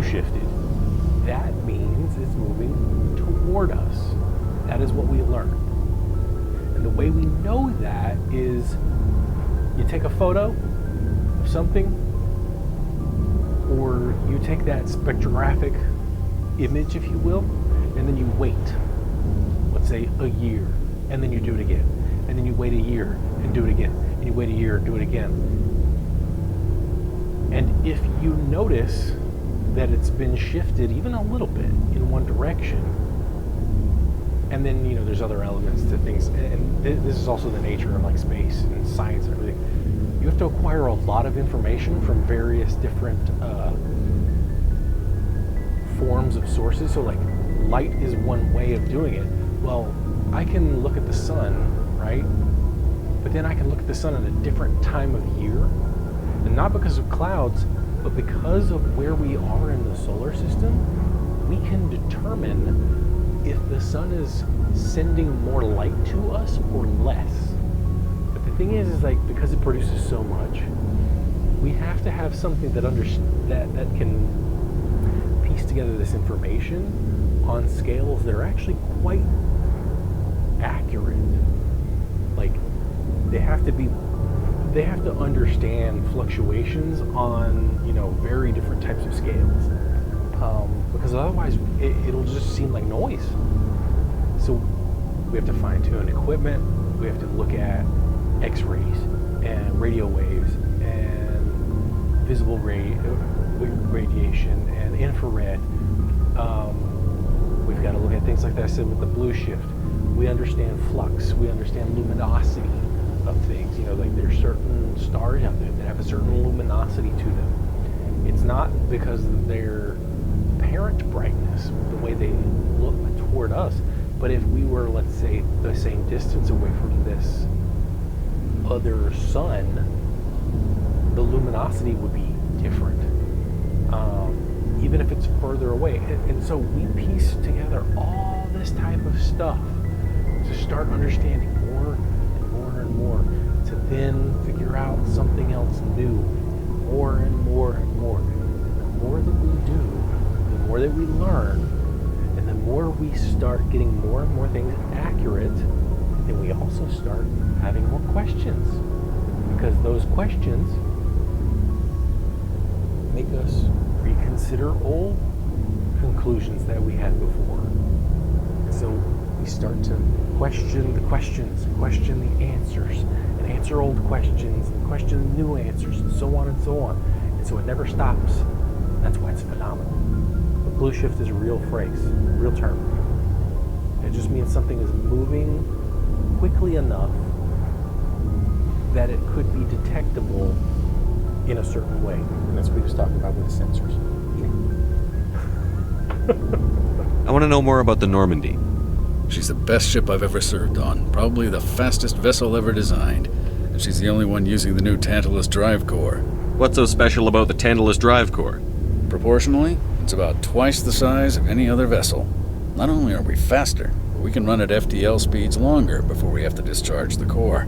shifted, that means it's moving toward us. That is what we learned. And the way we know that is you take a photo of something, or you take that spectrographic image, if you will, and then you wait, let's say a year, and then you do it again. And then you wait a year and do it again. And you wait a year and do it again. And if you notice that it's been shifted even a little bit in one direction, and then, there's other elements to things, and this is also the nature of like space and science and everything. You have to acquire a lot of information from various different forms of sources. So like light is one way of doing it. Well, I can look at the sun, right? But then I can look at the sun at a different time of year. And not because of clouds, but because of where we are in the solar system, we can determine if the sun is sending more light to us or less. But the thing is like, because it produces so much, we have to have something that that can piece together this information on scales that are actually quite accurate. Like, they have to understand fluctuations on, very different types of scales. Because otherwise it'll just seem like noise. So we have to fine tune equipment, we have to look at X-rays and radio waves and visible radiation and infrared. We've got to look at things like that I said with the blue shift. We understand flux, we understand luminosity of things. Like there's certain stars out there that have a certain luminosity to them. It's not because of their apparent brightness, the way they look toward us, but if we were, let's say, the same distance away from this other sun, the luminosity would be different, even if it's further away. And so we piece together all this type of stuff to start understanding more and more and more, to then figure out something else new, more and more and more. And the more that we do, the more that we learn, and the more we start getting more and more things accurate, then we also start having more questions. Because those questions make us reconsider old conclusions that we had before. So we start to question the questions, question the answers, and answer old questions, and question new answers, and so on and so on. And so it never stops. That's why it's phenomenal. The blue shift is a real phrase, real term. It just means something is moving quickly enough that it could be detectable in a certain way. And that's what he was talking about with the sensors. I want to know more about the Normandy. She's the best ship I've ever served on. Probably the fastest vessel ever designed. And she's the only one using the new Tantalus drive core. What's so special about the Tantalus drive core? Proportionally, it's about twice the size of any other vessel. Not only are we faster, but we can run at FTL speeds longer before we have to discharge the core.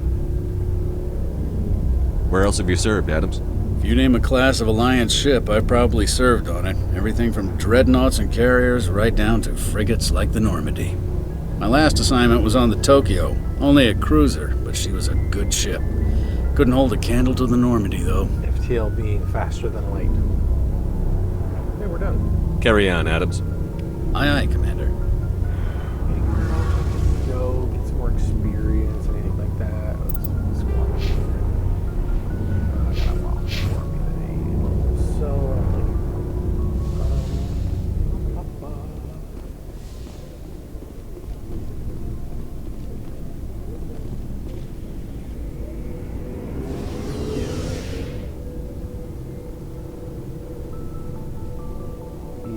Where else have you served, Adams? If you name a class of Alliance ship, I've probably served on it. Everything from dreadnoughts and carriers right down to frigates like the Normandy. My last assignment was on the Tokyo, only a cruiser, but she was a good ship. Couldn't hold a candle to the Normandy, though. FTL being faster than light. Okay, we're done. Carry on, Adams. Aye, aye, Commander. Go get some more experience, anything like that. Let's go on. I got a while before me today. So,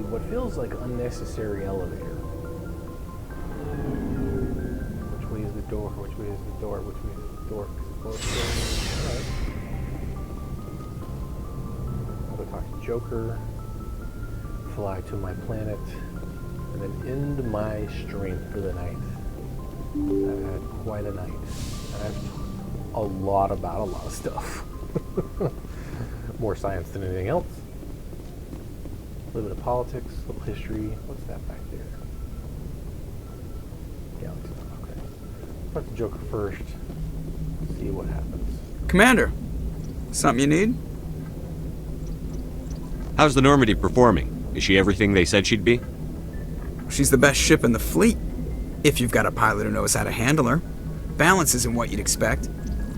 what feels like unnecessary elevator. Which way is the door? Which way is the door? Which way is the door? Alright. I'll go talk to Joker, fly to my planet, and then end my stream for the night. I've had quite a night. And I've talked a lot about a lot of stuff. More science than anything else. A little bit of politics, a little history. What's that back there? Galaxy. Okay. Talk to Joker first. See what happens. Commander, something you need? How's the Normandy performing? Is she everything they said she'd be? She's the best ship in the fleet. If you've got a pilot who knows how to handle her. Balance isn't what you'd expect.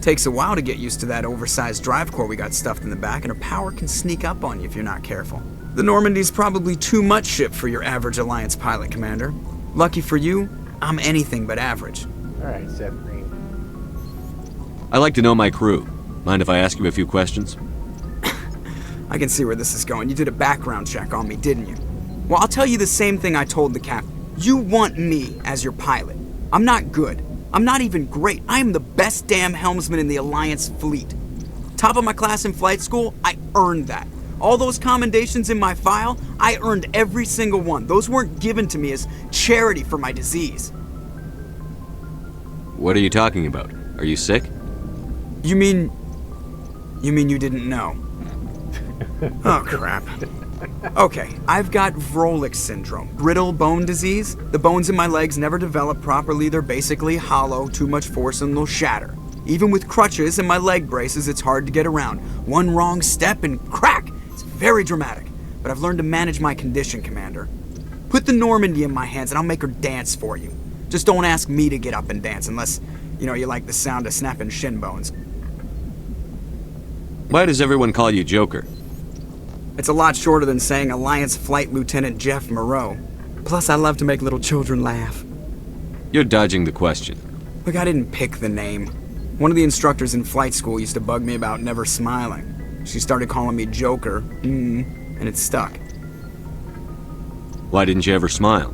Takes a while to get used to that oversized drive core we got stuffed in the back, and her power can sneak up on you if you're not careful. The Normandy's probably too much ship for your average Alliance pilot, Commander. Lucky for you, I'm anything but average. Alright, Seth Green. I like to know my crew. Mind if I ask you a few questions? I can see where this is going. You did a background check on me, didn't you? Well, I'll tell you the same thing I told the captain. You want me as your pilot. I'm not good. I'm not even great. I am the best damn helmsman in the Alliance fleet. Top of my class in flight school, I earned that. All those commendations in my file, I earned every single one. Those weren't given to me as charity for my disease. What are you talking about? Are you sick? You mean you didn't know? Oh, crap. Okay, I've got Vrolik syndrome, brittle bone disease. The bones in my legs never develop properly. They're basically hollow, too much force and they'll shatter. Even with crutches and my leg braces, it's hard to get around. One wrong step and crack! It's very dramatic, but I've learned to manage my condition, Commander. Put the Normandy in my hands and I'll make her dance for you. Just don't ask me to get up and dance unless, you like the sound of snapping shin bones. Why does everyone call you Joker? It's a lot shorter than saying Alliance Flight Lieutenant Jeff Moreau. Plus, I love to make little children laugh. You're dodging the question. Look, I didn't pick the name. One of the instructors in flight school used to bug me about never smiling. She started calling me Joker, and it stuck. Why didn't you ever smile?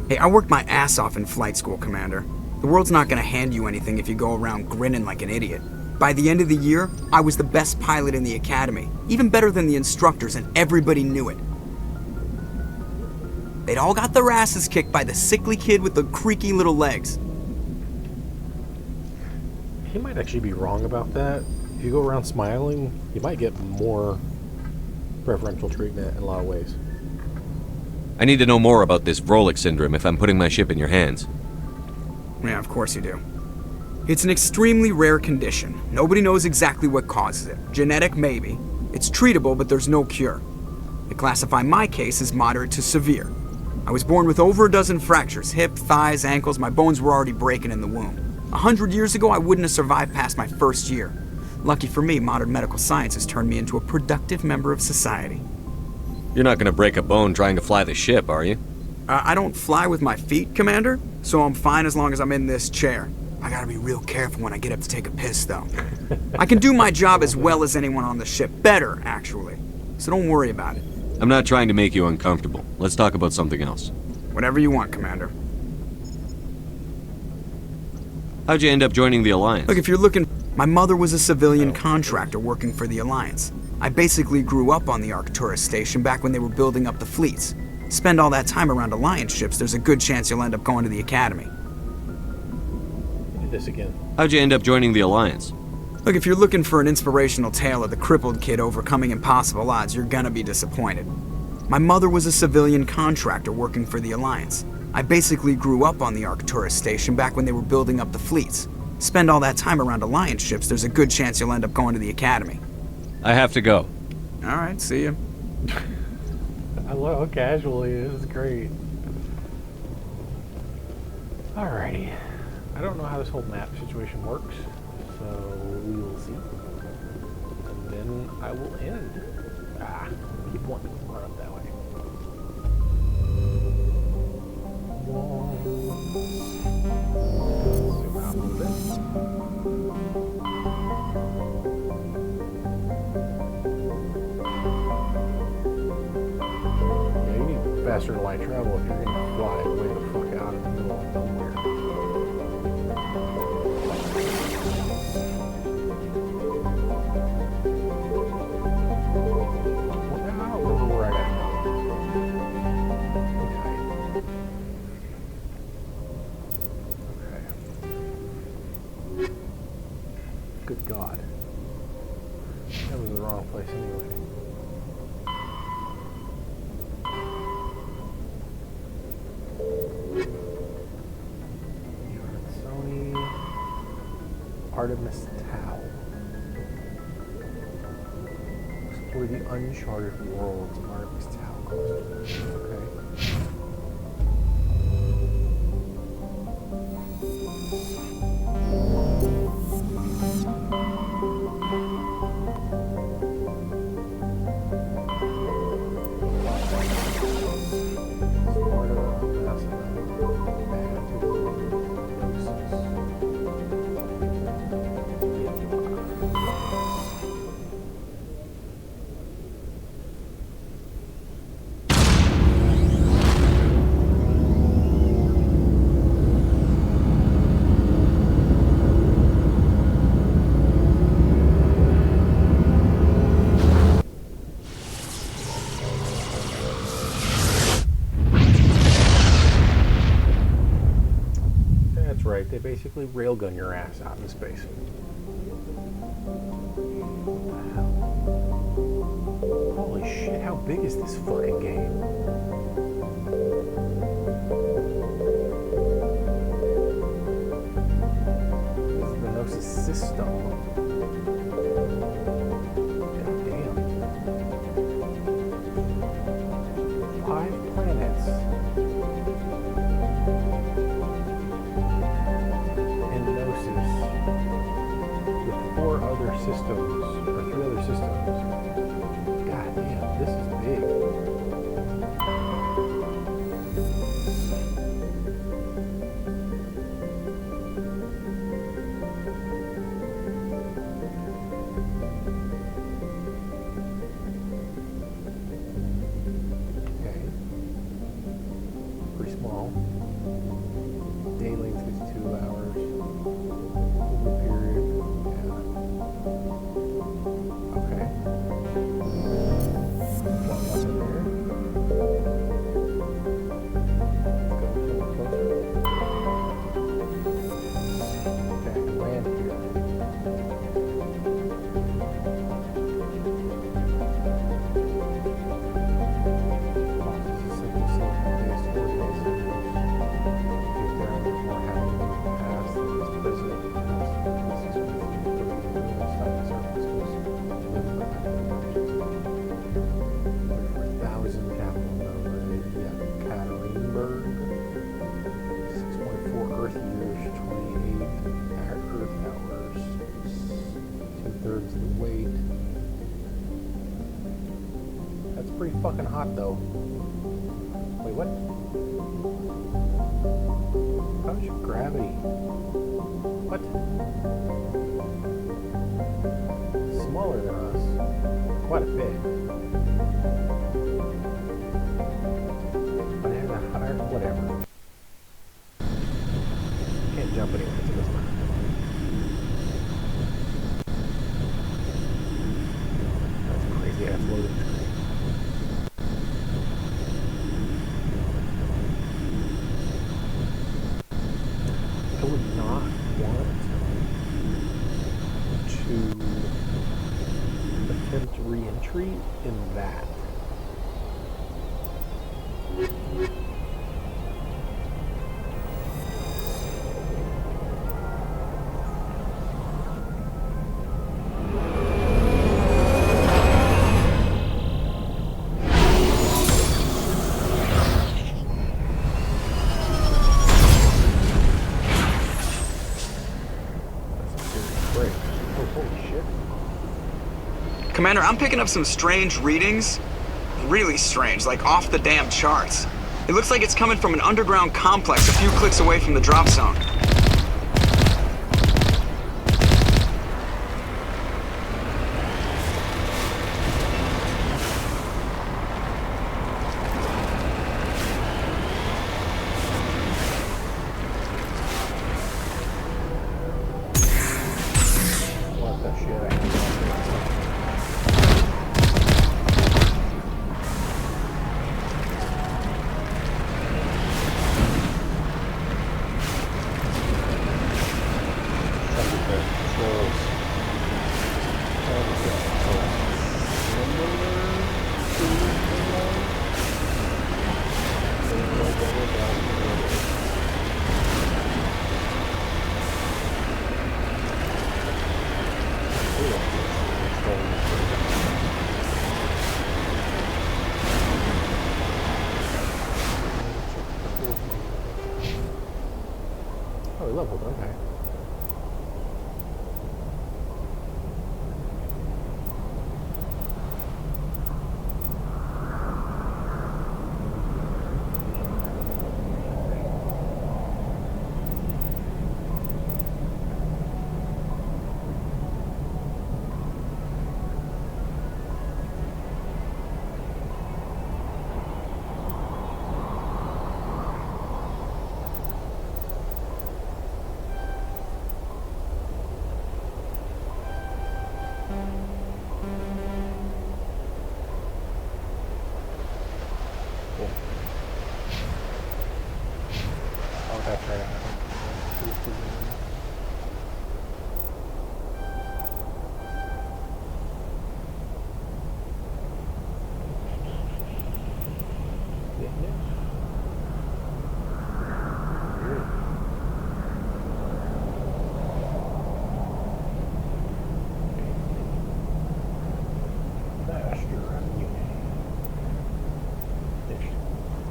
Hey, I worked my ass off in flight school, Commander. The world's not gonna hand you anything if you go around grinning like an idiot. By the end of the year, I was the best pilot in the academy, even better than the instructors, and everybody knew it. They'd all got their asses kicked by the sickly kid with the creaky little legs. He might actually be wrong about that. If you go around smiling, you might get more preferential treatment in a lot of ways. I need to know more about this Vrolik syndrome if I'm putting my ship in your hands. Yeah, of course you do. It's an extremely rare condition. Nobody knows exactly what causes it. Genetic, maybe. It's treatable, but there's no cure. They classify my case as moderate to severe. I was born with over a dozen fractures, hip, thighs, ankles. My bones were already breaking in the womb. 100 years ago, I wouldn't have survived past my first year. Lucky for me, modern medical science has turned me into a productive member of society. You're not gonna break a bone trying to fly the ship, are you? I don't fly with my feet, Commander, so I'm fine as long as I'm in this chair. I gotta be real careful when I get up to take a piss, though. I can do my job as well as anyone on the ship. Better, actually. So don't worry about it. I'm not trying to make you uncomfortable. Let's talk about something else. Whatever you want, Commander. How'd you end up joining the Alliance? Look, if you're looking... My mother was a civilian contractor working for the Alliance. I basically grew up on the Arcturus station back when they were building up the fleets. Spend all that time around Alliance ships, there's a good chance you'll end up going to the Academy. Do this again. How'd you end up joining the Alliance? Look, if you're looking for an inspirational tale of the crippled kid overcoming impossible odds, you're gonna be disappointed. My mother was a civilian contractor working for the Alliance. I basically grew up on the Arcturus station back when they were building up the fleets. Spend all that time around Alliance ships, there's a good chance you'll end up going to the Academy. I have to go. Alright, see ya. I love how casual he is. It's great. Alrighty. I don't know how this whole map situation works, so we will see. And then I will end. Keep wanting to run up that way. Zoom out a little bit. Yeah, you need faster than light travel if you're going to fly way the fuck out in the middle of nowhere. Good God. That was the wrong place anyway. Sony Artemis Tau. Explore the uncharted worlds of Artemis Tau cluster. Okay. They basically railgun your ass out into space. What the hell? Holy shit, how big is this fucking game? This is the Gnosis system. God damn. 5 planets. Systems, or 3 other systems. God damn, this is big. Okay. Pretty small. Day length 52 hours. Over period. Yeah. Okay. towards the weight. That's pretty fucking hot though. Wait, what? How much gravity? What? Smaller than us. Quite a bit. But it has a higher, whatever. Can't jump anyway, so it doesn't matter. That's crazy ass loading screen. I would not want to attempt re-entry in that. Commander, I'm picking up some strange readings. Really strange, like off the damn charts. It looks like it's coming from an underground complex a few clicks away from the drop zone. What the shit? Oh, we leveled, okay. That's right.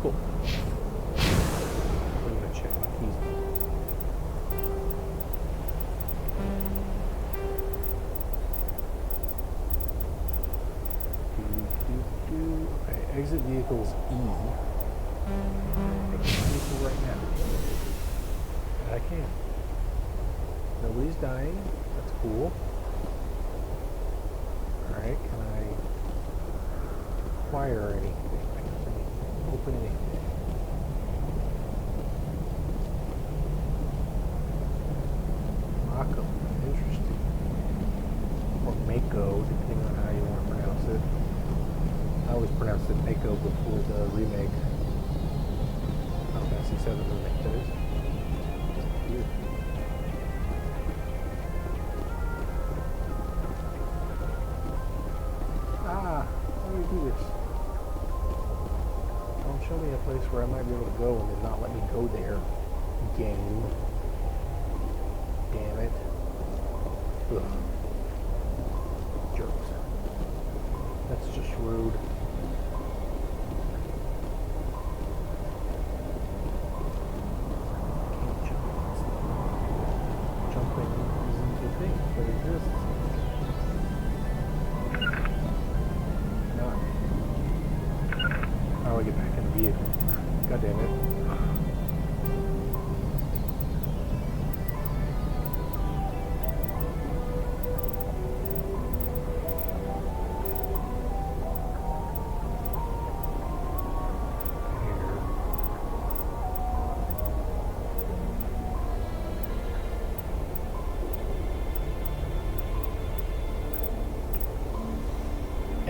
Cool. I'm gonna check my keys. Okay, exit vehicles E. Exit vehicle right now. And I can. Nobody's dying. That's cool. Alright, can I acquire anything? Open anything. Mako, interesting. Or Mako, depending on how you want to pronounce it. I always pronounced it Mako before the remake. Final Fantasy VII remake, that is. Weird. Ah, how do you do this? Don't show me a place where I might be able to go and then not let me go there. Game. Damn it. Ugh. Jerks. That's just rude. Can't jump. Jumping isn't a thing, but it exists.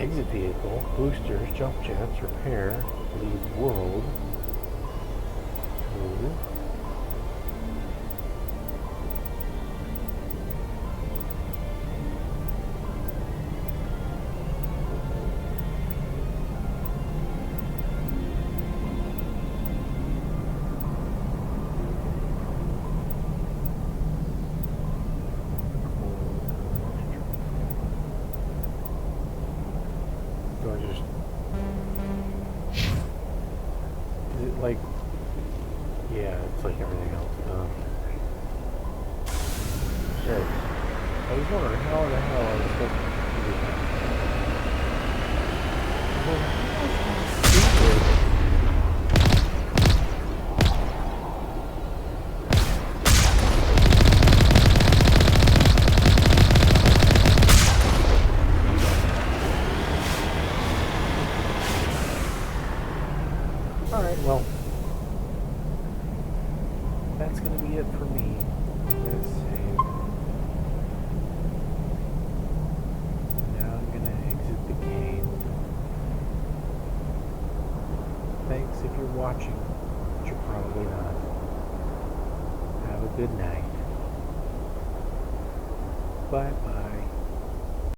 Exit vehicle, boosters, jump jets, repair, leave world. Ooh. Do I just... Is it like... Yeah, it's like everything else. Shit. I was wondering how the hell I was supposed to do that. Alright, well, that's going to be it for me. Let's save. Now I'm going to exit the game. Thanks if you're watching, but you're probably not. Have a good night. Bye-bye.